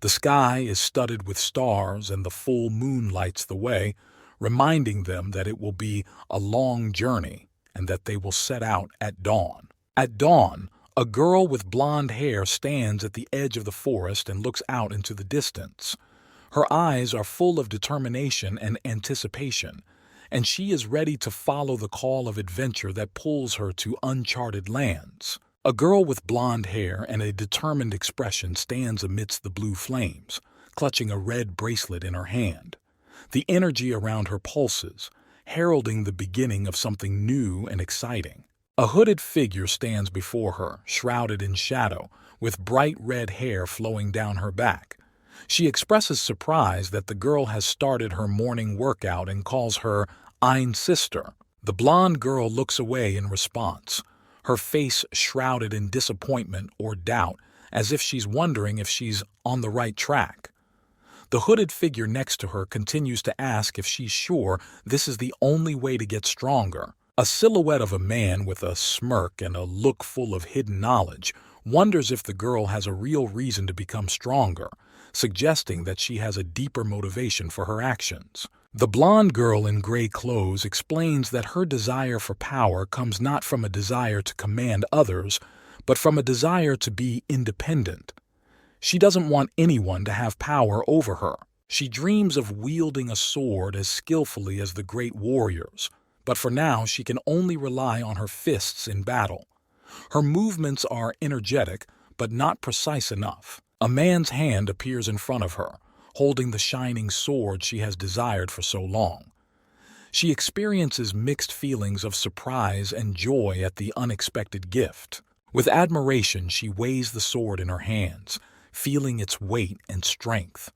The sky is studded with stars and the full moon lights the way, reminding them that it will be a long journey and that they will set out at dawn. At dawn, a girl with blonde hair stands at the edge of the forest and looks out into the distance. Her eyes are full of determination and anticipation, and she is ready to follow the call of adventure that pulls her to uncharted lands. A girl with blonde hair and a determined expression stands amidst the blue flames, clutching a red bracelet in her hand. The energy around her pulses, heralding the beginning of something new and exciting. A hooded figure stands before her, shrouded in shadow, with bright red hair flowing down her back. She expresses surprise that the girl has started her morning workout and calls her Ein Sister. The blonde girl looks away in response, her face shrouded in disappointment or doubt, as if she's wondering if she's on the right track. The hooded figure next to her continues to ask if she's sure this is the only way to get stronger. A silhouette of a man with a smirk and a look full of hidden knowledge wonders if the girl has a real reason to become stronger, suggesting that she has a deeper motivation for her actions. The blonde girl in gray clothes explains that her desire for power comes not from a desire to command others, but from a desire to be independent. She doesn't want anyone to have power over her. She dreams of wielding a sword as skillfully as the great warriors, but for now she can only rely on her fists in battle. Her movements are energetic, but not precise enough. A man's hand appears in front of her, holding the shining sword she has desired for so long. She experiences mixed feelings of surprise and joy at the unexpected gift. With admiration, she weighs the sword in her hands, feeling its weight and strength.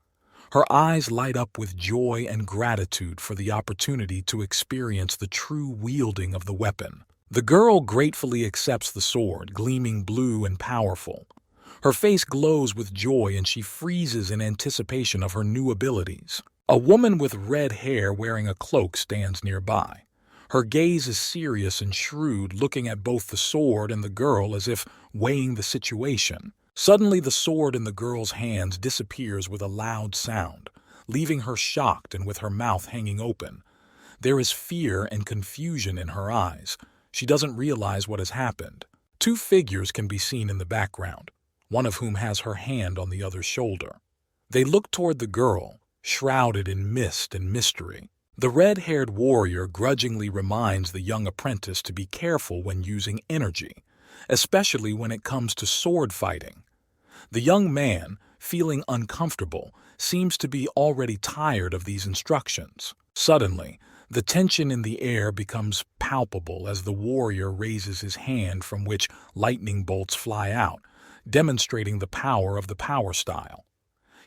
Her eyes light up with joy and gratitude for the opportunity to experience the true wielding of the weapon. The girl gratefully accepts the sword, gleaming blue and powerful. Her face glows with joy and she freezes in anticipation of her new abilities. A woman with red hair wearing a cloak stands nearby. Her gaze is serious and shrewd, looking at both the sword and the girl as if weighing the situation. Suddenly, the sword in the girl's hands disappears with a loud sound, leaving her shocked and with her mouth hanging open. There is fear and confusion in her eyes. She doesn't realize what has happened. Two figures can be seen in the background, one of whom has her hand on the other's shoulder. They look toward the girl, shrouded in mist and mystery. The red-haired warrior grudgingly reminds the young apprentice to be careful when using energy, especially when it comes to sword fighting. The young man, feeling uncomfortable, seems to be already tired of these instructions. Suddenly, the tension in the air becomes palpable as the warrior raises his hand from which lightning bolts fly out, demonstrating the power of the power style.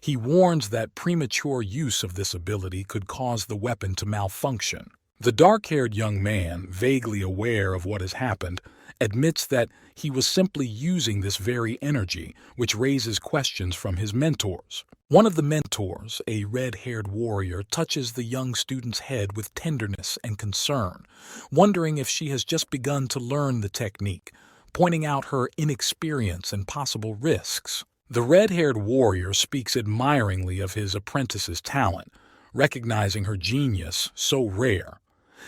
He warns that premature use of this ability could cause the weapon to malfunction. The dark-haired young man, vaguely aware of what has happened, admits that he was simply using this very energy, which raises questions from his mentors. One of the mentors, a red-haired warrior, touches the young student's head with tenderness and concern, wondering if she has just begun to learn the technique, pointing out her inexperience and possible risks. The red-haired warrior speaks admiringly of his apprentice's talent, recognizing her genius so rare.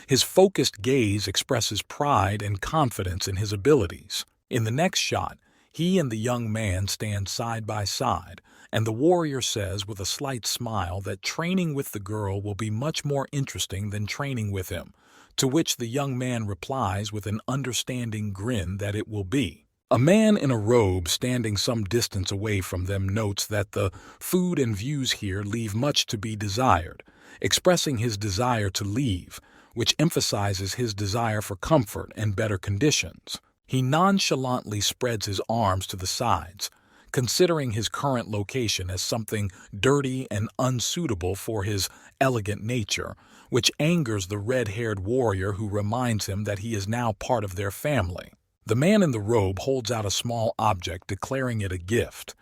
His focused gaze expresses pride and confidence in his abilities. In the next shot, he and the young man stand side by side, and the warrior says with a slight smile that training with the girl will be much more interesting than training with him, to which the young man replies with an understanding grin that it will be. A man in a robe standing some distance away from them notes that the food and views here leave much to be desired, expressing his desire to leave, which emphasizes his desire for comfort and better conditions. He nonchalantly spreads his arms to the sides, considering his current location as something dirty and unsuitable for his elegant nature, which angers the red-haired warrior who reminds him that he is now part of their family. The man in the robe holds out a small object, declaring it a gift.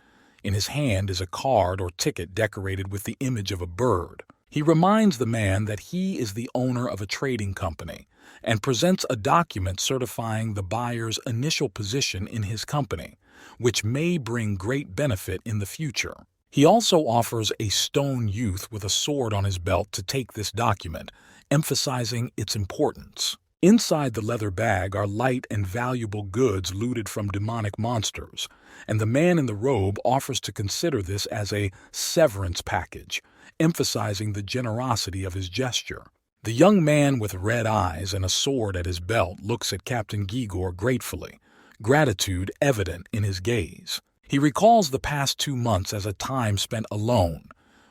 In his hand is a card or ticket decorated with the image of a bird. He reminds the man that he is the owner of a trading company and presents a document certifying the buyer's initial position in his company, which may bring great benefit in the future. He also offers a stone youth with a sword on his belt to take this document, emphasizing its importance. Inside the leather bag are light and valuable goods looted from demonic monsters, and the man in the robe offers to consider this as a severance package, emphasizing the generosity of his gesture. The young man with red eyes and a sword at his belt looks at Captain Gigor gratefully, gratitude evident in his gaze. He recalls the past 2 months as a time spent alone,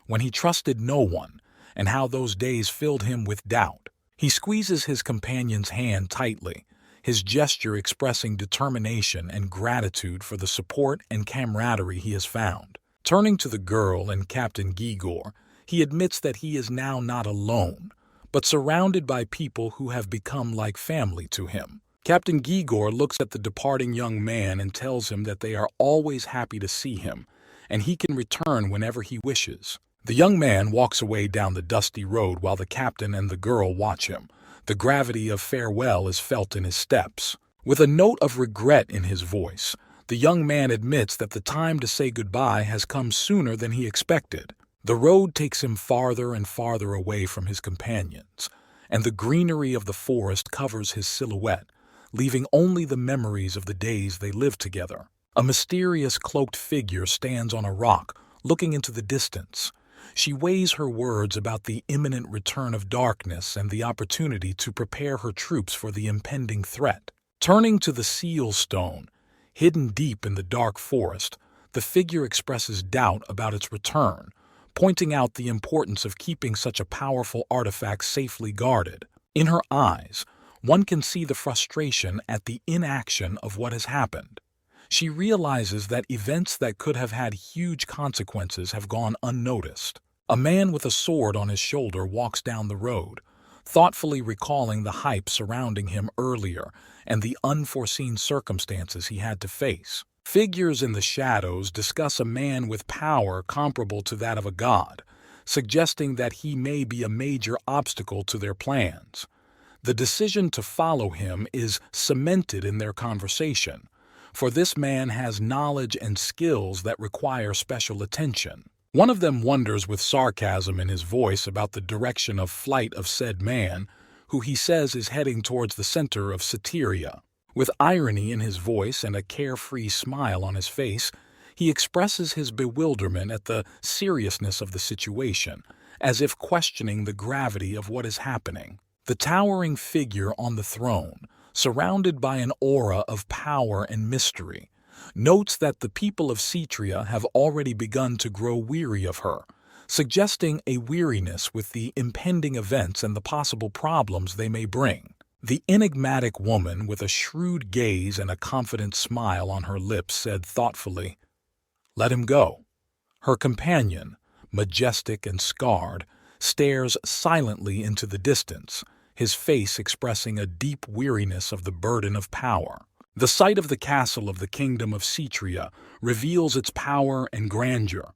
when he trusted no one, and how those days filled him with doubt. He squeezes his companion's hand tightly, his gesture expressing determination and gratitude for the support and camaraderie he has found. Turning to the girl and Captain Gigor, he admits that he is now not alone, but surrounded by people who have become like family to him. Captain Gigor looks at the departing young man and tells him that they are always happy to see him, and he can return whenever he wishes. The young man walks away down the dusty road while the captain and the girl watch him. The gravity of farewell is felt in his steps. With a note of regret in his voice, the young man admits that the time to say goodbye has come sooner than he expected. The road takes him farther and farther away from his companions, and the greenery of the forest covers his silhouette, leaving only the memories of the days they lived together. A mysterious cloaked figure stands on a rock, looking into the distance. She weighs her words about the imminent return of darkness and the opportunity to prepare her troops for the impending threat. Turning to the seal stone, hidden deep in the dark forest, the figure expresses doubt about its return, pointing out the importance of keeping such a powerful artifact safely guarded. In her eyes, one can see the frustration at the inaction of what has happened. She realizes that events that could have had huge consequences have gone unnoticed. A man with a sword on his shoulder walks down the road, thoughtfully recalling the hype surrounding him earlier and the unforeseen circumstances he had to face. Figures in the shadows discuss a man with power comparable to that of a god, suggesting that he may be a major obstacle to their plans. The decision to follow him is cemented in their conversation, for this man has knowledge and skills that require special attention. One of them wonders with sarcasm in his voice about the direction of flight of said man, who he says is heading towards the center of Sateria. With irony in his voice and a carefree smile on his face, he expresses his bewilderment at the seriousness of the situation, as if questioning the gravity of what is happening. The towering figure on the throne, surrounded by an aura of power and mystery, notes that the people of Cetria have already begun to grow weary of her, suggesting a weariness with the impending events and the possible problems they may bring. The enigmatic woman, with a shrewd gaze and a confident smile on her lips, said thoughtfully, "Let him go." Her companion, majestic and scarred, stares silently into the distance, his face expressing a deep weariness of the burden of power. The sight of the castle of the kingdom of Cetria reveals its power and grandeur.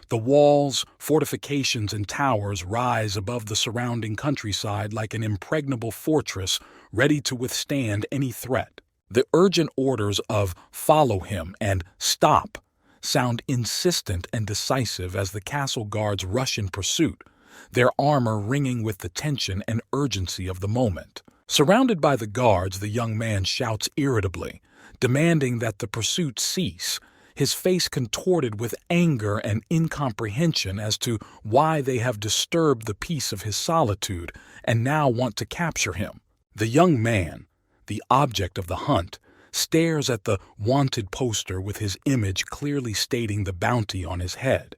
The walls, fortifications, and towers rise above the surrounding countryside like an impregnable fortress ready to withstand any threat. The urgent orders of "follow him" and "stop" sound insistent and decisive as the castle guards rush in pursuit, their armor ringing with the tension and urgency of the moment. Surrounded by the guards, the young man shouts irritably, demanding that the pursuit cease, his face contorted with anger and incomprehension as to why they have disturbed the peace of his solitude and now want to capture him. The young man, the object of the hunt, stares at the wanted poster with his image clearly stating the bounty on his head.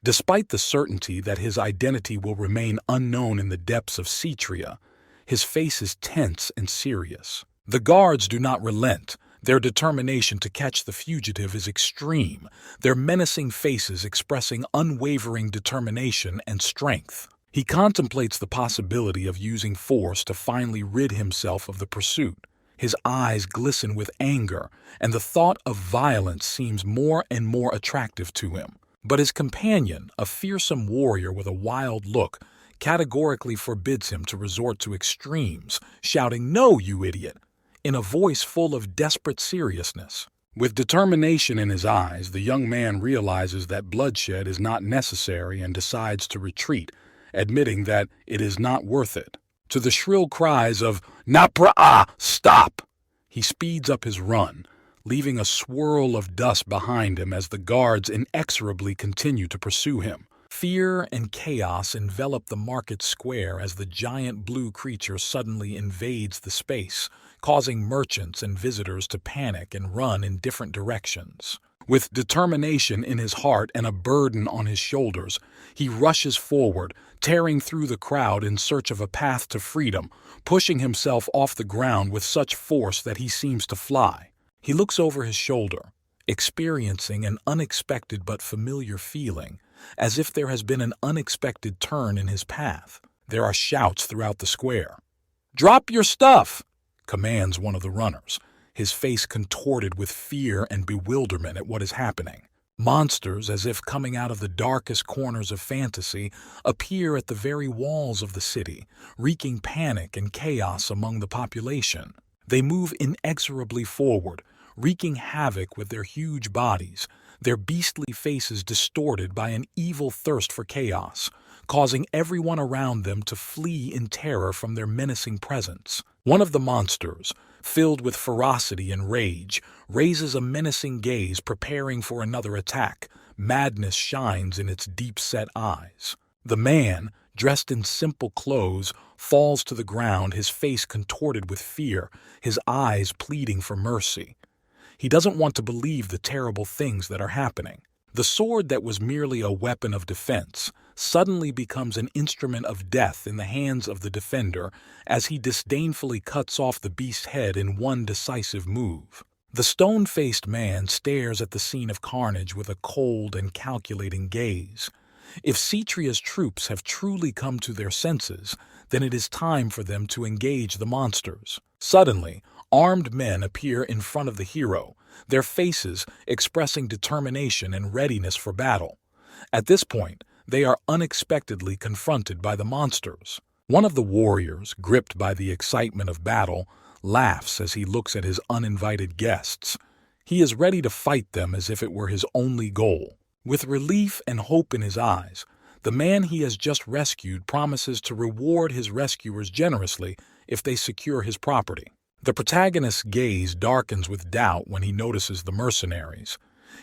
Despite the certainty that his identity will remain unknown in the depths of Cetria, his face is tense and serious. The guards do not relent. Their determination to catch the fugitive is extreme, their menacing faces expressing unwavering determination and strength. He contemplates the possibility of using force to finally rid himself of the pursuit. His eyes glisten with anger, and the thought of violence seems more and more attractive to him. But his companion, a fearsome warrior with a wild look, categorically forbids him to resort to extremes, shouting, "No, you idiot!" in a voice full of desperate seriousness. With determination in his eyes, the young man realizes that bloodshed is not necessary and decides to retreat, admitting that it is not worth it. To the shrill cries of "Napra-ah! Stop!" he speeds up his run, leaving a swirl of dust behind him as the guards inexorably continue to pursue him. Fear and chaos envelop the market square as the giant blue creature suddenly invades the space, causing merchants and visitors to panic and run in different directions. With determination in his heart and a burden on his shoulders, he rushes forward, tearing through the crowd in search of a path to freedom, pushing himself off the ground with such force that he seems to fly. He looks over his shoulder, experiencing an unexpected but familiar feeling, as if there has been an unexpected turn in his path. There are shouts throughout the square. "Drop your stuff!" commands one of the runners, his face contorted with fear and bewilderment at what is happening. Monsters, as if coming out of the darkest corners of fantasy, appear at the very walls of the city, wreaking panic and chaos among the population. They move inexorably forward, wreaking havoc with their huge bodies, their beastly faces distorted by an evil thirst for chaos, causing everyone around them to flee in terror from their menacing presence. One of the monsters, filled with ferocity and rage, raises a menacing gaze, preparing for another attack. Madness shines in its deep-set eyes. The man, dressed in simple clothes, falls to the ground, his face contorted with fear, his eyes pleading for mercy. He doesn't want to believe the terrible things that are happening. The sword that was merely a weapon of defense suddenly becomes an instrument of death in the hands of the defender as he disdainfully cuts off the beast's head in one decisive move. The stone-faced man stares at the scene of carnage with a cold and calculating gaze. If Cetria's troops have truly come to their senses, then it is time for them to engage the monsters. Suddenly, armed men appear in front of the hero, their faces expressing determination and readiness for battle. At this point, they are unexpectedly confronted by the monsters. One of the warriors, gripped by the excitement of battle, laughs as he looks at his uninvited guests. He is ready to fight them as if it were his only goal. With relief and hope in his eyes, the man he has just rescued promises to reward his rescuers generously if they secure his property. The protagonist's gaze darkens with doubt when he notices the mercenaries.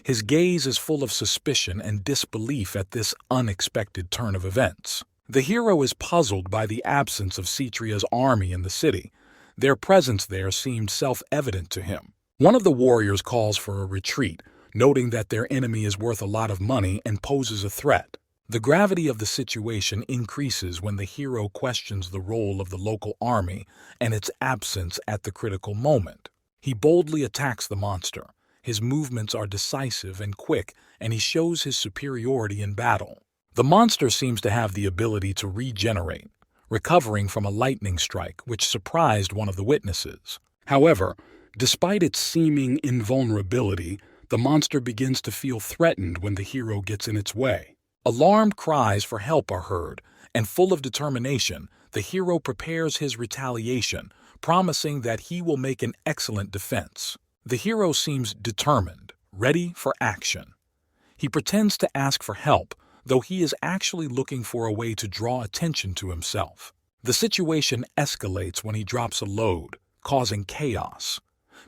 His gaze is full of suspicion and disbelief at this unexpected turn of events. The hero is puzzled by the absence of Cetria's army in the city. Their presence there seemed self-evident to him. One of the warriors calls for a retreat, noting that their enemy is worth a lot of money and poses a threat. The gravity of the situation increases when the hero questions the role of the local army and its absence at the critical moment. He boldly attacks the monster. His movements are decisive and quick, and he shows his superiority in battle. The monster seems to have the ability to regenerate, recovering from a lightning strike which surprised one of the witnesses. However, despite its seeming invulnerability, the monster begins to feel threatened when the hero gets in its way. Alarmed cries for help are heard, and full of determination, the hero prepares his retaliation, promising that he will make an excellent defense. The hero seems determined, ready for action. He pretends to ask for help, though he is actually looking for a way to draw attention to himself. The situation escalates when he drops a load, causing chaos.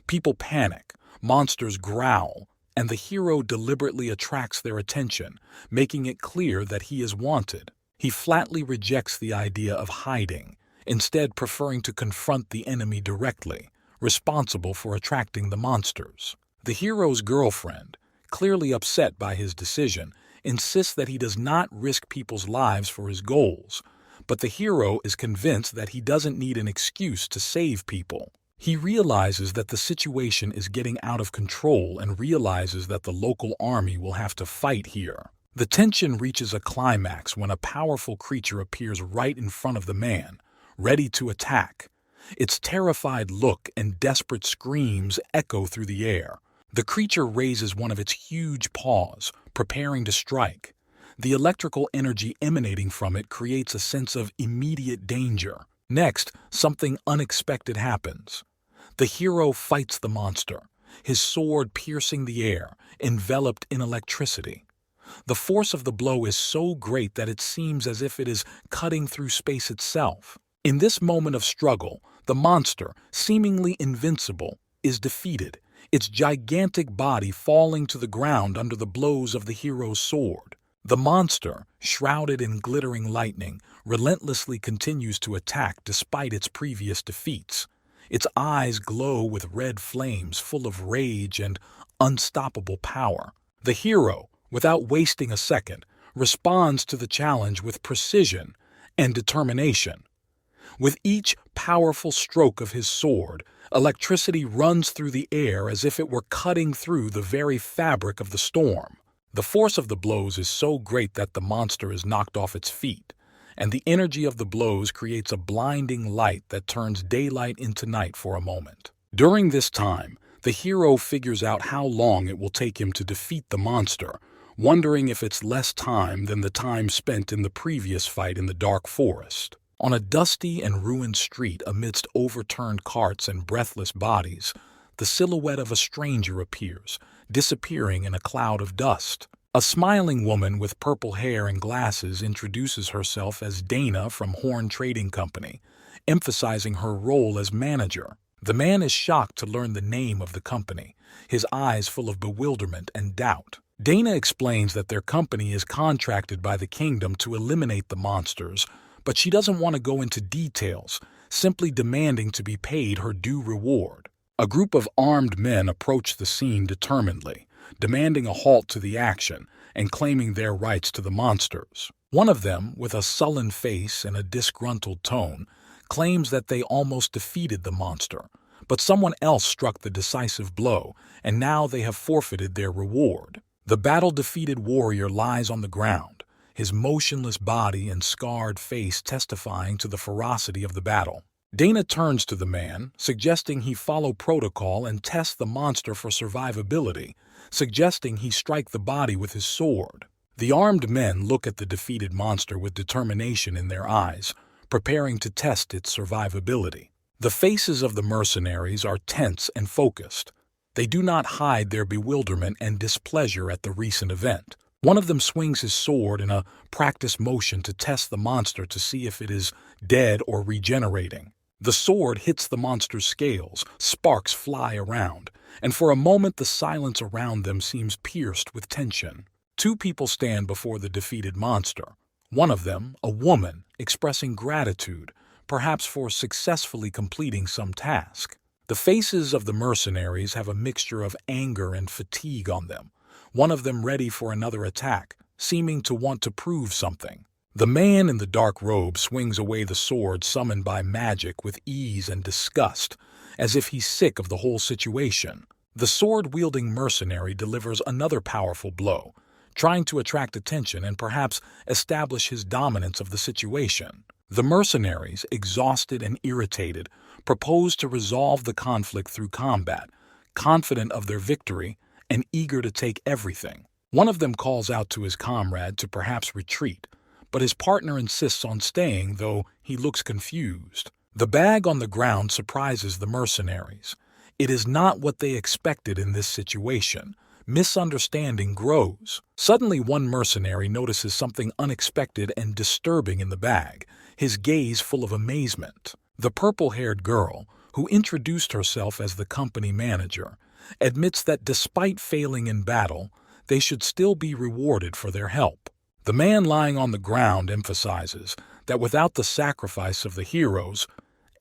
People panic, monsters growl, and the hero deliberately attracts their attention, making it clear that he is wanted. He flatly rejects the idea of hiding, instead preferring to confront the enemy directly, responsible for attracting the monsters. The hero's girlfriend, clearly upset by his decision, insists that he does not risk people's lives for his goals, but the hero is convinced that he doesn't need an excuse to save people. He realizes that the situation is getting out of control and realizes that the local army will have to fight here. The tension reaches a climax when a powerful creature appears right in front of the man, ready to attack. Its terrified look and desperate screams echo through the air. The creature raises one of its huge paws, preparing to strike. The electrical energy emanating from it creates a sense of immediate danger. Next, something unexpected happens. The hero fights the monster, his sword piercing the air, enveloped in electricity. The force of the blow is so great that it seems as if it is cutting through space itself. In this moment of struggle, the monster, seemingly invincible, is defeated, its gigantic body falling to the ground under the blows of the hero's sword. The monster, shrouded in glittering lightning, relentlessly continues to attack despite its previous defeats. Its eyes glow with red flames full of rage and unstoppable power. The hero, without wasting a second, responds to the challenge with precision and determination. With each powerful stroke of his sword, electricity runs through the air as if it were cutting through the very fabric of the storm. The force of the blows is so great that the monster is knocked off its feet, and the energy of the blows creates a blinding light that turns daylight into night for a moment. During this time, the hero figures out how long it will take him to defeat the monster, wondering if it's less time than the time spent in the previous fight in the dark forest. On a dusty and ruined street amidst overturned carts and breathless bodies, the silhouette of a stranger appears, disappearing in a cloud of dust. A smiling woman with purple hair and glasses introduces herself as Dana from Horn Trading Company, emphasizing her role as manager. The man is shocked to learn the name of the company, his eyes full of bewilderment and doubt. Dana explains that their company is contracted by the kingdom to eliminate the monsters, but she doesn't want to go into details, simply demanding to be paid her due reward. A group of armed men approach the scene determinedly, demanding a halt to the action and claiming their rights to the monsters. One of them, with a sullen face and a disgruntled tone, claims that they almost defeated the monster, but someone else struck the decisive blow, and now they have forfeited their reward. The battle-defeated warrior lies on the ground, his motionless body and scarred face testifying to the ferocity of the battle. Dana turns to the man, suggesting he follow protocol and test the monster for survivability, suggesting he strike the body with his sword. The armed men look at the defeated monster with determination in their eyes, preparing to test its survivability. The faces of the mercenaries are tense and focused. They do not hide their bewilderment and displeasure at the recent event. One of them swings his sword in a practice motion to test the monster to see if it is dead or regenerating. The sword hits the monster's scales, sparks fly around, and for a moment the silence around them seems pierced with tension. Two people stand before the defeated monster. One of them, a woman, expressing gratitude, perhaps for successfully completing some task. The faces of the mercenaries have a mixture of anger and fatigue on them, one of them ready for another attack, seeming to want to prove something. The man in the dark robe swings away the sword summoned by magic with ease and disgust, as if he's sick of the whole situation. The sword-wielding mercenary delivers another powerful blow, trying to attract attention and perhaps establish his dominance of the situation. The mercenaries, exhausted and irritated, propose to resolve the conflict through combat, confident of their victory and eager to take everything. One of them calls out to his comrade to perhaps retreat, but his partner insists on staying, though he looks confused. The bag on the ground surprises the mercenaries. It is not what they expected in this situation. Misunderstanding grows. Suddenly, one mercenary notices something unexpected and disturbing in the bag, his gaze full of amazement. The purple-haired girl, who introduced herself as the company manager, admits that despite failing in battle, they should still be rewarded for their help. The man lying on the ground emphasizes that without the sacrifice of the heroes,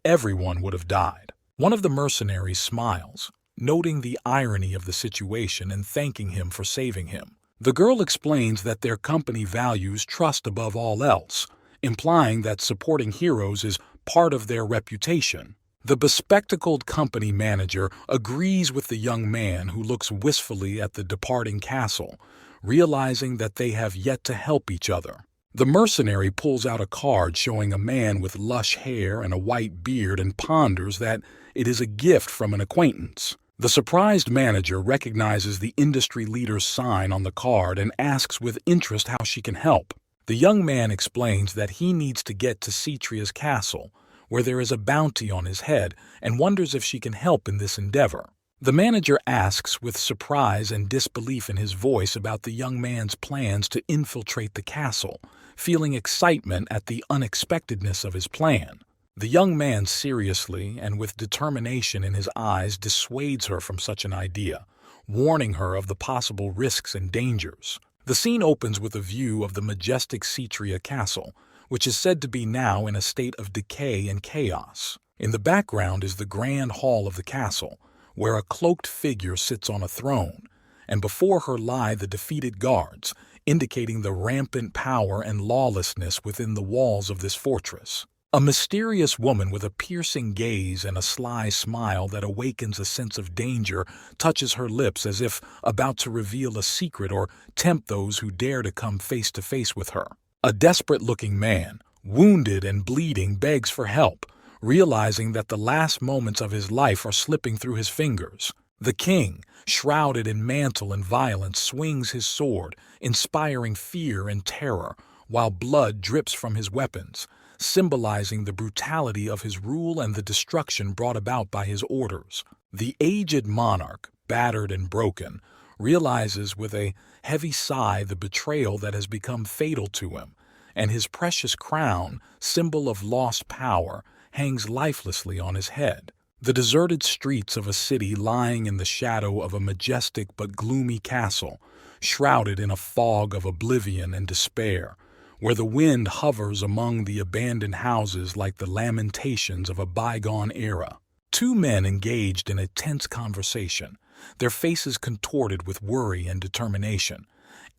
everyone would have died. One of the mercenaries smiles, noting the irony of the situation and thanking him for saving him. The girl explains that their company values trust above all else, implying that supporting heroes is part of their reputation. The bespectacled company manager agrees with the young man who looks wistfully at the departing castle, realizing that they have yet to help each other. The mercenary pulls out a card showing a man with lush hair and a white beard and ponders that it is a gift from an acquaintance. The surprised manager recognizes the industry leader's sign on the card and asks with interest how she can help. The young man explains that he needs to get to Cetria's castle, where there is a bounty on his head, and wonders if she can help in this endeavor. The manager asks with surprise and disbelief in his voice about the young man's plans to infiltrate the castle, feeling excitement at the unexpectedness of his plan. The young man seriously and with determination in his eyes dissuades her from such an idea, warning her of the possible risks and dangers. The scene opens with a view of the majestic Cetria castle, which is said to be now in a state of decay and chaos. In the background is the grand hall of the castle, where a cloaked figure sits on a throne, and before her lie the defeated guards, indicating the rampant power and lawlessness within the walls of this fortress. A mysterious woman with a piercing gaze and a sly smile that awakens a sense of danger touches her lips as if about to reveal a secret or tempt those who dare to come face to face with her. A desperate-looking man, wounded and bleeding, begs for help, realizing that the last moments of his life are slipping through his fingers. The king, shrouded in mantle and violence, swings his sword, inspiring fear and terror, while blood drips from his weapons, symbolizing the brutality of his rule and the destruction brought about by his orders. The aged monarch, battered and broken, realizes with a heavy sigh the betrayal that has become fatal to him, and his precious crown, symbol of lost power, hangs lifelessly on his head. The deserted streets of a city lying in the shadow of a majestic but gloomy castle, shrouded in a fog of oblivion and despair, where the wind hovers among the abandoned houses like the lamentations of a bygone era. Two men engaged in a tense conversation, their faces contorted with worry and determination,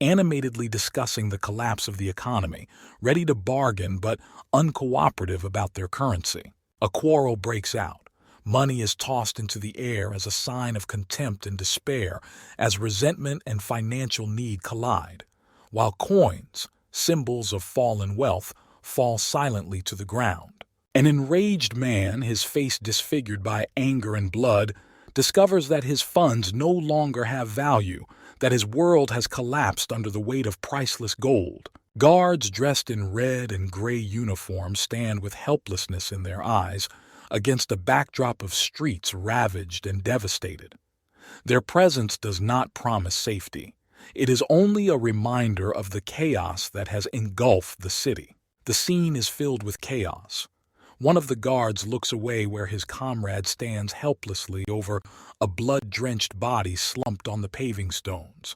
animatedly discussing the collapse of the economy, ready to bargain but uncooperative about their currency. A quarrel breaks out. Money is tossed into the air as a sign of contempt and despair as resentment and financial need collide, while coins, symbols of fallen wealth, fall silently to the ground. An enraged man, his face disfigured by anger and blood, discovers that his funds no longer have value, that his world has collapsed under the weight of priceless gold. Guards dressed in red and gray uniforms stand with helplessness in their eyes against a backdrop of streets ravaged and devastated. Their presence does not promise safety. It is only a reminder of the chaos that has engulfed the city. The scene is filled with chaos. One of the guards looks away where his comrade stands helplessly over a blood-drenched body slumped on the paving stones.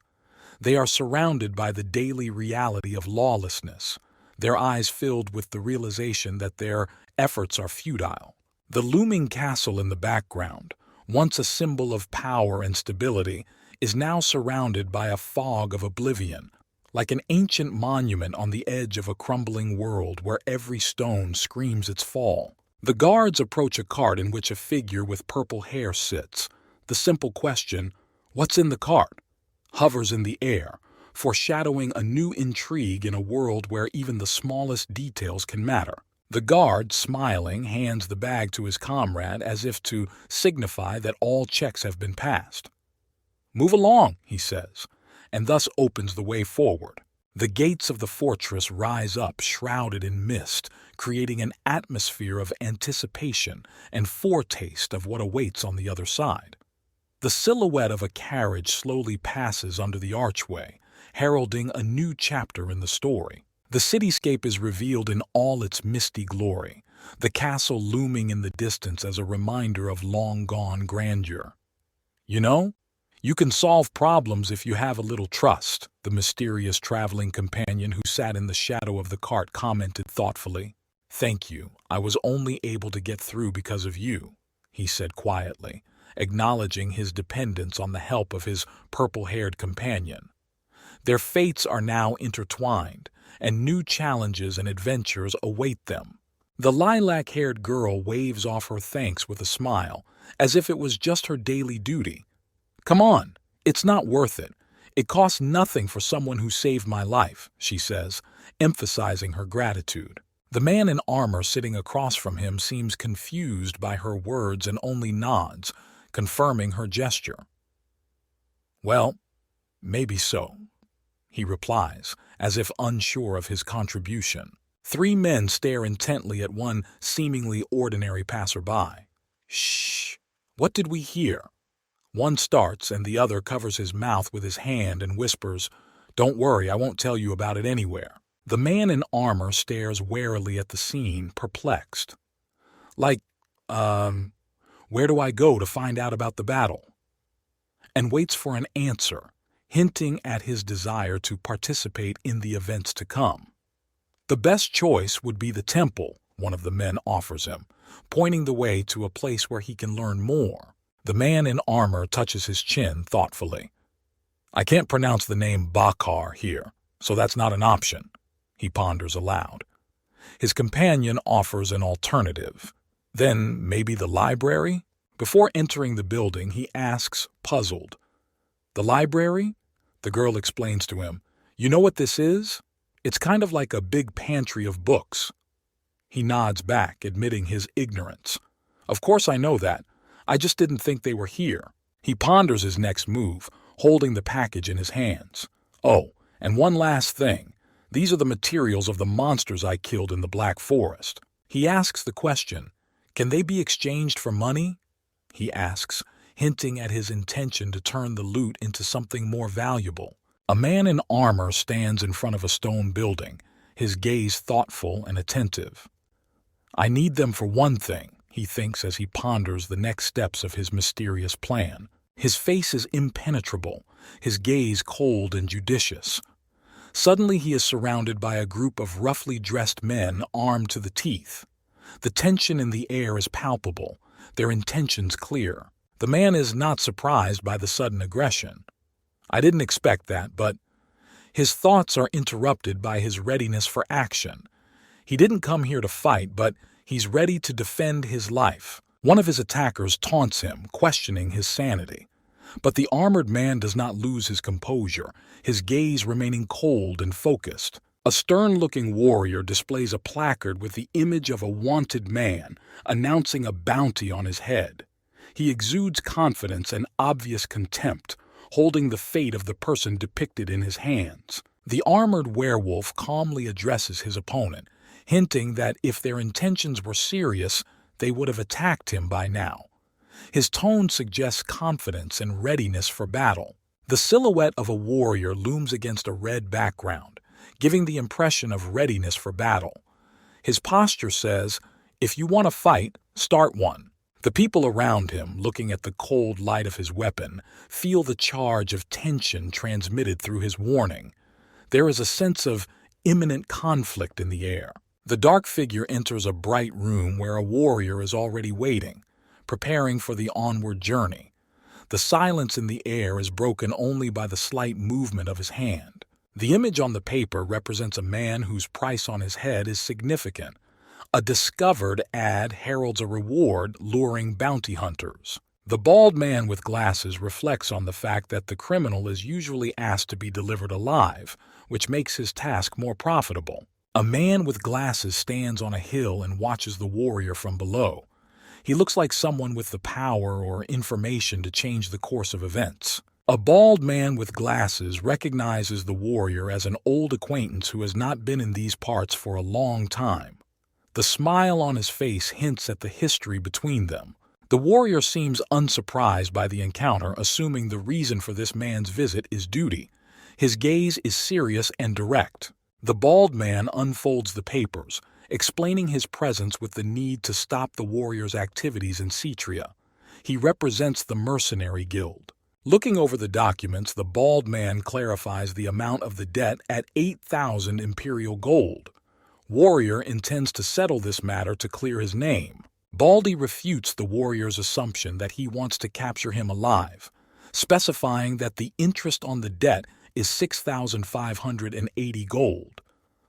They are surrounded by the daily reality of lawlessness, their eyes filled with the realization that their efforts are futile. The looming castle in the background, once a symbol of power and stability, is now surrounded by a fog of oblivion, like an ancient monument on the edge of a crumbling world where every stone screams its fall. The guards approach a cart in which a figure with purple hair sits. The simple question, "What's in the cart?" hovers in the air, foreshadowing a new intrigue in a world where even the smallest details can matter. The guard, smiling, hands the bag to his comrade as if to signify that all checks have been passed. "Move along," he says, and thus opens the way forward. The gates of the fortress rise up, shrouded in mist, creating an atmosphere of anticipation and foretaste of what awaits on the other side. The silhouette of a carriage slowly passes under the archway, heralding a new chapter in the story. The cityscape is revealed in all its misty glory, the castle looming in the distance as a reminder of long-gone grandeur. "You know, you can solve problems if you have a little trust," the mysterious traveling companion who sat in the shadow of the cart commented thoughtfully. "Thank you. I was only able to get through because of you," he said quietly, acknowledging his dependence on the help of his purple-haired companion. Their fates are now intertwined, and new challenges and adventures await them. The lilac-haired girl waves off her thanks with a smile, as if it was just her daily duty. "Come on, it's not worth it. It costs nothing for someone who saved my life," she says, emphasizing her gratitude. The man in armor sitting across from him seems confused by her words and only nods, confirming her gesture. "Well, maybe so," he replies, as if unsure of his contribution. Three men stare intently at one seemingly ordinary passerby. "Shh! What did we hear?" One starts, and the other covers his mouth with his hand and whispers, "Don't worry, I won't tell you about it anywhere." The man in armor stares warily at the scene, perplexed. Like, where do I go to find out about the battle? And waits for an answer, hinting at his desire to participate in the events to come. "The best choice would be the temple," one of the men offers him, pointing the way to a place where he can learn more. The man in armor touches his chin thoughtfully. "I can't pronounce the name Bakar here, so that's not an option," he ponders aloud. His companion offers an alternative. "Then maybe the library?" Before entering the building, he asks, puzzled. "The library?" The girl explains to him. "You know what this is? It's kind of like a big pantry of books." He nods back, admitting his ignorance. "Of course I know that. I just didn't think they were here." He ponders his next move, holding the package in his hands. "Oh, and one last thing. These are the materials of the monsters I killed in the Black Forest." He asks the question, "Can they be exchanged for money?" He asks, hinting at his intention to turn the loot into something more valuable. A man in armor stands in front of a stone building, his gaze thoughtful and attentive. "I need them for one thing," he thinks as he ponders the next steps of his mysterious plan. His face is impenetrable, his gaze cold and judicious. Suddenly he is surrounded by a group of roughly dressed men armed to the teeth. The tension in the air is palpable, their intentions clear. The man is not surprised by the sudden aggression. "I didn't expect that, but—" His thoughts are interrupted by his readiness for action. He didn't come here to fight, but he's ready to defend his life. One of his attackers taunts him, questioning his sanity. But the armored man does not lose his composure, his gaze remaining cold and focused. A stern-looking warrior displays a placard with the image of a wanted man, announcing a bounty on his head. He exudes confidence and obvious contempt, holding the fate of the person depicted in his hands. The armored werewolf calmly addresses his opponent, hinting that if their intentions were serious, they would have attacked him by now. His tone suggests confidence and readiness for battle. The silhouette of a warrior looms against a red background, giving the impression of readiness for battle. His posture says, "If you want to fight, start one." The people around him, looking at the cold light of his weapon, feel the charge of tension transmitted through his warning. There is a sense of imminent conflict in the air. The dark figure enters a bright room where a warrior is already waiting, preparing for the onward journey. The silence in the air is broken only by the slight movement of his hand. The image on the paper represents a man whose price on his head is significant. A discovered ad heralds a reward luring bounty hunters. The bald man with glasses reflects on the fact that the criminal is usually asked to be delivered alive, which makes his task more profitable. A man with glasses stands on a hill and watches the warrior from below. He looks like someone with the power or information to change the course of events. A bald man with glasses recognizes the warrior as an old acquaintance who has not been in these parts for a long time. The smile on his face hints at the history between them. The warrior seems unsurprised by the encounter, assuming the reason for this man's visit is duty. His gaze is serious and direct. The bald man unfolds the papers, explaining his presence with the need to stop the warrior's activities in Cetria. He represents the mercenary guild. Looking over the documents, the bald man clarifies the amount of the debt at 8,000 imperial gold. Warrior intends to settle this matter to clear his name. Baldy refutes the warrior's assumption that he wants to capture him alive, specifying that the interest on the debt is 6,580 gold.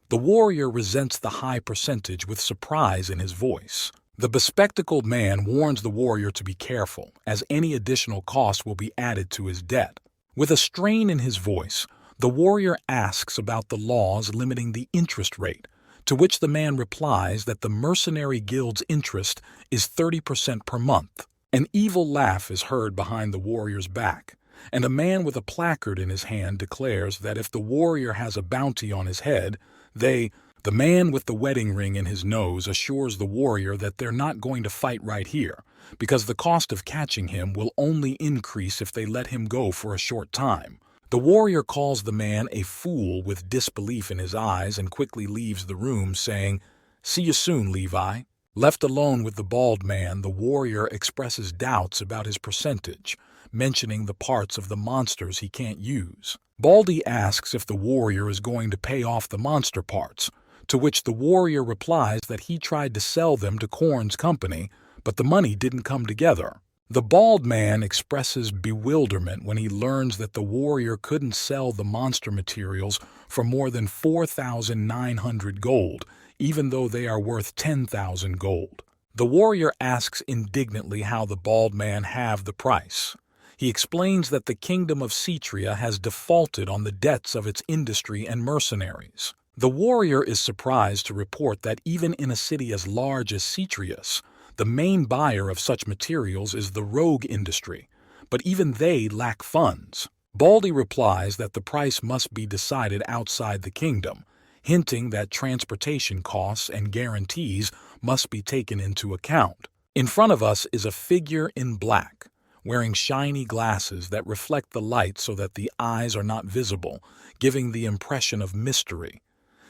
The warrior resents the high percentage with surprise in his voice. The bespectacled man warns the warrior to be careful, as any additional cost will be added to his debt. With a strain in his voice, the warrior asks about the laws limiting the interest rate, to which the man replies that the mercenary guild's interest is 30% per month. An evil laugh is heard behind the warrior's back, and a man with a placard in his hand declares that if the warrior has a bounty on his head, the man with the wedding ring in his nose assures the warrior that they're not going to fight right here, because the cost of catching him will only increase if they let him go for a short time. The warrior calls the man a fool with disbelief in his eyes and quickly leaves the room, saying, "See you soon, Levi." Left alone with the bald man, the warrior expresses doubts about his percentage, mentioning the parts of the monsters he can't use. Baldy asks if the warrior is going to pay off the monster parts, to which the warrior replies that he tried to sell them to Korn's company, but the money didn't come together. The bald man expresses bewilderment when he learns that the warrior couldn't sell the monster materials for more than 4,900 gold, even though they are worth 10,000 gold. The warrior asks indignantly how the bald man halved the price. He explains that the kingdom of Cetria has defaulted on the debts of its industry and mercenaries. The warrior is surprised to report that even in a city as large as Cetrius, the main buyer of such materials is the rogue industry, but even they lack funds. Baldy replies that the price must be decided outside the kingdom, hinting that transportation costs and guarantees must be taken into account. In front of us is a figure in black, wearing shiny glasses that reflect the light so that the eyes are not visible, giving the impression of mystery.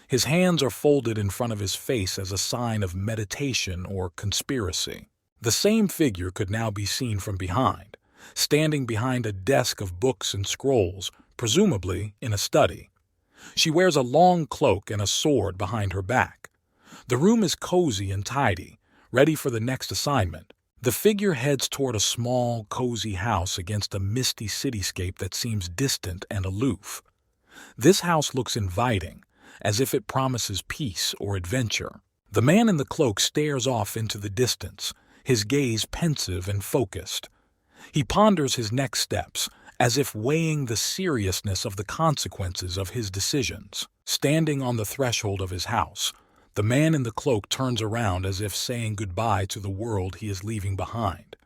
His hands are folded in front of his face as a sign of meditation or conspiracy. The same figure could now be seen from behind, standing behind a desk of books and scrolls, presumably in a study. She wears a long cloak and a sword behind her back. The room is cozy and tidy, ready for the next assignment. The figure heads toward a small, cozy house against a misty cityscape that seems distant and aloof. This house looks inviting, as if it promises peace or adventure. The man in the cloak stares off into the distance, his gaze pensive and focused. He ponders his next steps, as if weighing the seriousness of the consequences of his decisions. Standing on the threshold of his house, the man in the cloak turns around as if saying goodbye to the world he is leaving behind.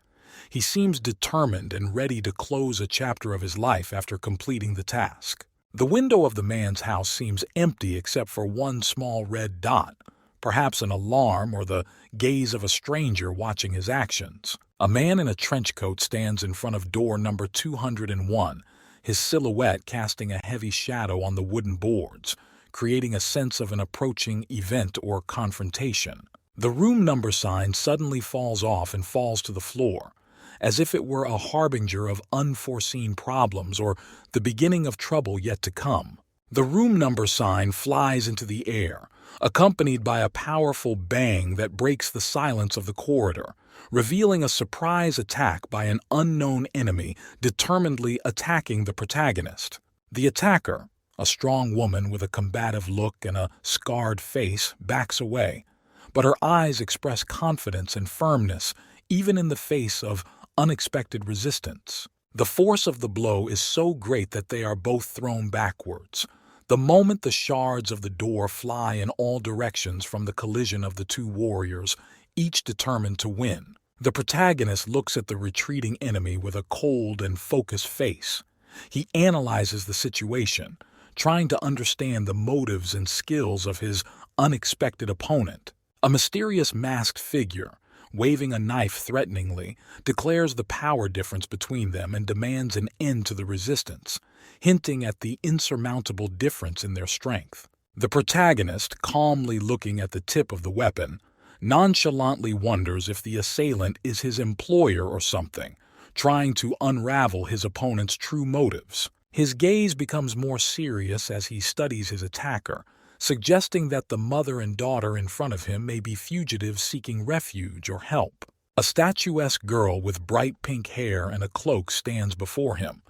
He seems determined and ready to close a chapter of his life after completing the task. The window of the man's house seems empty except for one small red dot, perhaps an alarm or the gaze of a stranger watching his actions. A man in a trench coat stands in front of door number 201, his silhouette casting a heavy shadow on the wooden boards, creating a sense of an approaching event or confrontation. The room number sign suddenly falls off and falls to the floor, as if it were a harbinger of unforeseen problems or the beginning of trouble yet to come. The room number sign flies into the air, accompanied by a powerful bang that breaks the silence of the corridor, revealing a surprise attack by an unknown enemy determinedly attacking the protagonist. The attacker, a strong woman with a combative look and a scarred face, backs away, but her eyes express confidence and firmness even in the face of unexpected resistance. The force of the blow is so great that they are both thrown backwards. The moment the shards of the door fly in all directions from the collision of the two warriors, each determined to win. The protagonist looks at the retreating enemy with a cold and focused face. He analyzes the situation, trying to understand the motives and skills of his unexpected opponent. A mysterious masked figure, waving a knife threateningly, declares the power difference between them and demands an end to the resistance, hinting at the insurmountable difference in their strength. The protagonist, calmly looking at the tip of the weapon, nonchalantly wonders if the assailant is his employer or something, trying to unravel his opponent's true motives. His gaze becomes more serious as he studies his attacker, suggesting that the mother and daughter in front of him may be fugitives seeking refuge or help. A statuesque girl with bright pink hair and a cloak stands before him,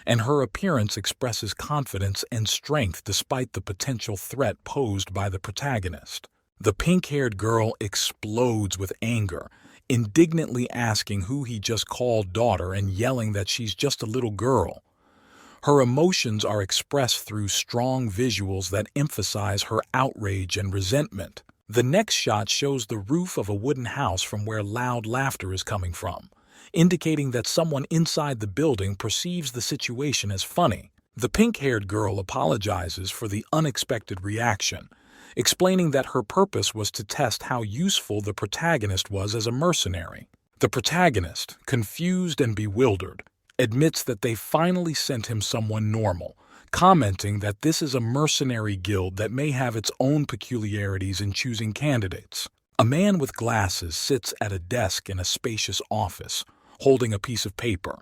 and her appearance expresses confidence and strength despite the potential threat posed by the protagonist. The pink-haired girl explodes with anger, indignantly asking who he just called daughter and yelling that she's just a little girl. Her emotions are expressed through strong visuals that emphasize her outrage and resentment. The next shot shows the roof of a wooden house from where loud laughter is coming from, indicating that someone inside the building perceives the situation as funny. The pink-haired girl apologizes for the unexpected reaction, explaining that her purpose was to test how useful the protagonist was as a mercenary. The protagonist, confused and bewildered, admits that they finally sent him someone normal, commenting that this is a mercenary guild that may have its own peculiarities in choosing candidates. A man with glasses sits at a desk in a spacious office, holding a piece of paper.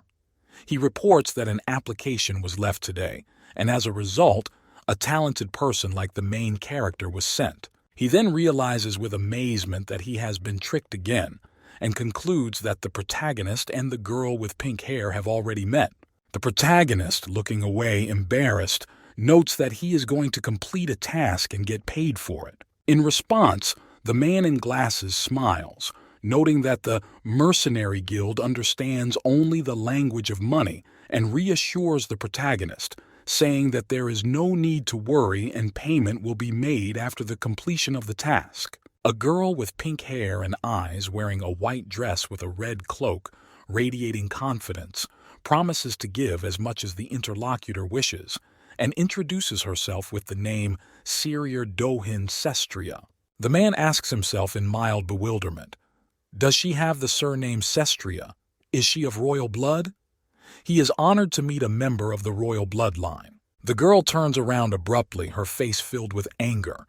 He reports that an application was left today, and as a result, a talented person like the main character was sent. He then realizes with amazement that he has been tricked again, and concludes that the protagonist and the girl with pink hair have already met. The protagonist, looking away embarrassed, notes that he is going to complete a task and get paid for it. In response, the man in glasses smiles, noting that the mercenary guild understands only the language of money and reassures the protagonist, saying that there is no need to worry and payment will be made after the completion of the task. A girl with pink hair and eyes wearing a white dress with a red cloak, radiating confidence, promises to give as much as the interlocutor wishes, and introduces herself with the name Syrier Dohin Sestria. The man asks himself in mild bewilderment, does she have the surname Sestria? Is she of royal blood? He is honored to meet a member of the royal bloodline. The girl turns around abruptly, her face filled with anger.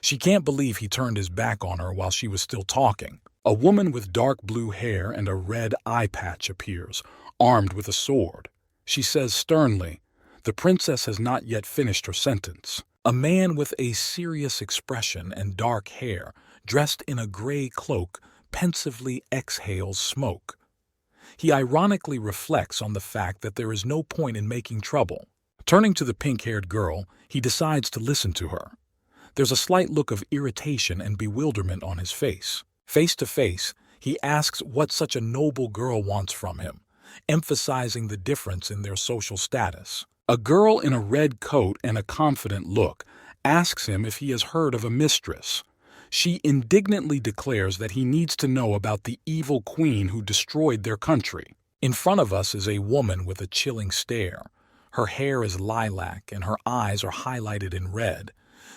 She can't believe he turned his back on her while she was still talking. A woman with dark blue hair and a red eye patch appears, armed with a sword. She says sternly, "The princess has not yet finished her sentence." A man with a serious expression and dark hair, dressed in a gray cloak, pensively exhales smoke. He ironically reflects on the fact that there is no point in making trouble. Turning to the pink-haired girl, he decides to listen to her. There's a slight look of irritation and bewilderment on his face. Face to face, he asks what such a noble girl wants from him, emphasizing the difference in their social status. A girl in a red coat and a confident look asks him if he has heard of a mistress. She indignantly declares that he needs to know about the evil queen who destroyed their country. In front of us is a woman with a chilling stare. Her hair is lilac and her eyes are highlighted in red.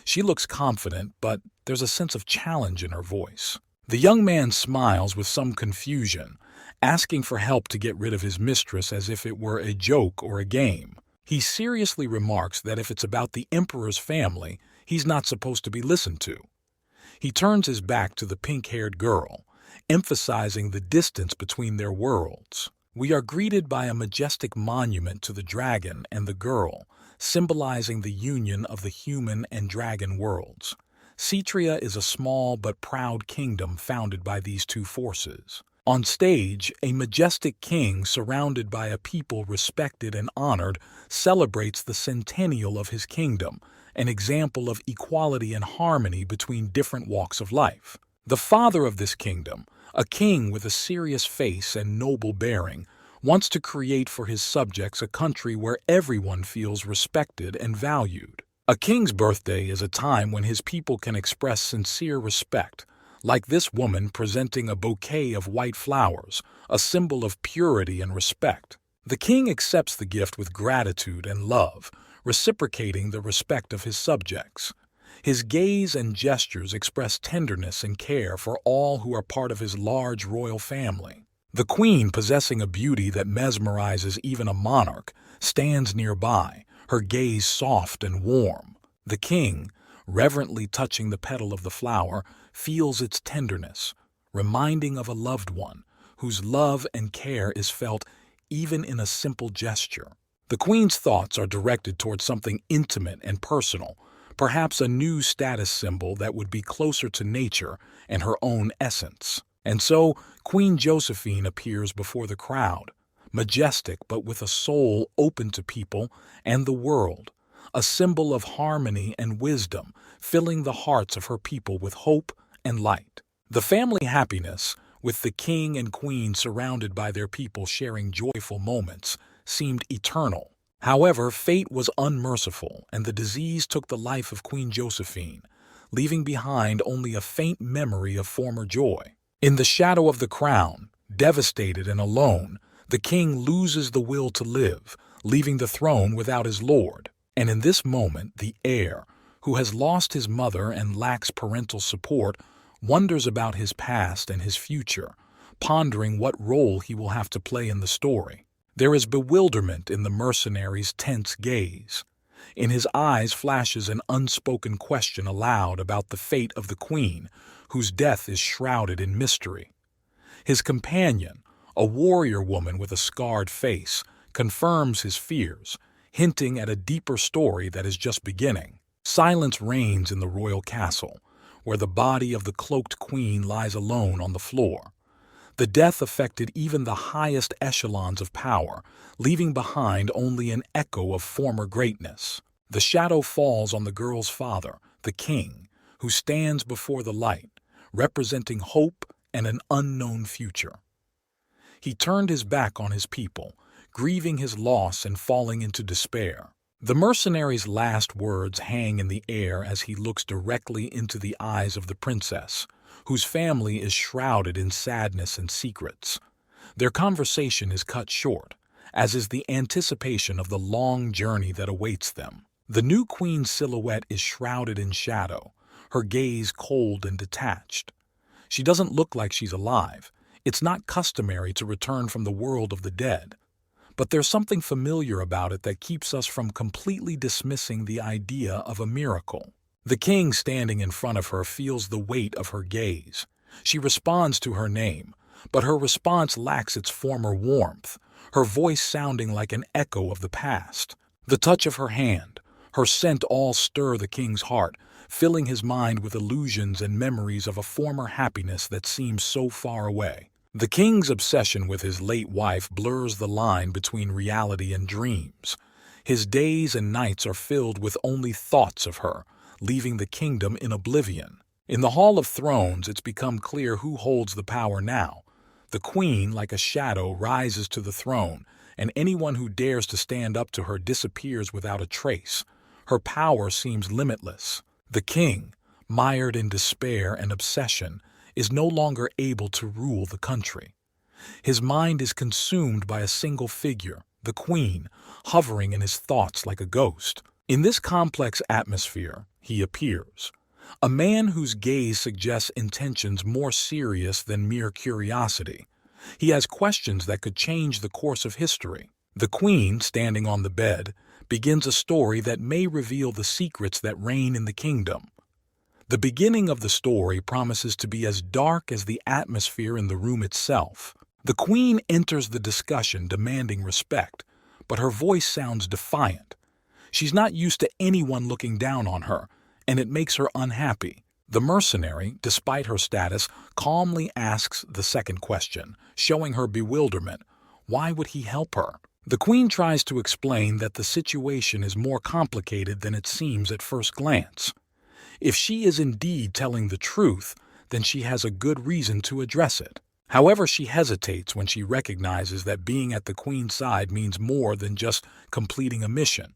She looks confident, but there's a sense of challenge in her voice. The young man smiles with some confusion, asking for help to get rid of his mistress as if it were a joke or a game. He seriously remarks that if it's about the emperor's family, he's not supposed to be listened to. He turns his back to the pink-haired girl, emphasizing the distance between their worlds. We are greeted by a majestic monument to the dragon and the girl, symbolizing the union of the human and dragon worlds. Cetria is a small but proud kingdom founded by these two forces. On stage, a majestic king surrounded by a people respected and honored celebrates the centennial of his kingdom, an example of equality and harmony between different walks of life. The father of this kingdom, a king with a serious face and noble bearing, wants to create for his subjects a country where everyone feels respected and valued. A king's birthday is a time when his people can express sincere respect, like this woman presenting a bouquet of white flowers, a symbol of purity and respect. The king accepts the gift with gratitude and love, reciprocating the respect of his subjects. His gaze and gestures express tenderness and care for all who are part of his large royal family. The queen, possessing a beauty that mesmerizes even a monarch, stands nearby, her gaze soft and warm. The king, reverently touching the petal of the flower, feels its tenderness, reminding of a loved one whose love and care is felt even in a simple gesture. The queen's thoughts are directed towards something intimate and personal, perhaps a new status symbol that would be closer to nature and her own essence. And so, Queen Josephine appears before the crowd, majestic but with a soul open to people and the world, a symbol of harmony and wisdom, filling the hearts of her people with hope and light. The family happiness, with the king and queen surrounded by their people sharing joyful moments, seemed eternal. However, fate was unmerciful, and the disease took the life of Queen Josephine, leaving behind only a faint memory of former joy. In the shadow of the crown, devastated and alone, the king loses the will to live, leaving the throne without his lord. And in this moment, the heir, who has lost his mother and lacks parental support, wonders about his past and his future, pondering what role he will have to play in the story. There is bewilderment in the mercenary's tense gaze. In his eyes flashes an unspoken question aloud about the fate of the queen, whose death is shrouded in mystery. His companion, a warrior woman with a scarred face, confirms his fears, hinting at a deeper story that is just beginning. Silence reigns in the royal castle, where the body of the cloaked queen lies alone on the floor. The death affected even the highest echelons of power, leaving behind only an echo of former greatness. The shadow falls on the girl's father, the king, who stands before the light, representing hope and an unknown future. He turned his back on his people, grieving his loss and falling into despair. The mercenary's last words hang in the air as he looks directly into the eyes of the princess, whose family is shrouded in sadness and secrets. Their conversation is cut short, as is the anticipation of the long journey that awaits them. The new queen's silhouette is shrouded in shadow, her gaze cold and detached. She doesn't look like she's alive. It's not customary to return from the world of the dead. But there's something familiar about it that keeps us from completely dismissing the idea of a miracle. The king standing in front of her feels the weight of her gaze. She responds to her name, but her response lacks its former warmth, her voice sounding like an echo of the past. The touch of her hand, her scent all stir the king's heart, filling his mind with illusions and memories of a former happiness that seems so far away. The king's obsession with his late wife blurs the line between reality and dreams. His days and nights are filled with only thoughts of her, leaving the kingdom in oblivion. In the Hall of Thrones, it's become clear who holds the power now. The queen, like a shadow, rises to the throne, and anyone who dares to stand up to her disappears without a trace. Her power seems limitless. The king, mired in despair and obsession, is no longer able to rule the country. His mind is consumed by a single figure, the queen, hovering in his thoughts like a ghost. In this complex atmosphere, he appears, a man whose gaze suggests intentions more serious than mere curiosity. He has questions that could change the course of history. The queen, standing on the bed, begins a story that may reveal the secrets that reign in the kingdom. The beginning of the story promises to be as dark as the atmosphere in the room itself. The queen enters the discussion demanding respect, but her voice sounds defiant. She's not used to anyone looking down on her, and it makes her unhappy. The mercenary, despite her status, calmly asks the second question, showing her bewilderment. Why would he help her? The queen tries to explain that the situation is more complicated than it seems at first glance. If she is indeed telling the truth, then she has a good reason to address it. However, she hesitates when she recognizes that being at the queen's side means more than just completing a mission.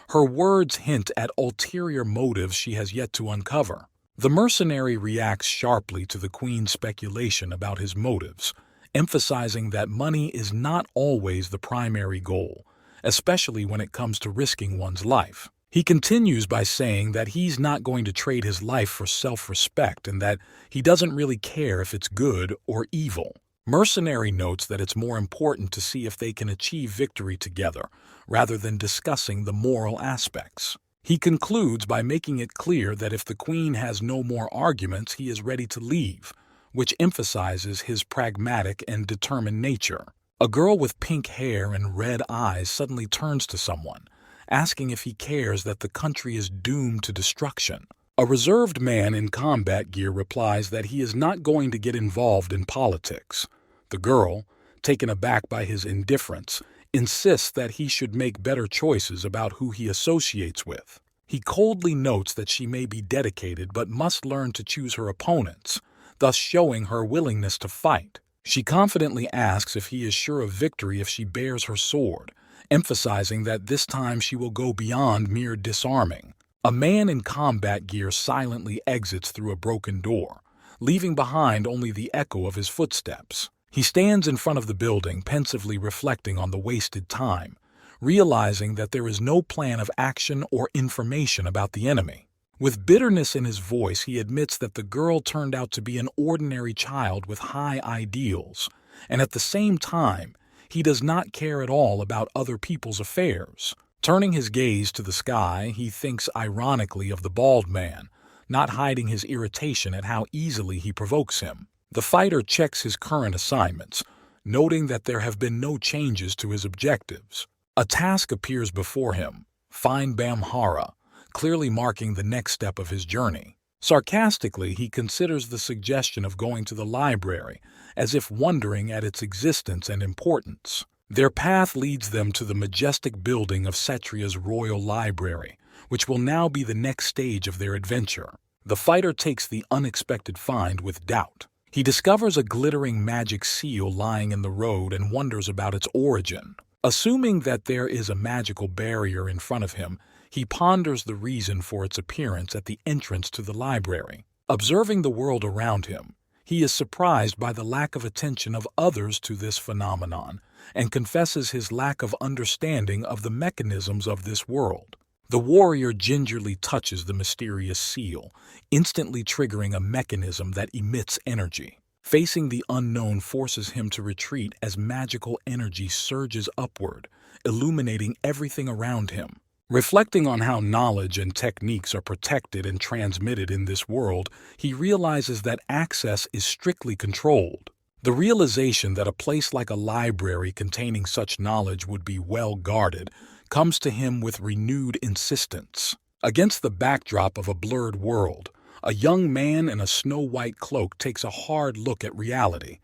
Her words hint at ulterior motives she has yet to uncover. The mercenary reacts sharply to the queen's speculation about his motives, emphasizing that money is not always the primary goal, especially when it comes to risking one's life. He continues by saying that he's not going to trade his life for self-respect and that he doesn't really care if it's good or evil. Mercenary notes that it's more important to see if they can achieve victory together, rather than discussing the moral aspects. He concludes by making it clear that if the queen has no more arguments, he is ready to leave, which emphasizes his pragmatic and determined nature. A girl with pink hair and red eyes suddenly turns to someone, asking if he cares that the country is doomed to destruction. A reserved man in combat gear replies that he is not going to get involved in politics. The girl, taken aback by his indifference, insists that he should make better choices about who he associates with. He coldly notes that she may be dedicated but must learn to choose her opponents, thus showing her willingness to fight. She confidently asks if he is sure of victory if she bears her sword, emphasizing that this time she will go beyond mere disarming. A man in combat gear silently exits through a broken door, leaving behind only the echo of his footsteps. He stands in front of the building, pensively reflecting on the wasted time, realizing that there is no plan of action or information about the enemy. With bitterness in his voice, he admits that the girl turned out to be an ordinary child with high ideals, and at the same time, he does not care at all about other people's affairs. Turning his gaze to the sky, he thinks ironically of the bald man, not hiding his irritation at how easily he provokes him. The fighter checks his current assignments, noting that there have been no changes to his objectives. A task appears before him, find Manhwa, clearly marking the next step of his journey. Sarcastically, he considers the suggestion of going to the library, as if wondering at its existence and importance. Their path leads them to the majestic building of Cetria's royal library, which will now be the next stage of their adventure. The fighter takes the unexpected find with doubt. He discovers a glittering magic seal lying in the road and wonders about its origin. Assuming that there is a magical barrier in front of him, he ponders the reason for its appearance at the entrance to the library. Observing the world around him, he is surprised by the lack of attention of others to this phenomenon and confesses his lack of understanding of the mechanisms of this world. The warrior gingerly touches the mysterious seal, instantly triggering a mechanism that emits energy. Facing the unknown forces him to retreat as magical energy surges upward, illuminating everything around him. Reflecting on how knowledge and techniques are protected and transmitted in this world, he realizes that access is strictly controlled. The realization that a place like a library containing such knowledge would be well guarded comes to him with renewed insistence. Against the backdrop of a blurred world, a young man in a snow-white cloak takes a hard look at reality.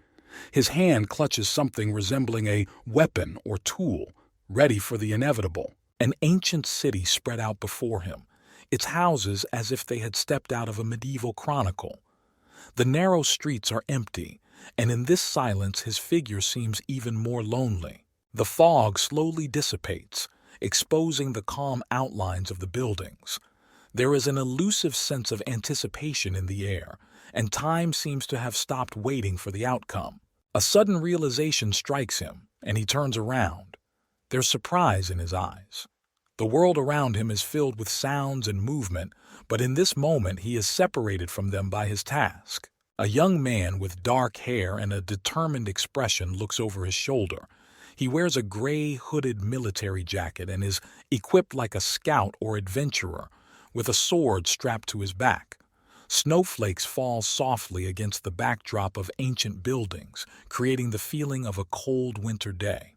His hand clutches something resembling a weapon or tool, ready for the inevitable. An ancient city spread out before him, its houses as if they had stepped out of a medieval chronicle. The narrow streets are empty, and in this silence his figure seems even more lonely. The fog slowly dissipates, exposing the calm outlines of the buildings. There is an elusive sense of anticipation in the air, and time seems to have stopped waiting for the outcome. A sudden realization strikes him, and he turns around. There's surprise in his eyes. The world around him is filled with sounds and movement, but in this moment he is separated from them by his task. A young man with dark hair and a determined expression looks over his shoulder. He wears a gray hooded military jacket and is equipped like a scout or adventurer, with a sword strapped to his back. Snowflakes fall softly against the backdrop of ancient buildings, creating the feeling of a cold winter day.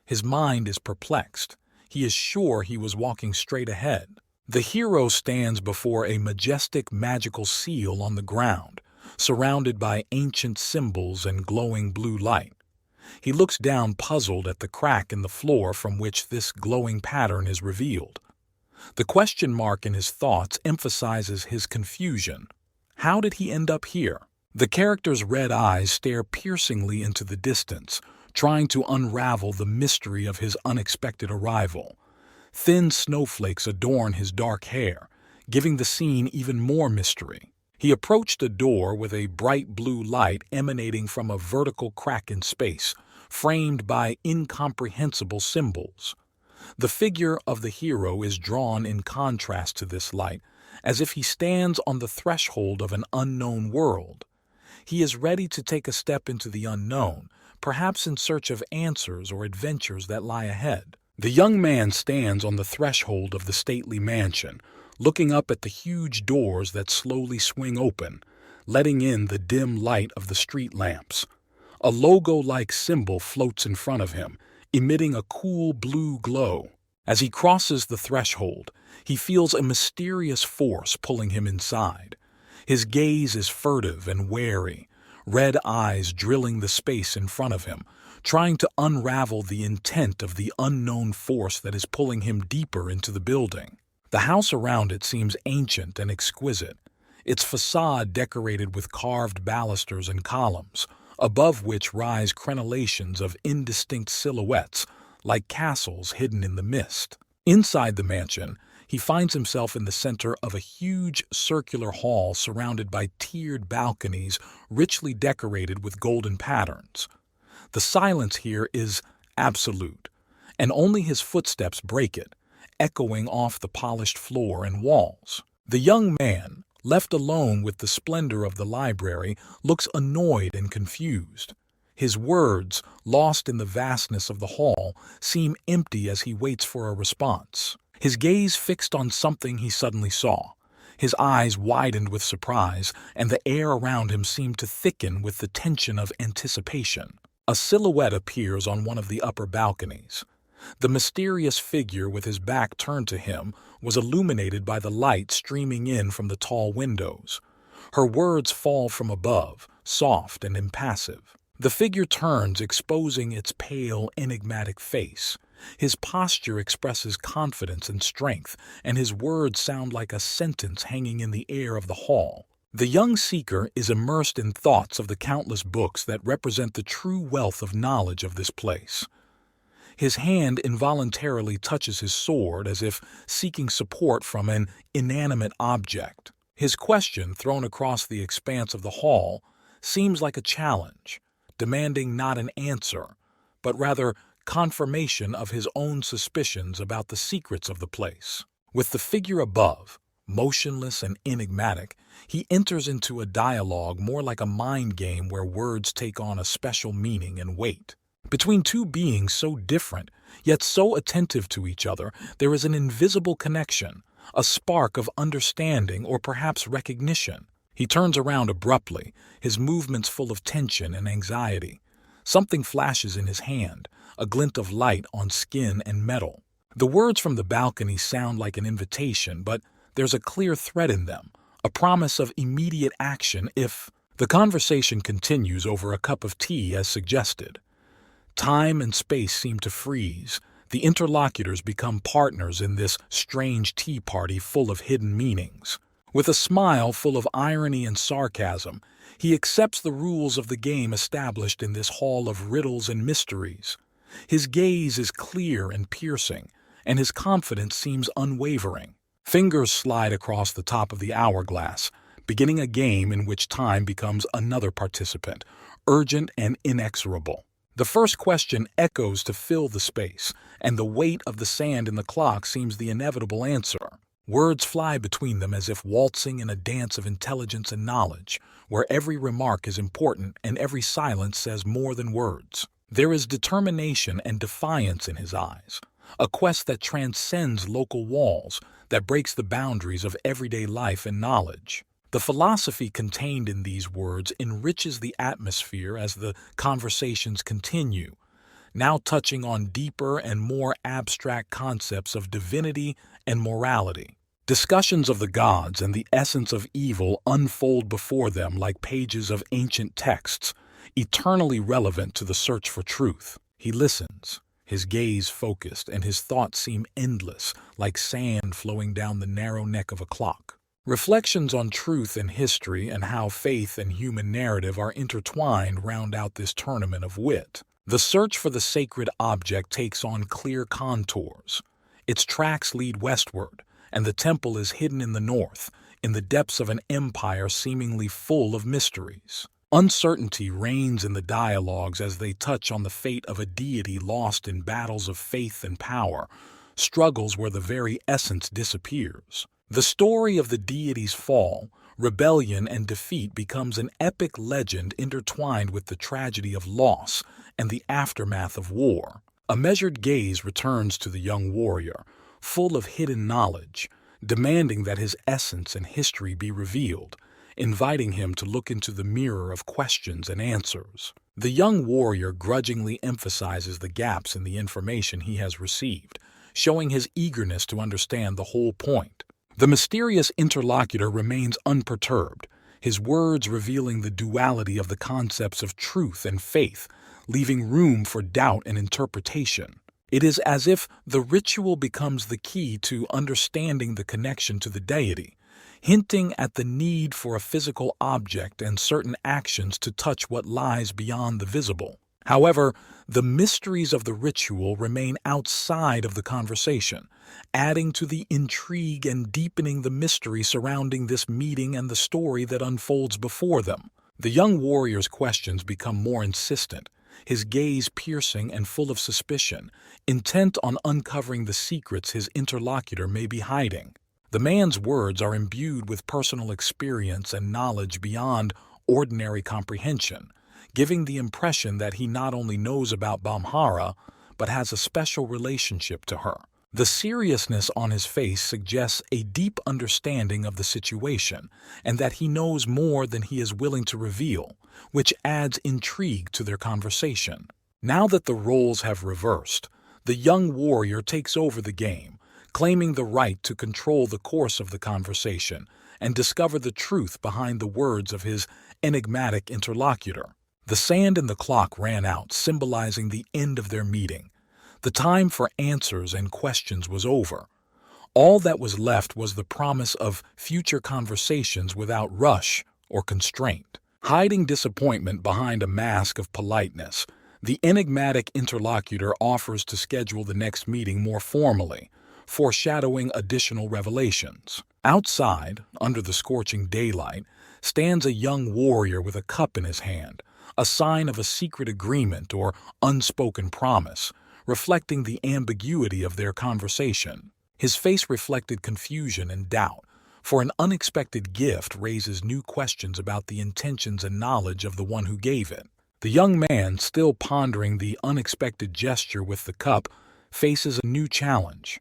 His mind is perplexed. He is sure he was walking straight ahead. The hero stands before a majestic magical seal on the ground, surrounded by ancient symbols and glowing blue light. He looks down puzzled at the crack in the floor from which this glowing pattern is revealed. The question mark in his thoughts emphasizes his confusion. How did he end up here? The character's red eyes stare piercingly into the distance, trying to unravel the mystery of his unexpected arrival. Thin snowflakes adorn his dark hair, giving the scene even more mystery. He approached a door with a bright blue light emanating from a vertical crack in space, framed by incomprehensible symbols. The figure of the hero is drawn in contrast to this light, as if he stands on the threshold of an unknown world. He is ready to take a step into the unknown, perhaps in search of answers or adventures that lie ahead. The young man stands on the threshold of the stately mansion, looking up at the huge doors that slowly swing open, letting in the dim light of the street lamps. A logo-like symbol floats in front of him, emitting a cool blue glow. As he crosses the threshold, he feels a mysterious force pulling him inside. His gaze is furtive and wary, red eyes drilling the space in front of him, trying to unravel the intent of the unknown force that is pulling him deeper into the building. The house around it seems ancient and exquisite, its facade decorated with carved balusters and columns, above which rise crenellations of indistinct silhouettes, like castles hidden in the mist. Inside the mansion, he finds himself in the center of a huge circular hall surrounded by tiered balconies richly decorated with golden patterns. The silence here is absolute, and only his footsteps break it, echoing off the polished floor and walls. The young man, left alone with the splendor of the library, looks annoyed and confused. His words, lost in the vastness of the hall, seem empty as he waits for a response. His gaze fixed on something he suddenly saw. His eyes widened with surprise, and the air around him seemed to thicken with the tension of anticipation. A silhouette appears on one of the upper balconies. The mysterious figure with his back turned to him was illuminated by the light streaming in from the tall windows. Her words fall from above, soft and impassive. The figure turns, exposing its pale, enigmatic face. His posture expresses confidence and strength, and his words sound like a sentence hanging in the air of the hall. The young seeker is immersed in thoughts of the countless books that represent the true wealth of knowledge of this place. His hand involuntarily touches his sword as if seeking support from an inanimate object. His question, thrown across the expanse of the hall, seems like a challenge, demanding not an answer, but rather confirmation of his own suspicions about the secrets of the place. With the figure above, motionless and enigmatic, he enters into a dialogue more like a mind game where words take on a special meaning and weight. Between two beings so different, yet so attentive to each other, there is an invisible connection, a spark of understanding or perhaps recognition. He turns around abruptly, his movements full of tension and anxiety. Something flashes in his hand, a glint of light on skin and metal. The words from the balcony sound like an invitation, but there's a clear thread in them, a promise of immediate action if... The conversation continues over a cup of tea as suggested. Time and space seem to freeze. The interlocutors become partners in this strange tea party full of hidden meanings. With a smile full of irony and sarcasm, he accepts the rules of the game established in this hall of riddles and mysteries. His gaze is clear and piercing, and his confidence seems unwavering. Fingers slide across the top of the hourglass, beginning a game in which time becomes another participant, urgent and inexorable. The first question echoes to fill the space, and the weight of the sand in the clock seems the inevitable answer. Words fly between them as if waltzing in a dance of intelligence and knowledge, where every remark is important and every silence says more than words. There is determination and defiance in his eyes, a quest that transcends local walls, that breaks the boundaries of everyday life and knowledge. The philosophy contained in these words enriches the atmosphere as the conversations continue, now touching on deeper and more abstract concepts of divinity and morality. Discussions of the gods and the essence of evil unfold before them like pages of ancient texts, eternally relevant to the search for truth. He listens, his gaze focused, and his thoughts seem endless, like sand flowing down the narrow neck of a clock. Reflections on truth and history and how faith and human narrative are intertwined round out this tournament of wit. The search for the sacred object takes on clear contours. Its tracks lead westward, and the temple is hidden in the north, in the depths of an empire seemingly full of mysteries. Uncertainty reigns in the dialogues as they touch on the fate of a deity lost in battles of faith and power, struggles where the very essence disappears. The story of the deity's fall, rebellion, and defeat becomes an epic legend intertwined with the tragedy of loss and the aftermath of war. A measured gaze returns to the young warrior, full of hidden knowledge, demanding that his essence and history be revealed, inviting him to look into the mirror of questions and answers. The young warrior grudgingly emphasizes the gaps in the information he has received, showing his eagerness to understand the whole point. The mysterious interlocutor remains unperturbed, his words revealing the duality of the concepts of truth and faith, leaving room for doubt and interpretation. It is as if the ritual becomes the key to understanding the connection to the deity, hinting at the need for a physical object and certain actions to touch what lies beyond the visible. However, the mysteries of the ritual remain outside of the conversation, adding to the intrigue and deepening the mystery surrounding this meeting and the story that unfolds before them. The young warrior's questions become more insistent, his gaze piercing and full of suspicion, intent on uncovering the secrets his interlocutor may be hiding. The man's words are imbued with personal experience and knowledge beyond ordinary comprehension, giving the impression that he not only knows about Manhwa, but has a special relationship to her. The seriousness on his face suggests a deep understanding of the situation, and that he knows more than he is willing to reveal, which adds intrigue to their conversation. Now that the roles have reversed, the young warrior takes over the game, claiming the right to control the course of the conversation and discover the truth behind the words of his enigmatic interlocutor. The sand in the clock ran out, symbolizing the end of their meeting. The time for answers and questions was over. All that was left was the promise of future conversations without rush or constraint. Hiding disappointment behind a mask of politeness, the enigmatic interlocutor offers to schedule the next meeting more formally, foreshadowing additional revelations. Outside, under the scorching daylight, stands a young warrior with a cup in his hand, a sign of a secret agreement or unspoken promise, reflecting the ambiguity of their conversation. His face reflected confusion and doubt, for an unexpected gift raises new questions about the intentions and knowledge of the one who gave it. The young man, still pondering the unexpected gesture with the cup, faces a new challenge.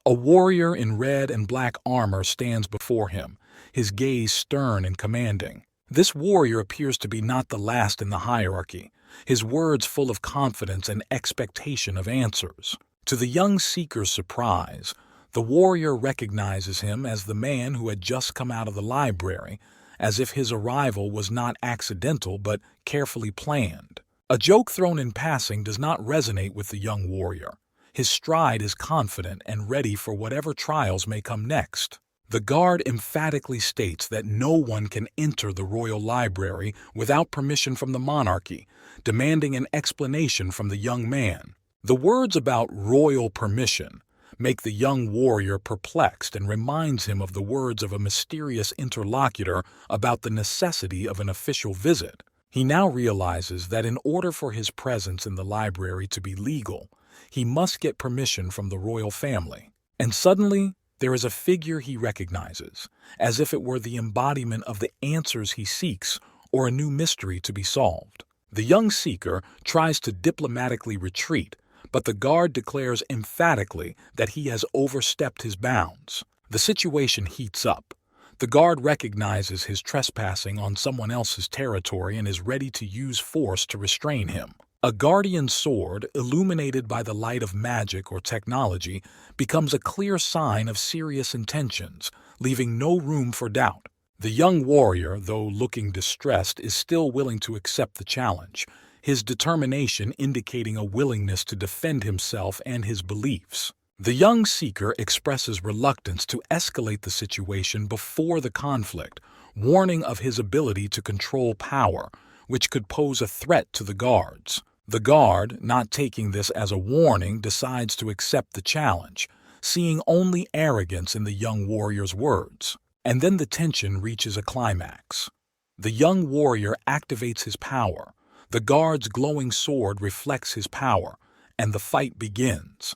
A warrior in red and black armor stands before him, his gaze stern and commanding. This warrior appears to be not the last in the hierarchy, his words full of confidence and expectation of answers. To the young seeker's surprise, the warrior recognizes him as the man who had just come out of the library, as if his arrival was not accidental but carefully planned. A joke thrown in passing does not resonate with the young warrior. His stride is confident and ready for whatever trials may come next. The guard emphatically states that no one can enter the royal library without permission from the monarchy, demanding an explanation from the young man. The words about royal permission make the young warrior perplexed and reminds him of the words of a mysterious interlocutor about the necessity of an official visit. He now realizes that in order for his presence in the library to be legal, he must get permission from the royal family. And suddenly, there is a figure he recognizes, as if it were the embodiment of the answers he seeks or a new mystery to be solved. The young seeker tries to diplomatically retreat, but the guard declares emphatically that he has overstepped his bounds. The situation heats up. The guard recognizes his trespassing on someone else's territory and is ready to use force to restrain him. A guardian sword, illuminated by the light of magic or technology, becomes a clear sign of serious intentions, leaving no room for doubt. The young warrior, though looking distressed, is still willing to accept the challenge, his determination indicating a willingness to defend himself and his beliefs. The young seeker expresses reluctance to escalate the situation before the conflict, warning of his ability to control power, which could pose a threat to the guards. The guard, not taking this as a warning, decides to accept the challenge, seeing only arrogance in the young warrior's words. And then the tension reaches a climax. The young warrior activates his power, the guard's glowing sword reflects his power, and the fight begins.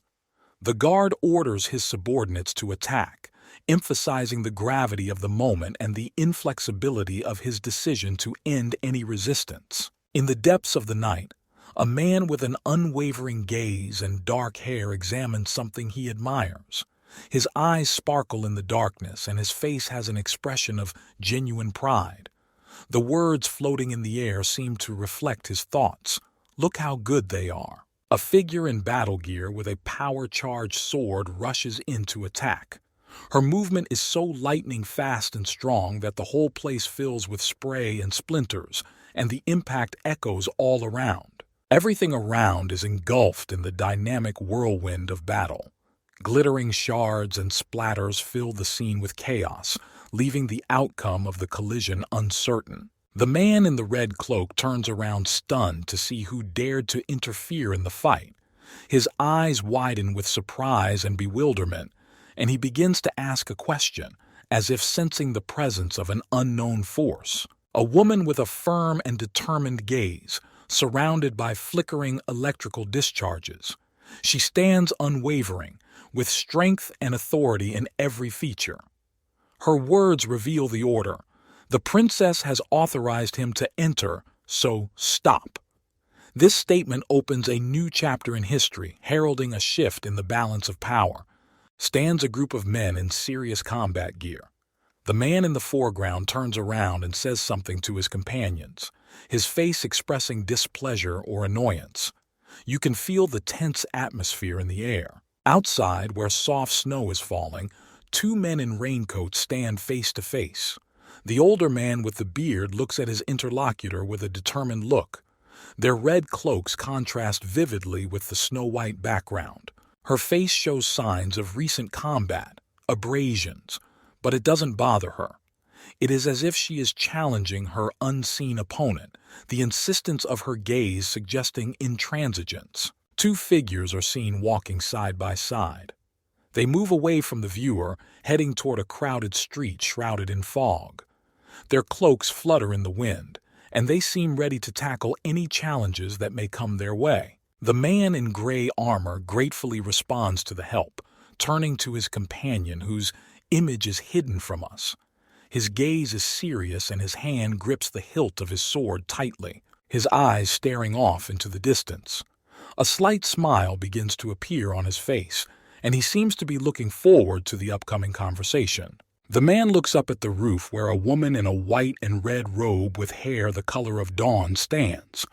The guard orders his subordinates to attack, emphasizing the gravity of the moment and the inflexibility of his decision to end any resistance. In the depths of the night, a man with an unwavering gaze and dark hair examines something he admires. His eyes sparkle in the darkness, and his face has an expression of genuine pride. The words floating in the air seem to reflect his thoughts. Look how good they are. A figure in battle gear with a power-charged sword rushes in to attack. Her movement is so lightning fast and strong that the whole place fills with spray and splinters, and the impact echoes all around. Everything around is engulfed in the dynamic whirlwind of battle. Glittering shards and splatters fill the scene with chaos, leaving the outcome of the collision uncertain. The man in the red cloak turns around stunned to see who dared to interfere in the fight. His eyes widen with surprise and bewilderment, and he begins to ask a question, as if sensing the presence of an unknown force. A woman with a firm and determined gaze, surrounded by flickering electrical discharges. She stands unwavering, with strength and authority in every feature. Her words reveal the order. The princess has authorized him to enter, so stop. This statement opens a new chapter in history, heralding a shift in the balance of power. Stands a group of men in serious combat gear. The man in the foreground turns around and says something to his companions, his face expressing displeasure or annoyance. You can feel the tense atmosphere in the air. Outside, where soft snow is falling, two men in raincoats stand face to face. The older man with the beard looks at his interlocutor with a determined look. Their red cloaks contrast vividly with the snow-white background. Her face shows signs of recent combat, abrasions, but it doesn't bother her. It is as if she is challenging her unseen opponent, the insistence of her gaze suggesting intransigence. Two figures are seen walking side by side. They move away from the viewer, heading toward a crowded street shrouded in fog. Their cloaks flutter in the wind, and they seem ready to tackle any challenges that may come their way. The man in gray armor gratefully responds to the help, turning to his companion whose image is hidden from us. His gaze is serious and his hand grips the hilt of his sword tightly, his eyes staring off into the distance. A slight smile begins to appear on his face, and he seems to be looking forward to the upcoming conversation. The man looks up at the roof where a woman in a white and red robe with hair the color of dawn stands.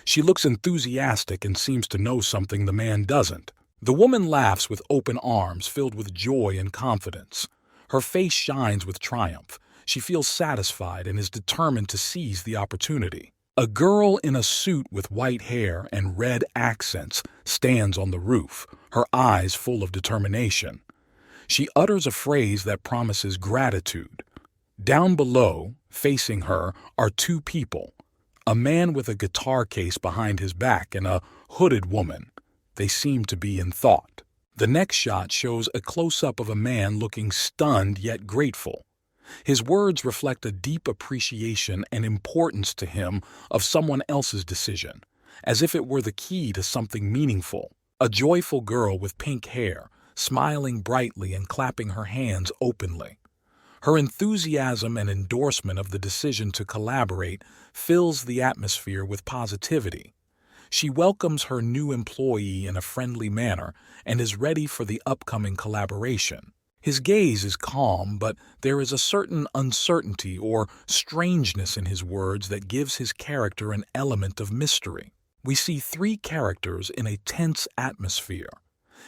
She looks enthusiastic and seems to know something the man doesn't. The woman laughs with open arms filled with joy and confidence. Her face shines with triumph. She feels satisfied and is determined to seize the opportunity. A girl in a suit with white hair and red accents stands on the roof, her eyes full of determination. She utters a phrase that promises gratitude. Down below, facing her, are two people, a man with a guitar case behind his back and a hooded woman. They seem to be in thought. The next shot shows a close-up of a man looking stunned yet grateful. His words reflect a deep appreciation and importance to him of someone else's decision, as if it were the key to something meaningful. A joyful girl with pink hair, smiling brightly and clapping her hands openly. Her enthusiasm and endorsement of the decision to collaborate fills the atmosphere with positivity. She welcomes her new employee in a friendly manner and is ready for the upcoming collaboration. His gaze is calm, but there is a certain uncertainty or strangeness in his words that gives his character an element of mystery. We see three characters in a tense atmosphere.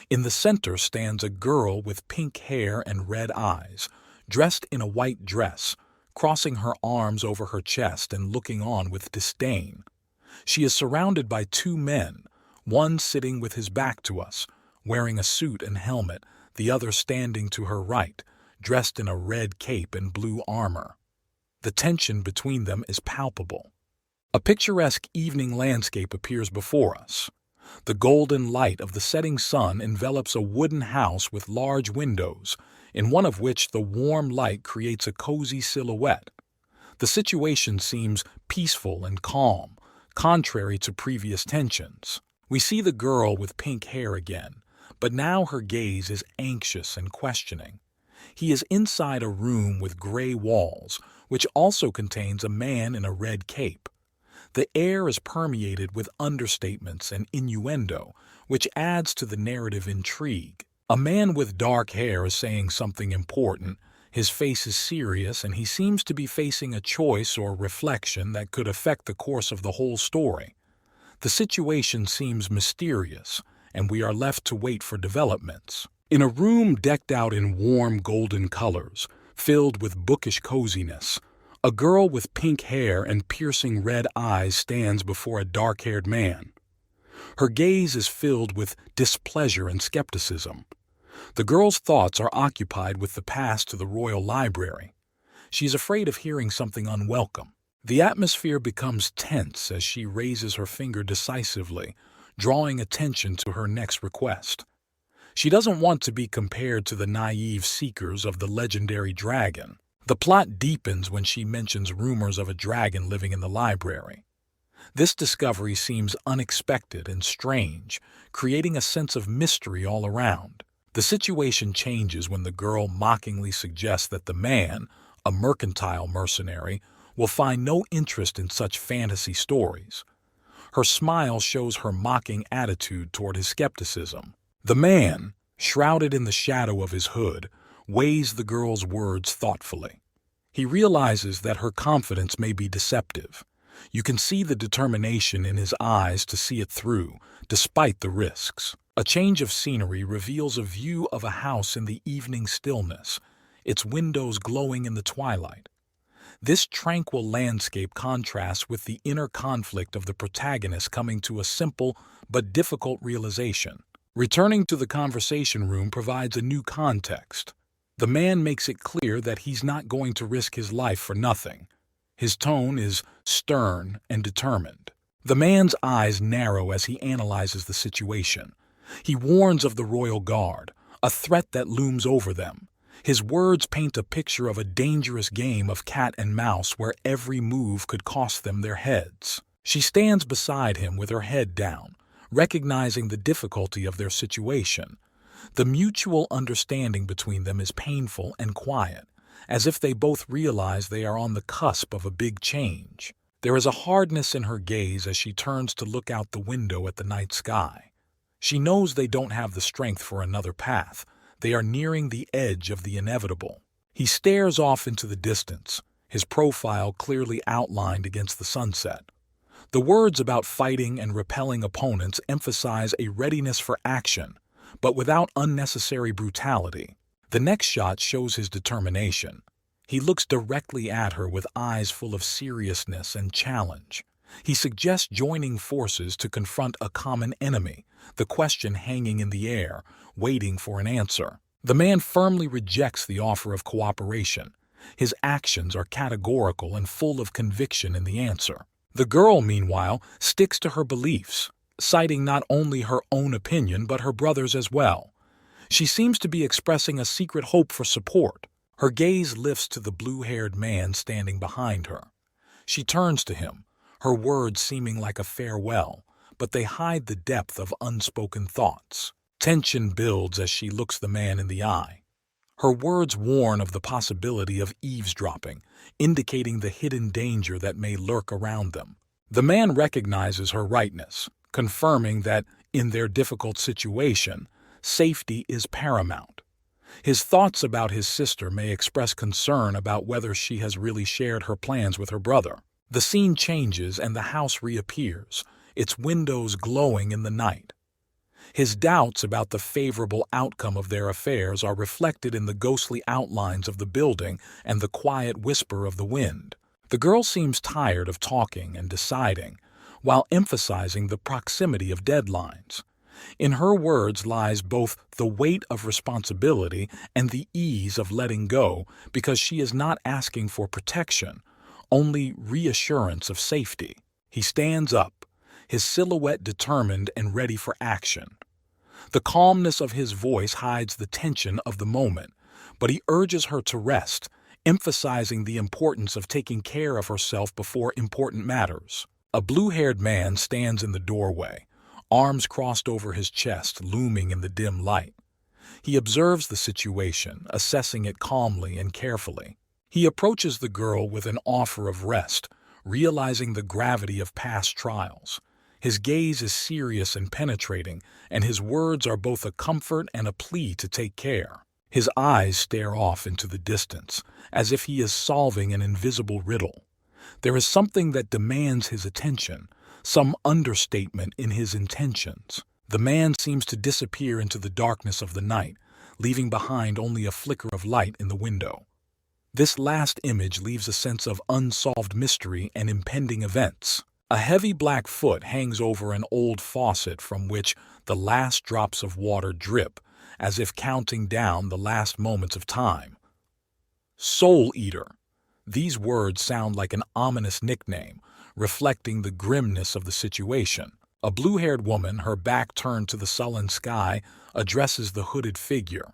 In the center stands a girl with pink hair and red eyes, dressed in a white dress, crossing her arms over her chest and looking on with disdain. She is surrounded by two men, one sitting with his back to us, wearing a suit and helmet, the other standing to her right, dressed in a red cape and blue armor. The tension between them is palpable. A picturesque evening landscape appears before us. The golden light of the setting sun envelops a wooden house with large windows, in one of which the warm light creates a cozy silhouette. The situation seems peaceful and calm, contrary to previous tensions. We see the girl with pink hair again, but now her gaze is anxious and questioning. He is inside a room with gray walls, which also contains a man in a red cape. The air is permeated with understatements and innuendo, which adds to the narrative intrigue. A man with dark hair is saying something important. His face is serious, and he seems to be facing a choice or reflection that could affect the course of the whole story. The situation seems mysterious, and we are left to wait for developments. In a room decked out in warm golden colors, filled with bookish coziness, a girl with pink hair and piercing red eyes stands before a dark-haired man. Her gaze is filled with displeasure and skepticism. The girl's thoughts are occupied with the path to the royal library. She is afraid of hearing something unwelcome. The atmosphere becomes tense as she raises her finger decisively, drawing attention to her next request. She doesn't want to be compared to the naive seekers of the legendary dragon. The plot deepens when she mentions rumors of a dragon living in the library. This discovery seems unexpected and strange, creating a sense of mystery all around. The situation changes when the girl mockingly suggests that the man, a mercantile mercenary, will find no interest in such fantasy stories. Her smile shows her mocking attitude toward his skepticism. The man, shrouded in the shadow of his hood, weighs the girl's words thoughtfully. He realizes that her confidence may be deceptive. You can see the determination in his eyes to see it through, despite the risks. A change of scenery reveals a view of a house in the evening stillness, its windows glowing in the twilight. This tranquil landscape contrasts with the inner conflict of the protagonist coming to a simple but difficult realization. Returning to the conversation room provides a new context. The man makes it clear that he's not going to risk his life for nothing. His tone is stern and determined. The man's eyes narrow as he analyzes the situation. He warns of the royal guard, a threat that looms over them. His words paint a picture of a dangerous game of cat and mouse where every move could cost them their heads. She stands beside him with her head down, recognizing the difficulty of their situation. The mutual understanding between them is painful and quiet, as if they both realize they are on the cusp of a big change. There is a hardness in her gaze as she turns to look out the window at the night sky. She knows they don't have the strength for another path. They are nearing the edge of the inevitable. He stares off into the distance, his profile clearly outlined against the sunset. The words about fighting and repelling opponents emphasize a readiness for action, but without unnecessary brutality. The next shot shows his determination. He looks directly at her with eyes full of seriousness and challenge. He suggests joining forces to confront a common enemy, the question hanging in the air, waiting for an answer. The man firmly rejects the offer of cooperation. His actions are categorical and full of conviction in the answer. The girl, meanwhile, sticks to her beliefs, citing not only her own opinion but her brother's as well. She seems to be expressing a secret hope for support. Her gaze lifts to the blue-haired man standing behind her. She turns to him, her words seeming like a farewell, but they hide the depth of unspoken thoughts. Tension builds as she looks the man in the eye. Her words warn of the possibility of eavesdropping, indicating the hidden danger that may lurk around them. The man recognizes her rightness, confirming that, in their difficult situation, safety is paramount. His thoughts about his sister may express concern about whether she has really shared her plans with her brother. The scene changes and the house reappears, its windows glowing in the night. His doubts about the favorable outcome of their affairs are reflected in the ghostly outlines of the building and the quiet whisper of the wind. The girl seems tired of talking and deciding, while emphasizing the proximity of deadlines. In her words lies both the weight of responsibility and the ease of letting go, because she is not asking for protection, only reassurance of safety. He stands up, his silhouette determined and ready for action. The calmness of his voice hides the tension of the moment, but he urges her to rest, emphasizing the importance of taking care of herself before important matters. A blue-haired man stands in the doorway, arms crossed over his chest, looming in the dim light. He observes the situation, assessing it calmly and carefully. He approaches the girl with an offer of rest, realizing the gravity of past trials. His gaze is serious and penetrating, and his words are both a comfort and a plea to take care. His eyes stare off into the distance, as if he is solving an invisible riddle. There is something that demands his attention, some understatement in his intentions. The man seems to disappear into the darkness of the night, leaving behind only a flicker of light in the window. This last image leaves a sense of unsolved mystery and impending events. A heavy black foot hangs over an old faucet from which the last drops of water drip, as if counting down the last moments of time. Soul Eater. These words sound like an ominous nickname, reflecting the grimness of the situation. A blue-haired woman, her back turned to the sullen sky, addresses the hooded figure.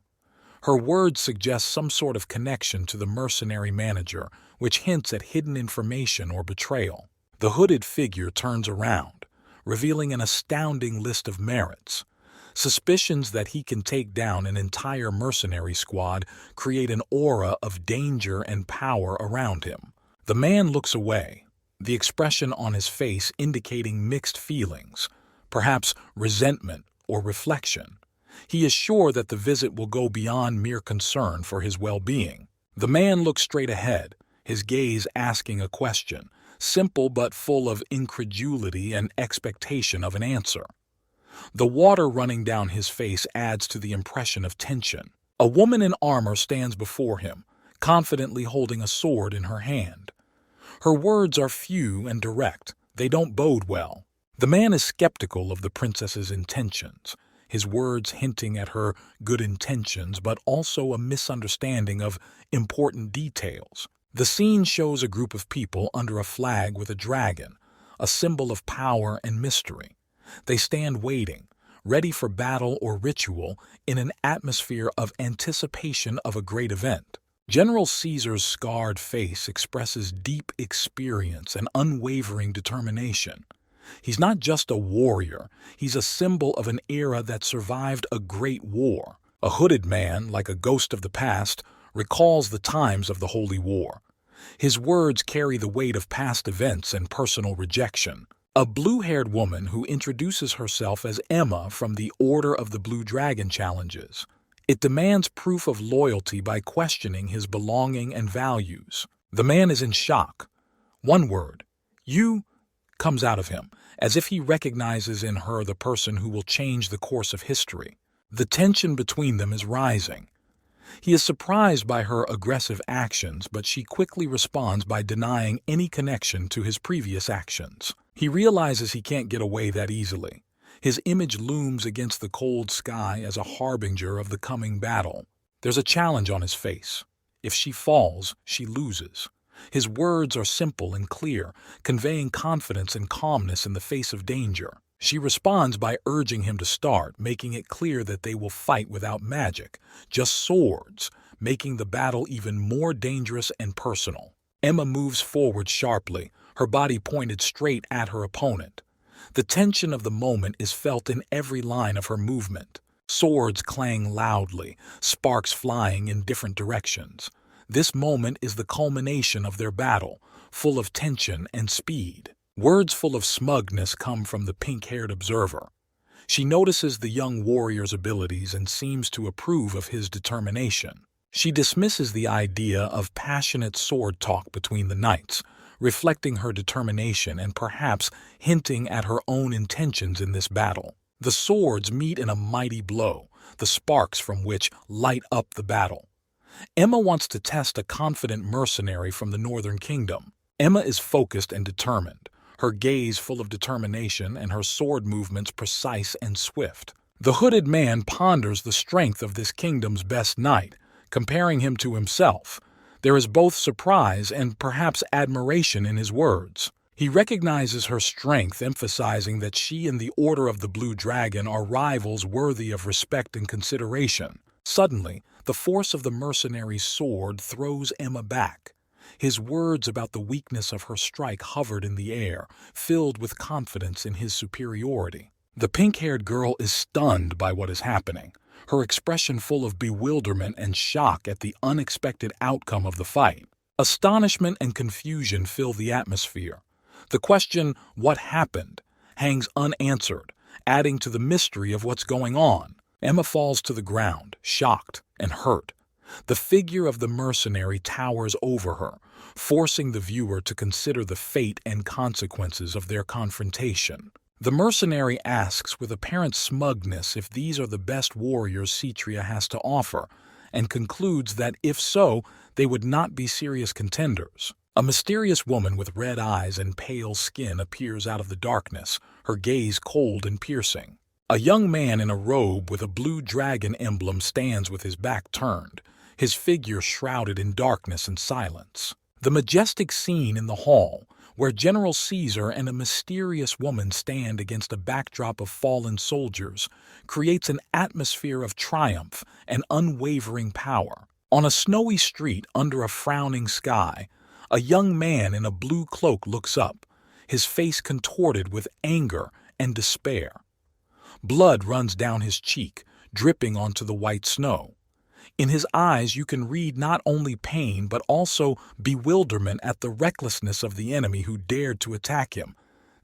Her words suggest some sort of connection to the mercenary manager, which hints at hidden information or betrayal. The hooded figure turns around, revealing an astounding list of merits. Suspicions that he can take down an entire mercenary squad create an aura of danger and power around him. The man looks away, the expression on his face indicating mixed feelings, perhaps resentment or reflection. He is sure that the visit will go beyond mere concern for his well-being. The man looks straight ahead, his gaze asking a question, simple but full of incredulity and expectation of an answer. The water running down his face adds to the impression of tension. A woman in armor stands before him, confidently holding a sword in her hand. Her words are few and direct. They don't bode well. The man is skeptical of the princess's intentions, his words hinting at her good intentions but also a misunderstanding of important details. The scene shows a group of people under a flag with a dragon, a symbol of power and mystery. They stand waiting, ready for battle or ritual, in an atmosphere of anticipation of a great event. General Caesar's scarred face expresses deep experience and unwavering determination. He's not just a warrior, he's a symbol of an era that survived a great war. A hooded man, like a ghost of the past, recalls the times of the Holy War. His words carry the weight of past events and personal rejection. A blue-haired woman who introduces herself as Emma from the Order of the Blue Dragon challenges. It demands proof of loyalty by questioning his belonging and values. The man is in shock. One word, "You," comes out of him, as if he recognizes in her the person who will change the course of history. The tension between them is rising. He is surprised by her aggressive actions, but she quickly responds by denying any connection to his previous actions. He realizes he can't get away that easily. His image looms against the cold sky as a harbinger of the coming battle. There's a challenge on his face. If she falls, she loses. His words are simple and clear, conveying confidence and calmness in the face of danger. She responds by urging him to start, making it clear that they will fight without magic, just swords, making the battle even more dangerous and personal. Emma moves forward sharply, her body pointed straight at her opponent. The tension of the moment is felt in every line of her movement. Swords clang loudly, sparks flying in different directions. This moment is the culmination of their battle, full of tension and speed. Words full of smugness come from the pink-haired observer. She notices the young warrior's abilities and seems to approve of his determination. She dismisses the idea of passionate sword talk between the knights, reflecting her determination and perhaps hinting at her own intentions in this battle. The swords meet in a mighty blow, the sparks from which light up the battle. Emma wants to test a confident mercenary from the Northern Kingdom. Emma is focused and determined, her gaze full of determination and her sword movements precise and swift. The hooded man ponders the strength of this kingdom's best knight, comparing him to himself. There is both surprise and perhaps admiration in his words. He recognizes her strength, emphasizing that she and the Order of the Blue Dragon are rivals worthy of respect and consideration. Suddenly, the force of the mercenary's sword throws Emma back. His words about the weakness of her strike hovered in the air, filled with confidence in his superiority. The pink-haired girl is stunned by what is happening, her expression full of bewilderment and shock at the unexpected outcome of the fight. Astonishment and confusion fill the atmosphere. The question, "What happened?" hangs unanswered, adding to the mystery of what's going on. Emma falls to the ground, shocked and hurt. The figure of the mercenary towers over her, forcing the viewer to consider the fate and consequences of their confrontation. The mercenary asks with apparent smugness if these are the best warriors Cetria has to offer, and concludes that if so, they would not be serious contenders. A mysterious woman with red eyes and pale skin appears out of the darkness, her gaze cold and piercing. A young man in a robe with a blue dragon emblem stands with his back turned, his figure shrouded in darkness and silence. The majestic scene in the hall, where General Caesar and a mysterious woman stand against a backdrop of fallen soldiers, creates an atmosphere of triumph and unwavering power. On a snowy street under a frowning sky, a young man in a blue cloak looks up, his face contorted with anger and despair. Blood runs down his cheek, dripping onto the white snow. In his eyes you can read not only pain but also bewilderment at the recklessness of the enemy who dared to attack him,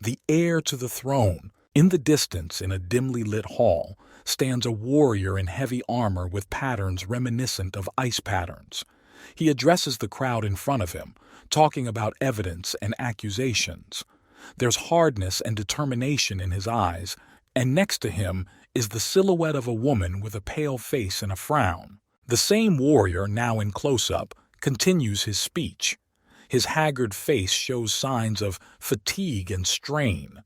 the heir to the throne. In the distance, in a dimly lit hall, stands a warrior in heavy armor with patterns reminiscent of ice patterns. He addresses the crowd in front of him, talking about evidence and accusations. There's hardness and determination in his eyes, and next to him is the silhouette of a woman with a pale face and a frown. The same warrior, now in close-up, continues his speech. His haggard face shows signs of fatigue and strain.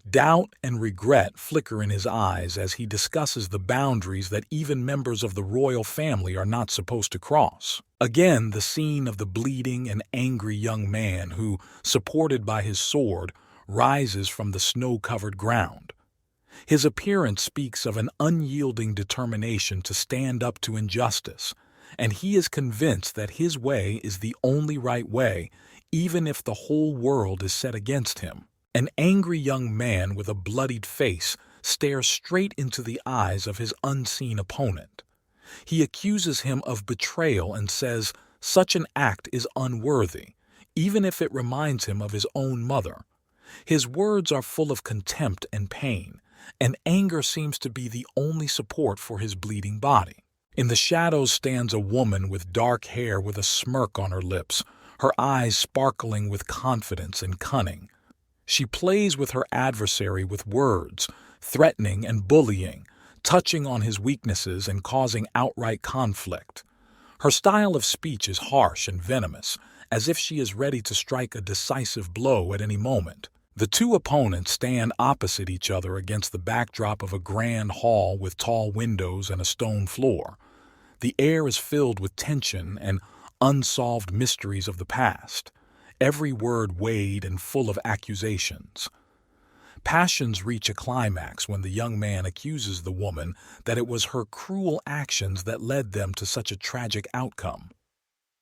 Doubt and regret flicker in his eyes as he discusses the boundaries that even members of the royal family are not supposed to cross. Again, the scene of the bleeding and angry young man who, supported by his sword, rises from the snow-covered ground. His appearance speaks of an unyielding determination to stand up to injustice, and he is convinced that his way is the only right way, even if the whole world is set against him. An angry young man with a bloodied face stares straight into the eyes of his unseen opponent. He accuses him of betrayal and says such an act is unworthy, even if it reminds him of his own mother. His words are full of contempt and pain, and anger seems to be the only support for his bleeding body. In the shadows stands a woman with dark hair with a smirk on her lips, her eyes sparkling with confidence and cunning. She plays with her adversary with words, threatening and bullying, touching on his weaknesses and causing outright conflict. Her style of speech is harsh and venomous, as if she is ready to strike a decisive blow at any moment. The two opponents stand opposite each other against the backdrop of a grand hall with tall windows and a stone floor. The air is filled with tension and unsolved mysteries of the past, every word weighed and full of accusations. Passions reach a climax when the young man accuses the woman that it was her cruel actions that led them to such a tragic outcome.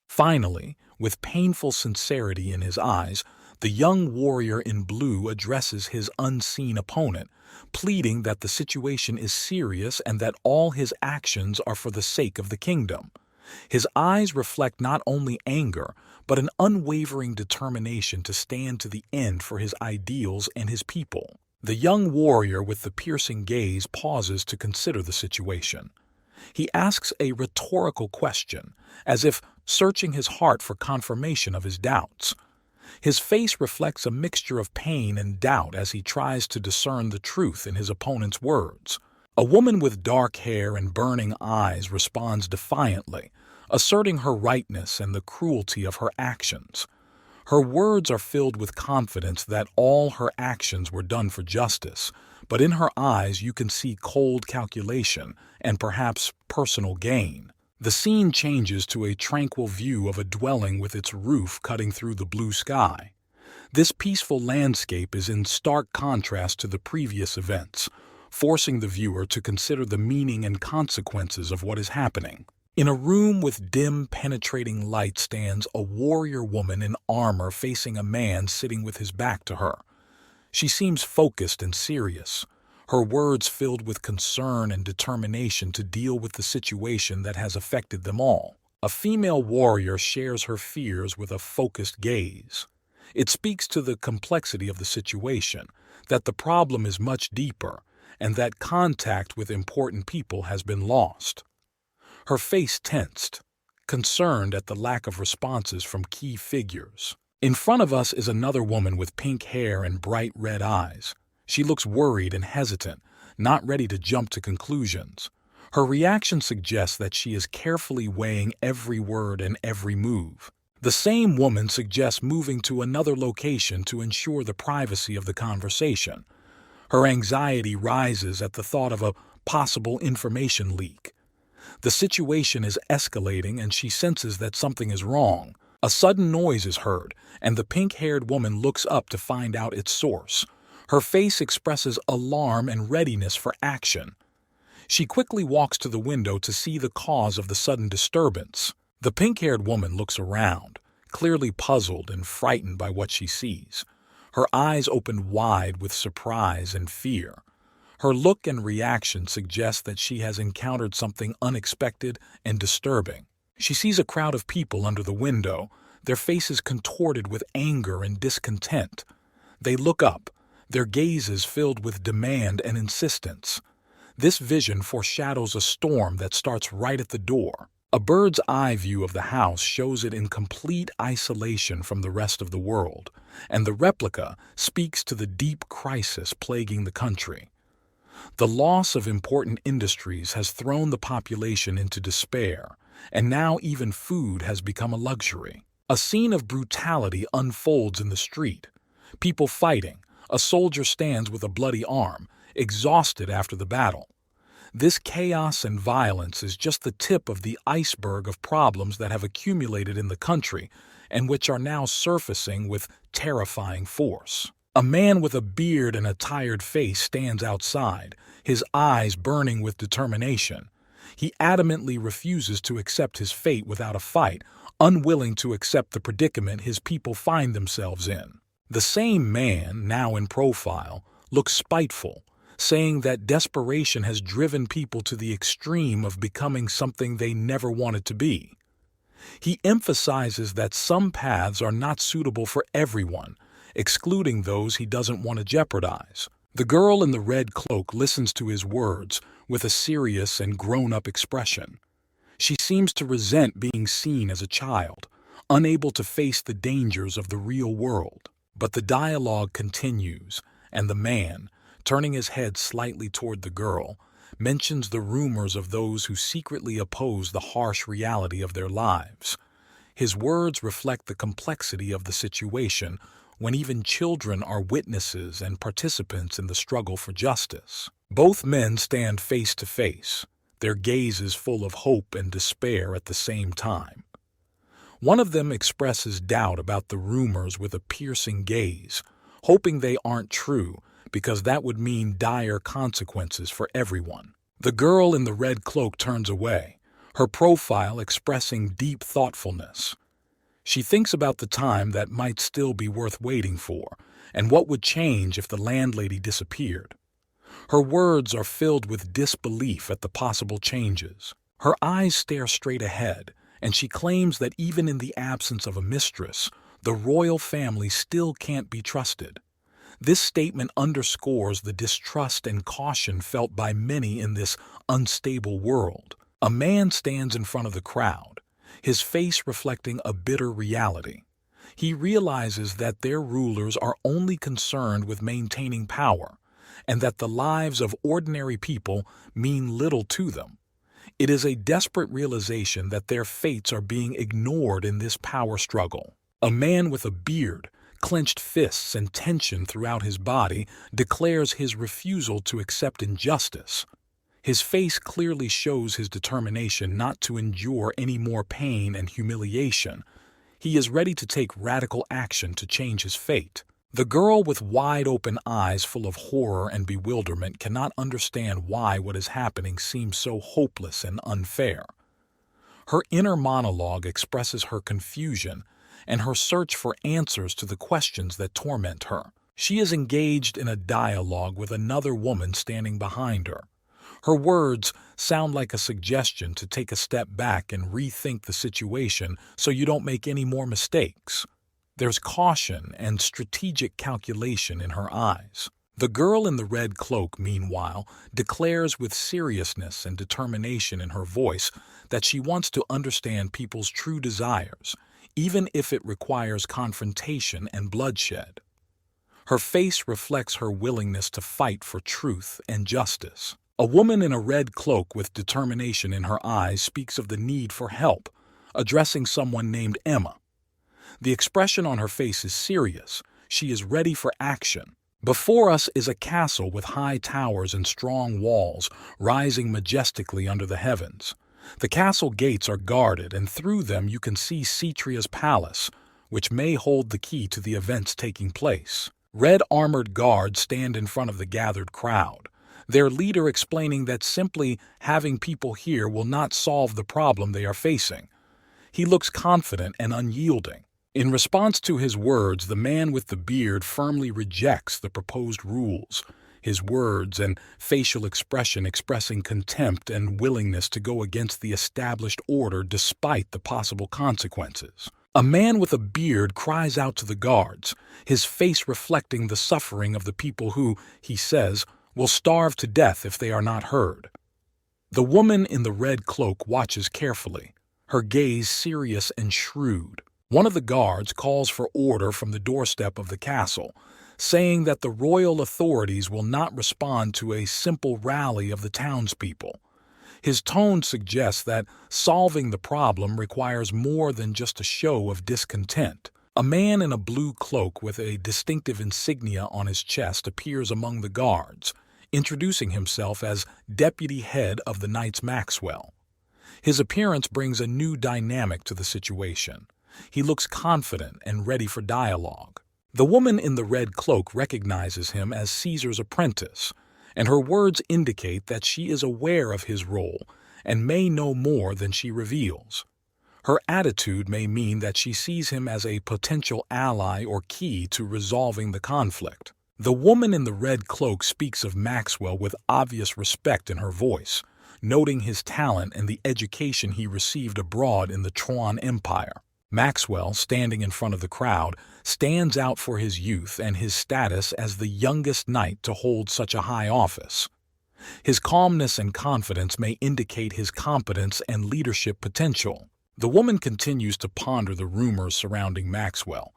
Finally, with painful sincerity in his eyes, the young warrior in blue addresses his unseen opponent, pleading that the situation is serious and that all his actions are for the sake of the kingdom. His eyes reflect not only anger, but an unwavering determination to stand to the end for his ideals and his people. The young warrior with the piercing gaze pauses to consider the situation. He asks a rhetorical question, as if searching his heart for confirmation of his doubts. His face reflects a mixture of pain and doubt as he tries to discern the truth in his opponent's words. A woman with dark hair and burning eyes responds defiantly, asserting her rightness and the cruelty of her actions. Her words are filled with confidence that all her actions were done for justice, but in her eyes you can see cold calculation and perhaps personal gain. The scene changes to a tranquil view of a dwelling with its roof cutting through the blue sky. This peaceful landscape is in stark contrast to the previous events, forcing the viewer to consider the meaning and consequences of what is happening. In a room with dim, penetrating light stands a warrior woman in armor facing a man sitting with his back to her. She seems focused and serious, her words filled with concern and determination to deal with the situation that has affected them all. A female warrior shares her fears with a focused gaze. It speaks to the complexity of the situation, that the problem is much deeper, and that contact with important people has been lost. Her face tensed, concerned at the lack of responses from key figures. In front of us is another woman with pink hair and bright red eyes. She looks worried and hesitant, not ready to jump to conclusions. Her reaction suggests that she is carefully weighing every word and every move. The same woman suggests moving to another location to ensure the privacy of the conversation. Her anxiety rises at the thought of a possible information leak. The situation is escalating and she senses that something is wrong. A sudden noise is heard, and the pink-haired woman looks up to find out its source. Her face expresses alarm and readiness for action. She quickly walks to the window to see the cause of the sudden disturbance. The pink-haired woman looks around, clearly puzzled and frightened by what she sees. Her eyes open wide with surprise and fear. Her look and reaction suggest that she has encountered something unexpected and disturbing. She sees a crowd of people under the window, their faces contorted with anger and discontent. They look up, their gazes filled with demand and insistence. This vision foreshadows a storm that starts right at the door. A bird's eye view of the house shows it in complete isolation from the rest of the world, and the replica speaks to the deep crisis plaguing the country. The loss of important industries has thrown the population into despair, and now even food has become a luxury. A scene of brutality unfolds in the street. People fighting. A soldier stands with a bloody arm, exhausted after the battle. This chaos and violence is just the tip of the iceberg of problems that have accumulated in the country and which are now surfacing with terrifying force. A man with a beard and a tired face stands outside, his eyes burning with determination. He adamantly refuses to accept his fate without a fight, unwilling to accept the predicament his people find themselves in. The same man, now in profile, looks spiteful, saying that desperation has driven people to the extreme of becoming something they never wanted to be. He emphasizes that some paths are not suitable for everyone, excluding those he doesn't want to jeopardize. The girl in the red cloak listens to his words with a serious and grown-up expression. She seems to resent being seen as a child, unable to face the dangers of the real world. But the dialogue continues, and the man, turning his head slightly toward the girl, mentions the rumors of those who secretly oppose the harsh reality of their lives. His words reflect the complexity of the situation when even children are witnesses and participants in the struggle for justice. Both men stand face to face, their gazes full of hope and despair at the same time. One of them expresses doubt about the rumors with a piercing gaze, hoping they aren't true, because that would mean dire consequences for everyone. The girl in the red cloak turns away, her profile expressing deep thoughtfulness. She thinks about the time that might still be worth waiting for, and what would change if the landlady disappeared. Her words are filled with disbelief at the possible changes. Her eyes stare straight ahead, and she claims that even in the absence of a mistress, the royal family still can't be trusted. This statement underscores the distrust and caution felt by many in this unstable world. A man stands in front of the crowd, his face reflecting a bitter reality. He realizes that their rulers are only concerned with maintaining power, and that the lives of ordinary people mean little to them. It is a desperate realization that their fates are being ignored in this power struggle. A man with a beard, clenched fists, and tension throughout his body declares his refusal to accept injustice. His face clearly shows his determination not to endure any more pain and humiliation. He is ready to take radical action to change his fate. The girl with wide-open eyes full of horror and bewilderment cannot understand why what is happening seems so hopeless and unfair. Her inner monologue expresses her confusion and her search for answers to the questions that torment her. She is engaged in a dialogue with another woman standing behind her. Her words sound like a suggestion to take a step back and rethink the situation so you don't make any more mistakes. There's caution and strategic calculation in her eyes. The girl in the red cloak, meanwhile, declares with seriousness and determination in her voice that she wants to understand people's true desires, even if it requires confrontation and bloodshed. Her face reflects her willingness to fight for truth and justice. A woman in a red cloak with determination in her eyes speaks of the need for help, addressing someone named Emma. The expression on her face is serious. She is ready for action. Before us is a castle with high towers and strong walls rising majestically under the heavens. The castle gates are guarded, and through them you can see Cetria's palace, which may hold the key to the events taking place. Red armored guards stand in front of the gathered crowd, their leader explaining that simply having people here will not solve the problem they are facing. He looks confident and unyielding. In response to his words, the man with the beard firmly rejects the proposed rules, his words and facial expression expressing contempt and willingness to go against the established order despite the possible consequences. A man with a beard cries out to the guards, his face reflecting the suffering of the people who, he says, will starve to death if they are not heard. The woman in the red cloak watches carefully, her gaze serious and shrewd. One of the guards calls for order from the doorstep of the castle, saying that the royal authorities will not respond to a simple rally of the townspeople. His tone suggests that solving the problem requires more than just a show of discontent. A man in a blue cloak with a distinctive insignia on his chest appears among the guards, introducing himself as deputy head of the Knights Maxwell. His appearance brings a new dynamic to the situation. He looks confident and ready for dialogue. The woman in the red cloak recognizes him as Caesar's apprentice, and her words indicate that she is aware of his role and may know more than she reveals. Her attitude may mean that she sees him as a potential ally or key to resolving the conflict. The woman in the red cloak speaks of Maxwell with obvious respect in her voice, noting his talent and the education he received abroad in the Tron Empire. Maxwell, standing in front of the crowd, stands out for his youth and his status as the youngest knight to hold such a high office. His calmness and confidence may indicate his competence and leadership potential. The woman continues to ponder the rumors surrounding Maxwell,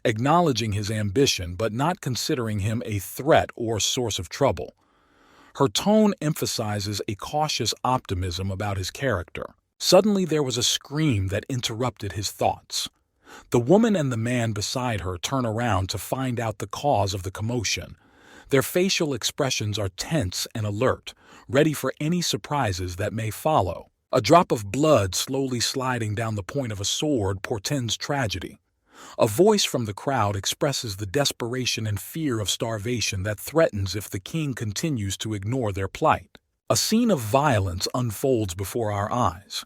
acknowledging his ambition but not considering him a threat or source of trouble. Her tone emphasizes a cautious optimism about his character. Suddenly there was a scream that interrupted his thoughts. The woman and the man beside her turn around to find out the cause of the commotion. Their facial expressions are tense and alert, ready for any surprises that may follow. A drop of blood slowly sliding down the point of a sword portends tragedy. A voice from the crowd expresses the desperation and fear of starvation that threatens if the king continues to ignore their plight. A scene of violence unfolds before our eyes.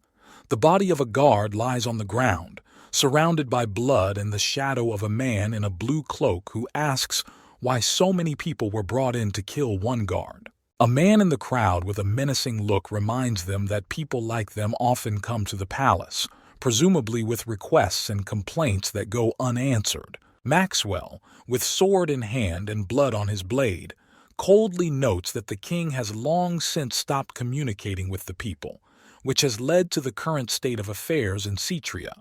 The body of a guard lies on the ground, surrounded by blood and the shadow of a man in a blue cloak who asks why so many people were brought in to kill one guard. A man in the crowd with a menacing look reminds them that people like them often come to the palace, presumably with requests and complaints that go unanswered. Maxwell, with sword in hand and blood on his blade, coldly notes that the king has long since stopped communicating with the people, which has led to the current state of affairs in Cetria.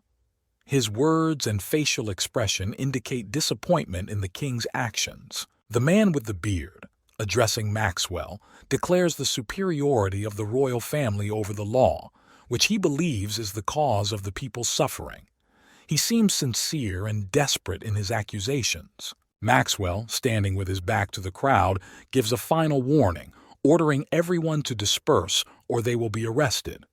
His words and facial expression indicate disappointment in the king's actions. The man with the beard, addressing Maxwell, declares the superiority of the royal family over the law, which he believes is the cause of the people's suffering. He seems sincere and desperate in his accusations. Maxwell, standing with his back to the crowd, gives a final warning, ordering everyone to disperse or they will be arrested.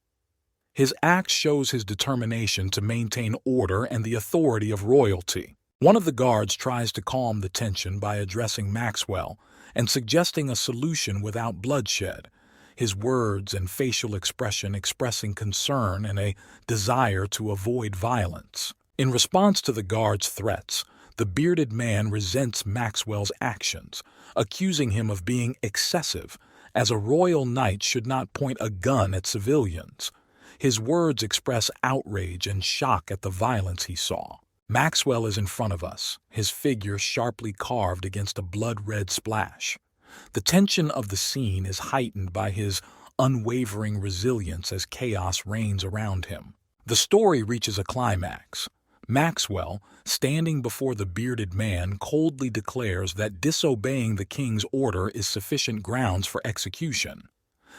His act shows his determination to maintain order and the authority of royalty. One of the guards tries to calm the tension by addressing Maxwell and suggesting a solution without bloodshed, his words and facial expression expressing concern and a desire to avoid violence. In response to the guard's threats, the bearded man resents Maxwell's actions, accusing him of being excessive, as a royal knight should not point a gun at civilians. His words express outrage and shock at the violence he saw. Maxwell is in front of us, his figure sharply carved against a blood-red splash. The tension of the scene is heightened by his unwavering resilience as chaos reigns around him. The story reaches a climax. Maxwell, standing before the bearded man, coldly declares that disobeying the king's order is sufficient grounds for execution.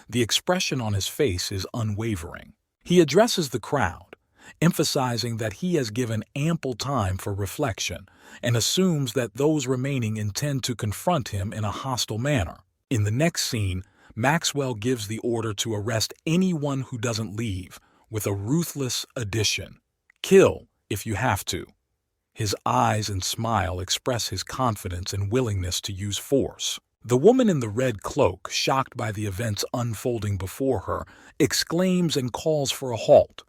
The expression on his face is unwavering. He addresses the crowd, emphasizing that he has given ample time for reflection and assumes that those remaining intend to confront him in a hostile manner. In the next scene, Maxwell gives the order to arrest anyone who doesn't leave, with a ruthless addition: kill if you have to. His eyes and smile express his confidence and willingness to use force. The woman in the red cloak, shocked by the events unfolding before her, exclaims and calls for a halt,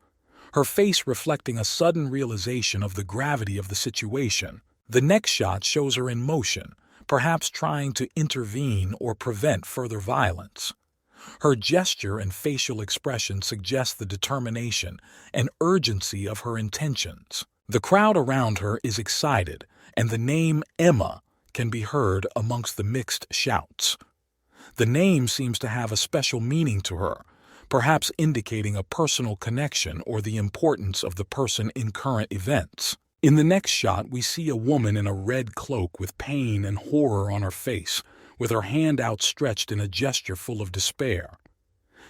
her face reflecting a sudden realization of the gravity of the situation. The next shot shows her in motion, perhaps trying to intervene or prevent further violence. Her gesture and facial expression suggest the determination and urgency of her intentions. The crowd around her is excited, and the name Emma can be heard amongst the mixed shouts. The name seems to have a special meaning to her, perhaps indicating a personal connection or the importance of the person in current events. In the next shot, we see a woman in a red cloak with pain and horror on her face, with her hand outstretched in a gesture full of despair.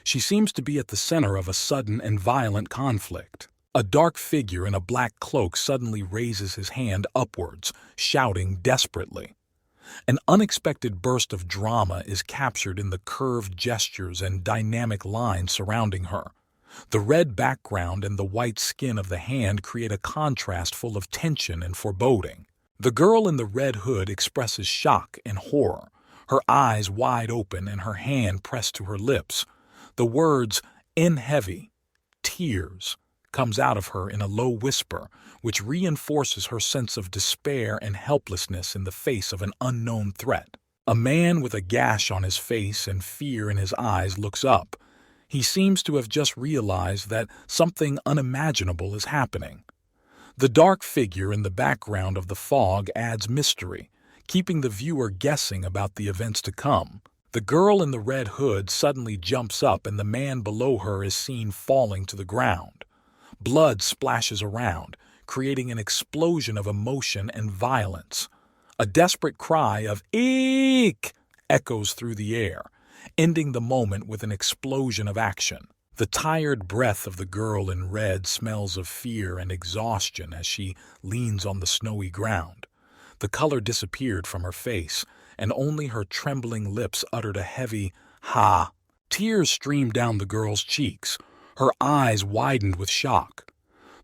She seems to be at the center of a sudden and violent conflict. A dark figure in a black cloak suddenly raises his hand upwards, shouting desperately. An unexpected burst of drama is captured in the curved gestures and dynamic lines surrounding her. The red background and the white skin of the hand create a contrast full of tension and foreboding. The girl in the red hood expresses shock and horror, her eyes wide open and her hand pressed to her lips. The words, "in heavy, tears," comes out of her in a low whisper, which reinforces her sense of despair and helplessness in the face of an unknown threat. A man with a gash on his face and fear in his eyes looks up. He seems to have just realized that something unimaginable is happening. The dark figure in the background of the fog adds mystery, keeping the viewer guessing about the events to come. The girl in the red hood suddenly jumps up and the man below her is seen falling to the ground. Blood splashes around, creating an explosion of emotion and violence. A desperate cry of "Eek!" echoes through the air, ending the moment with an explosion of action. The tired breath of the girl in red smells of fear and exhaustion as she leans on the snowy ground. The color disappeared from her face, and only her trembling lips uttered a heavy "ha." Tears streamed down the girl's cheeks. Her eyes widened with shock.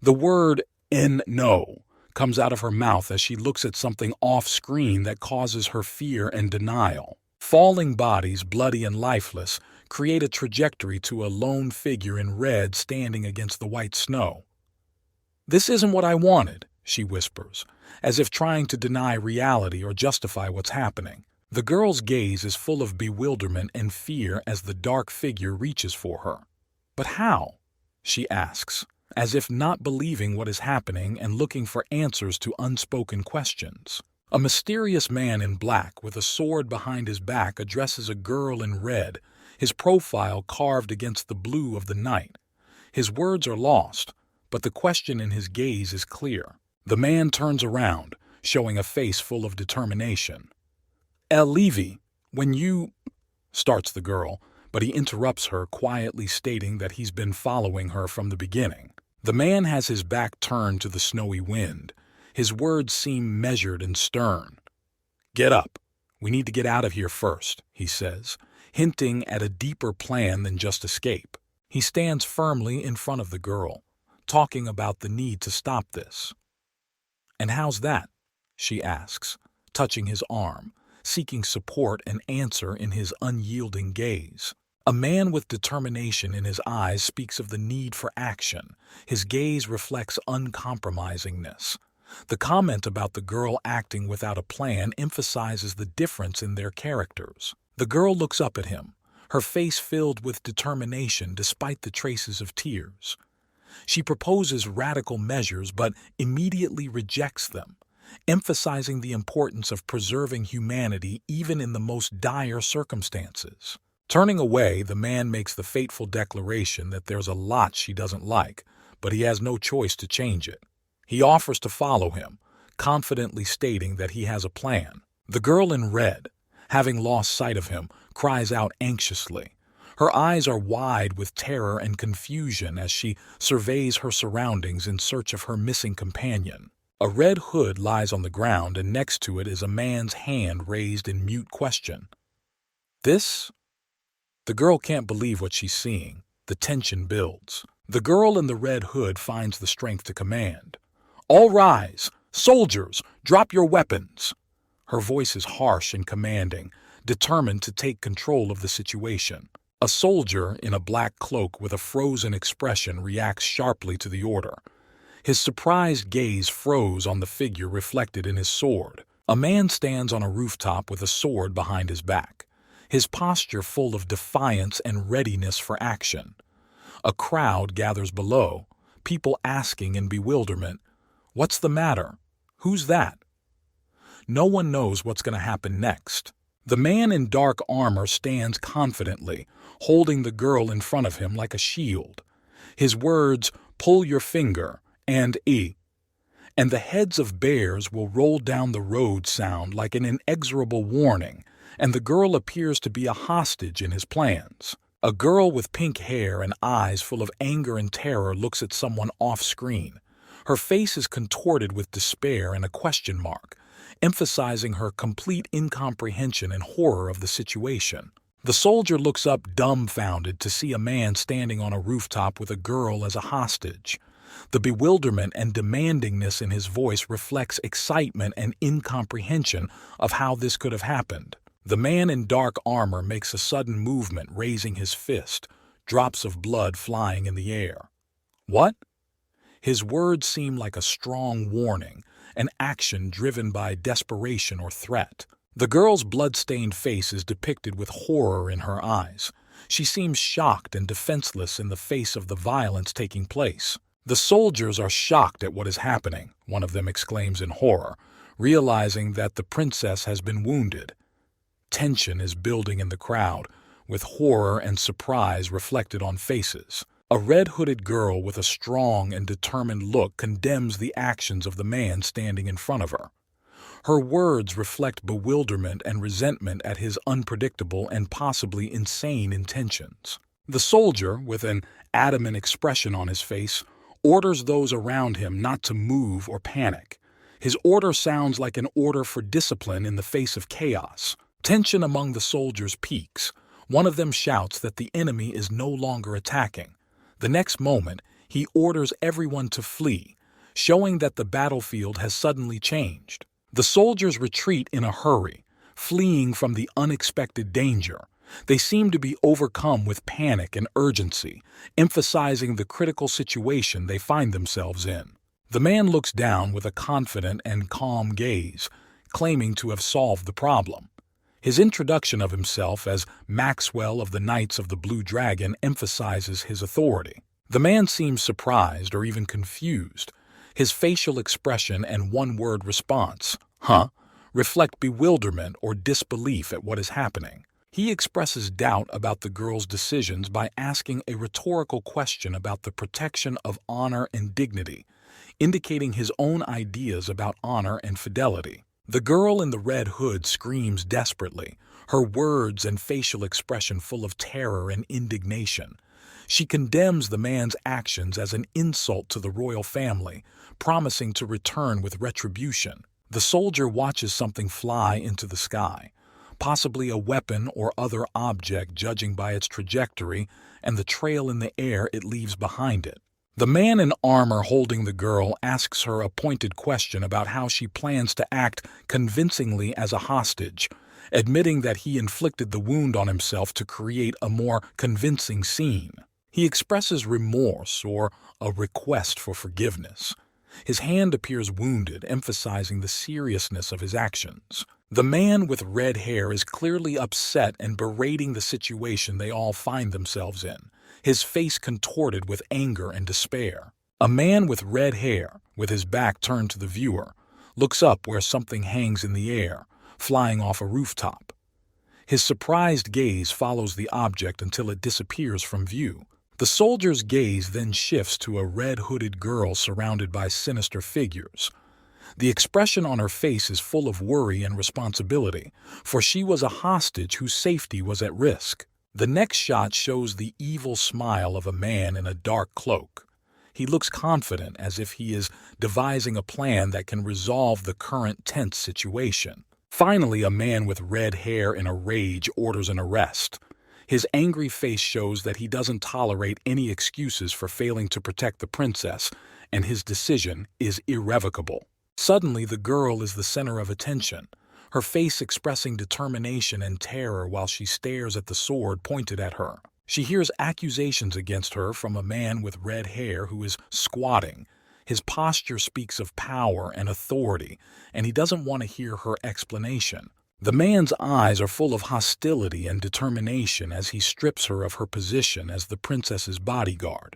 The word "no" comes out of her mouth as she looks at something off-screen that causes her fear and denial. Falling bodies, bloody and lifeless, create a trajectory to a lone figure in red standing against the white snow. "This isn't what I wanted," she whispers, as if trying to deny reality or justify what's happening. The girl's gaze is full of bewilderment and fear as the dark figure reaches for her. "But how?" she asks, as if not believing what is happening and looking for answers to unspoken questions. A mysterious man in black with a sword behind his back addresses a girl in red, his profile carved against the blue of the night. His words are lost, but the question in his gaze is clear. The man turns around, showing a face full of determination. "Levy, when you—" starts the girl, but he interrupts her, quietly stating that he's been following her from the beginning. The man has his back turned to the snowy wind. His words seem measured and stern. "Get up. We need to get out of here first," he says, hinting at a deeper plan than just escape. He stands firmly in front of the girl, talking about the need to stop this. "And how's that?" she asks, touching his arm, seeking support and answer in his unyielding gaze. A man with determination in his eyes speaks of the need for action. His gaze reflects uncompromisingness. The comment about the girl acting without a plan emphasizes the difference in their characters. The girl looks up at him, her face filled with determination despite the traces of tears. She proposes radical measures but immediately rejects them, emphasizing the importance of preserving humanity even in the most dire circumstances. Turning away, the man makes the fateful declaration that there's a lot she doesn't like, but he has no choice to change it. He offers to follow him, confidently stating that he has a plan. The girl in red, having lost sight of him, cries out anxiously. Her eyes are wide with terror and confusion as she surveys her surroundings in search of her missing companion. A red hood lies on the ground, and next to it is a man's hand raised in mute question. "This?" The girl can't believe what she's seeing. The tension builds. The girl in the red hood finds the strength to command. "All rise! Soldiers, drop your weapons!" Her voice is harsh and commanding, determined to take control of the situation. A soldier in a black cloak with a frozen expression reacts sharply to the order. His surprised gaze froze on the figure reflected in his sword. A man stands on a rooftop with a sword behind his back, his posture full of defiance and readiness for action. A crowd gathers below, people asking in bewilderment, "What's the matter? Who's that?" No one knows what's going to happen next. The man in dark armor stands confidently, holding the girl in front of him like a shield. His words, "Pull your finger," and "E," and the heads of bears will roll down the road sound like an inexorable warning, and the girl appears to be a hostage in his plans. A girl with pink hair and eyes full of anger and terror looks at someone off-screen. Her face is contorted with despair and a question mark, emphasizing her complete incomprehension and horror of the situation. The soldier looks up dumbfounded to see a man standing on a rooftop with a girl as a hostage. The bewilderment and demandingness in his voice reflects excitement and incomprehension of how this could have happened. The man in dark armor makes a sudden movement, raising his fist, drops of blood flying in the air. "What?" His words seem like a strong warning, an action driven by desperation or threat. The girl's blood-stained face is depicted with horror in her eyes. She seems shocked and defenseless in the face of the violence taking place. "The soldiers are shocked at what is happening," one of them exclaims in horror, realizing that the princess has been wounded. Tension is building in the crowd, with horror and surprise reflected on faces. A red-hooded girl with a strong and determined look condemns the actions of the man standing in front of her. Her words reflect bewilderment and resentment at his unpredictable and possibly insane intentions. The soldier, with an adamant expression on his face, orders those around him not to move or panic. His order sounds like an order for discipline in the face of chaos. Tension among the soldiers peaks. One of them shouts that the enemy is no longer attacking. The next moment, he orders everyone to flee, showing that the battlefield has suddenly changed. The soldiers retreat in a hurry, fleeing from the unexpected danger. They seem to be overcome with panic and urgency, emphasizing the critical situation they find themselves in. The man looks down with a confident and calm gaze, claiming to have solved the problem. His introduction of himself as Maxwell of the Knights of the Blue Dragon emphasizes his authority. The man seems surprised or even confused. His facial expression and one-word response, "Huh?" reflect bewilderment or disbelief at what is happening. He expresses doubt about the girl's decisions by asking a rhetorical question about the protection of honor and dignity, indicating his own ideas about honor and fidelity. The girl in the red hood screams desperately, her words and facial expression full of terror and indignation. She condemns the man's actions as an insult to the royal family, promising to return with retribution. The soldier watches something fly into the sky, possibly a weapon or other object judging by its trajectory and the trail in the air it leaves behind it. The man in armor holding the girl asks her a pointed question about how she plans to act convincingly as a hostage, admitting that he inflicted the wound on himself to create a more convincing scene. He expresses remorse or a request for forgiveness. His hand appears wounded, emphasizing the seriousness of his actions. The man with red hair is clearly upset and berating the situation they all find themselves in, his face contorted with anger and despair. A man with red hair, with his back turned to the viewer, looks up where something hangs in the air, flying off a rooftop. His surprised gaze follows the object until it disappears from view. The soldier's gaze then shifts to a red-hooded girl surrounded by sinister figures. The expression on her face is full of worry and responsibility, for she was a hostage whose safety was at risk. The next shot shows the evil smile of a man in a dark cloak. He looks confident, as if he is devising a plan that can resolve the current tense situation. Finally, a man with red hair in a rage orders an arrest. His angry face shows that he doesn't tolerate any excuses for failing to protect the princess, and his decision is irrevocable. Suddenly, the girl is the center of attention, her face expressing determination and terror while she stares at the sword pointed at her. She hears accusations against her from a man with red hair who is squatting. His posture speaks of power and authority, and he doesn't want to hear her explanation. The man's eyes are full of hostility and determination as he strips her of her position as the princess's bodyguard.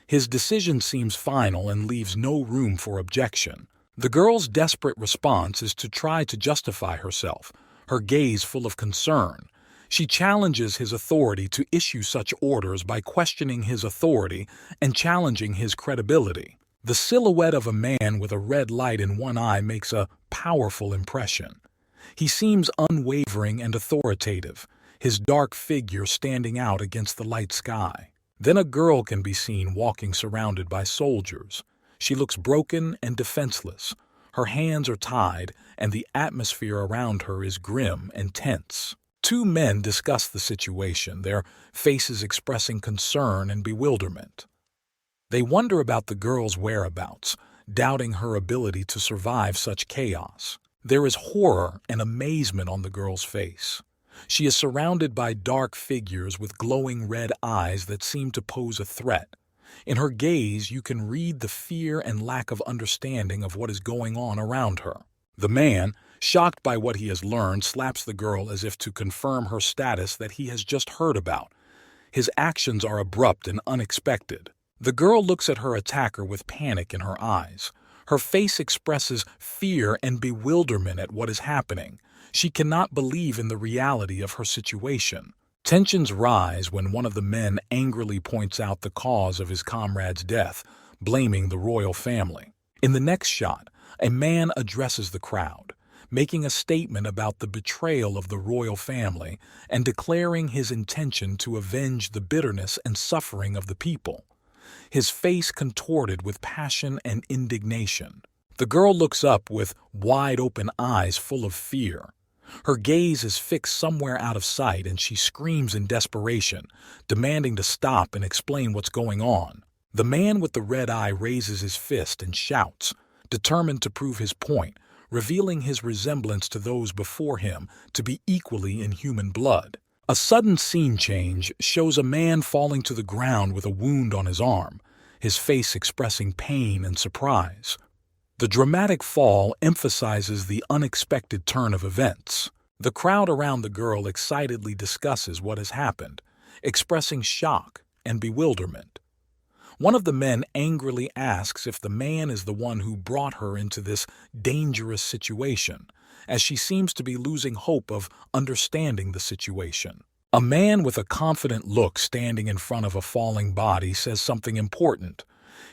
His decision seems final and leaves no room for objection. The girl's desperate response is to try to justify herself, her gaze full of concern. She challenges his authority to issue such orders by questioning his authority and challenging his credibility. The silhouette of a man with a red light in one eye makes a powerful impression. He seems unwavering and authoritative, his dark figure standing out against the light sky. Then a girl can be seen walking surrounded by soldiers. She looks broken and defenseless. Her hands are tied, and the atmosphere around her is grim and tense. Two men discuss the situation, their faces expressing concern and bewilderment. They wonder about the girl's whereabouts, doubting her ability to survive such chaos. There is horror and amazement on the girl's face. She is surrounded by dark figures with glowing red eyes that seem to pose a threat. In her gaze, you can read the fear and lack of understanding of what is going on around her. The man, shocked by what he has learned, slaps the girl as if to confirm her status that he has just heard about. His actions are abrupt and unexpected. The girl looks at her attacker with panic in her eyes. Her face expresses fear and bewilderment at what is happening. She cannot believe in the reality of her situation. Tensions rise when one of the men angrily points out the cause of his comrade's death, blaming the royal family. In the next shot, a man addresses the crowd, making a statement about the betrayal of the royal family and declaring his intention to avenge the bitterness and suffering of the people. His face contorted with passion and indignation. The girl looks up with wide-open eyes full of fear. Her gaze is fixed somewhere out of sight and she screams in desperation, demanding to stop and explain what's going on. The man with the red eye raises his fist and shouts, determined to prove his point, revealing his resemblance to those before him to be equally in human blood. A sudden scene change shows a man falling to the ground with a wound on his arm, his face expressing pain and surprise. The dramatic fall emphasizes the unexpected turn of events. The crowd around the girl excitedly discusses what has happened, expressing shock and bewilderment. One of the men angrily asks if the man is the one who brought her into this dangerous situation, as she seems to be losing hope of understanding the situation. A man with a confident look standing in front of a falling body says something important.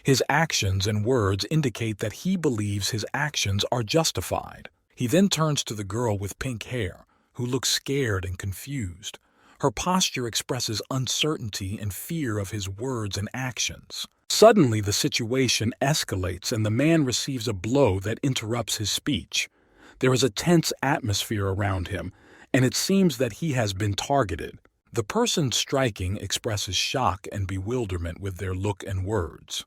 His actions and words indicate that he believes his actions are justified. He then turns to the girl with pink hair, who looks scared and confused. Her posture expresses uncertainty and fear of his words and actions. Suddenly, the situation escalates and the man receives a blow that interrupts his speech. There is a tense atmosphere around him, and it seems that he has been targeted. The person striking expresses shock and bewilderment with their look and words.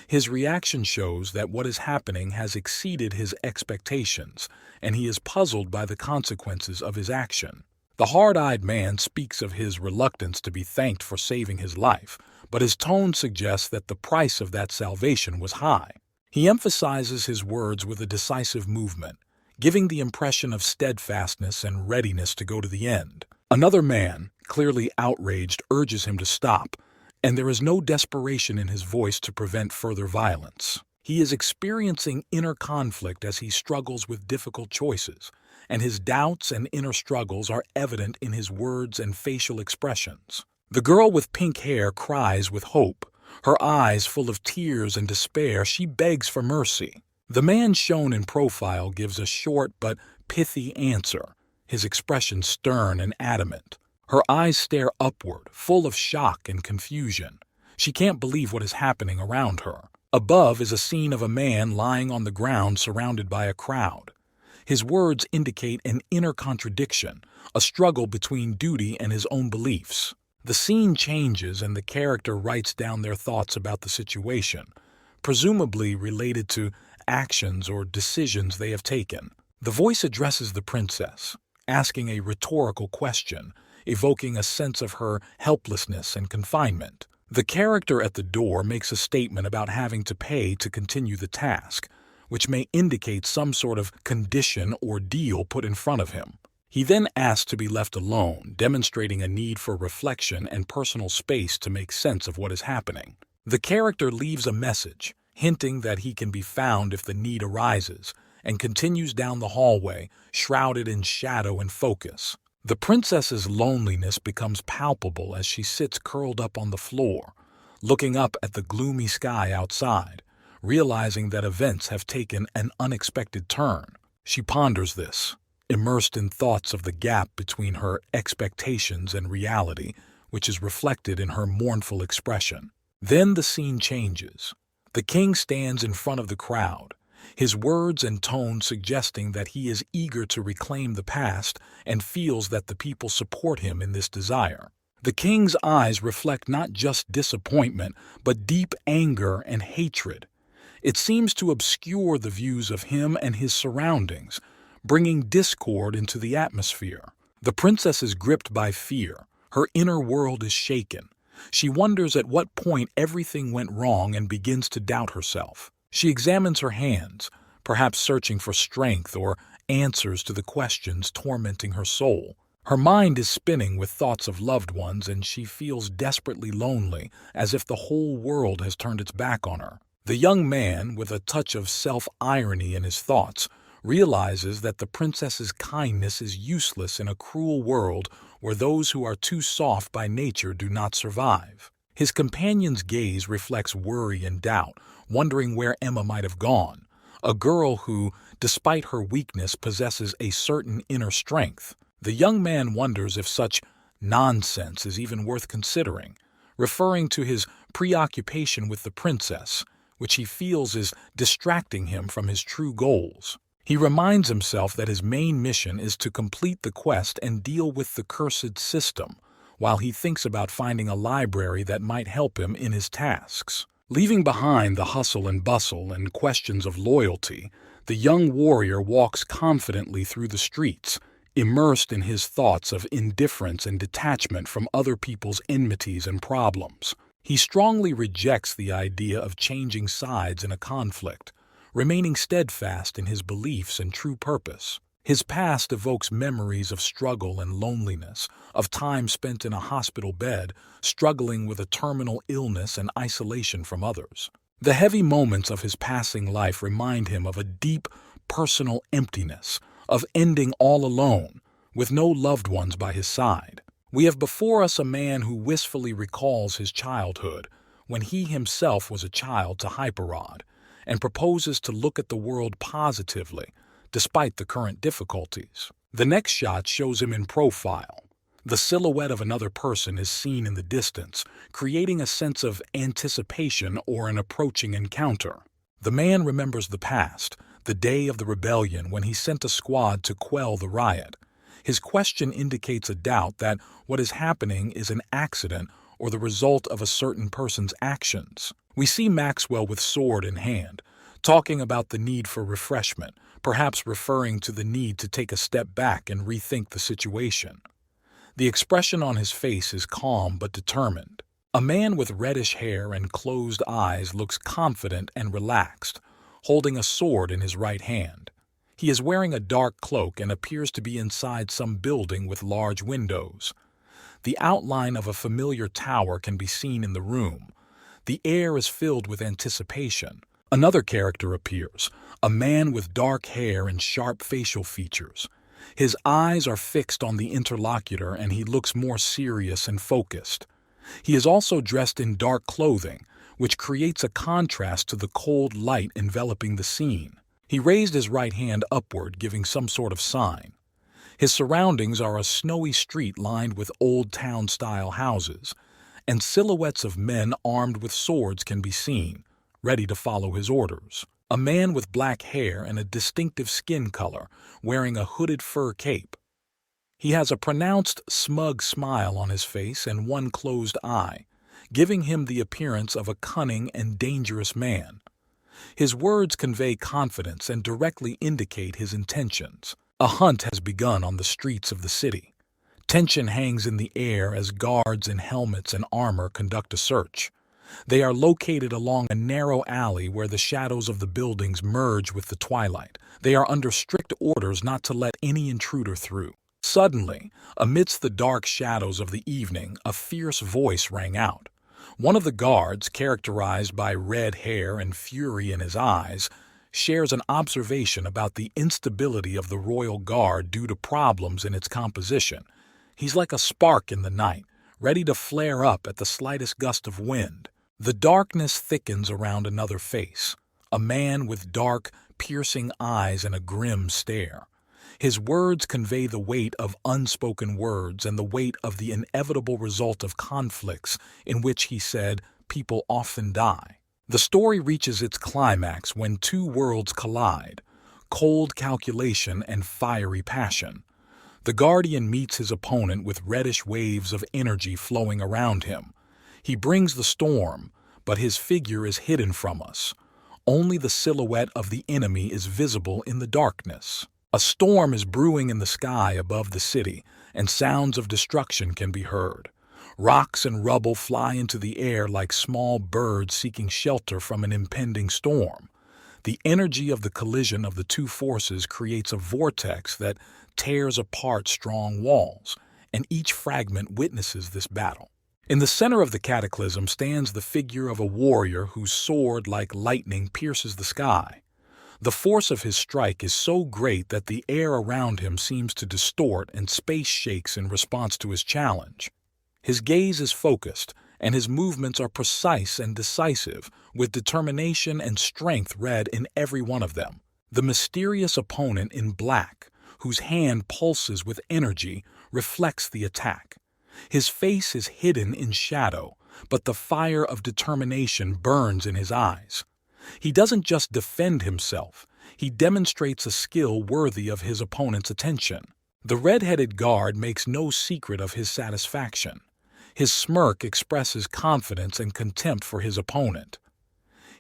His reaction shows that what is happening has exceeded his expectations, and he is puzzled by the consequences of his action. The hard-eyed man speaks of his reluctance to be thanked for saving his life, but his tone suggests that the price of that salvation was high. He emphasizes his words with a decisive movement, giving the impression of steadfastness and readiness to go to the end. Another man, clearly outraged, urges him to stop, and there is no desperation in his voice to prevent further violence. He is experiencing inner conflict as he struggles with difficult choices, and his doubts and inner struggles are evident in his words and facial expressions. The girl with pink hair cries with hope. Her eyes full of tears and despair, she begs for mercy. The man shown in profile gives a short but pithy answer, his expression stern and adamant. Her eyes stare upward, full of shock and confusion. She can't believe what is happening around her. Above is a scene of a man lying on the ground surrounded by a crowd. His words indicate an inner contradiction, a struggle between duty and his own beliefs. The scene changes and the character writes down their thoughts about the situation, presumably related to actions or decisions they have taken. The voice addresses the princess, asking a rhetorical question, evoking a sense of her helplessness and confinement. The character at the door makes a statement about having to pay to continue the task, which may indicate some sort of condition or deal put in front of him. He then asks to be left alone, demonstrating a need for reflection and personal space to make sense of what is happening. The character leaves a message, hinting that he can be found if the need arises, and continues down the hallway, shrouded in shadow and focus. The princess's loneliness becomes palpable as she sits curled up on the floor, looking up at the gloomy sky outside, realizing that events have taken an unexpected turn. She ponders this, immersed in thoughts of the gap between her expectations and reality, which is reflected in her mournful expression. Then the scene changes. The king stands in front of the crowd, his words and tone suggesting that he is eager to reclaim the past and feels that the people support him in this desire. The king's eyes reflect not just disappointment, but deep anger and hatred. It seems to obscure the views of him and his surroundings, bringing discord into the atmosphere. The princess is gripped by fear. Her inner world is shaken. She wonders at what point everything went wrong and begins to doubt herself. She examines her hands, perhaps searching for strength or answers to the questions tormenting her soul. Her mind is spinning with thoughts of loved ones, and she feels desperately lonely, as if the whole world has turned its back on her. The young man, with a touch of self-irony in his thoughts, realizes that the princess's kindness is useless in a cruel world where those who are too soft by nature do not survive. His companion's gaze reflects worry and doubt, wondering where Emma might have gone, a girl who, despite her weakness, possesses a certain inner strength. The young man wonders if such nonsense is even worth considering, referring to his preoccupation with the princess, which he feels is distracting him from his true goals. He reminds himself that his main mission is to complete the quest and deal with the cursed system, while he thinks about finding a library that might help him in his tasks. Leaving behind the hustle and bustle and questions of loyalty, the young warrior walks confidently through the streets, immersed in his thoughts of indifference and detachment from other people's enmities and problems. He strongly rejects the idea of changing sides in a conflict, remaining steadfast in his beliefs and true purpose. His past evokes memories of struggle and loneliness, of time spent in a hospital bed, struggling with a terminal illness and isolation from others. The heavy moments of his passing life remind him of a deep, personal emptiness, of ending all alone, with no loved ones by his side. We have before us a man who wistfully recalls his childhood, when he himself was a child to Hyperod, and proposes to look at the world positively, despite the current difficulties. The next shot shows him in profile. The silhouette of another person is seen in the distance, creating a sense of anticipation or an approaching encounter. The man remembers the past, the day of the rebellion when he sent a squad to quell the riot. His question indicates a doubt that what is happening is an accident or the result of a certain person's actions. We see Maxwell with sword in hand, talking about the need for refreshment, perhaps referring to the need to take a step back and rethink the situation. The expression on his face is calm but determined. A man with reddish hair and closed eyes looks confident and relaxed, holding a sword in his right hand. He is wearing a dark cloak and appears to be inside some building with large windows. The outline of a familiar tower can be seen in the room. The air is filled with anticipation. Another character appears, a man with dark hair and sharp facial features. His eyes are fixed on the interlocutor and he looks more serious and focused. He is also dressed in dark clothing, which creates a contrast to the cold light enveloping the scene. He raised his right hand upward, giving some sort of sign. His surroundings are a snowy street lined with old town-style houses, and silhouettes of men armed with swords can be seen, ready to follow his orders. A man with black hair and a distinctive skin color, wearing a hooded fur cape. He has a pronounced, smug smile on his face and one closed eye, giving him the appearance of a cunning and dangerous man. His words convey confidence and directly indicate his intentions. A hunt has begun on the streets of the city. Tension hangs in the air as guards in helmets and armor conduct a search. They are located along a narrow alley where the shadows of the buildings merge with the twilight. They are under strict orders not to let any intruder through. Suddenly, amidst the dark shadows of the evening, a fierce voice rang out. One of the guards, characterized by red hair and fury in his eyes, shares an observation about the instability of the Royal Guard due to problems in its composition. He's like a spark in the night, ready to flare up at the slightest gust of wind. The darkness thickens around another face, a man with dark, piercing eyes and a grim stare. His words convey the weight of unspoken words and the weight of the inevitable result of conflicts in which, he said, people often die. The story reaches its climax when two worlds collide, cold calculation and fiery passion. The Guardian meets his opponent with reddish waves of energy flowing around him. He brings the storm, but his figure is hidden from us. Only the silhouette of the enemy is visible in the darkness. A storm is brewing in the sky above the city, and sounds of destruction can be heard. Rocks and rubble fly into the air like small birds seeking shelter from an impending storm. The energy of the collision of the two forces creates a vortex that tears apart strong walls, and each fragment witnesses this battle. In the center of the cataclysm stands the figure of a warrior whose sword, like lightning, pierces the sky. The force of his strike is so great that the air around him seems to distort and space shakes in response to his challenge. His gaze is focused, and his movements are precise and decisive, with determination and strength read in every one of them. The mysterious opponent in black, whose hand pulses with energy, reflects the attack. His face is hidden in shadow, but the fire of determination burns in his eyes. He doesn't just defend himself, he demonstrates a skill worthy of his opponent's attention. The red-headed guard makes no secret of his satisfaction. His smirk expresses confidence and contempt for his opponent.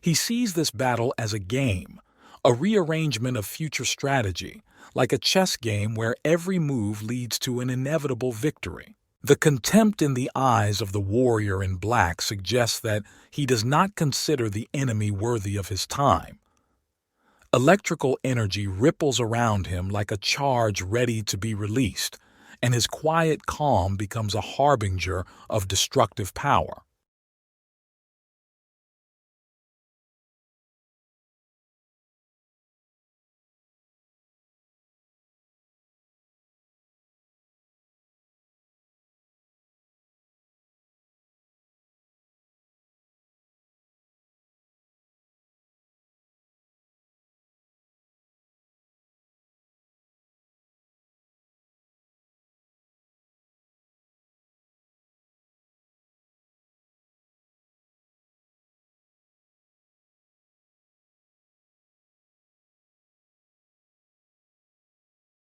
He sees this battle as a game, a rearrangement of future strategy, like a chess game where every move leads to an inevitable victory. The contempt in the eyes of the warrior in black suggests that he does not consider the enemy worthy of his time. Electrical energy ripples around him like a charge ready to be released, and his quiet calm becomes a harbinger of destructive power.